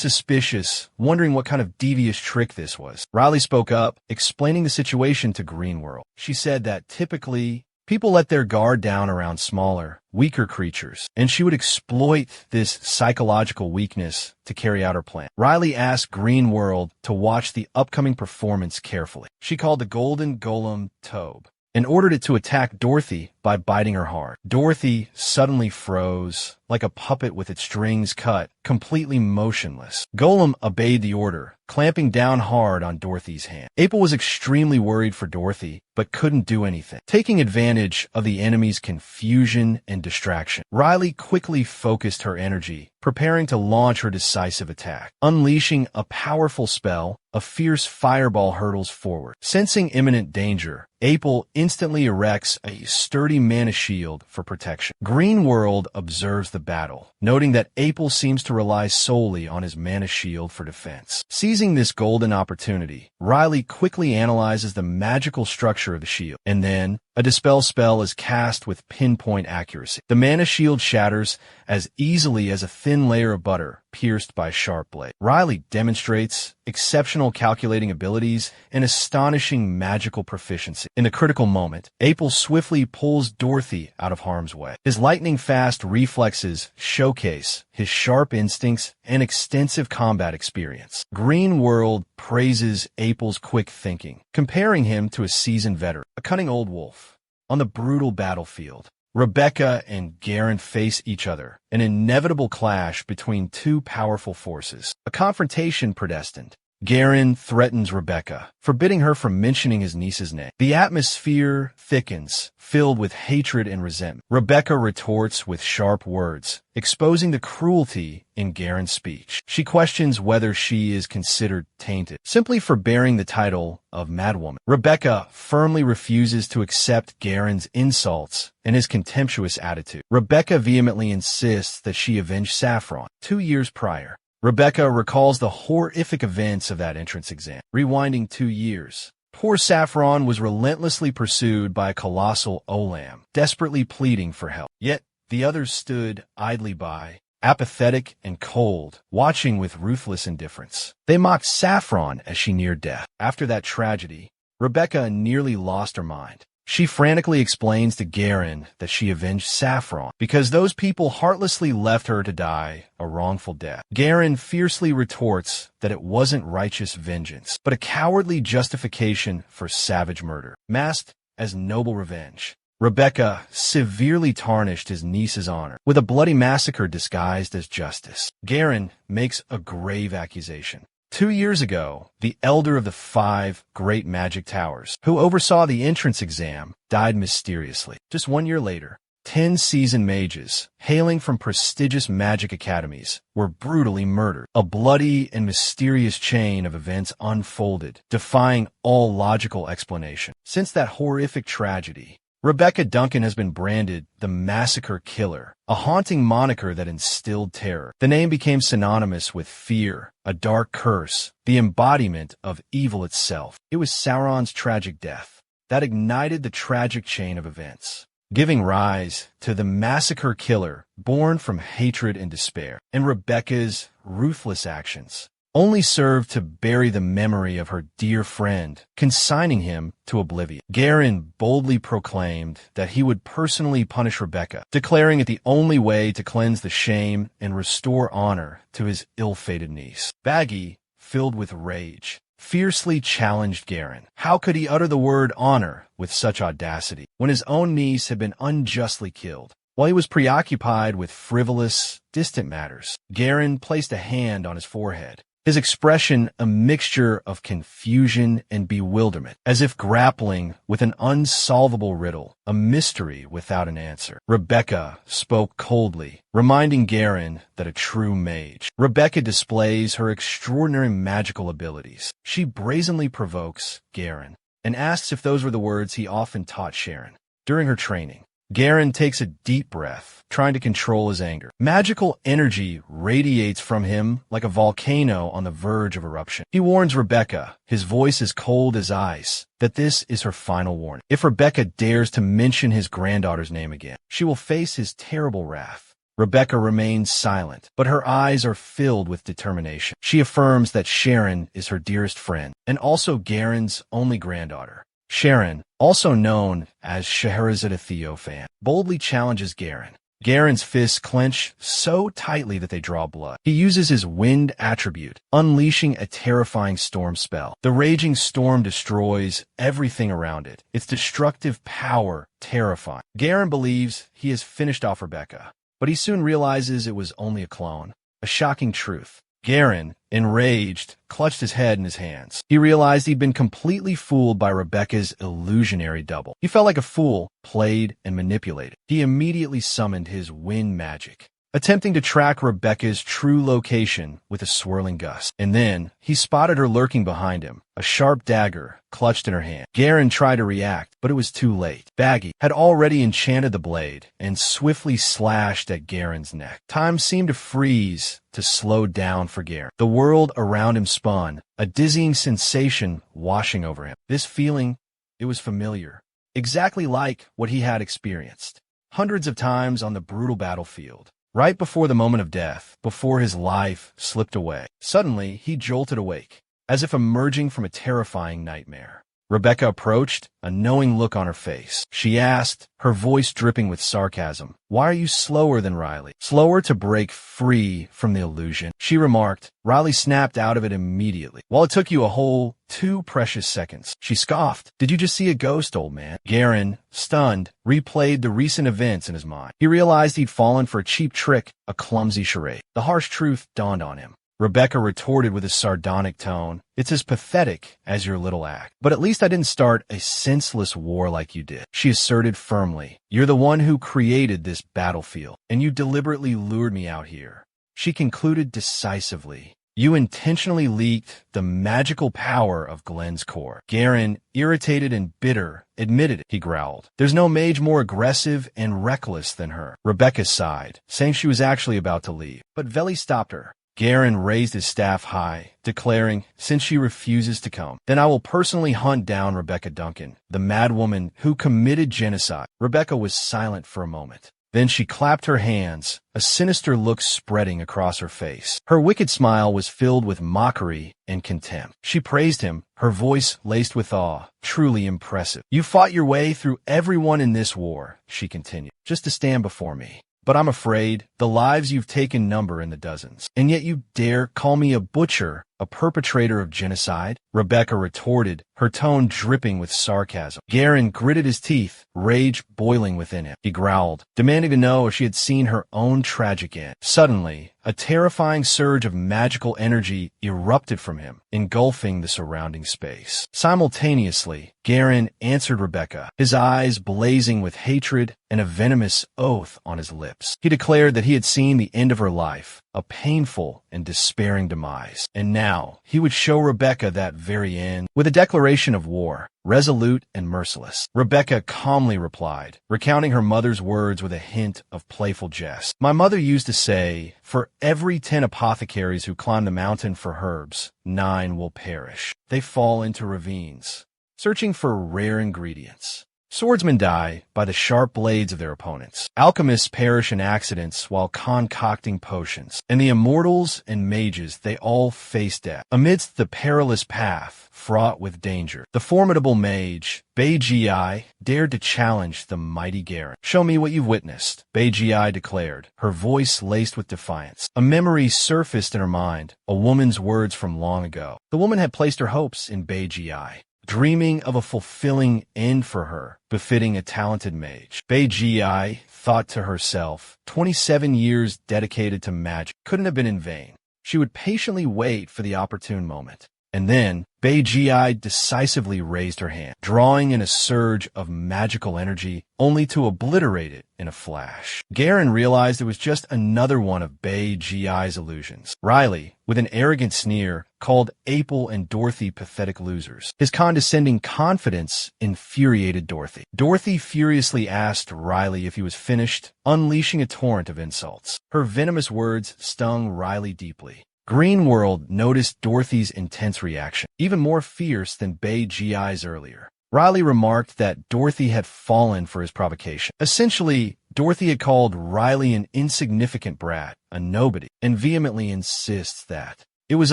suspicious, wondering what kind of devious trick this was. Riley spoke up, explaining the situation to Green World. She said that typically, people let their guard down around smaller, weaker creatures, and she would exploit this psychological weakness to carry out her plan. Riley asked Green World to watch the upcoming performance carefully. She called the golden golem Tobe and ordered it to attack Dorothy by biting her hard. Dorothy suddenly froze, like a puppet with its strings cut, completely motionless. Golem obeyed the order, clamping down hard on Dorothy's hand. April was extremely worried for Dorothy, but couldn't do anything. Taking advantage of the enemy's confusion and distraction, Riley quickly focused her energy, preparing to launch her decisive attack. Unleashing a powerful spell, a fierce fireball hurtles forward. Sensing imminent danger, April instantly erects a sturdy mana shield for protection. Green World observes the battle, noting that April seems to rely solely on his mana shield for defense. Seizing this golden opportunity, Riley quickly analyzes the magical structure of the shield, and then a dispel spell is cast with pinpoint accuracy. The mana shield shatters as easily as a thin layer of butter pierced by a sharp blade. Riley demonstrates exceptional calculating abilities and astonishing magical proficiency. In the critical moment, April swiftly pulls Dorothy out of harm's way. His lightning-fast reflexes showcase his sharp instincts and extensive combat experience. Green World praises April's quick thinking, comparing him to a seasoned veteran, a cunning old wolf on the brutal battlefield. Rebecca and Garen face each other, an inevitable clash between two powerful forces, a confrontation predestined. Garen threatens Rebecca, forbidding her from mentioning his niece's name. The atmosphere thickens, filled with hatred and resentment. Rebecca retorts with sharp words, exposing the cruelty in Garen's speech. She questions whether she is considered tainted, simply for bearing the title of Madwoman. Rebecca firmly refuses to accept Garen's insults and his contemptuous attitude. Rebecca vehemently insists that she avenge Saffron 2 years prior. Rebecca recalls the horrific events of that entrance exam. Rewinding 2 years. Poor Saffron was relentlessly pursued by a colossal Olam, desperately pleading for help. Yet the others stood idly by, apathetic and cold, watching with ruthless indifference. They mocked Saffron as she neared death. After that tragedy, Rebecca nearly lost her mind. She frantically explains to Garen that she avenged Saffron because those people heartlessly left her to die a wrongful death. Garen fiercely retorts that it wasn't righteous vengeance, but a cowardly justification for savage murder, masked as noble revenge. Rebecca severely tarnished his niece's honor with a bloody massacre disguised as justice. Garen makes a grave accusation. 2 years ago, the elder of the 5 great magic towers, who oversaw the entrance exam, died mysteriously. Just 1 year later, 10 seasoned mages, hailing from prestigious magic academies, were brutally murdered. A bloody and mysterious chain of events unfolded, defying all logical explanation. Since that horrific tragedy, Rebecca Duncan has been branded the Massacre Killer, a haunting moniker that instilled terror. The name became synonymous with fear, a dark curse, the embodiment of evil itself. It was Sauron's tragic death that ignited the tragic chain of events, giving rise to the Massacre Killer, born from hatred and despair. And Rebecca's ruthless actions only served to bury the memory of her dear friend, consigning him to oblivion. Garen boldly proclaimed that he would personally punish Rebecca, declaring it the only way to cleanse the shame and restore honor to his ill-fated niece. Baggy, filled with rage, fiercely challenged Garen. How could he utter the word honor with such audacity when his own niece had been unjustly killed? While he was preoccupied with frivolous, distant matters, Garen placed a hand on his forehead, his expression a mixture of confusion and bewilderment, as if grappling with an unsolvable riddle, a mystery without an answer. Rebecca spoke coldly, reminding Garen that a true mage. Rebecca displays her extraordinary magical abilities. She brazenly provokes Garen and asks if those were the words he often taught Sharon during her training. Garen takes a deep breath, trying to control his anger. Magical energy radiates from him like a volcano on the verge of eruption. He warns Rebecca, his voice as cold as ice, that this is her final warning. If Rebecca dares to mention his granddaughter's name again, she will face his terrible wrath. Rebecca remains silent, but her eyes are filled with determination. She affirms that Sharon is her dearest friend, and also Garen's only granddaughter. Sharon, also known as Scheherazade Theophan, boldly challenges Garen. Garen's fists clench so tightly that they draw blood. He uses his wind attribute, unleashing a terrifying storm spell. The raging storm destroys everything around it, its destructive power terrifying. Garen believes he has finished off Rebecca, but he soon realizes it was only a clone. A shocking truth. Garen, enraged, clutched his head in his hands. He realized he'd been completely fooled by Rebecca's illusionary double. He felt like a fool, played and manipulated. He immediately summoned his wind magic, attempting to track Rebecca's true location with a swirling gust. And then he spotted her lurking behind him, a sharp dagger clutched in her hand. Garen tried to react, but it was too late. Baggy had already enchanted the blade and swiftly slashed at Garen's neck. Time seemed to freeze, to slow down for Garen. The world around him spun, a dizzying sensation washing over him. This feeling, it was familiar, exactly like what he had experienced hundreds of times on the brutal battlefield. Right before the moment of death, before his life slipped away, suddenly he jolted awake, as if emerging from a terrifying nightmare. Rebecca approached, a knowing look on her face. She asked, her voice dripping with sarcasm, "Why are you slower than Riley?" "Slower to break free from the illusion," she remarked. Riley snapped out of it immediately. "Well, it took you a whole 2 precious seconds." She scoffed. "Did you just see a ghost, old man?" Garen, stunned, replayed the recent events in his mind. He realized he'd fallen for a cheap trick, a clumsy charade. The harsh truth dawned on him. Rebecca retorted with a sardonic tone, "It's as pathetic as your little act. But at least I didn't start a senseless war like you did." She asserted firmly, "You're the one who created this battlefield, and you deliberately lured me out here." She concluded decisively, "You intentionally leaked the magical power of Glenn's core." Garen, irritated and bitter, admitted it. He growled, "There's no mage more aggressive and reckless than her." Rebecca sighed, saying she was actually about to leave, but Veli stopped her. Garen raised his staff high, declaring, "Since she refuses to come, then I will personally hunt down Rebecca Duncan, the madwoman who committed genocide." Rebecca was silent for a moment. Then she clapped her hands, a sinister look spreading across her face. Her wicked smile was filled with mockery and contempt. She praised him, her voice laced with awe. "Truly impressive. You fought your way through everyone in this war," she continued, "just to stand before me. But I'm afraid the lives you've taken number in the dozens. And yet you dare call me a butcher, a perpetrator of genocide?" Rebecca retorted, her tone dripping with sarcasm. Garen gritted his teeth, rage boiling within him. He growled, demanding to know if she had seen her own tragic end. Suddenly, a terrifying surge of magical energy erupted from him, engulfing the surrounding space. Simultaneously, Garen answered Rebecca, his eyes blazing with hatred and a venomous oath on his lips. He declared that he had seen the end of her life, a painful and despairing demise. And now, he would show Rebecca that very end. With a declaration of war, resolute and merciless, Rebecca calmly replied, recounting her mother's words with a hint of playful jest. "My mother used to say, for every 10 apothecaries who climb the mountain for herbs, 9 will perish. They fall into ravines, searching for rare ingredients. Swordsmen die by the sharp blades of their opponents. Alchemists perish in accidents while concocting potions. And the immortals and mages, they all face death. Amidst the perilous path, fraught with danger, the formidable mage, Beiji, dared to challenge the mighty Garen. Show me what you've witnessed," Beiji declared, her voice laced with defiance. A memory surfaced in her mind, a woman's words from long ago. The woman had placed her hopes in Beiji, dreaming of a fulfilling end for her, befitting a talented mage. Beiji thought to herself, 27 years dedicated to magic couldn't have been in vain. She would patiently wait for the opportune moment. And then, Beiji decisively raised her hand, drawing in a surge of magical energy, only to obliterate it in a flash. Garen realized it was just another one of Beiji's illusions. Riley, with an arrogant sneer, called April and Dorothy pathetic losers. His condescending confidence infuriated Dorothy. Dorothy furiously asked Riley if he was finished, unleashing a torrent of insults. Her venomous words stung Riley deeply. Greenworld noticed Dorothy's intense reaction, even more fierce than Beiji's earlier. Riley remarked that Dorothy had fallen for his provocation. Essentially, Dorothy had called Riley an insignificant brat, a nobody, and vehemently insists that it was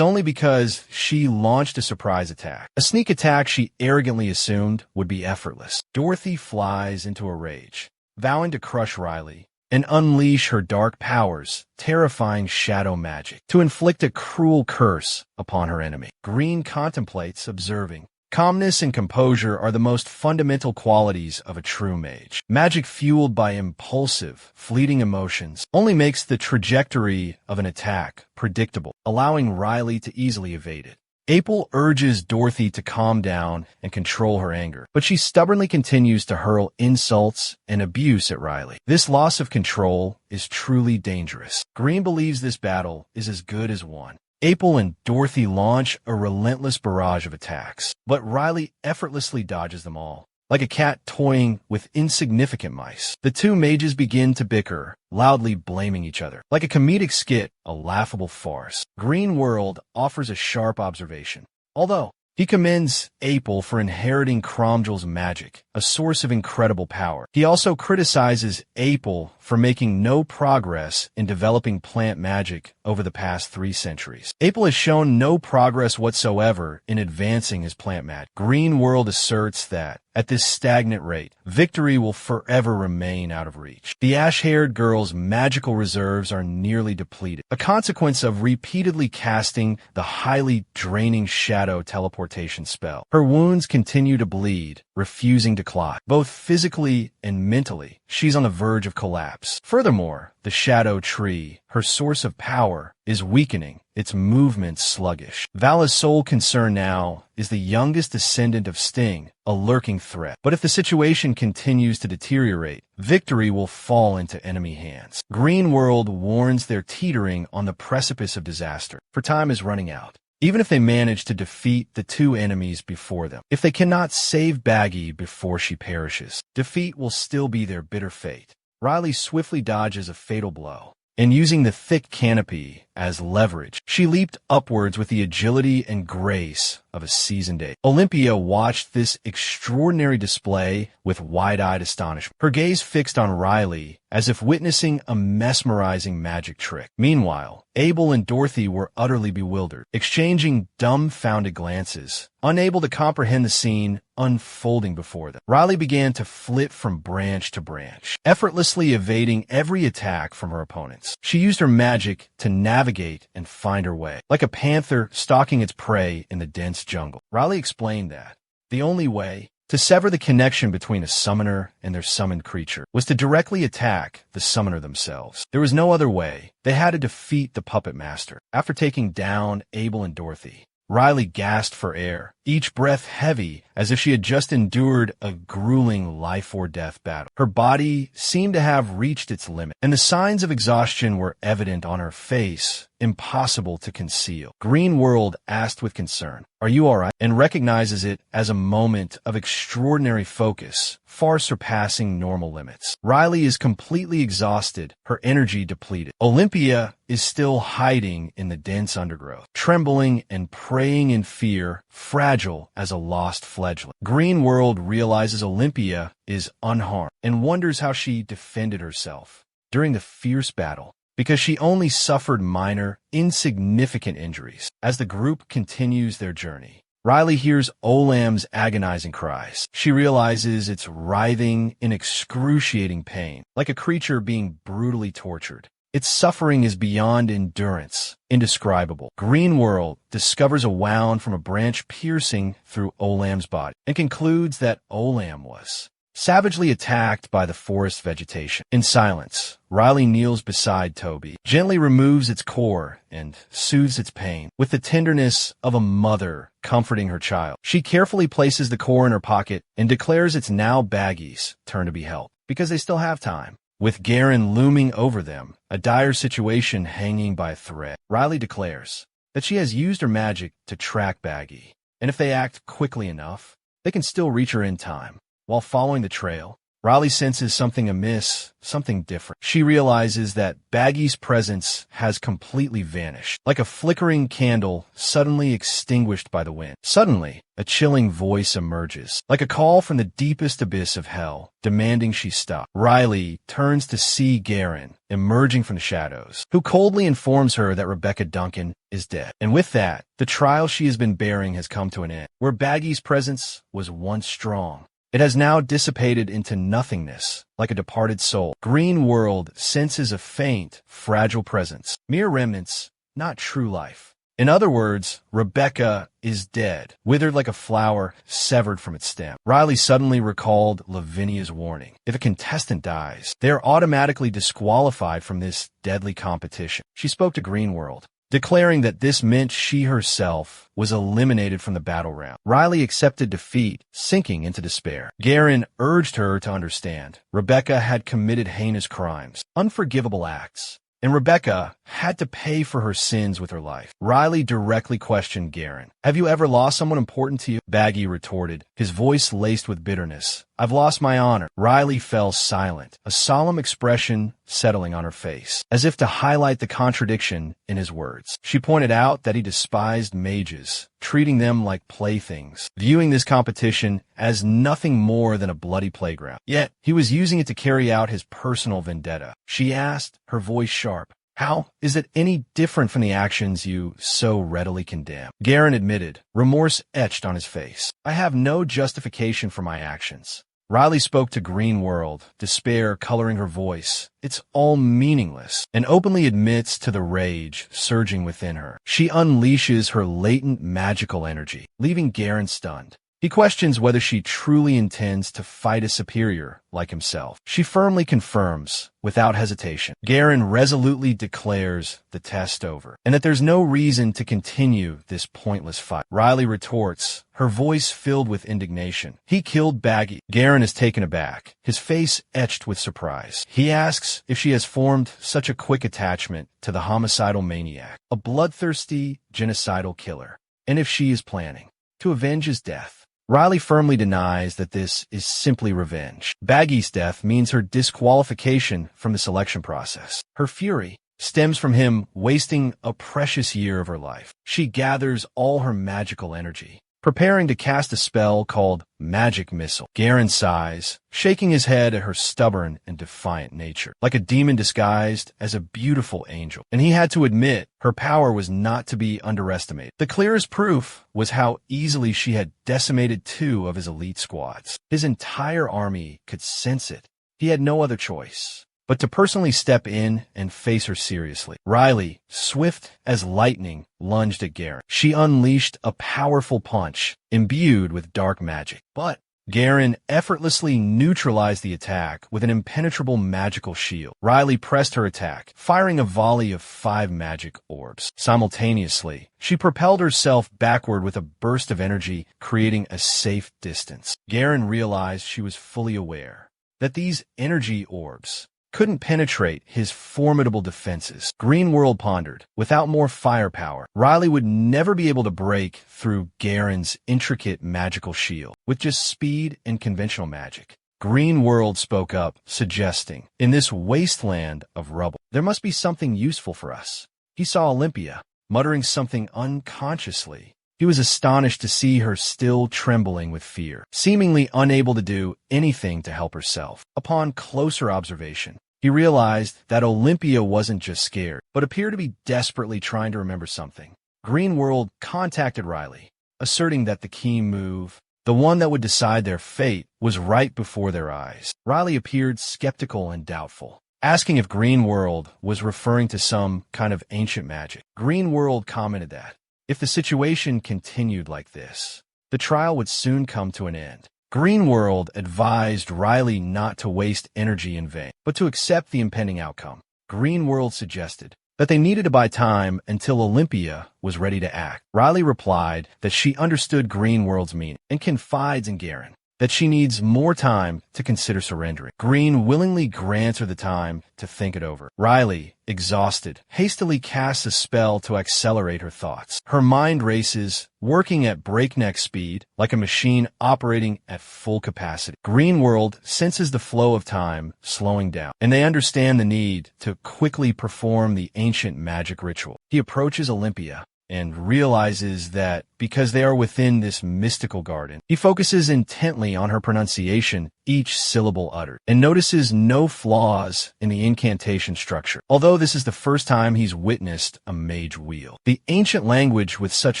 only because she launched a surprise attack. A sneak attack she arrogantly assumed would be effortless. Dorothy flies into a rage, vowing to crush Riley and unleash her dark powers, terrifying shadow magic, to inflict a cruel curse upon her enemy. Green contemplates, observing. Calmness and composure are the most fundamental qualities of a true mage. Magic fueled by impulsive, fleeting emotions only makes the trajectory of an attack predictable, allowing Riley to easily evade it. April urges Dorothy to calm down and control her anger, but she stubbornly continues to hurl insults and abuse at Riley. This loss of control is truly dangerous. Green believes this battle is as good as won. April and Dorothy launch a relentless barrage of attacks, but Riley effortlessly dodges them all. Like a cat toying with insignificant mice, the two mages begin to bicker, loudly blaming each other. Like a comedic skit, a laughable farce, Greenworld offers a sharp observation. Although he commends April for inheriting Cromwell's magic, a source of incredible power, he also criticizes April for for making no progress in developing plant magic over the past 3 centuries. April has shown no progress whatsoever in advancing his plant magic. Green World asserts that, at this stagnant rate, victory will forever remain out of reach. The ash-haired girl's magical reserves are nearly depleted, a consequence of repeatedly casting the highly draining shadow teleportation spell. Her wounds continue to bleed, refusing to clot. Both physically and mentally, she's on the verge of collapse. Furthermore, the shadow tree, her source of power, is weakening, its movements sluggish. Vala's sole concern now is the youngest descendant of Sting, a lurking threat. But if the situation continues to deteriorate, victory will fall into enemy hands. Green World warns they're teetering on the precipice of disaster, for time is running out. Even if they manage to defeat the 2 enemies before them, if they cannot save Baggy before she perishes, defeat will still be their bitter fate. Riley swiftly dodges a fatal blow, and using the thick canopy as leverage, she leaped upwards with the agility and grace of a seasoned ace. Olympia watched this extraordinary display with wide-eyed astonishment, her gaze fixed on Riley as if witnessing a mesmerizing magic trick. Meanwhile, Abel and Dorothy were utterly bewildered, exchanging dumbfounded glances, unable to comprehend the scene unfolding before them. Riley began to flit from branch to branch, effortlessly evading every attack from her opponents. She used her magic to navigate and find her way, like a panther stalking its prey in the dense jungle. Riley explained that the only way to sever the connection between a summoner and their summoned creature was to directly attack the summoner themselves. There was no other way. They had to defeat the puppet master. After taking down Abel and Dorothy, Riley gasped for air, each breath heavy as if she had just endured a grueling life-or-death battle. Her body seemed to have reached its limit, and the signs of exhaustion were evident on her face, impossible to conceal. Green World asked with concern, "Are you all right?" and recognizes it as a moment of extraordinary focus, far surpassing normal limits. Riley is completely exhausted, her energy depleted. Olympia is still hiding in the dense undergrowth, trembling and praying in fear, fragile as a lost fledgling. Green World realizes Olympia is unharmed and wonders how she defended herself during the fierce battle, because she only suffered minor, insignificant injuries. As the group continues their journey, Riley hears Olam's agonizing cries. She realizes it's writhing in excruciating pain, like a creature being brutally tortured. Its suffering is beyond endurance, indescribable. Green World discovers a wound from a branch piercing through Olam's body, and concludes that Olam was savagely attacked by the forest vegetation. In silence, Riley kneels beside Toby, gently removes its core, and soothes its pain with the tenderness of a mother comforting her child. She carefully places the core in her pocket and declares it's now Baggy's turn to be helped, because they still have time. With Garen looming over them, a dire situation hanging by a thread, Riley declares that she has used her magic to track Baggy, and if they act quickly enough, they can still reach her in time. While following the trail, Riley senses something amiss, something different. She realizes that Baggy's presence has completely vanished, like a flickering candle suddenly extinguished by the wind. Suddenly, a chilling voice emerges, like a call from the deepest abyss of hell, demanding she stop. Riley turns to see Garen emerging from the shadows, who coldly informs her that Rebecca Duncan is dead. And with that, the trial she has been bearing has come to an end. Where Baggy's presence was once strong, it has now dissipated into nothingness, like a departed soul. Green World senses a faint, fragile presence, mere remnants, not true life. In other words, Rebecca is dead, withered like a flower severed from its stem. Riley suddenly recalled Lavinia's warning. If a contestant dies, they are automatically disqualified from this deadly competition. She spoke to Green World, declaring that this meant she herself was eliminated from the battle round. Riley accepted defeat, sinking into despair. Garen urged her to understand. Rebecca had committed heinous crimes, unforgivable acts, and Rebecca had to pay for her sins with her life. Riley directly questioned Garen. "Have you ever lost someone important to you?" Baggy retorted, his voice laced with bitterness. I've lost my honor. Riley fell silent, a solemn expression settling on her face, as if to highlight the contradiction in his words. She pointed out that he despised mages, treating them like playthings, viewing this competition as nothing more than a bloody playground. Yet, he was using it to carry out his personal vendetta. She asked, her voice sharp, "How is it any different from the actions you so readily condemn?" Garen admitted, remorse etched on his face. "I have no justification for my actions." Riley spoke to Green World, despair coloring her voice. It's all meaningless, and openly admits to the rage surging within her. She unleashes her latent magical energy, leaving Garen stunned. He questions whether she truly intends to fight a superior like himself. She firmly confirms, without hesitation. Garen resolutely declares the test over, and that there's no reason to continue this pointless fight. Riley retorts, her voice filled with indignation. "He killed Baggy." Garen is taken aback, his face etched with surprise. He asks if she has formed such a quick attachment to the homicidal maniac, a bloodthirsty, genocidal killer, and if she is planning to avenge his death. Riley firmly denies that this is simply revenge. Baggy's death means her disqualification from the selection process. Her fury stems from him wasting a precious year of her life. She gathers all her magical energy, preparing to cast a spell called Magic Missile. Garen sighs, shaking his head at her stubborn and defiant nature, like a demon disguised as a beautiful angel. And he had to admit her power was not to be underestimated. The clearest proof was how easily she had decimated 2 of his elite squads. His entire army could sense it. He had no other choice but to personally step in and face her seriously. Riley, swift as lightning, lunged at Garen. She unleashed a powerful punch, imbued with dark magic. But Garen effortlessly neutralized the attack with an impenetrable magical shield. Riley pressed her attack, firing a volley of 5 magic orbs. Simultaneously, she propelled herself backward with a burst of energy, creating a safe distance. Garen realized she was fully aware that these energy orbs couldn't penetrate his formidable defenses. Green World pondered, without more firepower, Riley would never be able to break through Garen's intricate magical shield. With just speed and conventional magic, Green World spoke up, suggesting, "In this wasteland of rubble, there must be something useful for us." He saw Olympia, muttering something unconsciously. He was astonished to see her still trembling with fear, seemingly unable to do anything to help herself. Upon closer observation, he realized that Olympia wasn't just scared, but appeared to be desperately trying to remember something. Green World contacted Riley, asserting that the key move, the one that would decide their fate, was right before their eyes. Riley appeared skeptical and doubtful, asking if Green World was referring to some kind of ancient magic. Green World commented that if the situation continued like this, the trial would soon come to an end. Green World advised Riley not to waste energy in vain, but to accept the impending outcome. Green World suggested that they needed to buy time until Olympia was ready to act. Riley replied that she understood Green World's meaning and confides in Garen that she needs more time to consider surrendering. Green willingly grants her the time to think it over. Riley, exhausted, hastily casts a spell to accelerate her thoughts. Her mind races, working at breakneck speed, like a machine operating at full capacity. Green World senses the flow of time slowing down, and they understand the need to quickly perform the ancient magic ritual. He approaches Olympia and realizes that because they are within this mystical garden, he focuses intently on her pronunciation, each syllable uttered, and notices no flaws in the incantation structure, although this is the first time he's witnessed a mage wield the ancient language with such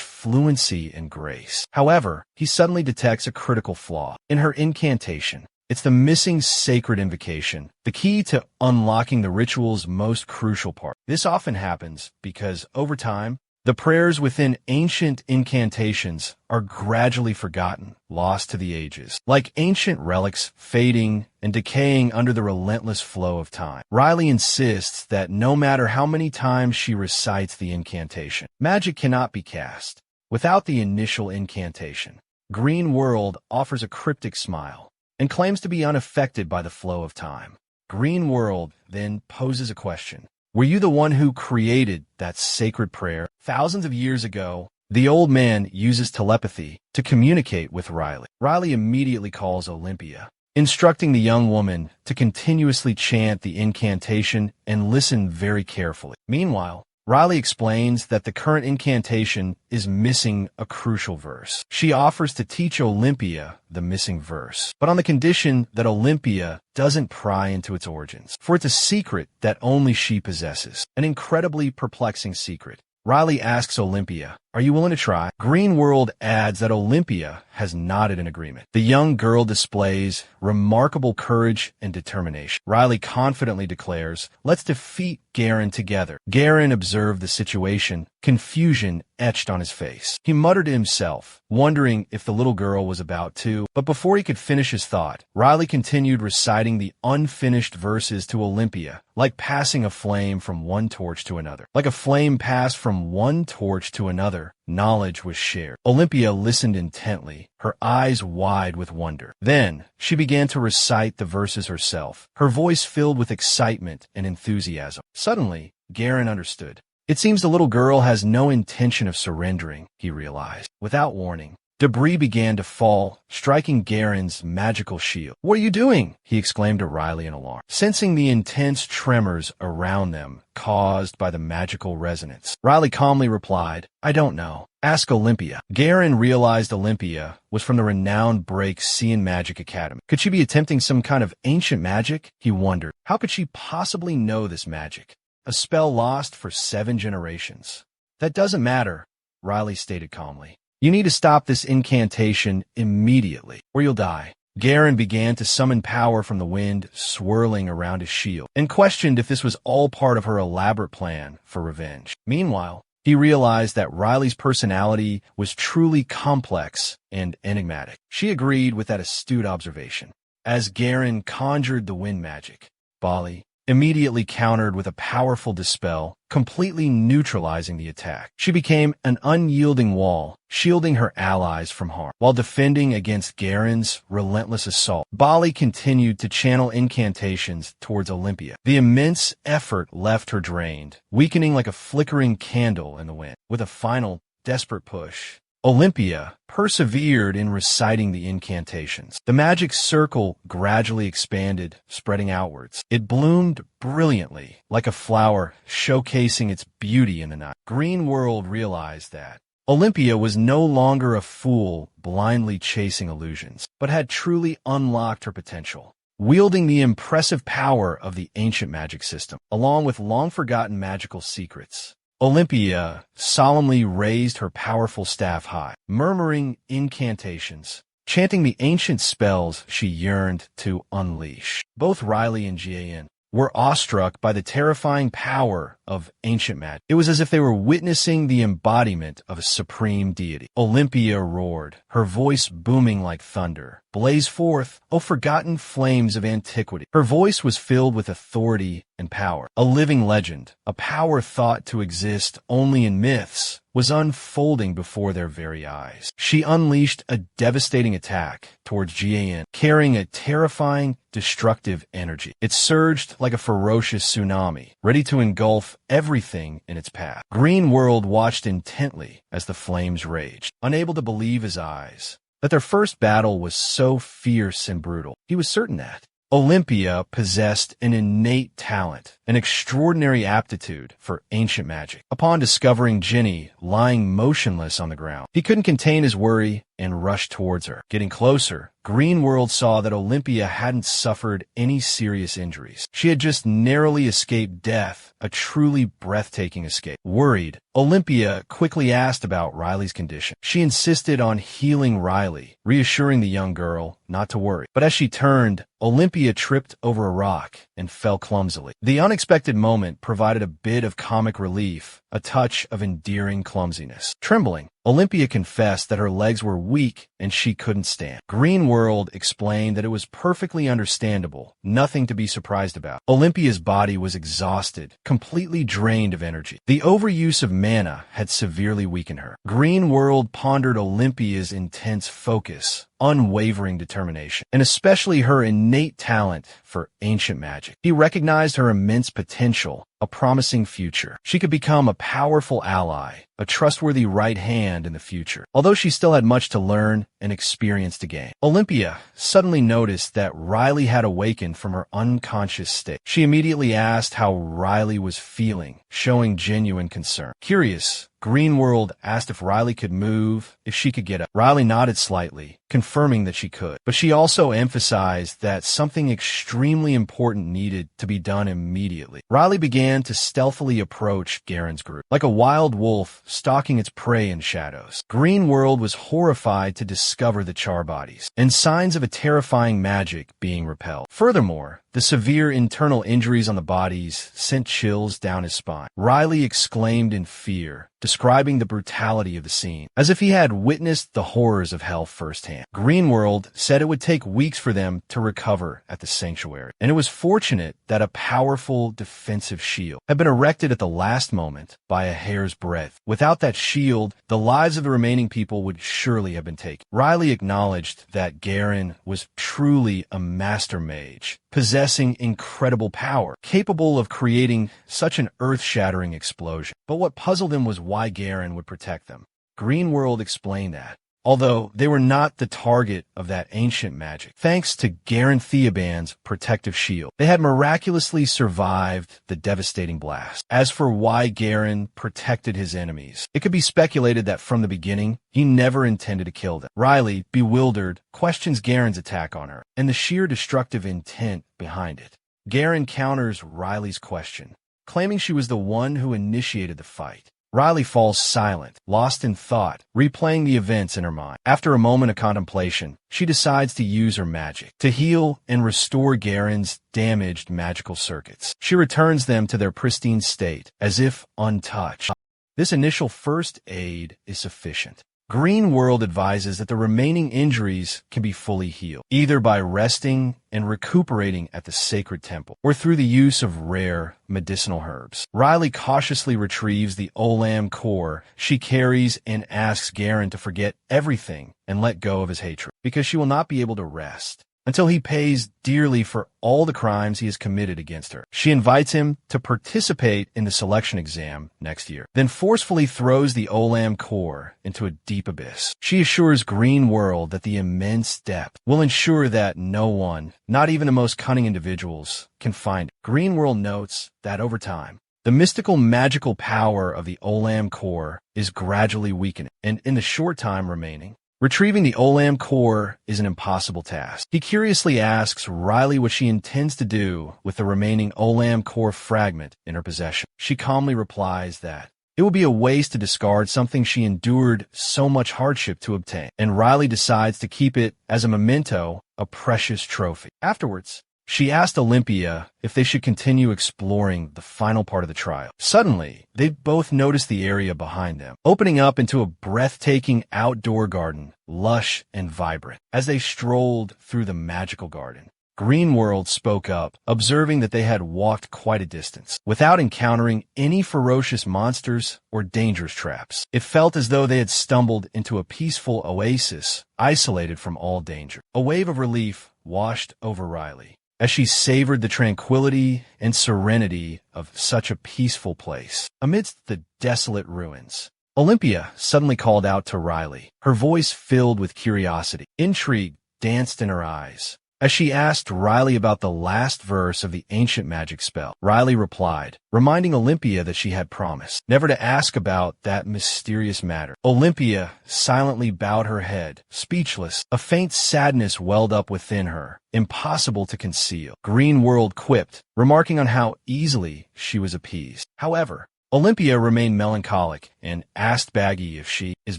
fluency and grace. However, he suddenly detects a critical flaw in her incantation. It's the missing sacred invocation, the key to unlocking the ritual's most crucial part. This often happens because, over time, the prayers within ancient incantations are gradually forgotten, lost to the ages, like ancient relics fading and decaying under the relentless flow of time. Riley insists that no matter how many times she recites the incantation, magic cannot be cast without the initial incantation. Green World offers a cryptic smile and claims to be unaffected by the flow of time. Green World then poses a question. Were you the one who created that sacred prayer? Thousands of years ago, the old man uses telepathy to communicate with Riley. Riley immediately calls Olympia, instructing the young woman to continuously chant the incantation and listen very carefully. Meanwhile, Riley explains that the current incantation is missing a crucial verse. She offers to teach Olympia the missing verse, but on the condition that Olympia doesn't pry into its origins, for it's a secret that only she possesses. An incredibly perplexing secret. Riley asks Olympia, "Are you willing to try?" Green World adds that Olympia has nodded in agreement. The young girl displays remarkable courage and determination. Riley confidently declares, "Let's defeat Garen together." Garen observed the situation, confusion etched on his face. He muttered to himself, wondering if the little girl was about to, but before he could finish his thought, Riley continued reciting the unfinished verses to Olympia, like passing a flame from one torch to another. Like a flame passed from one torch to another, knowledge was shared. Olympia listened intently, her eyes wide with wonder. Then, she began to recite the verses herself, her voice filled with excitement and enthusiasm. Suddenly, Garen understood. It seems the little girl has no intention of surrendering, he realized. Without warning, debris began to fall, striking Garen's magical shield. "What are you doing?" he exclaimed to Riley in alarm, sensing the intense tremors around them caused by the magical resonance. Riley calmly replied, "I don't know. Ask Olympia." Garen realized Olympia was from the renowned Break Sea and Magic Academy. Could she be attempting some kind of ancient magic? He wondered. How could she possibly know this magic? A spell lost for 7 generations. That doesn't matter, Riley stated calmly. You need to stop this incantation immediately, or you'll die. Garen began to summon power from the wind swirling around his shield, and questioned if this was all part of her elaborate plan for revenge. Meanwhile, he realized that Riley's personality was truly complex and enigmatic. She agreed with that astute observation. As Garen conjured the wind magic, Bali immediately countered with a powerful dispel, completely neutralizing the attack. She became an unyielding wall, shielding her allies from harm, while defending against Garen's relentless assault. Bali continued to channel incantations towards Olympia. The immense effort left her drained, weakening like a flickering candle in the wind. With a final, desperate push, Olympia persevered in reciting the incantations. The magic circle gradually expanded, spreading outwards. It bloomed brilliantly, like a flower, showcasing its beauty in the night. Green World realized that Olympia was no longer a fool blindly chasing illusions, but had truly unlocked her potential. Wielding the impressive power of the ancient magic system, along with long-forgotten magical secrets, Olympia solemnly raised her powerful staff high, murmuring incantations, chanting the ancient spells she yearned to unleash. Both Riley and Gian were awestruck by the terrifying power of ancient magic. It was as if they were witnessing the embodiment of a supreme deity. Olympia roared, her voice booming like thunder. Blaze forth, O forgotten flames of antiquity. Her voice was filled with authority and power. A living legend, a power thought to exist only in myths, was unfolding before their very eyes. She unleashed a devastating attack towards Gian, carrying a terrifying, destructive energy. It surged like a ferocious tsunami, ready to engulf everything in its path. Green World watched intently as the flames raged, unable to believe his eyes. That their first battle was so fierce and brutal. He was certain that Olympia possessed an innate talent, an extraordinary aptitude for ancient magic. Upon discovering Ginny lying motionless on the ground, he couldn't contain his worry and rushed towards her. Getting closer, Green World saw that Olympia hadn't suffered any serious injuries. She had just narrowly escaped death, a truly breathtaking escape. Worried, Olympia quickly asked about Riley's condition. She insisted on healing Riley, reassuring the young girl not to worry. But as she turned, Olympia tripped over a rock and fell clumsily. The unexpected moment provided a bit of comic relief, a touch of endearing clumsiness. Trembling, Olympia confessed that her legs were weak and she couldn't stand. Green World explained that it was perfectly understandable, nothing to be surprised about. Olympia's body was exhausted, completely drained of energy. The overuse of mana had severely weakened her. Green World pondered Olympia's intense focus, unwavering determination, and especially her innate talent for ancient magic. He recognized her immense potential, a promising future. She could become a powerful ally, a trustworthy right hand in the future. Although she still had much to learn and experience to gain, Olympia suddenly noticed that Riley had awakened from her unconscious state. She immediately asked how Riley was feeling, showing genuine concern. Curious, Greenworld asked if Riley could move, if she could get up. Riley nodded slightly, confirming that she could. But she also emphasized that something extremely important needed to be done immediately. Riley began to stealthily approach Garen's group, like a wild wolf stalking its prey in shadows. Greenworld was horrified to discover the char bodies and signs of a terrifying magic being repelled. Furthermore, the severe internal injuries on the bodies sent chills down his spine. Riley exclaimed in fear, describing the brutality of the scene, as if he had witnessed the horrors of hell firsthand. Greenworld said it would take weeks for them to recover at the sanctuary, and it was fortunate that a powerful defensive shield had been erected at the last moment by a hair's breadth. Without that shield, the lives of the remaining people would surely have been taken. Riley acknowledged that Garen was truly a master mage, possessing incredible power, capable of creating such an earth-shattering explosion. But what puzzled him was why Garen would protect them. Greenworld explained that, although they were not the target of that ancient magic, thanks to Garen Theoban's protective shield, they had miraculously survived the devastating blast. As for why Garen protected his enemies, it could be speculated that from the beginning, he never intended to kill them. Riley, bewildered, questions Garen's attack on her, and the sheer destructive intent behind it. Garen counters Riley's question, claiming she was the one who initiated the fight. Riley falls silent, lost in thought, replaying the events in her mind. After a moment of contemplation, she decides to use her magic to heal and restore Garen's damaged magical circuits. She returns them to their pristine state, as if untouched. This initial first aid is sufficient. Greenworld advises that the remaining injuries can be fully healed, either by resting and recuperating at the sacred temple, or through the use of rare medicinal herbs. Riley cautiously retrieves the Olam core she carries and asks Garen to forget everything and let go of his hatred, because she will not be able to rest until he pays dearly for all the crimes he has committed against her. She invites him to participate in the selection exam next year, then forcefully throws the Olam core into a deep abyss. She assures Greenworld that the immense depth will ensure that no one, not even the most cunning individuals, can find it. Greenworld notes that over time, the mystical magical power of the Olam core is gradually weakening, and in the short time remaining, retrieving the Olam core is an impossible task. He curiously asks Riley what she intends to do with the remaining Olam core fragment in her possession. She calmly replies that it will be a waste to discard something she endured so much hardship to obtain, and Riley decides to keep it as a memento, a precious trophy. Afterwards, she asked Olympia if they should continue exploring the final part of the trial. Suddenly, they both noticed the area behind them, opening up into a breathtaking outdoor garden, lush and vibrant. As they strolled through the magical garden, Greenworld spoke up, observing that they had walked quite a distance, without encountering any ferocious monsters or dangerous traps. It felt as though they had stumbled into a peaceful oasis, isolated from all danger. A wave of relief washed over Riley as she savored the tranquility and serenity of such a peaceful place. Amidst the desolate ruins, Olympia suddenly called out to Riley, her voice filled with curiosity. Intrigue danced in her eyes as she asked Riley about the last verse of the ancient magic spell. Riley replied, reminding Olympia that she had promised never to ask about that mysterious matter. Olympia silently bowed her head, speechless. A faint sadness welled up within her, impossible to conceal. Greenworld quipped, remarking on how easily she was appeased. However, Olympia remained melancholic and asked Baggy if is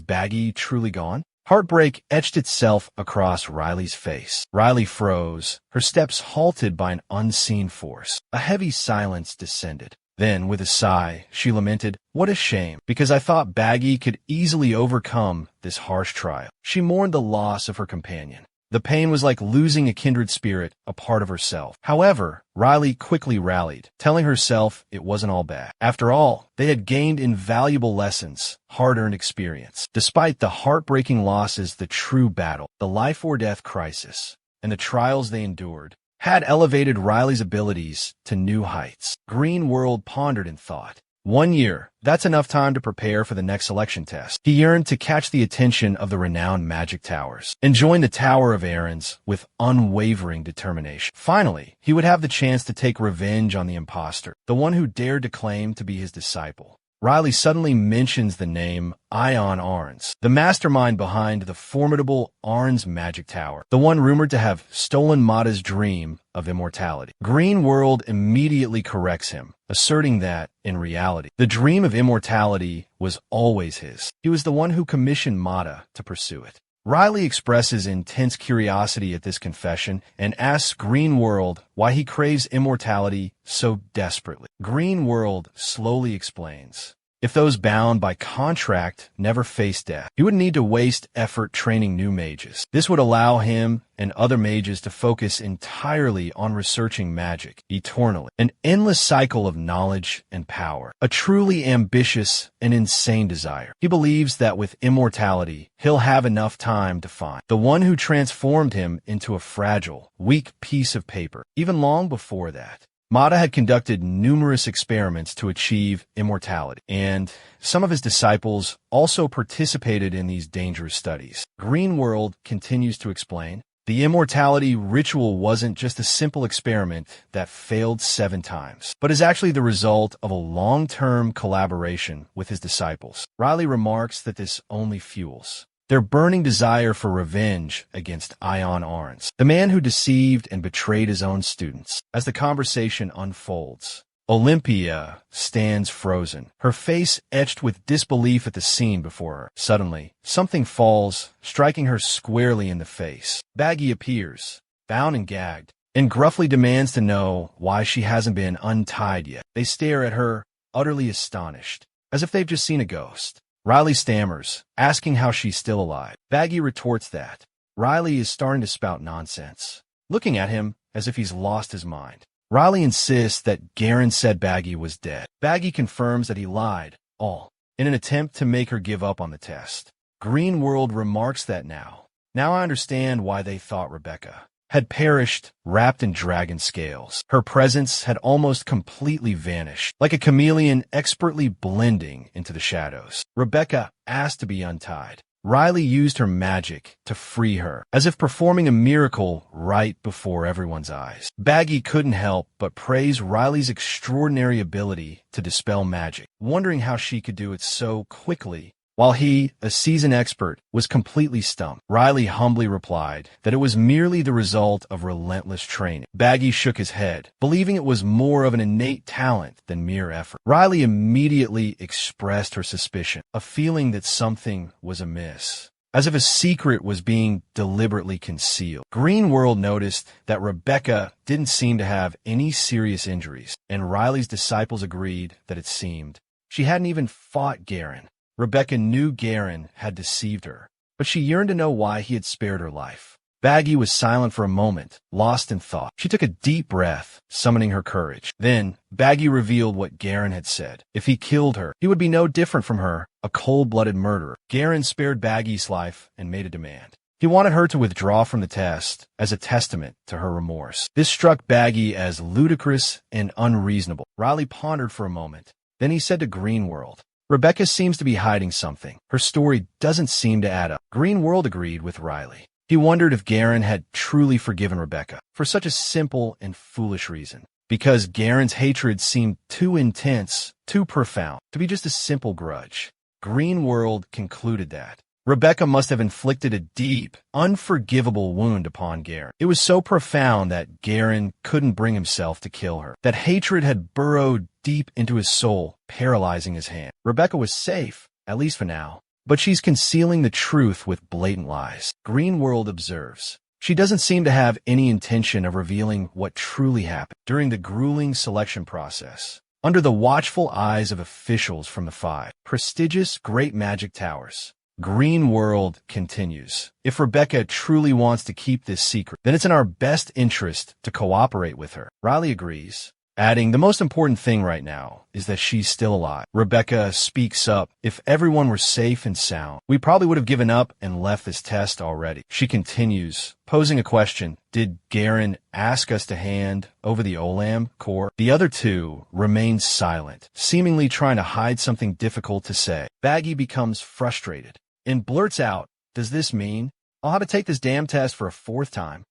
Baggy truly gone? Heartbreak etched itself across Riley's face. Riley froze, her steps halted by an unseen force. A heavy silence descended. Then, with a sigh, she lamented, what a shame, because I thought Baggy could easily overcome this harsh trial. She mourned the loss of her companion. The pain was like losing a kindred spirit, a part of herself. However, Riley quickly rallied, telling herself it wasn't all bad. After all, they had gained invaluable lessons, hard-earned experience. Despite the heartbreaking losses, the true battle, the life-or-death crisis, and the trials they endured, had elevated Riley's abilities to new heights. Green World pondered in thought. 1 year, that's enough time to prepare for the next selection test. He yearned to catch the attention of the renowned Magic Towers and join the Tower of Errands with unwavering determination. Finally, he would have the chance to take revenge on the imposter, the one who dared to claim to be his disciple. Riley suddenly mentions the name Irontes, the mastermind behind the formidable Arns Magic Tower, the one rumored to have stolen Mada's dream of immortality. Green World immediately corrects him, asserting that, in reality, the dream of immortality was always his. He was the one who commissioned Mada to pursue it. Riley expresses intense curiosity at this confession and asks Green World why he craves immortality so desperately. Green World slowly explains. If those bound by contract never face death, he would need to waste effort training new mages. This would allow him and other mages to focus entirely on researching magic eternally, an endless cycle of knowledge and power, a truly ambitious and insane desire. He believes that with immortality, he'll have enough time to find the one who transformed him into a fragile, weak piece of paper. Even long before that, Mada had conducted numerous experiments to achieve immortality, and some of his disciples also participated in these dangerous studies. Green World continues to explain, the immortality ritual wasn't just a simple experiment that failed 7 times, but is actually the result of a long-term collaboration with his disciples. Riley remarks that this only fuels their burning desire for revenge against Irontes, the man who deceived and betrayed his own students. As the conversation unfolds, Olympia stands frozen, her face etched with disbelief at the scene before her. Suddenly, something falls, striking her squarely in the face. Baggy appears, bound and gagged, and gruffly demands to know why she hasn't been untied yet. They stare at her, utterly astonished, as if they've just seen a ghost. Riley stammers, asking how she's still alive. Baggy retorts that Riley is starting to spout nonsense, looking at him as if he's lost his mind. Riley insists that Garen said Baggy was dead. Baggy confirms that he lied, all in an attempt to make her give up on the test. Green World remarks that now I understand why they thought Rebecca had perished wrapped in dragon scales. Her presence had almost completely vanished, like a chameleon expertly blending into the shadows. Rebecca asked to be untied. Riley used her magic to free her, as if performing a miracle right before everyone's eyes. Baggy couldn't help but praise Riley's extraordinary ability to dispel magic, wondering how she could do it so quickly, while he, a seasoned expert, was completely stumped. Riley humbly replied that it was merely the result of relentless training. Baggy shook his head, believing it was more of an innate talent than mere effort. Riley immediately expressed her suspicion, a feeling that something was amiss, as if a secret was being deliberately concealed. Green World noticed that Rebecca didn't seem to have any serious injuries, and Riley's disciples agreed that it seemed she hadn't even fought Garen. Rebecca knew Garen had deceived her, but she yearned to know why he had spared her life. Baggy was silent for a moment, lost in thought. She took a deep breath, summoning her courage. Then, Baggy revealed what Garen had said. If he killed her, he would be no different from her, a cold-blooded murderer. Garen spared Baggy's life and made a demand. He wanted her to withdraw from the test as a testament to her remorse. This struck Baggy as ludicrous and unreasonable. Riley pondered for a moment. Then he said to Green World, Rebecca seems to be hiding something. Her story doesn't seem to add up. Green World agreed with Riley. He wondered if Garen had truly forgiven Rebecca for such a simple and foolish reason. Because Garen's hatred seemed too intense, too profound, to be just a simple grudge. Green World concluded that Rebecca must have inflicted a deep, unforgivable wound upon Garen. It was so profound that Garen couldn't bring himself to kill her. That hatred had burrowed deep into his soul, paralyzing his hand. Rebecca was safe, at least for now, but she's concealing the truth with blatant lies. Green World observes. She doesn't seem to have any intention of revealing what truly happened during the grueling selection process. Under the watchful eyes of officials from the 5 prestigious Great Magic Towers, Green World continues. If Rebecca truly wants to keep this secret, then it's in our best interest to cooperate with her. Riley agrees. adding, "The most important thing right now is that she's still alive." Rebecca speaks up, "If everyone were safe and sound, we probably would have given up and left this test already." She continues, posing a question. "Did Garen ask us to hand over the Olam core?" The other two remain silent, seemingly trying to hide something difficult to say. Baggy becomes frustrated and blurts out, "Does this mean I'll have to take this damn test for a fourth time?"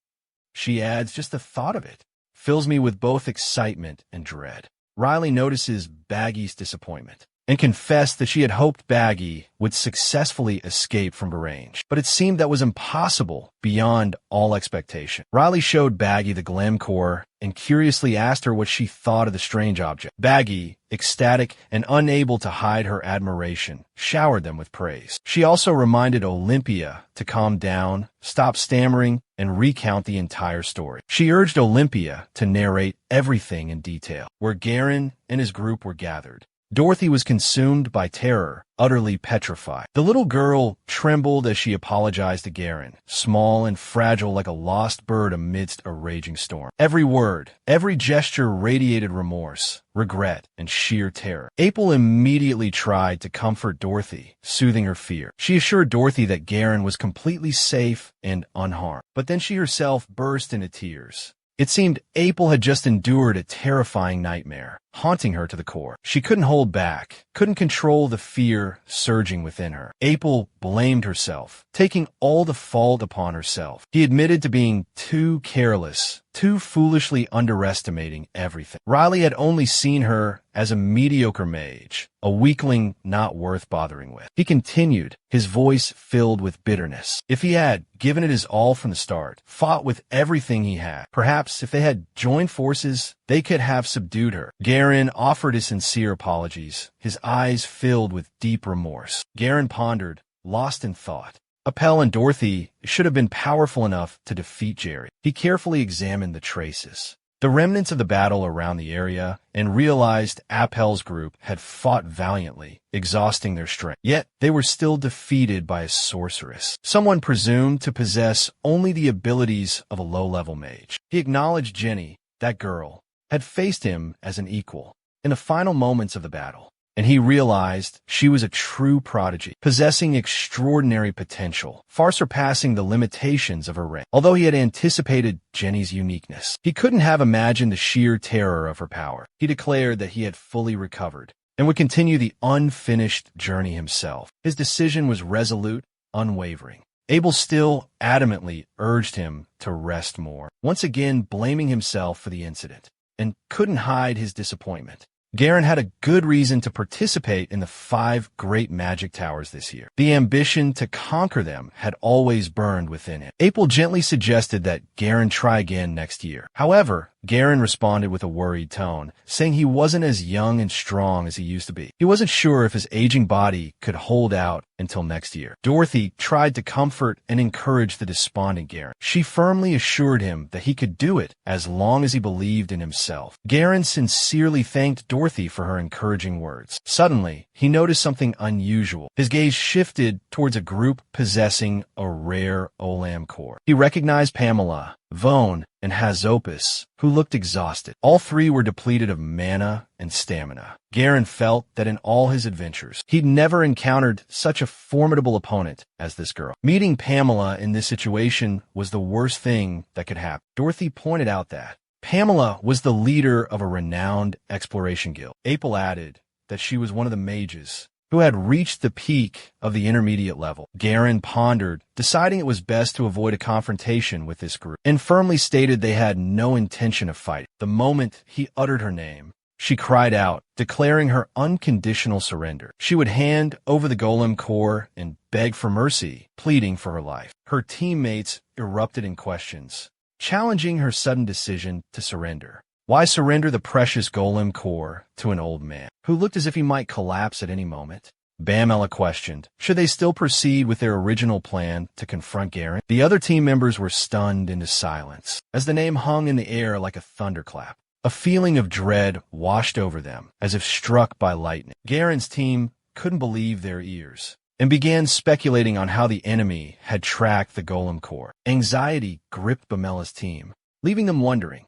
She adds, "Just the thought of it fills me with both excitement and dread." Riley notices Baggy's disappointment and confessed that she had hoped Baggy would successfully escape from Barange, but it seemed that was impossible beyond all expectation. Riley showed Baggy the Golem core and curiously asked her what she thought of the strange object. Baggy, ecstatic and unable to hide her admiration, showered them with praise. She also reminded Olympia to calm down, stop stammering, and recount the entire story. She urged Olympia to narrate everything in detail, where Garen and his group were gathered. Dorothy was consumed by terror, utterly petrified. The little girl trembled as she apologized to Garen, small and fragile like a lost bird amidst a raging storm. Every word, every gesture radiated remorse, regret, and sheer terror. April immediately tried to comfort Dorothy, soothing her fear. She assured Dorothy that Garen was completely safe and unharmed. But then she herself burst into tears. It seemed April had just endured a terrifying nightmare, haunting her to the core. She couldn't hold back, couldn't control the fear surging within her. April blamed herself, taking all the fault upon herself. He admitted to being too careless, too foolishly underestimating everything. Riley had only seen her as a mediocre mage, a weakling not worth bothering with. He continued, his voice filled with bitterness. If he had given it his all from the start, fought with everything he had, perhaps if they had joined forces, they could have subdued her. Garen offered his sincere apologies, his eyes filled with deep remorse. Garen pondered, lost in thought. Appel and Dorothy should have been powerful enough to defeat Jerry. He carefully examined the traces, the remnants of the battle around the area, and realized Appel's group had fought valiantly, exhausting their strength. Yet they were still defeated by a sorceress, someone presumed to possess only the abilities of a low-level mage. He acknowledged Jenny, that girl, had faced him as an equal in the final moments of the battle, and he realized she was a true prodigy, possessing extraordinary potential, far surpassing the limitations of her rank. Although he had anticipated Jenny's uniqueness, he couldn't have imagined the sheer terror of her power. He declared that he had fully recovered and would continue the unfinished journey himself. His decision was resolute, unwavering. Abel still adamantly urged him to rest more, once again blaming himself for the incident, and couldn't hide his disappointment. Garen had a good reason to participate in the 5 great magic towers this year. The ambition to conquer them had always burned within him. April gently suggested that Garen try again next year. However, Garen responded with a worried tone, saying he wasn't as young and strong as he used to be. He wasn't sure if his aging body could hold out until next year. Dorothy tried to comfort and encourage the despondent Garen. She firmly assured him that he could do it as long as he believed in himself. Garen sincerely thanked Dorothy for her encouraging words. Suddenly, he noticed something unusual. His gaze shifted towards a group possessing a rare Olam core. He recognized Pamela, Vone, and Hazopis, who looked exhausted. All 3 were depleted of mana and stamina. Garen felt that in all his adventures, he'd never encountered such a formidable opponent as this girl. Meeting Pamela in this situation was the worst thing that could happen. Dorothy pointed out that Pamela was the leader of a renowned exploration guild. April added that she was one of the mages who had reached the peak of the intermediate level. Garen pondered, deciding it was best to avoid a confrontation with this group, and firmly stated they had no intention of fighting. The moment he uttered her name, she cried out, declaring her unconditional surrender. She would hand over the Golem core and beg for mercy, pleading for her life. Her teammates erupted in questions, challenging her sudden decision to surrender. Why surrender the precious Golem core to an old man who looked as if he might collapse at any moment? Bamela questioned, should they still proceed with their original plan to confront Garen? The other team members were stunned into silence as the name hung in the air like a thunderclap. A feeling of dread washed over them, as if struck by lightning. Garen's team couldn't believe their ears and began speculating on how the enemy had tracked the Golem core. Anxiety gripped Bamela's team, leaving them wondering,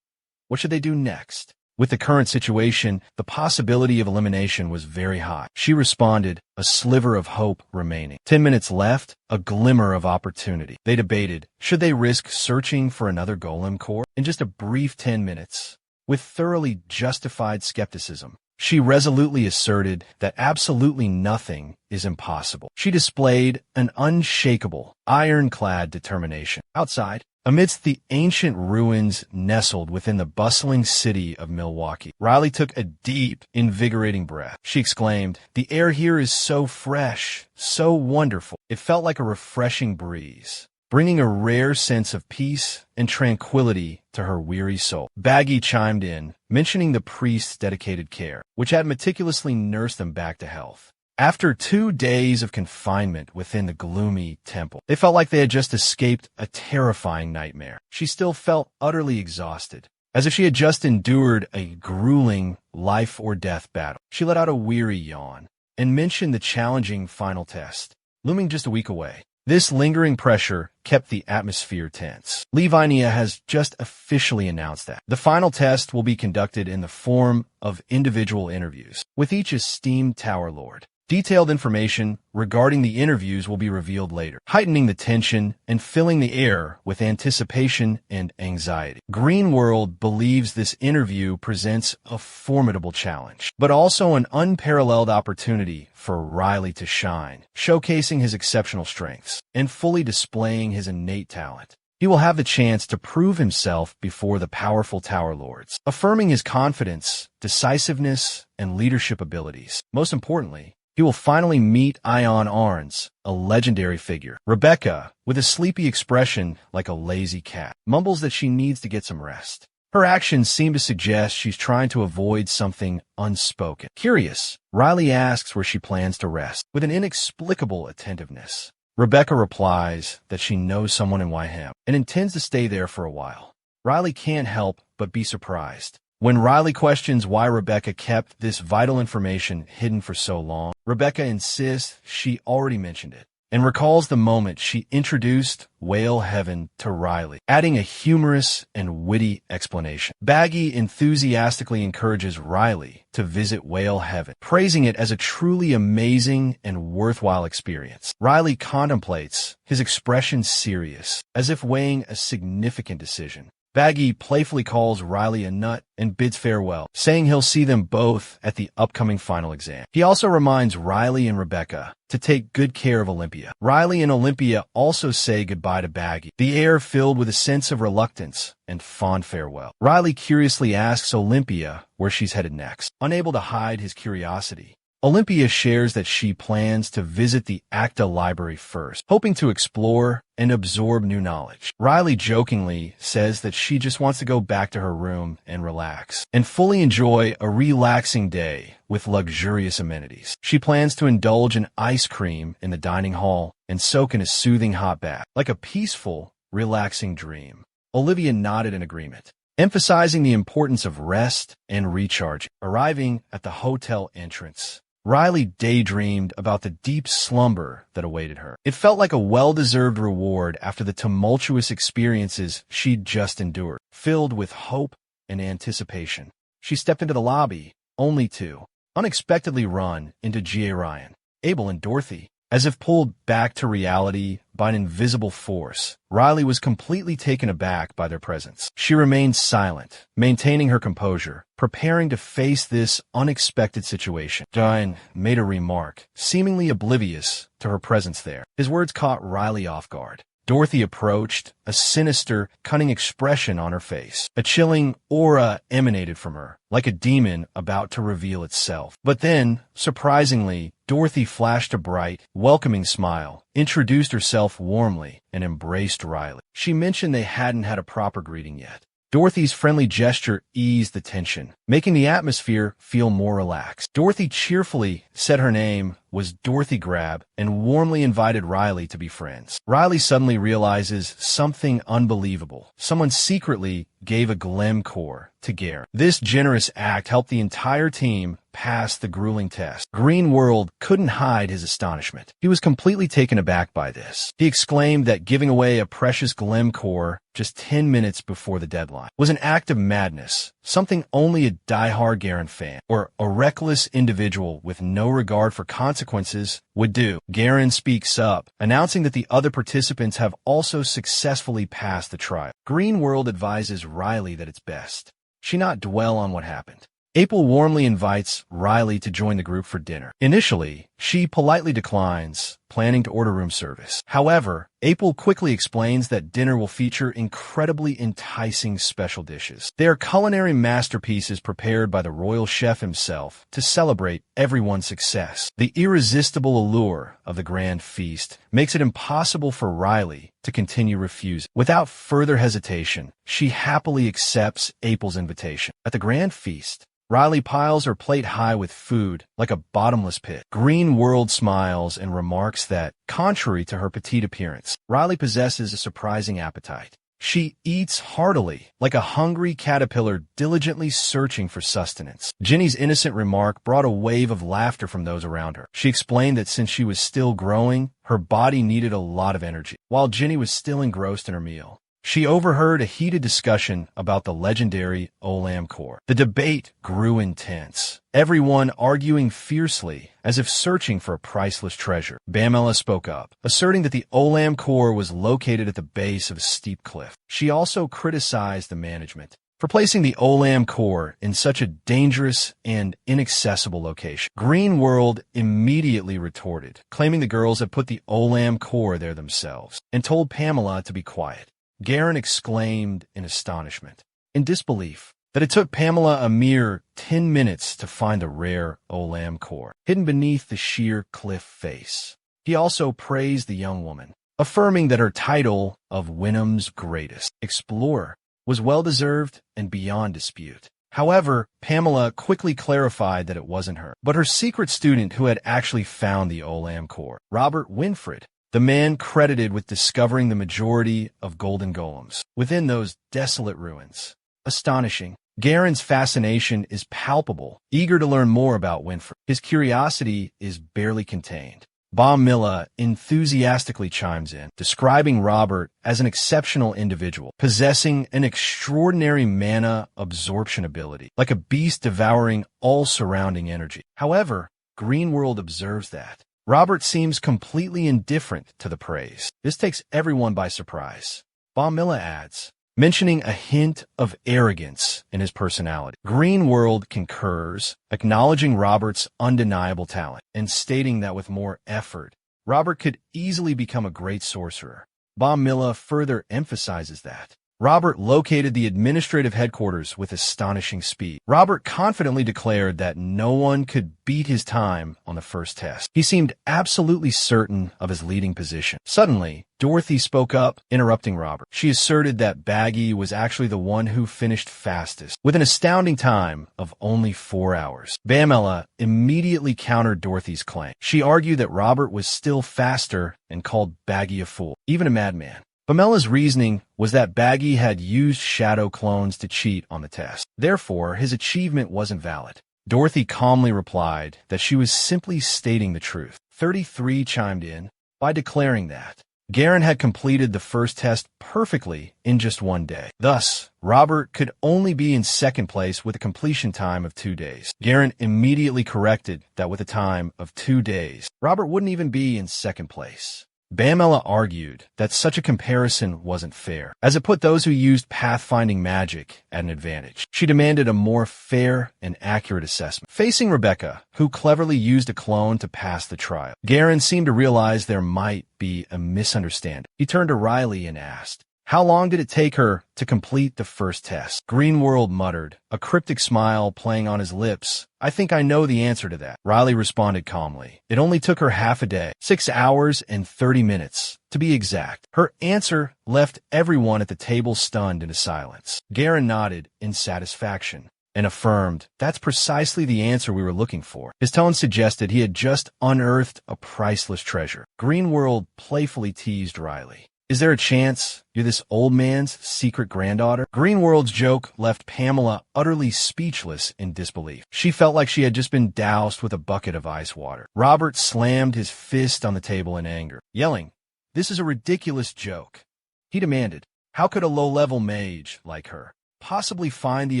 what should they do next? With the current situation, the possibility of elimination was very high. She responded, a sliver of hope remaining. 10 minutes left, a glimmer of opportunity. They debated, should they risk searching for another golem core? In just a brief 10 minutes, with thoroughly justified skepticism, she resolutely asserted that absolutely nothing is impossible. She displayed an unshakable, ironclad determination. Outside, amidst the ancient ruins nestled within the bustling city of Milwaukee, Riley took a deep, invigorating breath. She exclaimed, "The air here is so fresh, so wonderful." It felt like a refreshing breeze, bringing a rare sense of peace and tranquility to her weary soul. Baggy chimed in, mentioning the priest's dedicated care, which had meticulously nursed them back to health. After 2 days of confinement within the gloomy temple, they felt like they had just escaped a terrifying nightmare. She still felt utterly exhausted, as if she had just endured a grueling life-or-death battle. She let out a weary yawn and mentioned the challenging final test, looming just a week away. This lingering pressure kept the atmosphere tense. Levinia has just officially announced that the final test will be conducted in the form of individual interviews with each esteemed Tower Lord. Detailed information regarding the interviews will be revealed later, heightening the tension and filling the air with anticipation and anxiety. Green World believes this interview presents a formidable challenge, but also an unparalleled opportunity for Riley to shine, showcasing his exceptional strengths and fully displaying his innate talent. He will have the chance to prove himself before the powerful Tower Lords, affirming his confidence, decisiveness, and leadership abilities. Most importantly, he will finally meet Ion Arns, a legendary figure. Rebecca, with a sleepy expression like a lazy cat, mumbles that she needs to get some rest. Her actions seem to suggest she's trying to avoid something unspoken. Curious, Riley asks where she plans to rest. With an inexplicable attentiveness, Rebecca replies that she knows someone in Yahello and intends to stay there for a while. Riley can't help but be surprised. When Riley questions why Rebecca kept this vital information hidden for so long, Rebecca insists she already mentioned it and recalls the moment she introduced Whale Heaven to Riley, adding a humorous and witty explanation. Baggy enthusiastically encourages Riley to visit Whale Heaven, praising it as a truly amazing and worthwhile experience. Riley contemplates, his expression serious, as if weighing a significant decision. Baggy playfully calls Riley a nut and bids farewell, saying he'll see them both at the upcoming final exam. He also reminds Riley and Rebecca to take good care of Olympia. Riley and Olympia also say goodbye to Baggy, the air filled with a sense of reluctance and fond farewell. Riley curiously asks Olympia where she's headed next. Unable to hide his curiosity, Olympia shares that she plans to visit the ACTA library first, hoping to explore and absorb new knowledge. Riley jokingly says that she just wants to go back to her room and relax, and fully enjoy a relaxing day with luxurious amenities. She plans to indulge in ice cream in the dining hall and soak in a soothing hot bath, like a peaceful, relaxing dream. Olivia nodded in agreement, emphasizing the importance of rest and recharge. Arriving at the hotel entrance, Riley daydreamed about the deep slumber that awaited her. It felt like a well-deserved reward after the tumultuous experiences she'd just endured. Filled with hope and anticipation, she stepped into the lobby, only to unexpectedly run into G.A. Ryan, Abel, and Dorothy. As if pulled back to reality by an invisible force, Riley was completely taken aback by their presence. She remained silent, maintaining her composure, preparing to face this unexpected situation. Ryan made a remark, seemingly oblivious to her presence there. His words caught Riley off guard. Dorothy approached, a sinister, cunning expression on her face. A chilling aura emanated from her, like a demon about to reveal itself. But then, surprisingly, Dorothy flashed a bright, welcoming smile, introduced herself warmly, and embraced Riley. She mentioned they hadn't had a proper greeting yet. Dorothy's friendly gesture eased the tension, making the atmosphere feel more relaxed. Dorothy cheerfully said her name was Dorothy Grab and warmly invited Riley to be friends. Riley suddenly realizes something unbelievable. Someone secretly gave a Golem core to Garen. This generous act helped the entire team passed the grueling test. Green World couldn't hide his astonishment. He was completely taken aback by this. He exclaimed that giving away a precious Golem core just 10 minutes before the deadline was an act of madness, something only a die-hard Garen fan or a reckless individual with no regard for consequences would do. Garen speaks up, announcing that the other participants have also successfully passed the trial. Green World advises Riley that it's best she not dwell on what happened. April warmly invites Riley to join the group for dinner. Initially, she politely declines, planning to order room service. However, April quickly explains that dinner will feature incredibly enticing special dishes. They are culinary masterpieces prepared by the royal chef himself to celebrate everyone's success. The irresistible allure of the grand feast makes it impossible for Riley to continue refusing. Without further hesitation, she happily accepts April's invitation. At the grand feast, Riley piles her plate high with food like a bottomless pit. Green World smiles and remarks that, contrary to her petite appearance, Riley possesses a surprising appetite. She eats heartily, like a hungry caterpillar diligently searching for sustenance. Ginny's innocent remark brought a wave of laughter from those around her. She explained that since she was still growing, her body needed a lot of energy. While Ginny was still engrossed in her meal, she overheard a heated discussion about the legendary Olam core. The debate grew intense, everyone arguing fiercely as if searching for a priceless treasure. Bamela spoke up, asserting that the Olam core was located at the base of a steep cliff. She also criticized the management for placing the Olam core in such a dangerous and inaccessible location. Green World immediately retorted, claiming the girls had put the Olam core there themselves, and told Pamela to be quiet. Garen exclaimed in astonishment, in disbelief, that it took Pamela a mere 10 minutes to find the rare Olam core, hidden beneath the sheer cliff face. He also praised the young woman, affirming that her title of Wynnum's greatest explorer was well-deserved and beyond dispute. However, Pamela quickly clarified that it wasn't her, but her secret student who had actually found the Olam core, Robert Winfred, the man credited with discovering the majority of golden golems within those desolate ruins. Astonishing. Garen's fascination is palpable, eager to learn more about Winfred. His curiosity is barely contained. Milla enthusiastically chimes in, describing Robert as an exceptional individual, possessing an extraordinary mana absorption ability, like a beast devouring all surrounding energy. However, Green World observes that Robert seems completely indifferent to the praise. This takes everyone by surprise. Milla adds, mentioning a hint of arrogance in his personality. Green World concurs, acknowledging Robert's undeniable talent, and stating that with more effort, Robert could easily become a great sorcerer. Milla further emphasizes that Robert located the administrative headquarters with astonishing speed. Robert confidently declared that no one could beat his time on the first test. He seemed absolutely certain of his leading position. Suddenly, Dorothy spoke up, interrupting Robert. She asserted that Baggy was actually the one who finished fastest, with an astounding time of only 4 hours. Bamela immediately countered Dorothy's claim. She argued that Robert was still faster and called Baggy a fool, even a madman. Pamela's reasoning was that Baggy had used shadow clones to cheat on the test. Therefore, his achievement wasn't valid. Dorothy calmly replied that she was simply stating the truth. 33 chimed in by declaring that Garen had completed the first test perfectly in just 1 day. Thus, Robert could only be in second place with a completion time of 2 days. Garen immediately corrected that with a time of 2 days, Robert wouldn't even be in second place. Bamela argued that such a comparison wasn't fair, as it put those who used pathfinding magic at an advantage. She demanded a more fair and accurate assessment. Facing Rebecca, who cleverly used a clone to pass the trial, Garen seemed to realize there might be a misunderstanding. He turned to Riley and asked, how long did it take her to complete the first test? Green World muttered, a cryptic smile playing on his lips. I think I know the answer to that. Riley responded calmly. It only took her half a day, 6 hours and 30 minutes, to be exact. Her answer left everyone at the table stunned into silence. Garen nodded in satisfaction and affirmed, that's precisely the answer we were looking for. His tone suggested he had just unearthed a priceless treasure. Green World playfully teased Riley. Is there a chance you're this old man's secret granddaughter? Greenworld's joke left Pamela utterly speechless in disbelief. She felt like she had just been doused with a bucket of ice water. Robert slammed his fist on the table in anger, yelling, "This is a ridiculous joke." He demanded, how could a low-level mage like her possibly find the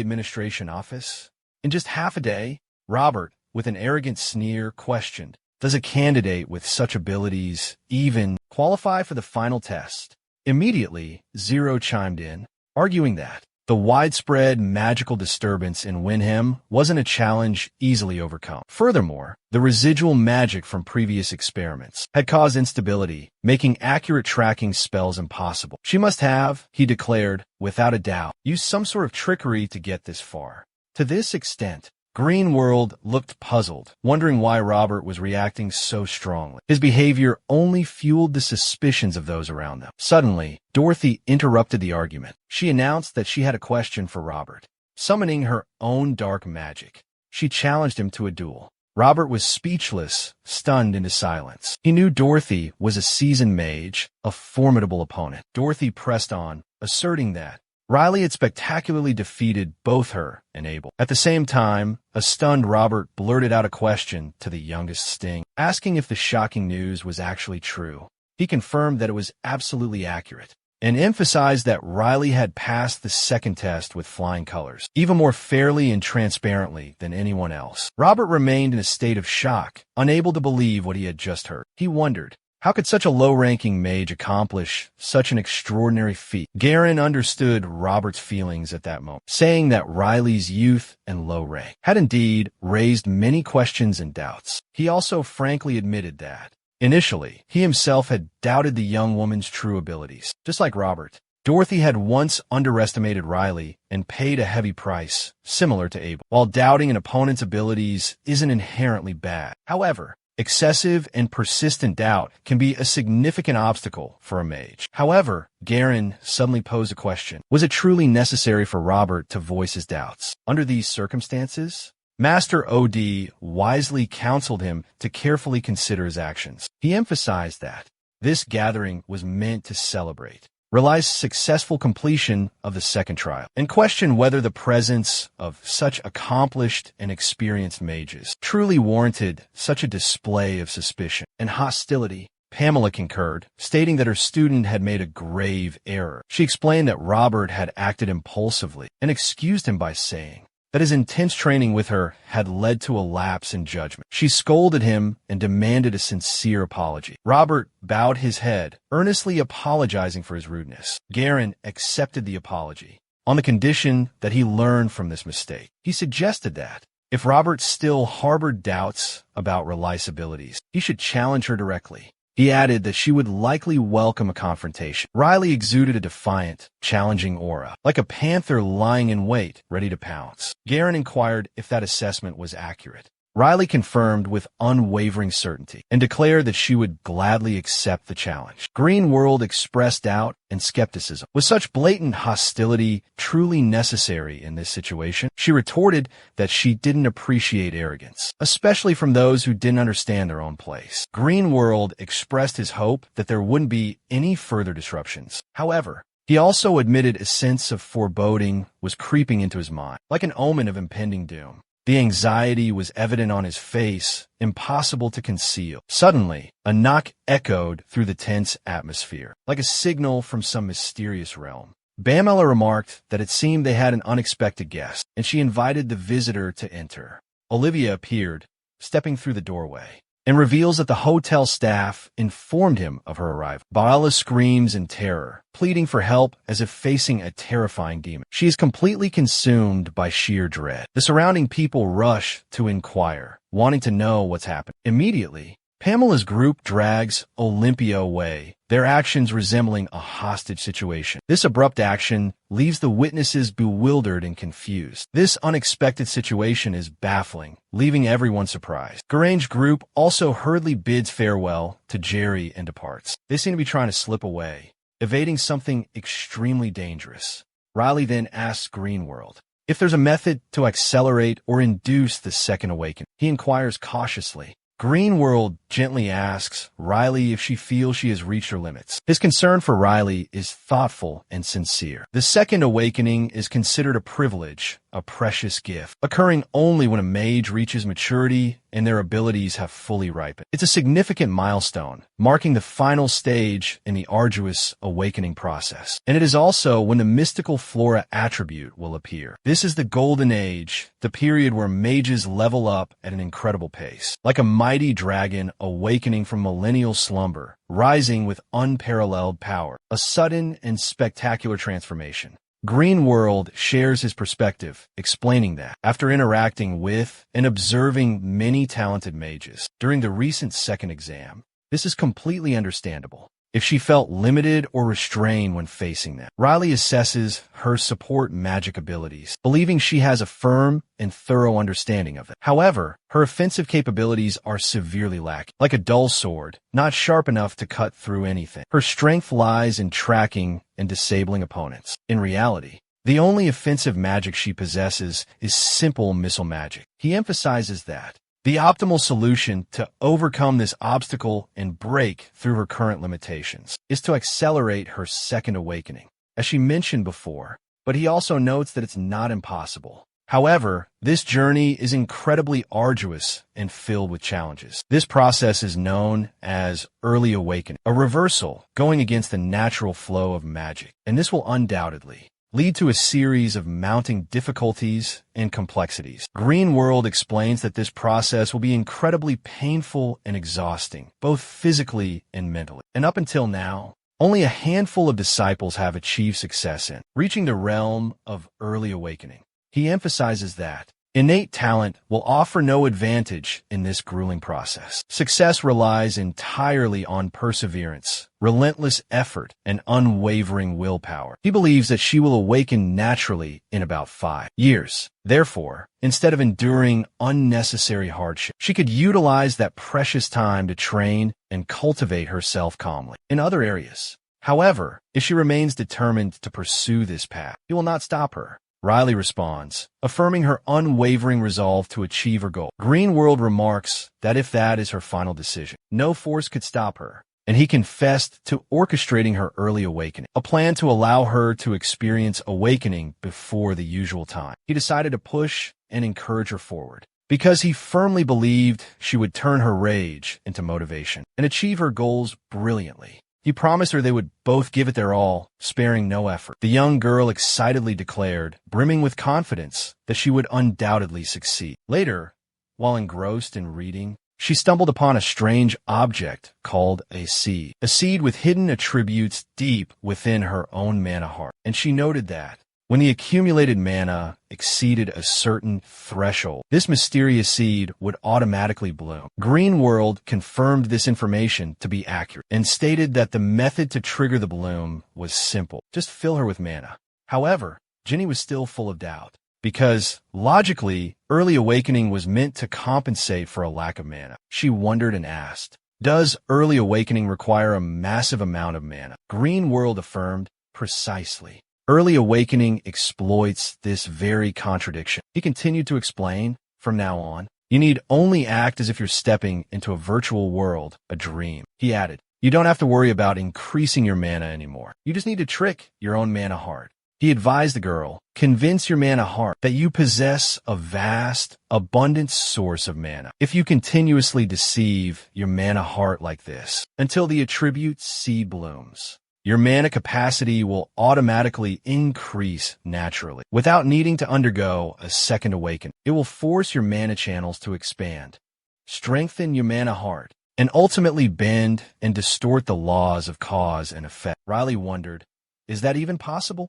administration office? In just half a day, Robert, with an arrogant sneer, questioned, does a candidate with such abilities even qualify for the final test? Immediately, Zero chimed in, arguing that the widespread magical disturbance in Winham wasn't a challenge easily overcome. Furthermore, the residual magic from previous experiments had caused instability, making accurate tracking spells impossible. She must have, he declared, without a doubt, used some sort of trickery to get this far. To this extent, Greenworld looked puzzled, wondering why Robert was reacting so strongly. His behavior only fueled the suspicions of those around them. Suddenly, Dorothy interrupted the argument. She announced that she had a question for Robert. Summoning her own dark magic, she challenged him to a duel. Robert was speechless, stunned into silence. He knew Dorothy was a seasoned mage, a formidable opponent. Dorothy pressed on, asserting that Riley had spectacularly defeated both her and Abel. At the same time, a stunned Robert blurted out a question to the youngest Sting, asking if the shocking news was actually true. He confirmed that it was absolutely accurate, and emphasized that Riley had passed the second test with flying colors, even more fairly and transparently than anyone else. Robert remained in a state of shock, unable to believe what he had just heard. He wondered, how could such a low-ranking mage accomplish such an extraordinary feat? Garen understood Robert's feelings at that moment, saying that Riley's youth and low rank had indeed raised many questions and doubts. He also frankly admitted that, initially, he himself had doubted the young woman's true abilities. Just like Robert, Dorothy had once underestimated Riley and paid a heavy price, similar to Abel. While doubting an opponent's abilities isn't inherently bad, however, excessive and persistent doubt can be a significant obstacle for a mage. However, Garen suddenly posed a question. Was it truly necessary for Robert to voice his doubts? Under these circumstances, Master OD wisely counseled him to carefully consider his actions. He emphasized that this gathering was meant to celebrate Riley's successful completion of the second trial, and questioned whether the presence of such accomplished and experienced mages truly warranted such a display of suspicion and hostility. Pamela concurred, stating that her student had made a grave error. She explained that Robert had acted impulsively and excused him by saying that his intense training with her had led to a lapse in judgment. She scolded him and demanded a sincere apology. Robert bowed his head, earnestly apologizing for his rudeness. Garen accepted the apology, on the condition that he learn from this mistake. He suggested that, if Robert still harbored doubts about Riley's abilities, he should challenge her directly. He added that she would likely welcome a confrontation. Riley exuded a defiant, challenging aura, like a panther lying in wait, ready to pounce. Garen inquired if that assessment was accurate. Riley confirmed with unwavering certainty and declared that she would gladly accept the challenge. Greenworld expressed doubt and skepticism. Was such blatant hostility truly necessary in this situation? She retorted that she didn't appreciate arrogance, especially from those who didn't understand their own place. Greenworld expressed his hope that there wouldn't be any further disruptions. However, he also admitted a sense of foreboding was creeping into his mind, like an omen of impending doom. The anxiety was evident on his face, impossible to conceal. Suddenly, a knock echoed through the tense atmosphere, like a signal from some mysterious realm. Pamela remarked that it seemed they had an unexpected guest, and she invited the visitor to enter. Olivia appeared, stepping through the doorway, and reveals that the hotel staff informed him of her arrival. Baala screams in terror, pleading for help as if facing a terrifying demon. She is completely consumed by sheer dread. The surrounding people rush to inquire, wanting to know what's happened. Immediately, Pamela's group drags Olympia away, their actions resembling a hostage situation. This abrupt action leaves the witnesses bewildered and confused. This unexpected situation is baffling, leaving everyone surprised. Garange's group also hurriedly bids farewell to Jerry and departs. They seem to be trying to slip away, evading something extremely dangerous. Riley then asks Greenworld if there's a method to accelerate or induce the second awakening. He inquires cautiously. Green World gently asks Riley if she feels she has reached her limits. His concern for Riley is thoughtful and sincere. The second awakening is considered a privilege, a precious gift, occurring only when a mage reaches maturity and their abilities have fully ripened. It's a significant milestone, marking the final stage in the arduous awakening process. And it is also when the mystical flora attribute will appear. This is the golden age, the period where mages level up at an incredible pace. Like a mighty dragon awakening from millennial slumber, rising with unparalleled power. A sudden and spectacular transformation. Green World shares his perspective, explaining that, after interacting with and observing many talented mages during the recent second exam, this is completely understandable if she felt limited or restrained when facing them. Riley assesses her support magic abilities, believing she has a firm and thorough understanding of them. However, her offensive capabilities are severely lacking. Like a dull sword, not sharp enough to cut through anything. Her strength lies in tracking and disabling opponents. In reality, the only offensive magic she possesses is simple missile magic. He emphasizes that the optimal solution to overcome this obstacle and break through her current limitations is to accelerate her second awakening, as she mentioned before, but he also notes that it's not impossible. However, this journey is incredibly arduous and filled with challenges. This process is known as early awakening, a reversal going against the natural flow of magic, and this will undoubtedly lead to a series of mounting difficulties and complexities. Green World explains that this process will be incredibly painful and exhausting, both physically and mentally. And up until now, only a handful of disciples have achieved success in reaching the realm of early awakening. He emphasizes that innate talent will offer no advantage in this grueling process. Success relies entirely on perseverance, relentless effort, and unwavering willpower. He believes that she will awaken naturally in about 5 years. Therefore, instead of enduring unnecessary hardship, she could utilize that precious time to train and cultivate herself calmly. In other areas, however, if she remains determined to pursue this path, he will not stop her. Riley responds, affirming her unwavering resolve to achieve her goal. Green World remarks that if that is her final decision, no force could stop her, and he confessed to orchestrating her early awakening, a plan to allow her to experience awakening before the usual time. He decided to push and encourage her forward, because he firmly believed she would turn her rage into motivation and achieve her goals brilliantly. He promised her they would both give it their all, sparing no effort. The young girl excitedly declared, brimming with confidence, that she would undoubtedly succeed. Later, while engrossed in reading, she stumbled upon a strange object called a seed with hidden attributes deep within her own mana heart. And she noted that when the accumulated mana exceeded a certain threshold, this mysterious seed would automatically bloom. Green World confirmed this information to be accurate and stated that the method to trigger the bloom was simple. Just fill her with mana. However, Jenny was still full of doubt, because logically, early awakening was meant to compensate for a lack of mana. She wondered and asked, does early awakening require a massive amount of mana? Green World affirmed, precisely. Early awakening exploits this very contradiction. He continued to explain, from now on, you need only act as if you're stepping into a virtual world, a dream. He added, you don't have to worry about increasing your mana anymore. You just need to trick your own mana heart. He advised the girl, convince your mana heart that you possess a vast, abundant source of mana. If you continuously deceive your mana heart like this, until the attribute seed blooms, your mana capacity will automatically increase naturally, without needing to undergo a second awakening. It will force your mana channels to expand, strengthen your mana heart, and ultimately bend and distort the laws of cause and effect. Riley wondered, is that even possible?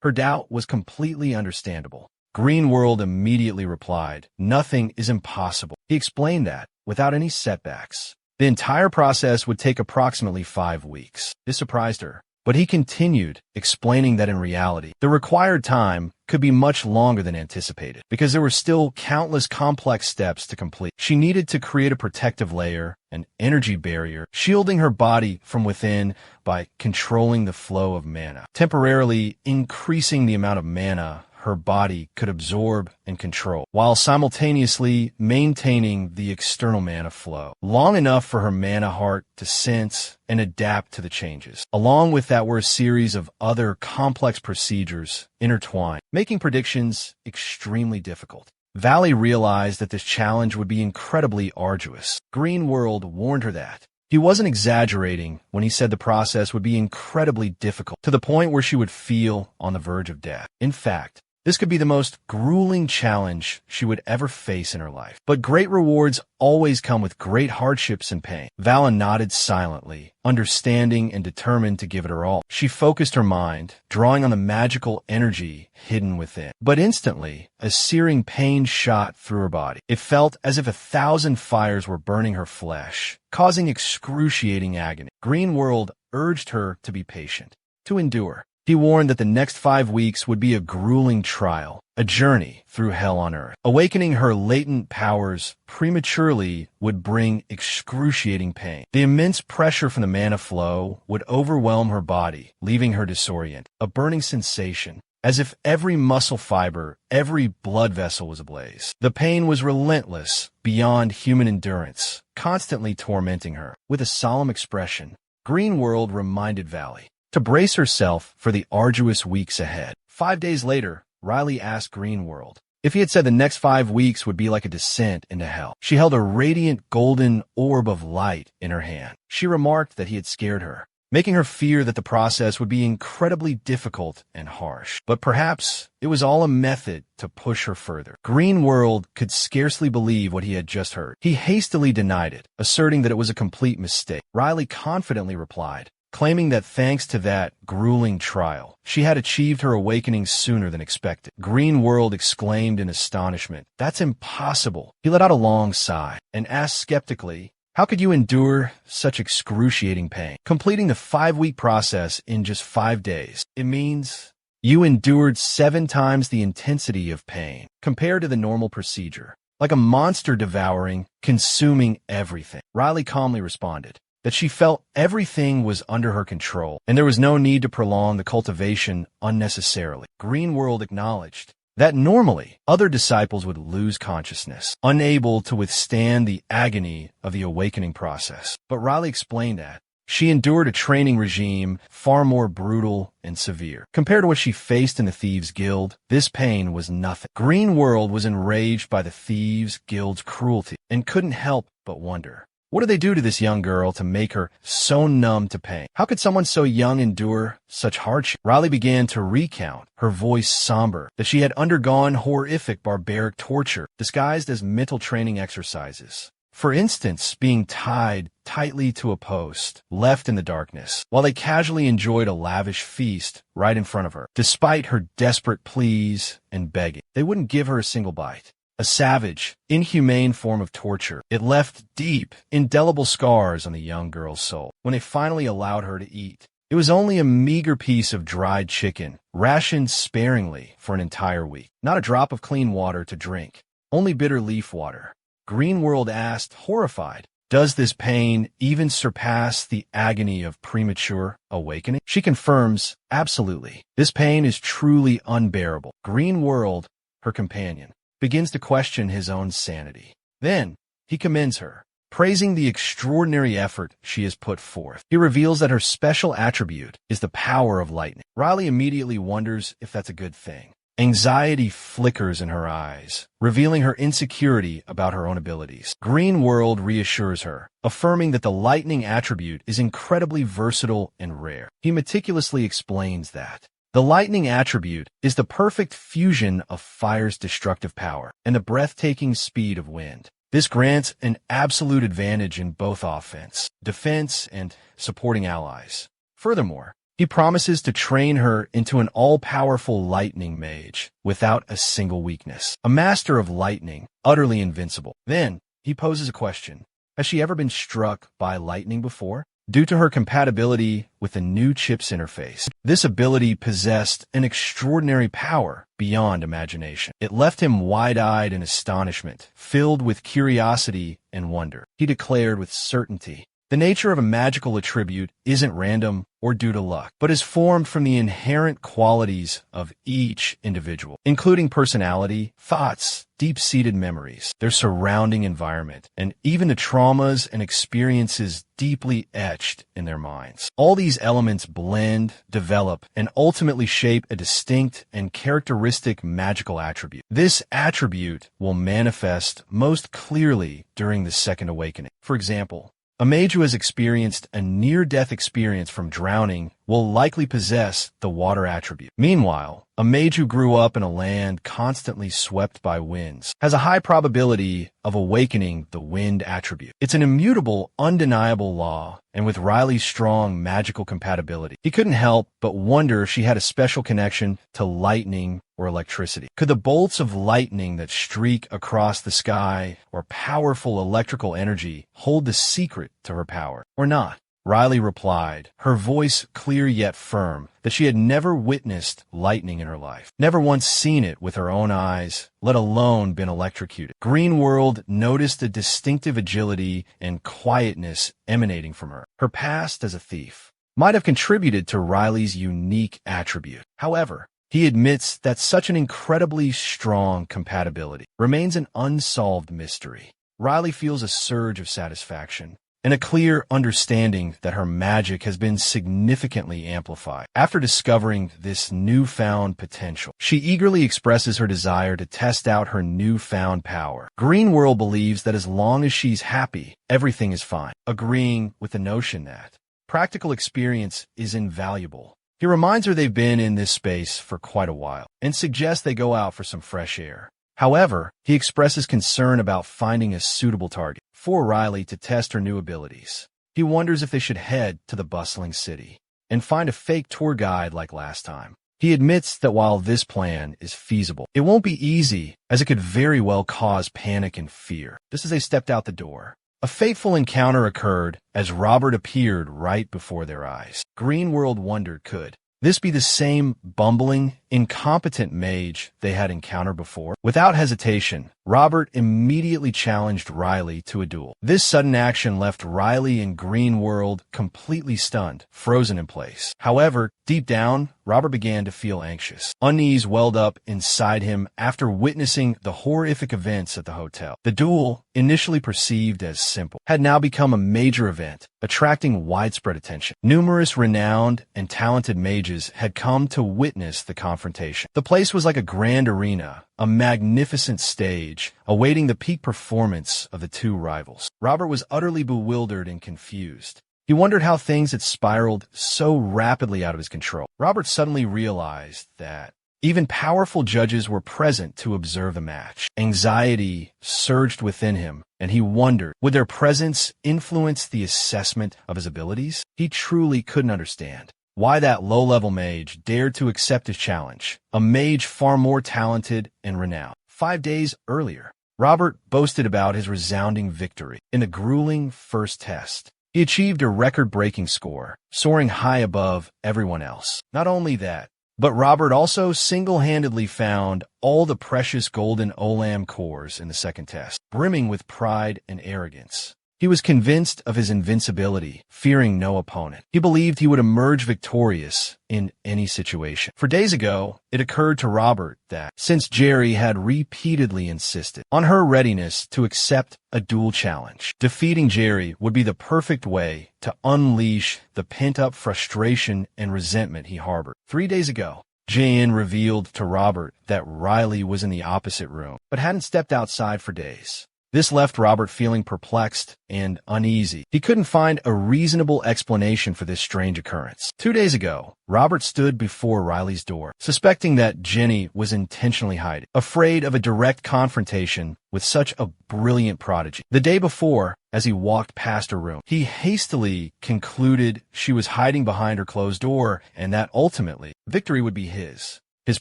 Her doubt was completely understandable. Green World immediately replied, nothing is impossible. He explained that, without any setbacks, the entire process would take approximately 5 weeks. This surprised her, but he continued, explaining that in reality, the required time could be much longer than anticipated, because there were still countless complex steps to complete. She needed to create a protective layer, an energy barrier, shielding her body from within by controlling the flow of mana, temporarily increasing the amount of mana her body could absorb and control, while simultaneously maintaining the external mana flow, long enough for her mana heart to sense and adapt to the changes. Along with that were a series of other complex procedures intertwined, making predictions extremely difficult. Valley realized that this challenge would be incredibly arduous. Green World warned her that. He wasn't exaggerating when he said the process would be incredibly difficult, to the point where she would feel on the verge of death. In fact, this could be the most grueling challenge she would ever face in her life. But great rewards always come with great hardships and pain. Vala nodded silently, understanding and determined to give it her all. She focused her mind, drawing on the magical energy hidden within. But instantly, a searing pain shot through her body. It felt as if 1,000 fires were burning her flesh, causing excruciating agony. Green World urged her to be patient, to endure. He warned that the next 5 weeks would be a grueling trial, a journey through hell on earth. Awakening her latent powers prematurely would bring excruciating pain. The immense pressure from the mana flow would overwhelm her body, leaving her disoriented. A burning sensation, as if every muscle fiber, every blood vessel was ablaze. The pain was relentless, beyond human endurance, constantly tormenting her. With a solemn expression, Green World reminded Valley to brace herself for the arduous weeks ahead. 5 days later, Riley asked Green World if he had said the next 5 weeks would be like a descent into hell. She held a radiant golden orb of light in her hand. She remarked that he had scared her, making her fear that the process would be incredibly difficult and harsh. But perhaps it was all a method to push her further. Green World could scarcely believe what he had just heard. He hastily denied it, asserting that it was a complete mistake. Riley confidently replied, claiming that thanks to that grueling trial, she had achieved her awakening sooner than expected. Green World exclaimed in astonishment, "That's impossible." He let out a long sigh and asked skeptically, "How could you endure such excruciating pain? Completing the 5-week process in just 5 days. It means you endured 7 times the intensity of pain compared to the normal procedure, like a monster devouring, consuming everything." Riley calmly responded that she felt everything was under her control, and there was no need to prolong the cultivation unnecessarily. Green World acknowledged that normally other disciples would lose consciousness, unable to withstand the agony of the awakening process. But Riley explained that she endured a training regime far more brutal and severe. Compared to what she faced in the Thieves' Guild, this pain was nothing. Green World was enraged by the Thieves' Guild's cruelty and couldn't help but wonder, what did they do to this young girl to make her so numb to pain? How could someone so young endure such hardship? Riley began to recount, her voice somber, that she had undergone horrific barbaric torture disguised as mental training exercises. For instance, being tied tightly to a post, left in the darkness, while they casually enjoyed a lavish feast right in front of her. Despite her desperate pleas and begging, they wouldn't give her a single bite. A savage, inhumane form of torture. It left deep, indelible scars on the young girl's soul. When they finally allowed her to eat, it was only a meager piece of dried chicken, rationed sparingly for an entire week. Not a drop of clean water to drink, only bitter leaf water. Green World asked, horrified, "Does this pain even surpass the agony of premature awakening?" She confirms, absolutely. This pain is truly unbearable. Green World, her companion, begins to question his own sanity. Then, he commends her, praising the extraordinary effort she has put forth. He reveals that her special attribute is the power of lightning. Riley immediately wonders if that's a good thing. Anxiety flickers in her eyes, revealing her insecurity about her own abilities. Green World reassures her, affirming that the lightning attribute is incredibly versatile and rare. He meticulously explains that the lightning attribute is the perfect fusion of fire's destructive power and the breathtaking speed of wind. This grants an absolute advantage in both offense, defense, and supporting allies. Furthermore, he promises to train her into an all-powerful lightning mage without a single weakness. A master of lightning, utterly invincible. Then, he poses a question. Has she ever been struck by lightning before? Due to her compatibility with the new chip's interface, this ability possessed an extraordinary power beyond imagination. It left him wide-eyed in astonishment, filled with curiosity and wonder. He declared with certainty, The nature of a magical attribute isn't random or due to luck, but is formed from the inherent qualities of each individual, including personality, thoughts, deep-seated memories, their surrounding environment, and even the traumas and experiences deeply etched in their minds. All these elements blend, develop, and ultimately shape a distinct and characteristic magical attribute. This attribute will manifest most clearly during the Second Awakening. For example, a mage who has experienced a near-death experience from drowning will likely possess the water attribute. Meanwhile, a mage who grew up in a land constantly swept by winds has a high probability of awakening the wind attribute. It's an immutable, undeniable law, and with Riley's strong magical compatibility, he couldn't help but wonder if she had a special connection to lightning or electricity. Could the bolts of lightning that streak across the sky or powerful electrical energy hold the secret to her power, or not? Riley replied, her voice clear yet firm, that she had never witnessed lightning in her life, never once seen it with her own eyes, let alone been electrocuted. Greenworld noticed a distinctive agility and quietness emanating from her. Her past as a thief might have contributed to Riley's unique attribute. However, he admits that such an incredibly strong compatibility remains an unsolved mystery. Riley feels a surge of satisfaction and a clear understanding that her magic has been significantly amplified. After discovering this newfound potential, she eagerly expresses her desire to test out her newfound power. Greenworld believes that as long as she's happy, everything is fine, agreeing with the notion that practical experience is invaluable. He reminds her they've been in this space for quite a while and suggests they go out for some fresh air. However, he expresses concern about finding a suitable target for Riley to test her new abilities. He wonders if they should head to the bustling city and find a fake tour guide like last time. He admits that while this plan is feasible, it won't be easy, as it could very well cause panic and fear. Just as they stepped out the door, a fateful encounter occurred as Robert appeared right before their eyes. Greenworld wondered, could this be the same bumbling, incompetent mage they had encountered before? Without hesitation, Robert immediately challenged Riley to a duel. This sudden action left Riley and Greenworld completely stunned, frozen in place. However, deep down, Robert began to feel anxious. Unease welled up inside him after witnessing the horrific events at the hotel. The duel, initially perceived as simple, had now become a major event, attracting widespread attention. Numerous renowned and talented mages had come to witness the confrontation. The place was like a grand arena, a magnificent stage, awaiting the peak performance of the two rivals. Robert was utterly bewildered and confused. He wondered how things had spiraled so rapidly out of his control. Robert suddenly realized that even powerful judges were present to observe the match. Anxiety surged within him, and he wondered, would their presence influence the assessment of his abilities? He truly couldn't understand why that low-level mage dared to accept his challenge, a mage far more talented and renowned. 5 days earlier, Robert boasted about his resounding victory in the grueling first test. He achieved a record-breaking score, soaring high above everyone else. Not only that, but Robert also single-handedly found all the precious golden Olam cores in the second test, brimming with pride and arrogance. He was convinced of his invincibility, fearing no opponent. He believed he would emerge victorious in any situation. For days ago, it occurred to Robert that, since Jerry had repeatedly insisted on her readiness to accept a duel challenge, defeating Jerry would be the perfect way to unleash the pent-up frustration and resentment he harbored. 3 days ago, Jan revealed to Robert that Riley was in the opposite room, but hadn't stepped outside for days. This left Robert feeling perplexed and uneasy. He couldn't find a reasonable explanation for this strange occurrence. 2 days ago, Robert stood before Riley's door, suspecting that Jenny was intentionally hiding, afraid of a direct confrontation with such a brilliant prodigy. The day before, as he walked past her room, he hastily concluded she was hiding behind her closed door and that ultimately, victory would be his. His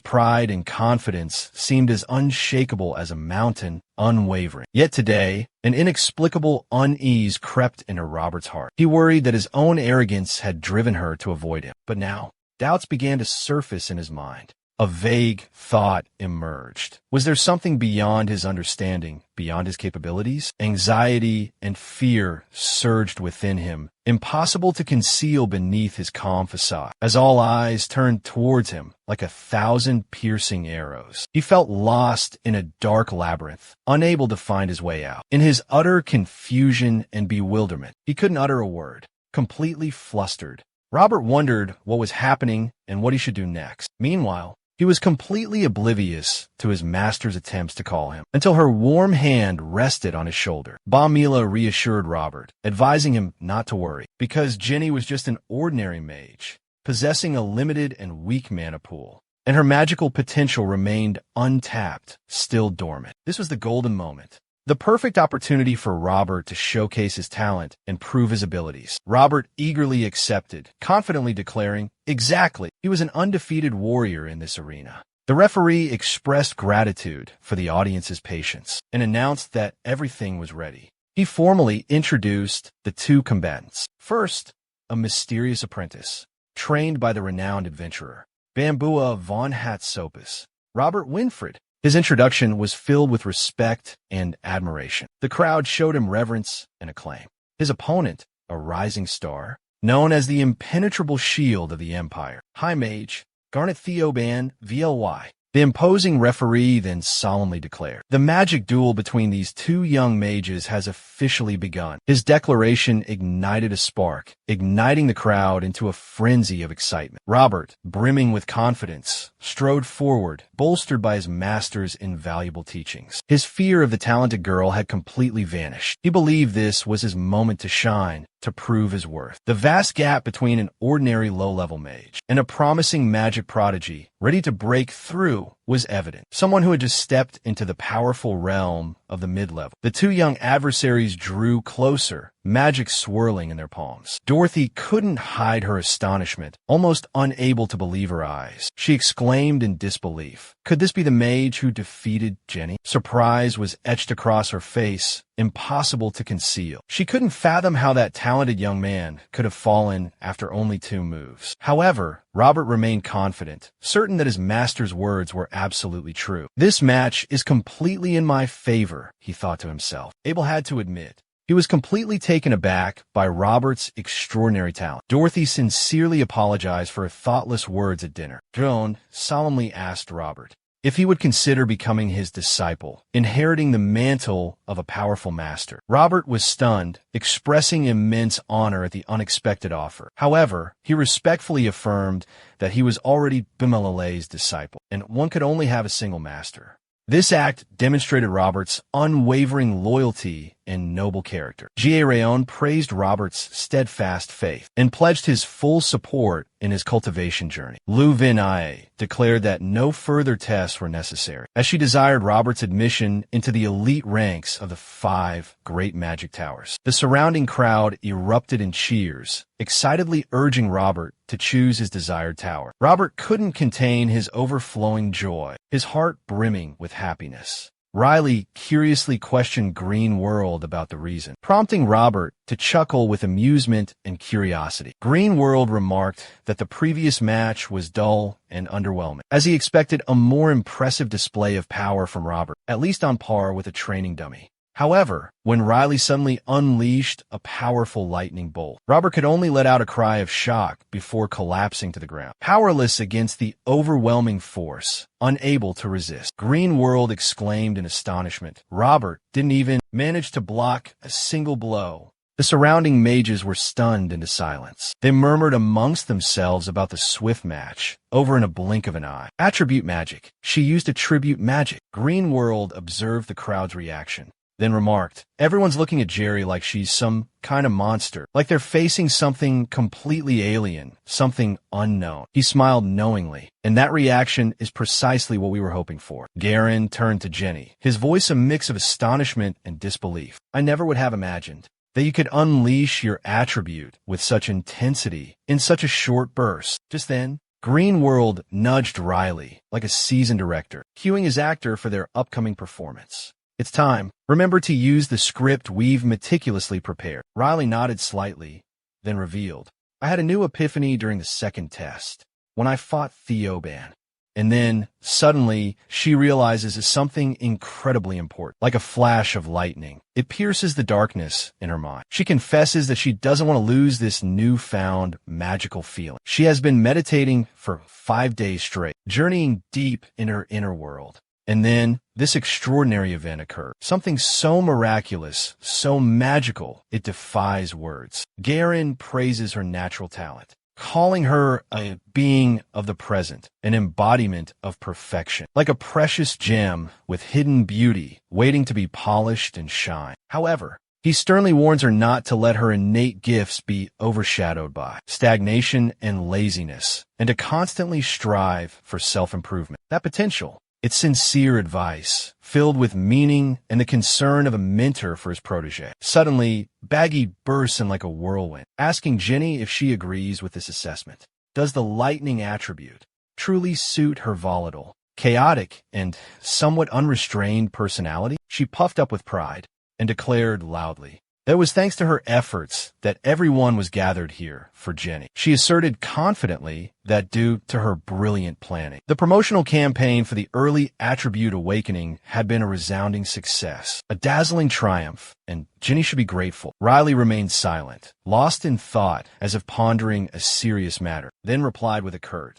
pride and confidence seemed as unshakable as a mountain, unwavering. Yet today, an inexplicable unease crept into Robert's heart. He worried that his own arrogance had driven her to avoid him. But now, doubts began to surface in his mind. A vague thought emerged. Was there something beyond his understanding, beyond his capabilities? Anxiety and fear surged within him, impossible to conceal beneath his calm facade. As all eyes turned towards him, like 1,000 piercing arrows, he felt lost in a dark labyrinth, unable to find his way out. In his utter confusion and bewilderment, he couldn't utter a word. Completely flustered, Robert wondered what was happening and what he should do next. Meanwhile, he was completely oblivious to his master's attempts to call him, until her warm hand rested on his shoulder. Bamila reassured Robert, advising him not to worry, because Jenny was just an ordinary mage, possessing a limited and weak mana pool, and her magical potential remained untapped, still dormant. This was the golden moment. The perfect opportunity for Robert to showcase his talent and prove his abilities. Robert eagerly accepted, confidently declaring, exactly, he was an undefeated warrior in this arena. The referee expressed gratitude for the audience's patience and announced that everything was ready. He formally introduced the two combatants. First, a mysterious apprentice, trained by the renowned adventurer, Bambua von Hatsopus, Robert Winfred. His introduction was filled with respect and admiration. The crowd showed him reverence and acclaim. His opponent, a rising star, known as the impenetrable shield of the Empire, High Mage, Garnet Theoban, VLY. The imposing referee then solemnly declared, "The magic duel between these two young mages has officially begun." His declaration ignited a spark, igniting the crowd into a frenzy of excitement. Robert, brimming with confidence, strode forward, bolstered by his master's invaluable teachings. His fear of the talented girl had completely vanished. He believed this was his moment to shine, to prove his worth. The vast gap between an ordinary low-level mage and a promising magic prodigy ready to break through was evident. Someone who had just stepped into the powerful realm of the mid-level. The two young adversaries drew closer, magic swirling in their palms. Dorothy couldn't hide her astonishment, almost unable to believe her eyes. She exclaimed in disbelief. Could this be the mage who defeated Jenny? Surprise was etched across her face, impossible to conceal. She couldn't fathom how that talented young man could have fallen after only 2 moves. However, Robert remained confident, certain that his master's words were absolutely true. This match is completely in my favor, he thought to himself. Abel had to admit, he was completely taken aback by Robert's extraordinary talent. Dorothy sincerely apologized for her thoughtless words at dinner. Drone solemnly asked Robert if he would consider becoming his disciple, inheriting the mantle of a powerful master. Robert was stunned, expressing immense honor at the unexpected offer. However, he respectfully affirmed that he was already Bimelale's disciple, and one could only have a single master. This act demonstrated Robert's unwavering loyalty and noble character. G.A. Rayon praised Robert's steadfast faith and pledged his full support in his cultivation journey. Lu Vin-Ae declared that no further tests were necessary, as she desired Robert's admission into the elite ranks of the 5 great magic towers. The surrounding crowd erupted in cheers, excitedly urging Robert to choose his desired tower. Robert couldn't contain his overflowing joy, his heart brimming with happiness. Riley curiously questioned Green World about the reason, prompting Robert to chuckle with amusement and curiosity. Green World remarked that the previous match was dull and underwhelming, as he expected a more impressive display of power from Robert, at least on par with a training dummy. However, when Riley suddenly unleashed a powerful lightning bolt, Robert could only let out a cry of shock before collapsing to the ground, powerless against the overwhelming force, unable to resist. Green World exclaimed in astonishment. Robert didn't even manage to block a single blow. The surrounding mages were stunned into silence. They murmured amongst themselves about the swift match, over in a blink of an eye. Attribute magic. She used attribute magic. Green World observed the crowd's reaction, then remarked, "Everyone's looking at Jerry like she's some kind of monster, like they're facing something completely alien, something unknown." He smiled knowingly, and that reaction is precisely what we were hoping for. Garen turned to Jenny, his voice a mix of astonishment and disbelief. "I never would have imagined that you could unleash your attribute with such intensity in such a short burst." Just then, Green World nudged Riley like a seasoned director, cueing his actor for their upcoming performance. "It's time. Remember to use the script we've meticulously prepared." Riley nodded slightly, then revealed, "I had a new epiphany during the second test, when I fought Theoban. And then, suddenly, she realizes something incredibly important. Like a flash of lightning, it pierces the darkness in her mind. She confesses that she doesn't want to lose this newfound magical feeling. She has been meditating for 5 days straight, journeying deep in her inner world. And then, this extraordinary event occurred. Something so miraculous, so magical, it defies words. Garen praises her natural talent, calling her a being of the present, an embodiment of perfection, like a precious gem with hidden beauty waiting to be polished and shine. However, he sternly warns her not to let her innate gifts be overshadowed by stagnation and laziness, and to constantly strive for self-improvement. That potential, it's sincere advice, filled with meaning and the concern of a mentor for his protege. Suddenly, Baggy bursts in like a whirlwind, asking Jenny if she agrees with this assessment. Does the lightning attribute truly suit her volatile, chaotic, and somewhat unrestrained personality? She puffed up with pride and declared loudly, "It was thanks to her efforts that everyone was gathered here for Jenny." She asserted confidently that due to her brilliant planning, the promotional campaign for the early attribute awakening had been a resounding success, a dazzling triumph, and Jenny should be grateful. Riley remained silent, lost in thought as if pondering a serious matter, then replied with a curt,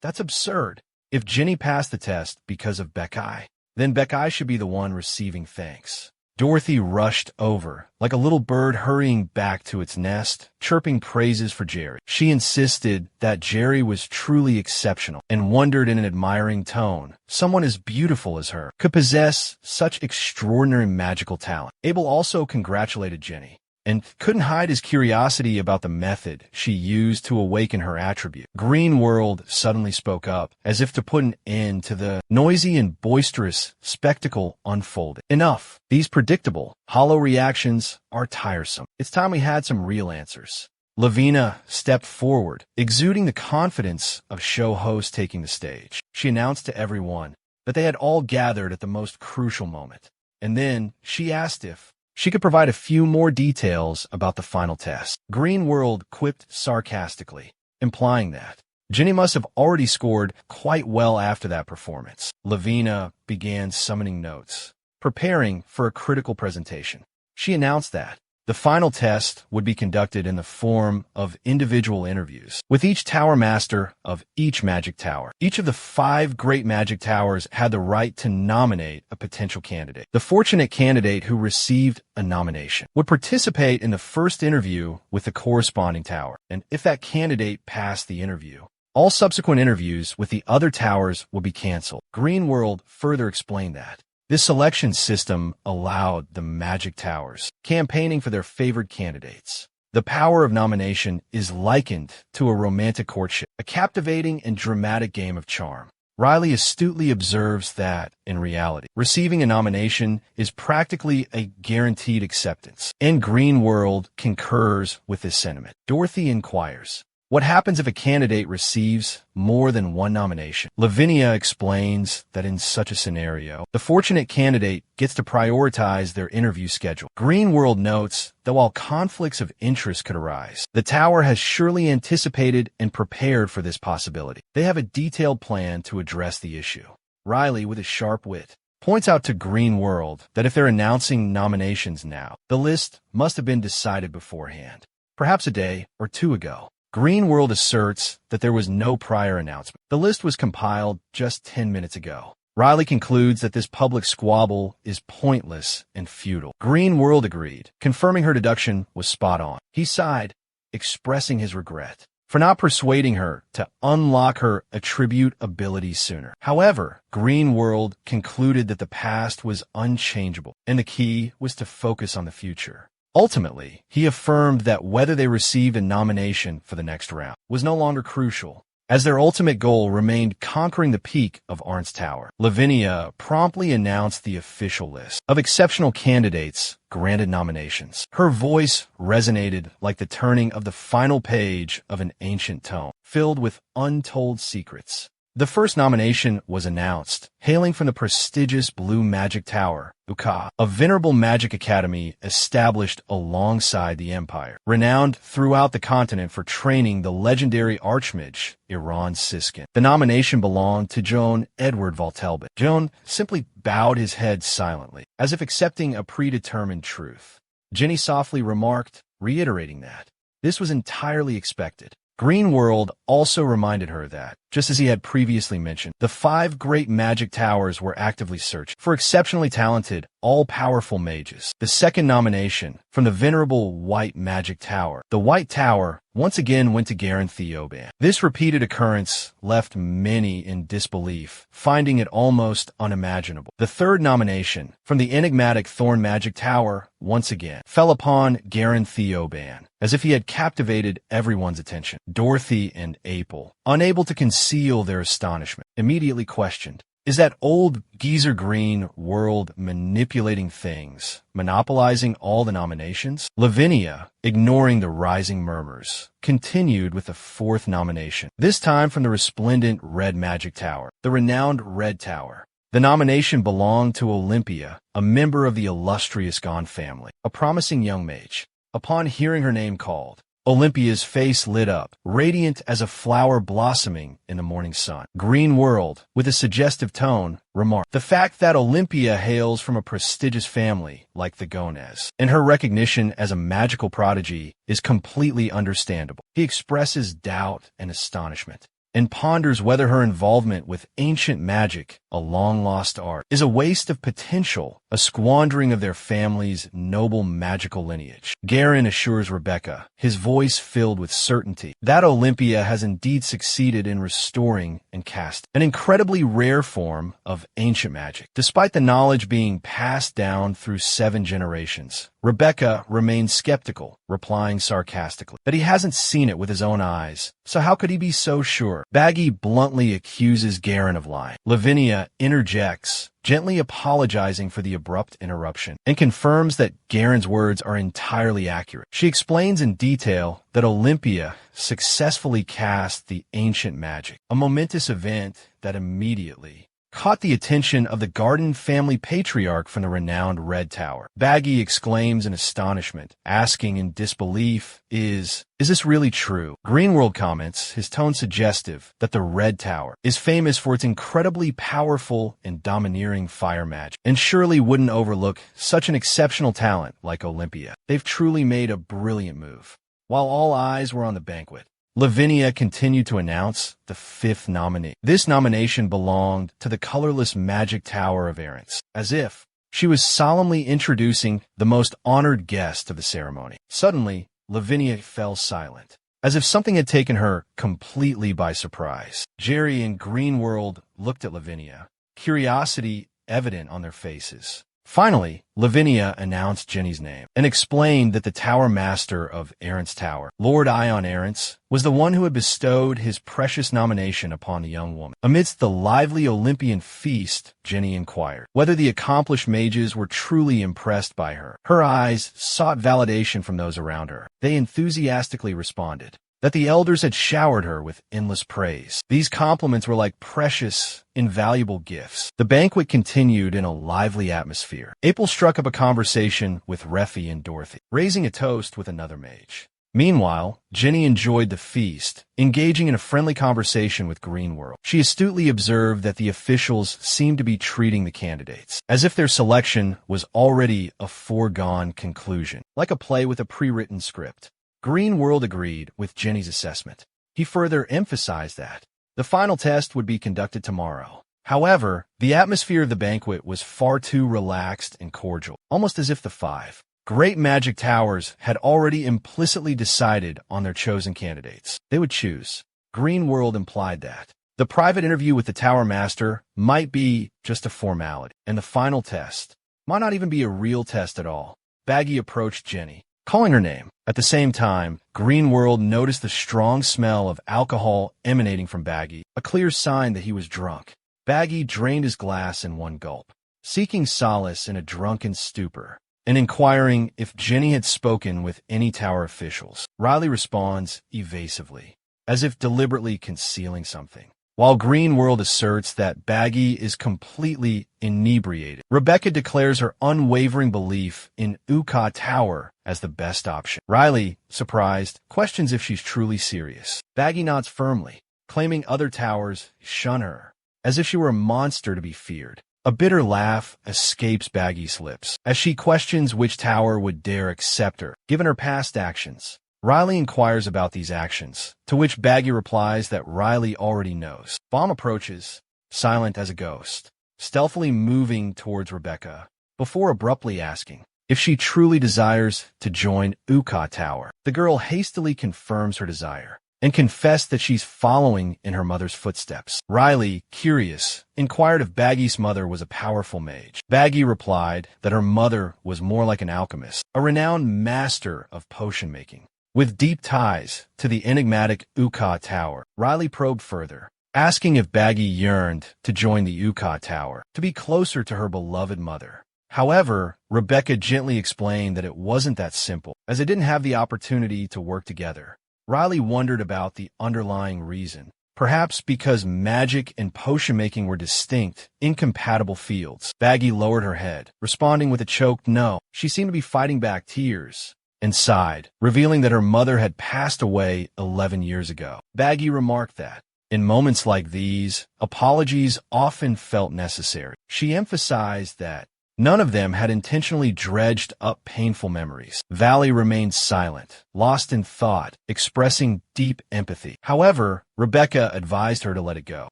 "That's absurd. If Jenny passed the test because of Becky, then Becky should be the one receiving thanks." Dorothy rushed over, like a little bird hurrying back to its nest, chirping praises for Jerry. She insisted that Jerry was truly exceptional and wondered in an admiring tone someone as beautiful as her could possess such extraordinary magical talent. Abel also congratulated Jenny and couldn't hide his curiosity about the method she used to awaken her attribute. Green World suddenly spoke up, as if to put an end to the noisy and boisterous spectacle unfolding. Enough. These predictable, hollow reactions are tiresome. It's time we had some real answers. Lavina stepped forward, exuding the confidence of show host taking the stage. She announced to everyone that they had all gathered at the most crucial moment. And then she asked if she could provide a few more details about the final test. Green World quipped sarcastically, implying that Jenny must have already scored quite well after that performance. Lavina began summoning notes, preparing for a critical presentation. She announced that the final test would be conducted in the form of individual interviews with each tower master of each magic tower. Each of the 5 great magic towers had the right to nominate a potential candidate. The fortunate candidate who received a nomination would participate in the first interview with the corresponding tower, and if that candidate passed the interview, all subsequent interviews with the other towers would be canceled. Green World further explained that this selection system allowed the magic towers campaigning for their favored candidates. The power of nomination is likened to a romantic courtship, a captivating and dramatic game of charm. Riley astutely observes that, in reality, receiving a nomination is practically a guaranteed acceptance, and Green World concurs with this sentiment. Dorothy inquires, what happens if a candidate receives more than one nomination? Lavinia explains that in such a scenario, the fortunate candidate gets to prioritize their interview schedule. Green World notes that while conflicts of interest could arise, the tower has surely anticipated and prepared for this possibility. They have a detailed plan to address the issue. Riley, with his sharp wit, points out to Green World that if they're announcing nominations now, the list must have been decided beforehand, perhaps a day or 2 ago. Green World asserts that there was no prior announcement. The list was compiled just 10 minutes ago. Riley concludes that this public squabble is pointless and futile. Green World agreed, confirming her deduction was spot on. He sighed, expressing his regret for not persuading her to unlock her attribute abilities sooner. However, Green World concluded that the past was unchangeable, and the key was to focus on the future. Ultimately, he affirmed that whether they received a nomination for the next round was no longer crucial, as their ultimate goal remained conquering the peak of Arn's Tower. Lavinia promptly announced the official list of exceptional candidates granted nominations. Her voice resonated like the turning of the final page of an ancient tome, filled with untold secrets. The first nomination was announced, hailing from the prestigious Blue Magic Tower, Uka, a venerable magic academy established alongside the Empire, renowned throughout the continent for training the legendary archmage, Iran Siskin. The nomination belonged to Joan Edward Voltelbit. Joan simply bowed his head silently, as if accepting a predetermined truth. Jenny softly remarked, reiterating that this was entirely expected. Green World also reminded her that, just as he had previously mentioned, the 5 great magic towers were actively searching for exceptionally talented, all-powerful mages. The second nomination, from the venerable White Magic Tower. The White Tower once again went to Garen Theoban. This repeated occurrence left many in disbelief, finding it almost unimaginable. The third nomination, from the enigmatic Thorn Magic Tower, once again, fell upon Garen Theoban, as if he had captivated everyone's attention. Dorothy and April, unable to conceal their astonishment, immediately questioned, "Is that old geezer Green World manipulating things, monopolizing all the nominations?" Lavinia, ignoring the rising murmurs, continued with the fourth nomination, this time from the resplendent Red Magic Tower, the renowned Red Tower. The nomination belonged to Olympia, a member of the illustrious Gon family, a promising young mage. Upon hearing her name called, Olympia's face lit up, radiant as a flower blossoming in the morning sun. Green World, with a suggestive tone, remarked, "The fact that Olympia hails from a prestigious family like the Gonez, and her recognition as a magical prodigy is completely understandable." He expresses doubt and astonishment, and ponders whether her involvement with ancient magic, a long-lost art, is a waste of potential, a squandering of their family's noble magical lineage. Garen assures Rebecca, his voice filled with certainty, that Olympia has indeed succeeded in restoring and casting an incredibly rare form of ancient magic. Despite the knowledge being passed down through 7 generations, Rebecca remains skeptical, replying sarcastically that he hasn't seen it with his own eyes, so how could he be so sure? Baggy bluntly accuses Garen of lying. Lavinia interjects, gently apologizing for the abrupt interruption, and confirms that Garen's words are entirely accurate. She explains in detail that Olympia successfully cast the ancient magic, a momentous event that immediately caught the attention of the Garden family patriarch from the renowned Red Tower. Baggy exclaims in astonishment, asking in disbelief, Is this really true?" Greenworld comments, his tone suggestive, that the Red Tower is famous for its incredibly powerful and domineering fire magic, and surely wouldn't overlook such an exceptional talent like Olympia. They've truly made a brilliant move. While all eyes were on the banquet, Lavinia continued to announce the 5th nominee. This nomination belonged to the colorless Magic Tower of Arintes, as if she was solemnly introducing the most honored guest of the ceremony. Suddenly, Lavinia fell silent, as if something had taken her completely by surprise. Jerry and Greenworld looked at Lavinia, curiosity evident on their faces. Finally, Lavinia announced Jenny's name and explained that the Tower Master of Arintes Tower, Lord Ion Arintes, was the one who had bestowed his precious nomination upon the young woman. Amidst the lively Olympian feast, Jenny inquired whether the accomplished mages were truly impressed by her. Her eyes sought validation from those around her. They enthusiastically responded that the elders had showered her with endless praise. These compliments were like precious, invaluable gifts. The banquet continued in a lively atmosphere. April struck up a conversation with Refi and Dorothy, raising a toast with another mage. Meanwhile, Jenny enjoyed the feast, engaging in a friendly conversation with Greenworld. She astutely observed that the officials seemed to be treating the candidates as if their selection was already a foregone conclusion, like a play with a pre-written script. Greenworld agreed with Jenny's assessment. He further emphasized that the final test would be conducted tomorrow. However, the atmosphere of the banquet was far too relaxed and cordial, almost as if the 5 great magic towers had already implicitly decided on their chosen candidates. They would choose. Greenworld implied that the private interview with the Tower Master might be just a formality, and the final test might not even be a real test at all. Baggy approached Jenny, calling her name. At the same time, Greenworld noticed the strong smell of alcohol emanating from Baggy, a clear sign that he was drunk. Baggy drained his glass in one gulp, seeking solace in a drunken stupor, and inquiring if Jenny had spoken with any tower officials. Riley responds evasively, as if deliberately concealing something. while Green World asserts that Baggy is completely inebriated. Rebecca declares her unwavering belief in Uka Tower as the best option. Riley, surprised, questions if she's truly serious. Baggy nods firmly, claiming other towers shun her, as if she were a monster to be feared. A bitter laugh escapes Baggy's lips as she questions which tower would dare accept her, given her past actions. Riley inquires about these actions, to which Baggy replies that Riley already knows. Bomb approaches, silent as a ghost, stealthily moving towards Rebecca, before abruptly asking if she truly desires to join Uka Tower. The girl hastily confirms her desire and confessed that she's following in her mother's footsteps. Riley, curious, inquired if Baggy's mother was a powerful mage. Baggy replied that her mother was more like an alchemist, a renowned master of potion making, with deep ties to the enigmatic Uka Tower. Riley probed further, asking if Baggy yearned to join the Uka Tower, to be closer to her beloved mother. However, Rebecca gently explained that it wasn't that simple, as they didn't have the opportunity to work together. Riley wondered about the underlying reason, perhaps because magic and potion-making were distinct, incompatible fields. Baggy lowered her head, responding with a choked no. She seemed to be fighting back tears, and sighed, revealing that her mother had passed away 11 years ago. Baggy remarked that, in moments like these, apologies often felt necessary. She emphasized that none of them had intentionally dredged up painful memories. Valley remained silent, lost in thought, expressing deep empathy. However, Rebecca advised her to let it go.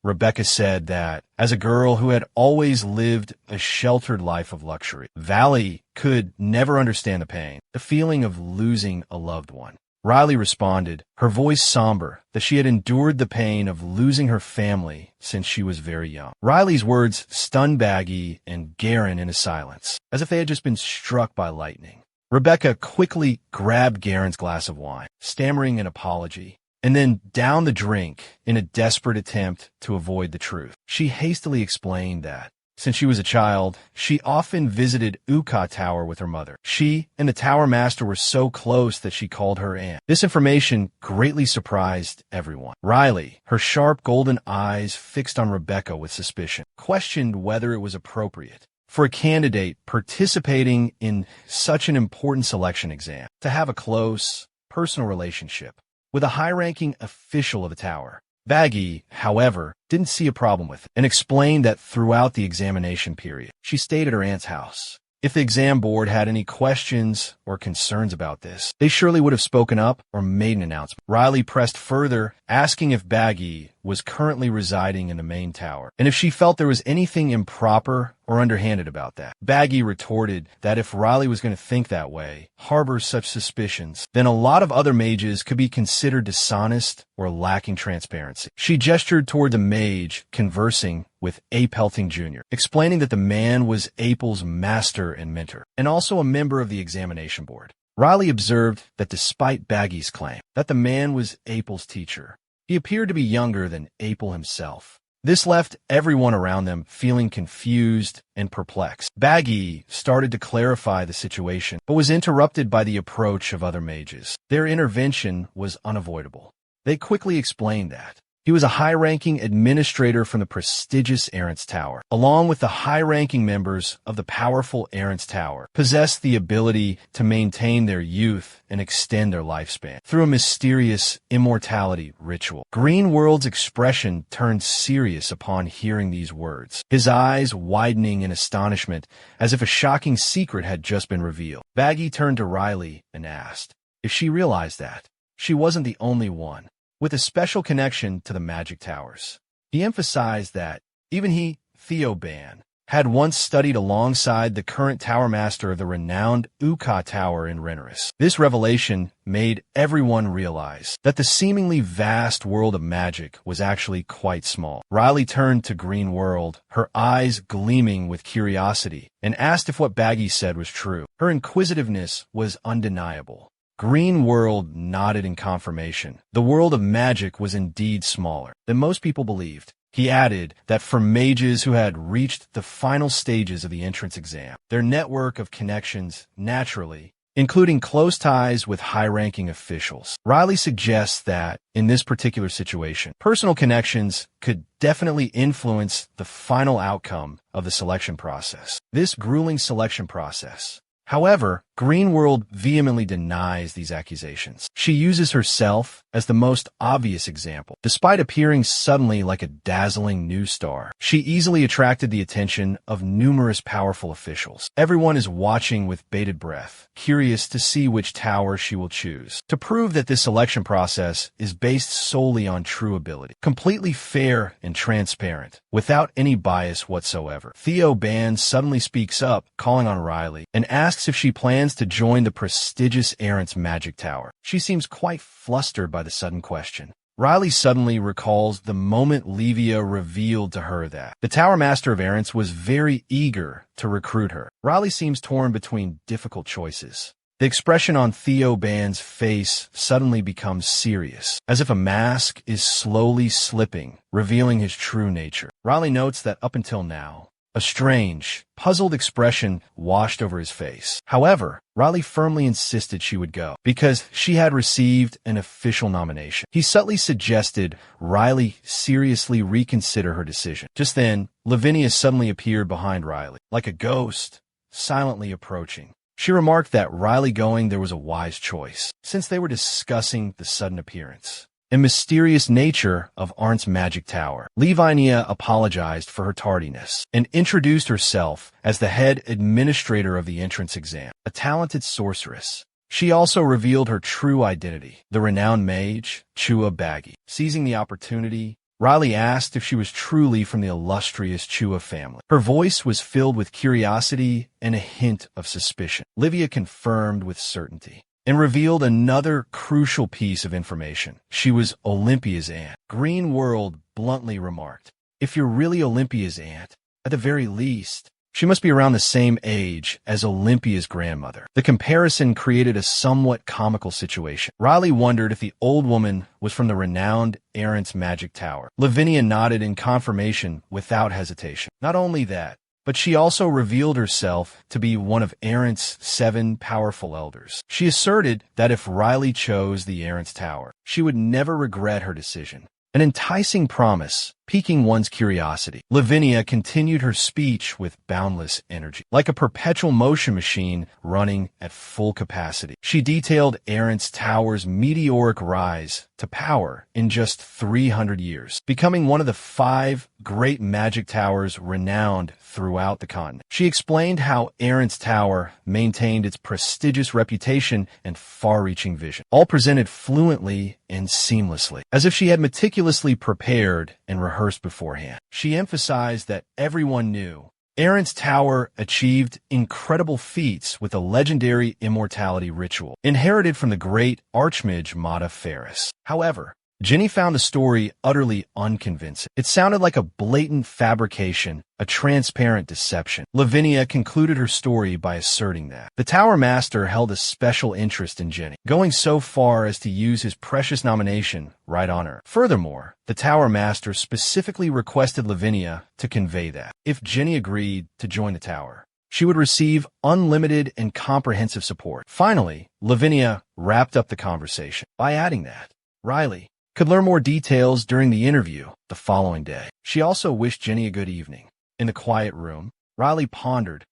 Rebecca said that, as a girl who had always lived a sheltered life of luxury, Valley could never understand the pain, the feeling of losing a loved one. Riley responded, her voice somber, that she had endured the pain of losing her family since she was very young. Riley's words stunned Baggy and Garen into silence, as if they had just been struck by lightning. Rebecca quickly grabbed Garen's glass of wine, stammering an apology, and then downed the drink in a desperate attempt to avoid the truth. She hastily explained that, since she was a child, she often visited Uka Tower with her mother. She and the Tower Master were so close that she called her aunt. This information greatly surprised everyone. Riley, her sharp golden eyes fixed on Rebecca with suspicion, questioned whether it was appropriate for a candidate participating in such an important selection exam to have a close, personal relationship with a high-ranking official of the tower. Baggy, however, didn't see a problem with it and explained that throughout the examination period, she stayed at her aunt's house. If the exam board had any questions or concerns about this, they surely would have spoken up or made an announcement. Riley pressed further, asking if Baggy was currently residing in the main tower, and if she felt there was anything improper or underhanded about that. Baggy retorted that if Riley was going to think that way, harbor such suspicions, then a lot of other mages could be considered dishonest or lacking transparency. She gestured toward the mage conversing with Apelting Jr., explaining that the man was Apel's master and mentor, and also a member of the examination board. Riley observed that despite Baggy's claim that the man was Apel's teacher, he appeared to be younger than Apel himself. This left everyone around them feeling confused and perplexed. Baggy started to clarify the situation, but was interrupted by the approach of other mages. Their intervention was unavoidable. They quickly explained that he was a high-ranking administrator from the prestigious Arin's Tower, along with the high-ranking members of the powerful Arin's Tower, possessed the ability to maintain their youth and extend their lifespan through a mysterious immortality ritual. Greenworld's expression turned serious upon hearing these words, his eyes widening in astonishment as if a shocking secret had just been revealed. Baggy turned to Riley and asked if she realized that she wasn't the only one with a special connection to the magic towers. He emphasized that even he, Theoban, had once studied alongside the current tower master of the renowned Uka Tower in Renaris. This revelation made everyone realize that the seemingly vast world of magic was actually quite small. Riley turned to Green World, her eyes gleaming with curiosity, and asked if what Baggy said was true. Her inquisitiveness was undeniable. Green World nodded in confirmation. The world of magic was indeed smaller than most people believed. He added that for mages who had reached the final stages of the entrance exam, their network of connections naturally including close ties with high-ranking officials. Riley suggests that, in this particular situation, personal connections could definitely influence the final outcome of the selection process. This grueling selection process. However, Greenworld vehemently denies these accusations. She uses herself as the most obvious example. Despite appearing suddenly like a dazzling new star, she easily attracted the attention of numerous powerful officials. Everyone is watching with bated breath, curious to see which tower she will choose. To prove that this selection process is based solely on true ability, completely fair and transparent, without any bias whatsoever, Theo Ban suddenly speaks up, calling on Riley, and asks if she plans to join the prestigious Aron's magic tower. She seems quite flustered by the sudden question. Riley suddenly recalls the moment Levia revealed to her that the Tower Master of Aron's was very eager to recruit her. Riley seems torn between difficult choices. The expression on Theo Ban's face suddenly becomes serious, as if a mask is slowly slipping, revealing his true nature. Riley notes that up until now, a strange, puzzled expression washed over his face. However, Riley firmly insisted she would go, because she had received an official nomination. He subtly suggested Riley seriously reconsider her decision. Just then, Lavinia suddenly appeared behind Riley, like a ghost, silently approaching. She remarked that Riley going there was a wise choice, since they were discussing the sudden appearance and mysterious nature of Arndt's magic tower. Lavinia apologized for her tardiness and introduced herself as the head administrator of the entrance exam, a talented sorceress. She also revealed her true identity, the renowned mage, Chua Baggy. Seizing the opportunity, Riley asked if she was truly from the illustrious Chua family. Her voice was filled with curiosity and a hint of suspicion. Livia confirmed with certainty and revealed another crucial piece of information. She was Olympia's aunt. Greenworld bluntly remarked, "If you're really Olympia's aunt, at the very least, she must be around the same age as Olympia's grandmother." The comparison created a somewhat comical situation. Riley wondered if the old woman was from the renowned Aron's magic tower. Lavinia nodded in confirmation without hesitation. Not only that, but she also revealed herself to be one of Aron's 7 powerful elders. She asserted that if Riley chose the Aron's tower, she would never regret her decision. An enticing promise, piquing one's curiosity. Lavinia continued her speech with boundless energy, like a perpetual motion machine running at full capacity. She detailed Aron's tower's meteoric rise to power in just 300 years, becoming one of the 5 great magic towers renowned throughout the continent. She explained how Aron's tower maintained its prestigious reputation and far-reaching vision, all presented fluently and seamlessly, as if she had meticulously prepared and rehearsed beforehand. She emphasized that everyone knew Aron's tower achieved incredible feats with a legendary immortality ritual, inherited from the great Archmage Mata Ferris. However, Jenny found the story utterly unconvincing. It sounded like a blatant fabrication, a transparent deception. Lavinia concluded her story by asserting that the Tower Master held a special interest in Jenny, going so far as to use his precious nomination right on her. Furthermore, the Tower Master specifically requested Lavinia to convey that, if Jenny agreed to join the tower, she would receive unlimited and comprehensive support. Finally, Lavinia wrapped up the conversation by adding that Riley could learn more details during the interview the following day. She also wished Jenny a good evening. In the quiet room, Riley pondered,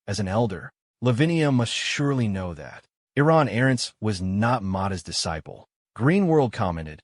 as an elder, Lavinia must surely know that Iran Arentz was not Mata's disciple. Greenworld commented,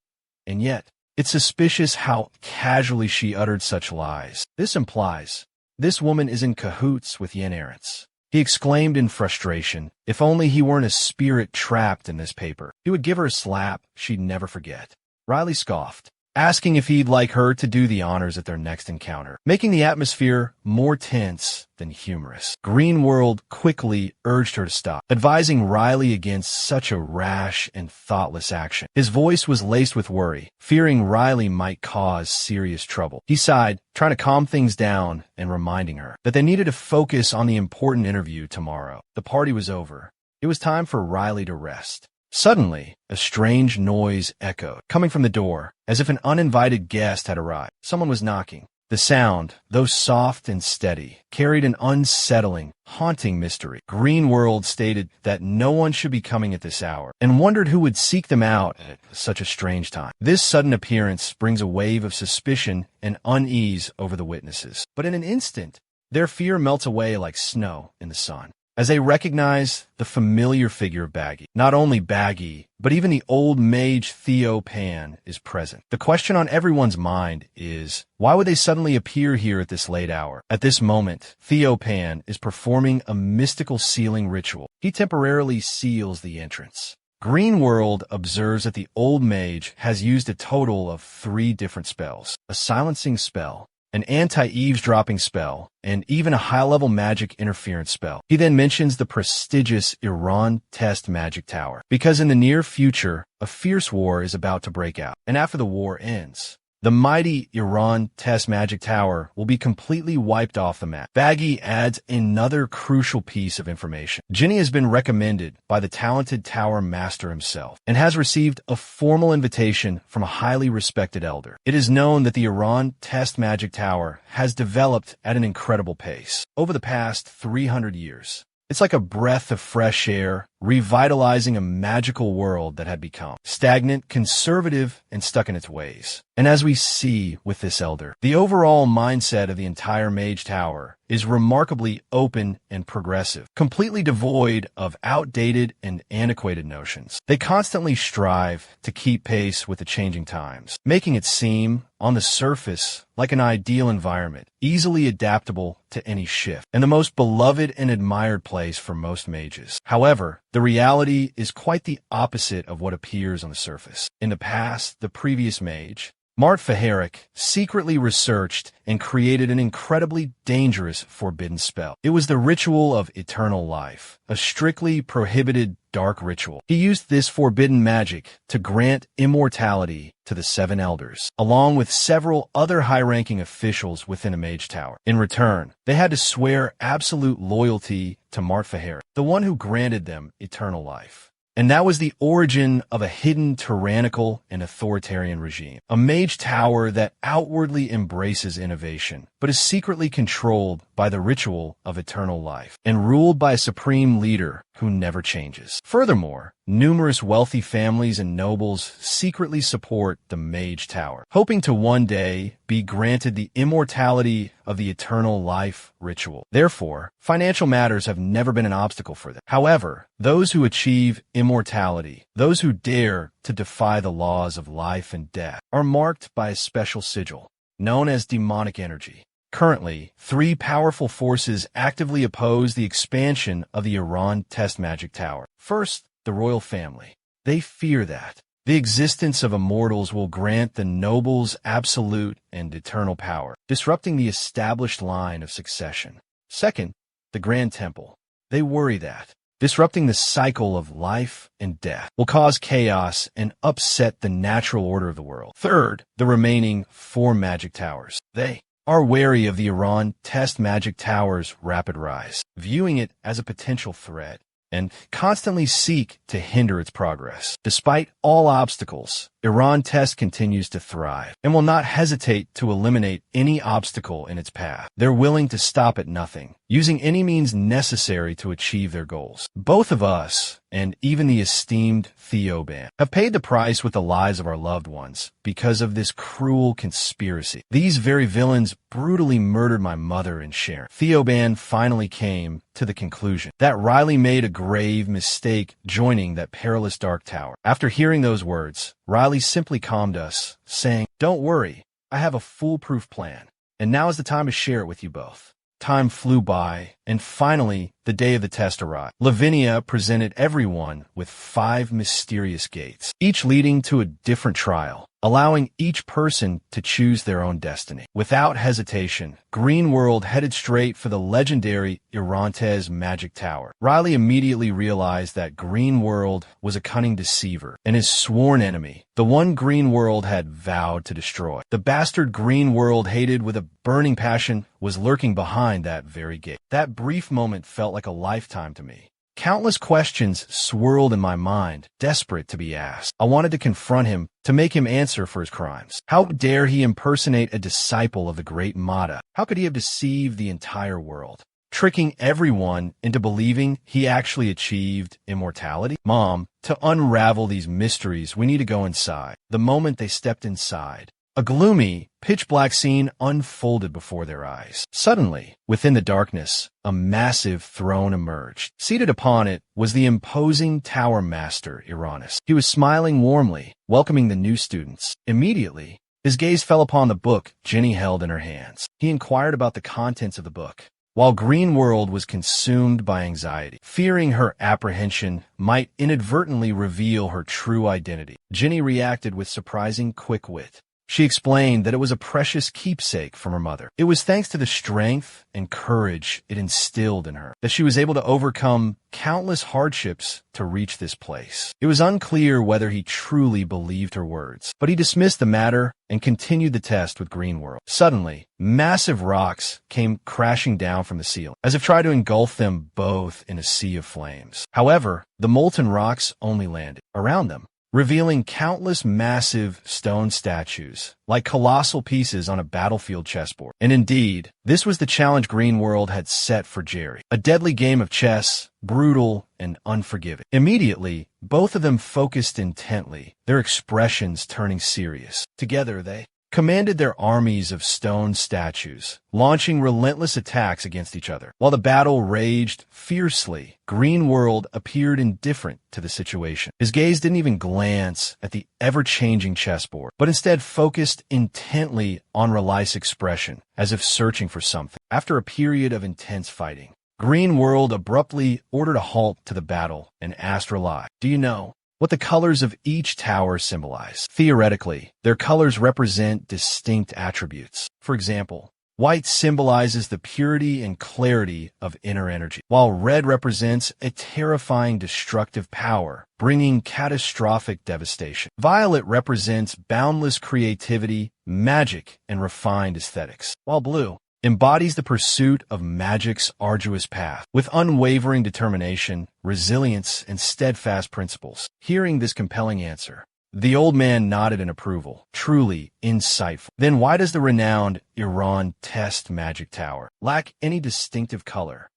and yet, it's suspicious how casually she uttered such lies. This implies this woman is in cahoots with Yen Arentz. He exclaimed in frustration, if only he weren't a spirit trapped in this paper. He would give her a slap she'd never forget. Riley scoffed, asking if he'd like her to do the honors at their next encounter, making the atmosphere more tense than humorous. Greenworld quickly urged her to stop, advising Riley against such a rash and thoughtless action. His voice was laced with worry, fearing Riley might cause serious trouble. He sighed, trying to calm things down and reminding her that they needed to focus on the important interview tomorrow. The party was over. It was time for Riley to rest. Suddenly, a strange noise echoed, coming from the door, as if an uninvited guest had arrived. Someone was knocking. The sound, though soft and steady, carried an unsettling, haunting mystery. Green World stated that no one should be coming at this hour, and wondered who would seek them out at such a strange time. This sudden appearance brings a wave of suspicion and unease over the witnesses. But in an instant, their fear melts away like snow in the sun, as they recognize the familiar figure of Baggy. Not only Baggy, but even the old mage Theo Pan is present. The question on everyone's mind is, why would they suddenly appear here at this late hour? At this moment, Theo Pan is performing a mystical sealing ritual. He temporarily seals the entrance. Green World observes that the old mage has used a total of 3 different spells: a silencing spell, an anti-eavesdropping spell, and even a high-level magic interference spell. He then mentions the prestigious Irontes magic tower, because in the near future, a fierce war is about to break out. And after the war ends, the mighty Irontes magic tower will be completely wiped off the map. Baggy adds another crucial piece of information. Ginny has been recommended by the talented tower master himself, and has received a formal invitation from a highly respected elder. It is known that the Irontes magic tower has developed at an incredible pace over the past 300 years. It's like a breath of fresh air, revitalizing a magical world that had become stagnant, conservative, and stuck in its ways. And as we see with this elder, the overall mindset of the entire Mage Tower is remarkably open and progressive, completely devoid of outdated and antiquated notions. They constantly strive to keep pace with the changing times, making it seem, on the surface, like an ideal environment, easily adaptable to any shift, and the most beloved and admired place for most mages. However, the reality is quite the opposite of what appears on the surface. In the past, the previous mage, Martfaheric, secretly researched and created an incredibly dangerous forbidden spell. It was the ritual of eternal life, a strictly prohibited dark ritual. He used this forbidden magic to grant immortality to the 7 elders, along with several other high-ranking officials within a mage tower. In return, they had to swear absolute loyalty to Martfaheric, the one who granted them eternal life. And that was the origin of a hidden tyrannical and authoritarian regime. A mage tower that outwardly embraces innovation, but is secretly controlled by the ritual of eternal life, and ruled by a supreme leader who never changes. Furthermore, numerous wealthy families and nobles secretly support the Mage Tower, hoping to one day be granted the immortality of the eternal life ritual. Therefore, financial matters have never been an obstacle for them. However, those who achieve immortality, those who dare to defy the laws of life and death, are marked by a special sigil, known as demonic energy. Currently, 3 powerful forces actively oppose the expansion of the Irontes magic tower. First, the royal family. They fear that the existence of immortals will grant the nobles absolute and eternal power, disrupting the established line of succession. Second, the Grand Temple. They worry that disrupting the cycle of life and death will cause chaos and upset the natural order of the world. Third, the remaining 4 magic towers. They are wary of the Irontes magic tower's rapid rise, viewing it as a potential threat, and constantly seek to hinder its progress. Despite all obstacles, Irontes continues to thrive and will not hesitate to eliminate any obstacle in its path. They're willing to stop at nothing, using any means necessary to achieve their goals. Both of us, and even the esteemed Theoban, have paid the price with the lives of our loved ones because of this cruel conspiracy. These very villains brutally murdered my mother and Sharon. Theoban finally came to the conclusion that Riley made a grave mistake joining that perilous dark tower. After hearing those words, Riley simply calmed us, saying, "Don't worry, I have a foolproof plan, and now is the time to share it with you both." Time flew by, and finally, the day of the test arrived. Lavinia presented everyone with 5 mysterious gates, each leading to a different trial, allowing each person to choose their own destiny. Without hesitation, Green World headed straight for the legendary Irontes magic tower. Riley immediately realized that Green World was a cunning deceiver and his sworn enemy, the one Green World had vowed to destroy. The bastard Green World hated with a burning passion was lurking behind that very gate. That brief moment felt like a lifetime to me. Countless questions swirled in my mind, desperate to be asked. I wanted to confront him, to make him answer for his crimes. How dare he impersonate a disciple of the great Mada? How could he have deceived the entire world, tricking everyone into believing he actually achieved immortality? Mom, to unravel these mysteries, we need to go inside. The moment they stepped inside, a gloomy, pitch-black scene unfolded before their eyes. Suddenly, within the darkness, a massive throne emerged. Seated upon it was the imposing Tower Master, Irontes. He was smiling warmly, welcoming the new students. Immediately, his gaze fell upon the book Jenny held in her hands. He inquired about the contents of the book, while Greenworld was consumed by anxiety, fearing her apprehension might inadvertently reveal her true identity. Jenny reacted with surprising quick wit. She explained that it was a precious keepsake from her mother. It was thanks to the strength and courage it instilled in her that she was able to overcome countless hardships to reach this place. It was unclear whether he truly believed her words, but he dismissed the matter and continued the test with Greenworld. Suddenly, massive rocks came crashing down from the ceiling, as if trying to engulf them both in a sea of flames. However, the molten rocks only landed around them, revealing countless massive stone statues, like colossal pieces on a battlefield chessboard. And indeed, this was the challenge Greenworld had set for Jerry. A deadly game of chess, brutal and unforgiving. Immediately, both of them focused intently, their expressions turning serious. Together, they commanded their armies of stone statues, launching relentless attacks against each other. While the battle raged fiercely, Greenworld appeared indifferent to the situation. His gaze didn't even glance at the ever-changing chessboard, but instead focused intently on Relice's expression, as if searching for something. After a period of intense fighting, Greenworld abruptly ordered a halt to the battle and asked Relice, "Do you know what the colors of each tower symbolize?" Theoretically, their colors represent distinct attributes. For example, white symbolizes the purity and clarity of inner energy, while red represents a terrifying destructive power, bringing catastrophic devastation. Violet represents boundless creativity, magic, and refined aesthetics, while blue embodies the pursuit of magic's arduous path, with unwavering determination, resilience, and steadfast principles. Hearing this compelling answer, the old man nodded in approval. Truly insightful. Then why does the renowned Irontes magic tower lack any distinctive color?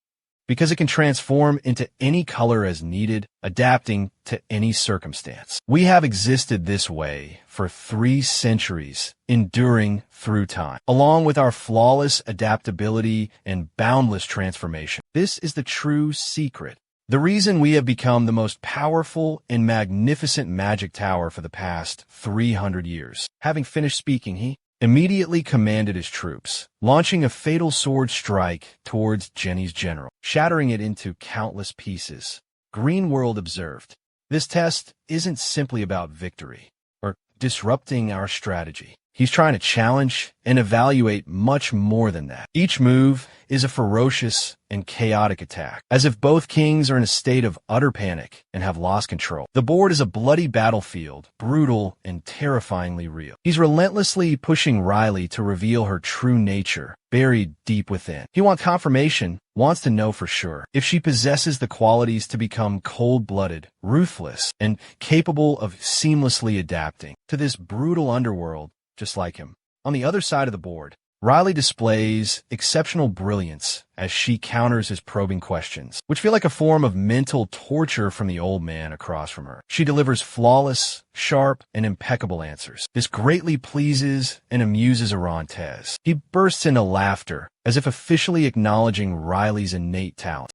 Because it can transform into any color as needed, adapting to any circumstance. We have existed this way for 3 centuries, enduring through time, along with our flawless adaptability and boundless transformation. This is the true secret. The reason we have become the most powerful and magnificent magic tower for the past 300 years. Having finished speaking, he immediately commanded his troops, launching a fatal sword strike towards Jenny's general, shattering it into countless pieces. Greenworld observed, "This test isn't simply about victory or disrupting our strategy. He's trying to challenge and evaluate much more than that. Each move is a ferocious and chaotic attack, as if both kings are in a state of utter panic and have lost control. The board is a bloody battlefield, brutal and terrifyingly real. He's relentlessly pushing Riley to reveal her true nature, buried deep within. He wants confirmation, wants to know for sure if she possesses the qualities to become cold-blooded, ruthless, and capable of seamlessly adapting to this brutal underworld just like him." On the other side of the board, Riley displays exceptional brilliance as she counters his probing questions, which feel like a form of mental torture from the old man across from her. She delivers flawless, sharp, and impeccable answers. This greatly pleases and amuses Irontes. He bursts into laughter, as if officially acknowledging Riley's innate talent.